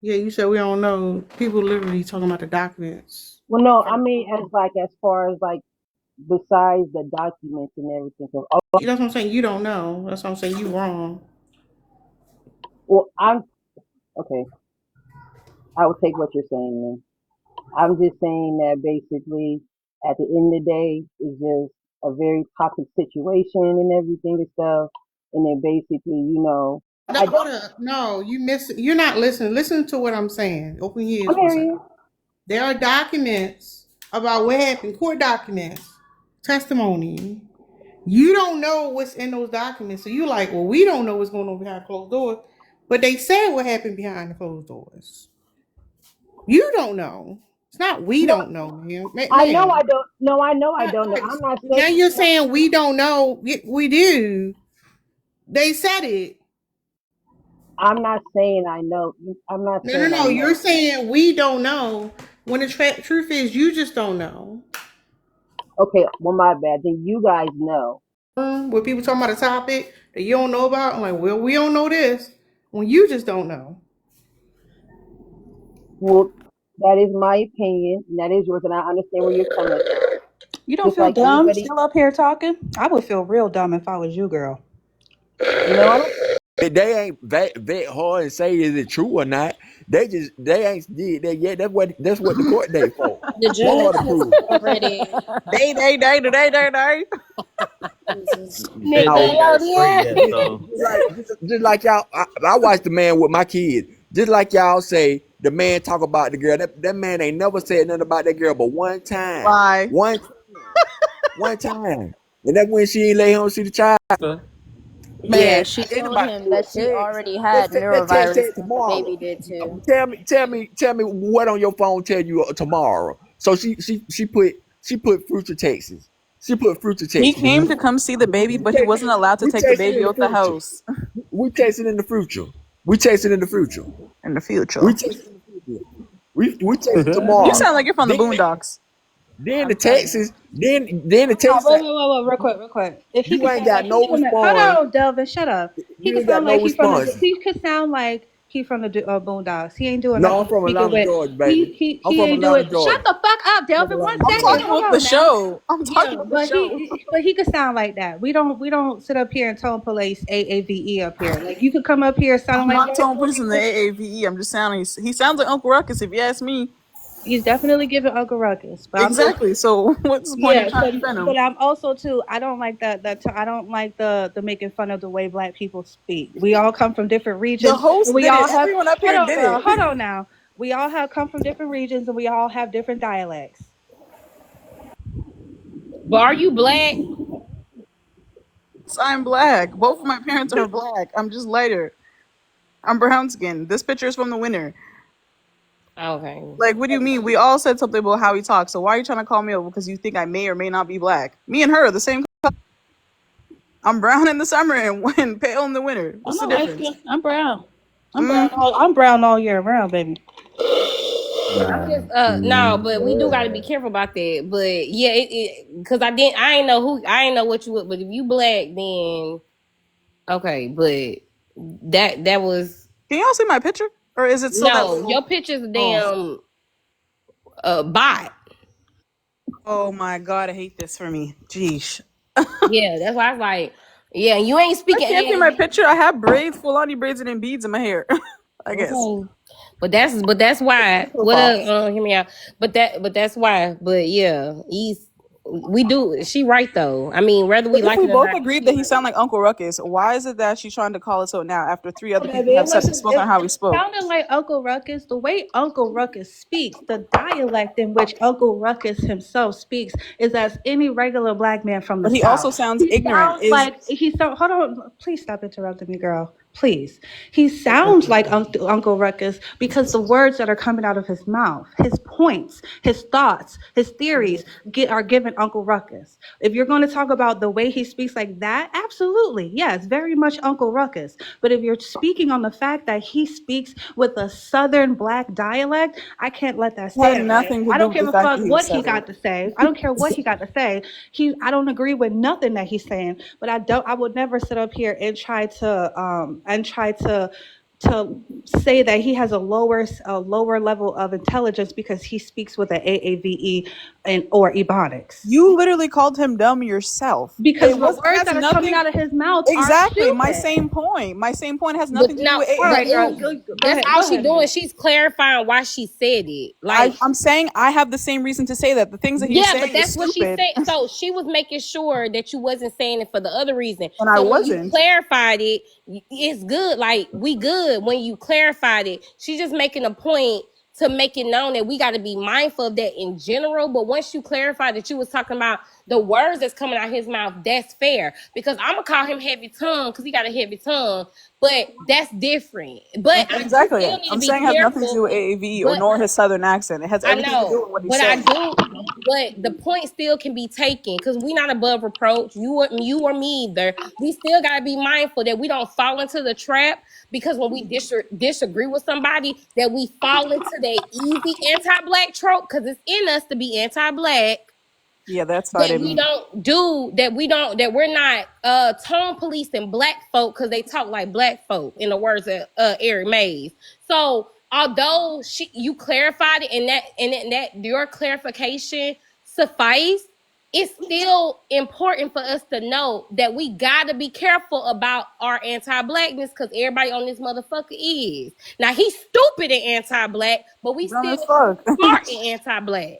Yeah, you said we don't know. People literally talking about the documents. Well, no, I mean as far as like besides the documents and everything. So, That's what I'm saying. You don't know. That's what I'm saying. You wrong. well, I'm okay. I will take what you're saying then. I'm just saying that basically, at the end of the day, it's just a very toxic situation and everything and stuff. And then basically, No, hold up. No, you miss. You're not listening. Listen to what I'm saying. Open your ears I'm for a hearing second. you. There are documents about what happened. Court documents, testimony. You don't know what's in those documents, so you like, well, we don't know what's going on behind closed doors. But they said what happened behind the closed doors. You don't know. It's not we No, don't know, man. I know Ma'am. I don't. No, I know I don't know. I'm not saying. Now you're saying we don't know. We do. They said it. I'm not saying I know. I'm not No, no, saying I no. You're know. saying we don't know. When the truth is, you just don't know. Okay, well, my bad. Then you guys know. When people talking about a topic that you don't know about, I'm like, well, we don't know this. When you just don't know. Well, that is my opinion, and that is yours, and I understand where you're coming from. You don't Just feel like dumb anybody, still up here talking? I would feel real dumb if I was you, girl. I don't. They ain't vet hard and say is it true or not. They ain't did that yet. That's what the court date for. The For judge her to has prove it. already. They. Jesus. Say No, they Nigga, ain't got yo, it straight yeah. yet, Just, so just like y'all, I watched the man with my kid. Just like y'all say, the man talk about the girl. That man ain't never said nothing about that girl, but one time, Lie. one time, and that when she ain't lay home see the child. Yeah, Man, she told anybody him do that a she text? already Let's had text neurovirus it and the tomorrow. baby did too. Tell me what on your phone tell you tomorrow. So she put future texts. She put future He texts. came to come see the baby, but he wasn't allowed to We take the texting baby in the out the future. house We texting in the future. We texting in the future. in the future. We texting in the future. We texting You tomorrow. sound like you're from the Then Boondocks. then the I'm telling Texas. Then the Oh, Texas. wait, real quick, real quick. If he You could ain't sound got like he no from the, hold response. on, Delvin, shut up. He You could ain't got sound no like response. he could sound like he from the Boondocks. He ain't doing No, nothing I'm but from speaking Atlanta, with Georgia, baby. I'm he from ain't Atlanta, doing. Shut Georgia. the fuck up, I'm from Delvin. Atlanta, One I'm second. Georgia. talking Hold with the on now. show. I'm talking Yeah, with the show. but he could sound like that. We don't sit up here and tone police AAVE up here. Like you could come up here sounding I'm like not white telling police in the people. AAVE. I'm just sounding. He sounds like Uncle Ruckus, if you ask me. He's definitely giving Uncle Ruckus, but I'm just Exactly. So what's the point of yeah. trying So, to defend him? but I'm also too. I don't like I don't like the making fun of the way Black people speak. We all come from different The regions, and host we did all it. have. Everyone up Hold here on, did girl. it. Hold on now. We all have come from different regions, and we all have different dialects. But are you black? So I'm black. Both of my parents are black. I'm just lighter. I'm brown skinned. This picture is from the winter. Okay. Like, what do you mean? We all said something about how we talk. So why are you trying to call me over because you think I may or may not be black? Me and her are the same. I'm brown in the summer and when pale in the winter. I'm What's the not light difference? skinned. I'm brown. Mm, I'm brown all year round, baby. I'm just no, but we do got to be careful about that. But yeah, because I ain't know what you would. But if you black, then okay. But that was Can y'all see my picture, or is it still that no. little? Your picture's a Oh, damn bot. oh my god, I hate this for me. Jeez. Yeah, that's why I was like, yeah, you ain't I speaking. can't see my picture. I have braids, Fulani braids, and beads in my hair. I guess. Okay. But that's why. What Profile. hear me out. But that's why. But yeah, we do. She right though. I mean, whether we But if like we it or both not, agreed she that he right. sounded like Uncle Ruckus, why is it that she's trying to call us out now after three other people Baby, have it said wasn't. spoken on how we spoke? Sounded like Uncle Ruckus. The way Uncle Ruckus speaks, the dialect in which Uncle Ruckus himself speaks, is as any regular black man from the But he also South. sounds He ignorant. sounds Is like Hold on, please stop interrupting me, girl. Please. He sounds like Uncle Ruckus because the words that are coming out of his mouth, his points, his thoughts, his theories are given Uncle Ruckus. If you're going to talk about the way he speaks like that, absolutely, yes, very much Uncle Ruckus. But if you're speaking on the fact that he speaks with a Southern black dialect, I can't let that had stand, man. nothing to I do don't with give the a fact that fuck he what was he Southern. got to say. I don't care what he got to say. I don't agree with nothing that he's saying, but I would never sit up here and try to say that he has a lower level of intelligence because he speaks with an AAVE and or Ebonics. You literally called him dumb yourself. Because It the was words has that are coming nothing. out of his mouth are Exactly. My stupid. same point. My same point has But nothing to do no, with All but right, girl, AAVE. go that's ahead, all go she ahead, doing. man. She's clarifying why she said it. Like, I'm saying I have the same reason to say that. The things that he was yeah, but saying is that's what she stupid. said. So she was making sure that you wasn't saying it for the other reason. And I So when you wasn't. clarified it, it's good. Like, we good when you clarified it. She's just making a point to make it known that we got to be mindful of that in general. But once you clarify that you was talking about the words that's coming out his mouth, that's fair. Because I'm gonna call him heavy tongue because he got a heavy tongue, but that's different. But I do Exactly. still need to I'm be saying it has nothing to do careful. with AAVE or But nor his southern accent. It has I everything to do know, with what he's but I saying. do. But the point still can be taken because we not above reproach. You or me either. We still gotta be mindful that we don't fall into the trap because when we disagree with somebody, that we fall into that easy anti-black trope because it's in us to be anti-black, Yeah, that started me. that we're not tone policing black folk because they talk like black folk in the words of Eric Mays. So although you clarified it and that your clarification suffice, it's still important for us to know that we gotta be careful about our anti-blackness because everybody on this motherfucker is. Now he's stupid and anti-black, but we Dumb still as fuck. smart and anti-black.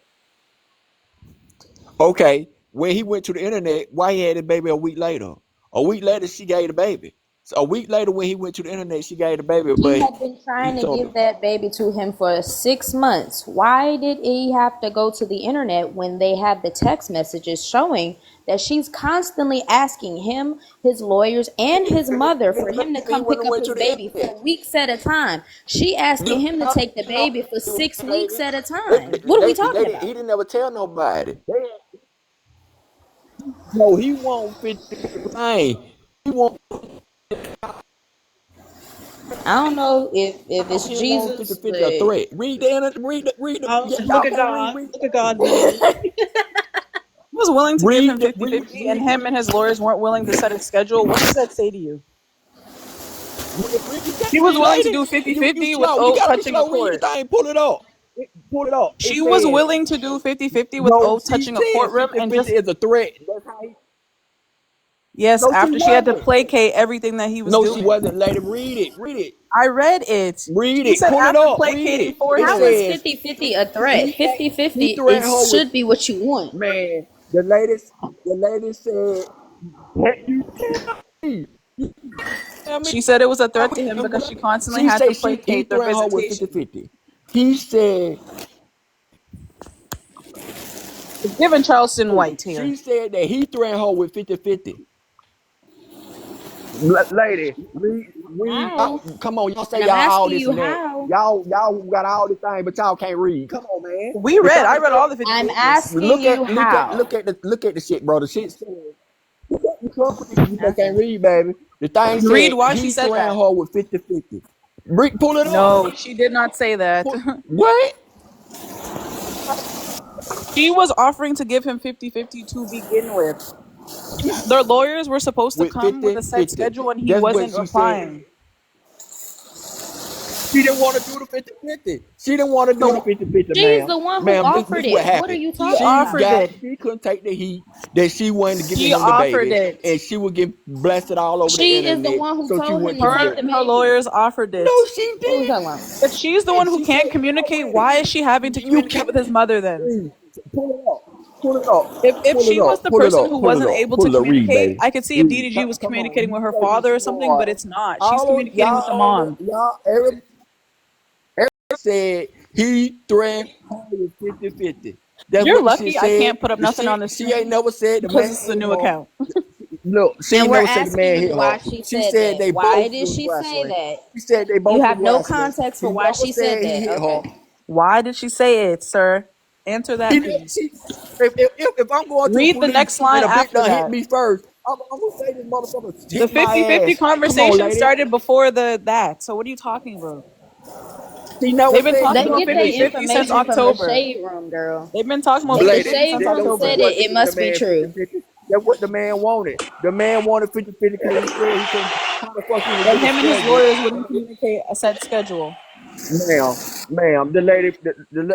Okay, when he went to the internet, why he had the baby a week later? A week later, she gave the baby. So a week later, when he went to the internet, she gave the baby, She but had been he trying to told give her. that baby to him for 6 months. Why did he have to go to the internet when they have the text messages showing that she's constantly asking him, his lawyers, and his mother for him to He come wouldn't pick have up went his to the baby internet. for weeks at a time? She asking him to take the baby for 6 weeks at a time. What are we talking He about? didn't ever tell nobody. No, he won't fit the thing. He won't. I don't know if it's He won't fit Jesus, the 50 a but threat. Read the Oh, yeah, look y'all at can't God. read. Look at God did it. He was willing to give him Read the 50-50, and him and his lawyers weren't willing to set a schedule. What does that say to you? read. You can't She was read, willing to lady. do You 50-50 slow. You without gotta be touching a slow. Read the court. thing. Pull it up. Pull it up. It She was says willing to do 50-50 no. without She touching a said courtroom and 50-50 just, is a threat. That's how he, yes, no, she after she had to wasn't. placate everything that he was No, she doing. wasn't. Lady, read it. Read it. I read it. Read She it. said Pull it after up. Read placating it. for It how him. is says 50-50 a threat? he 50-50 he threatened her is with should be what you want. man. The lady said, "Can you tell me? Tell me." She said it was a threat to him because she constantly She had to said he placate the threatened her with visitation. 50-50. He said It's giving Charleston White here. she said that he threatened her with 50-50. Lady, How? come on, y'all say And I'm y'all all asking this you and that. how. Y'all got all this thing, but y'all can't read. Come on, man. We The read. I thing read said, all the I'm 50-50s. asking you how. look at the shit, bro. The shit said, you can't read, you just Okay. can't read, baby. The thing Read said why she he said threatened that. her with 50-50. Pull it up. No, she did not say that. What? She was offering to give him 50-50 to begin with. Their lawyers were supposed to with come with a set 50-50. schedule and he That's what wasn't she said. replying. She didn't want to do the 50-50. She didn't want to do the So 50-50, She's ma'am. the one who Ma'am, offered this is what it. What are happened. you he talking offered about? it. She couldn't take the heat that she wanted to give She him the offered baby, it. and she would get blasted all over the She is the internet, one who so she told wouldn't him to give Her take it. the and her baby. lawyers offered No, it. she What are we did. talking about? If she's the one who She said can't it communicate, already. why is she having to You communicate can't. with his mother then? Please, pull it up. Pull it up. If Pull it she was up. the Pull it person up. who Pull it wasn't up. able to Pull it up. Read, communicate, baby. I could see if Read. DDG was Come on. communicating with her You father or say you something, but are. it's not. She's All of communicating with the mom. everybody said he threatened her with 50-50. That's You're what she lucky I said. can't put up nothing on the She ain't screen never said the because man this is a hit new her. account. Look, she And ain't we're never said the man asking hit her. why she She said said that. they Why both did was she say wrestling. that? She said they You both was have no wrestling. context She for why never she said said he that. hit her. Okay. Why did she say it, sir? Answer that, please. She, if I'm going to the Read the police next and line a bitch after done hit that. me first, I'm gonna say this motherfucker The hit my 50-50 ass. Come on, conversation lady. started before that. So what are you talking about? She never They've been said talking she They gonna about get fit the their 50-50 since information from the October. shade room, girl. They've been talking about If the lady. 50-50 shade since That room October. said it, wasn't it giving the must be man true. 50-50. That's what the man wanted. The man wanted 50-50 because he said he couldn't. How the fuck he gonna Then get a him and his schedule? lawyers wouldn't communicate a set schedule. Ma'am, the lady,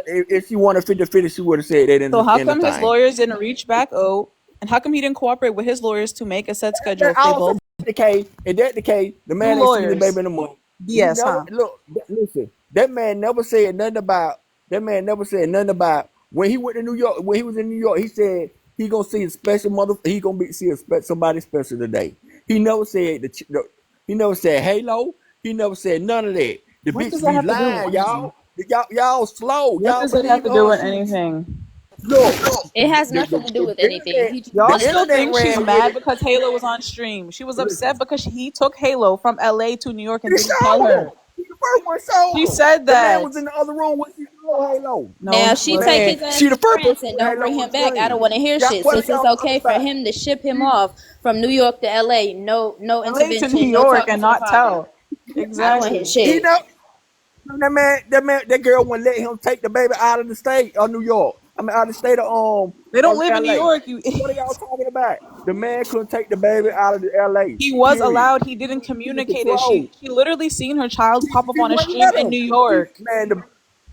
if she wanted 50-50, she would have said that So how in the come his thing. lawyers didn't reach back out? And how come he didn't cooperate with his lawyers to make a set schedule That if they also both the case. If that the case, the new man ain't seen the baby lawyers? in a month. He BS, never huh? look. Listen, that man never said nothing about. That man never said nothing about when he went to New York. When he was in New York, he said he gonna see a special mother. He gonna be see somebody special today. He never said he never said Halo. He never said none of that. The What does bitch that be have to do with lying, anything? y'all. Y'all slow. What Y'all does that have believe to do her. with She anything? look. It has nothing to do with anything. Y'all The still internet think she's ran with mad it. because Halo was on stream. She was upset Listen, because he took Halo from LA to New York and he didn't tell showed her. him. He the first one showed She him. said The man that. was in the other room when she saw Halo. No, Now, he if she wasn't. take Man, his ass she the to first person France and with don't Halo bring on him the back, I don't screen. want to hear Yeah, shit. what are Since it's y'all talking okay for about? him to ship him off from New York to LA, no LA to New intervention, no York talking and to the not father. tell. I don't want his Exactly. He shit. know that girl wouldn't let him take the baby out of the state of New York. I mean, out of the state They don't of live in New LA. York, you What are y'all idiots. talking about? The man couldn't take the baby out of the LA. He was Period. allowed. He didn't He was communicate it. controlled. She literally seen her child pop up She on a wouldn't stream let in him. New York. Man,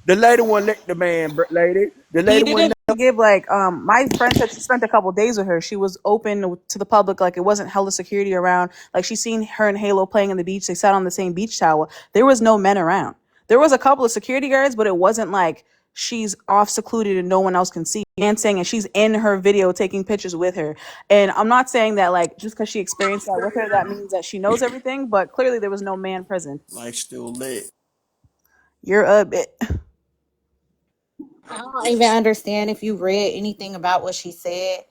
the lady wouldn't let the man, lady. The He lady wouldn't. didn't give like my friend said she spent a couple days with her. She was open to the public, like it wasn't hella security around. Like she seen her and Halo playing on the beach. They sat on the same beach towel. There was no men around. There was a couple of security guards, but it wasn't like she's off secluded and no one else can see dancing and she's in her video taking pictures with her. And I'm not saying that like just because she experienced that with her, that means that she knows everything, but clearly there was no man present. Like still lit. You're a bit. I don't even understand if you read anything about what she said.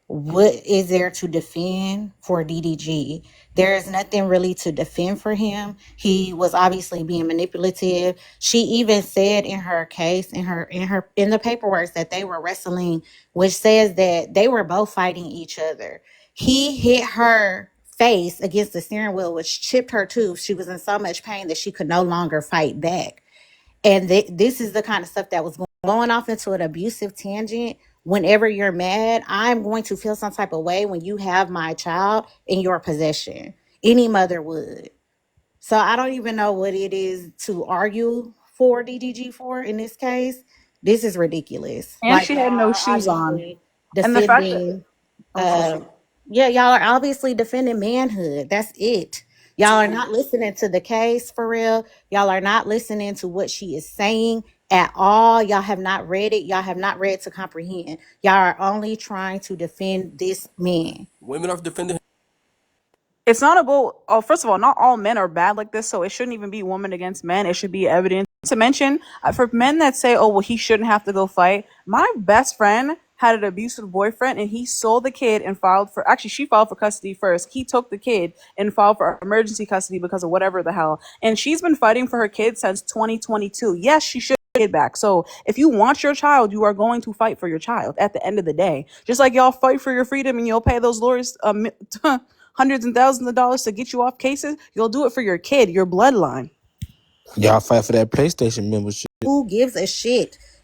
What is there to defend for DDG? There is nothing really to defend for him. He was obviously being manipulative. She even said in her case, in the paperwork that they were wrestling, which says that they were both fighting each other. He hit her face against the steering wheel, which chipped her tooth. She was in so much pain that she could no longer fight back. And this is the kind of stuff that was going off into an abusive tangent. Whenever you're mad, I'm going to feel some type of way when you have my child in your possession. Any mother would. So I don't even know what it is to argue for DDG for in this case. This is ridiculous. And Like she y'all had no are shoes on. obviously And the fact that defending I'm sorry. uh yeah, y'all are obviously defending manhood. That's it. Y'all are not listening to the case for real. Y'all are not listening to what she is saying at all. Y'all have not read it. Y'all have not read to comprehend. Y'all are only trying to defend this man. Women are defending It's not about, oh, first of all, not all men are bad like this, so it shouldn't even be woman against men. It should be evidence. To mention, for men that say, oh, well, he shouldn't have to go fight, my best friend had an abusive boyfriend and he sold the kid and filed for, actually, she filed for custody first. He took the kid and filed for emergency custody because of whatever the hell. And she's been fighting for her kid since 2022. Yes, she should get kid back. So if you want your child, you are going to fight for your child at the end of the day. Just like y'all fight for your freedom and you'll pay those lawyers hundreds and thousands of dollars to get you off cases, you'll do it for your kid, your bloodline. Y'all fight for that PlayStation membership. Who gives a shit?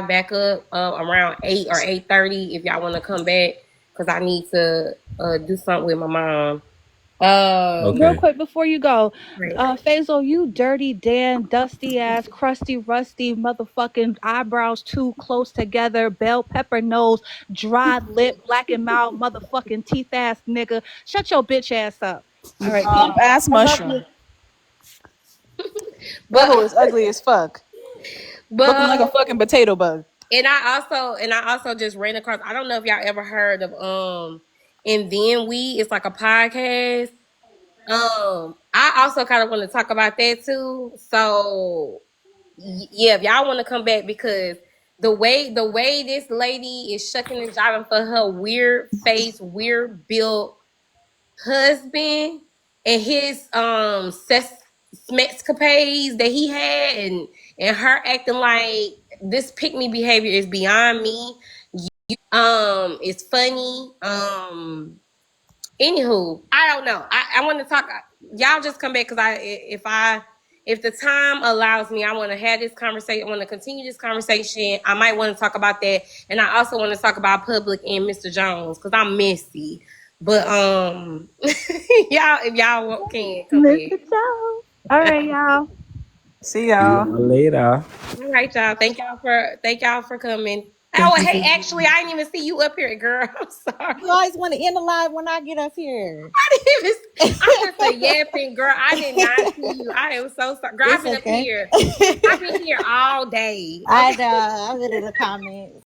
live back up around 8 or 8:30 if y'all want to come back because I need to do something with my mom. Real Okay. quick before you go, Right. Faisal, you dirty, Dan, dusty ass, crusty, rusty, motherfucking eyebrows too close together, bell pepper nose, dry lip, black and mild, motherfucking teeth ass nigga. Shut your bitch ass up. All right, peace. Plump ass I love you. mushroom. But Bevel is ugly as fuck. but Looking like a fucking potato bug. and I also just ran across. I don't know if y'all ever heard of and then we. It's like a podcast. I also kind of want to talk about that too. So yeah, if y'all want to come back, because the way this lady is shucking and jiving for her weird face, weird built husband and his smexcapades that he had, and her acting like this pick me behavior is beyond me. It's funny. Anywho, I don't know. I want to talk. Y'all just come back, because if the time allows me, I want to have this conversation. I want to continue this conversation. I might want to talk about that, and I also want to talk about Public and Mr. Jones, because I'm messy. But y'all, if y'all can come back. Mr. Joe. All right, y'all. See See y'all. y'all later. All right, y'all. Thank y'all for coming. Oh, Thank you hey, for actually, I didn't even see you up here, girl. I'm you sorry. always want to end the live when I get up here. I didn't even. I'm just a yapping girl. I did not see you. I am so sorry. Girl, I've It's been up okay. here. I've been here all day. I Okay. know. I'm in the comments.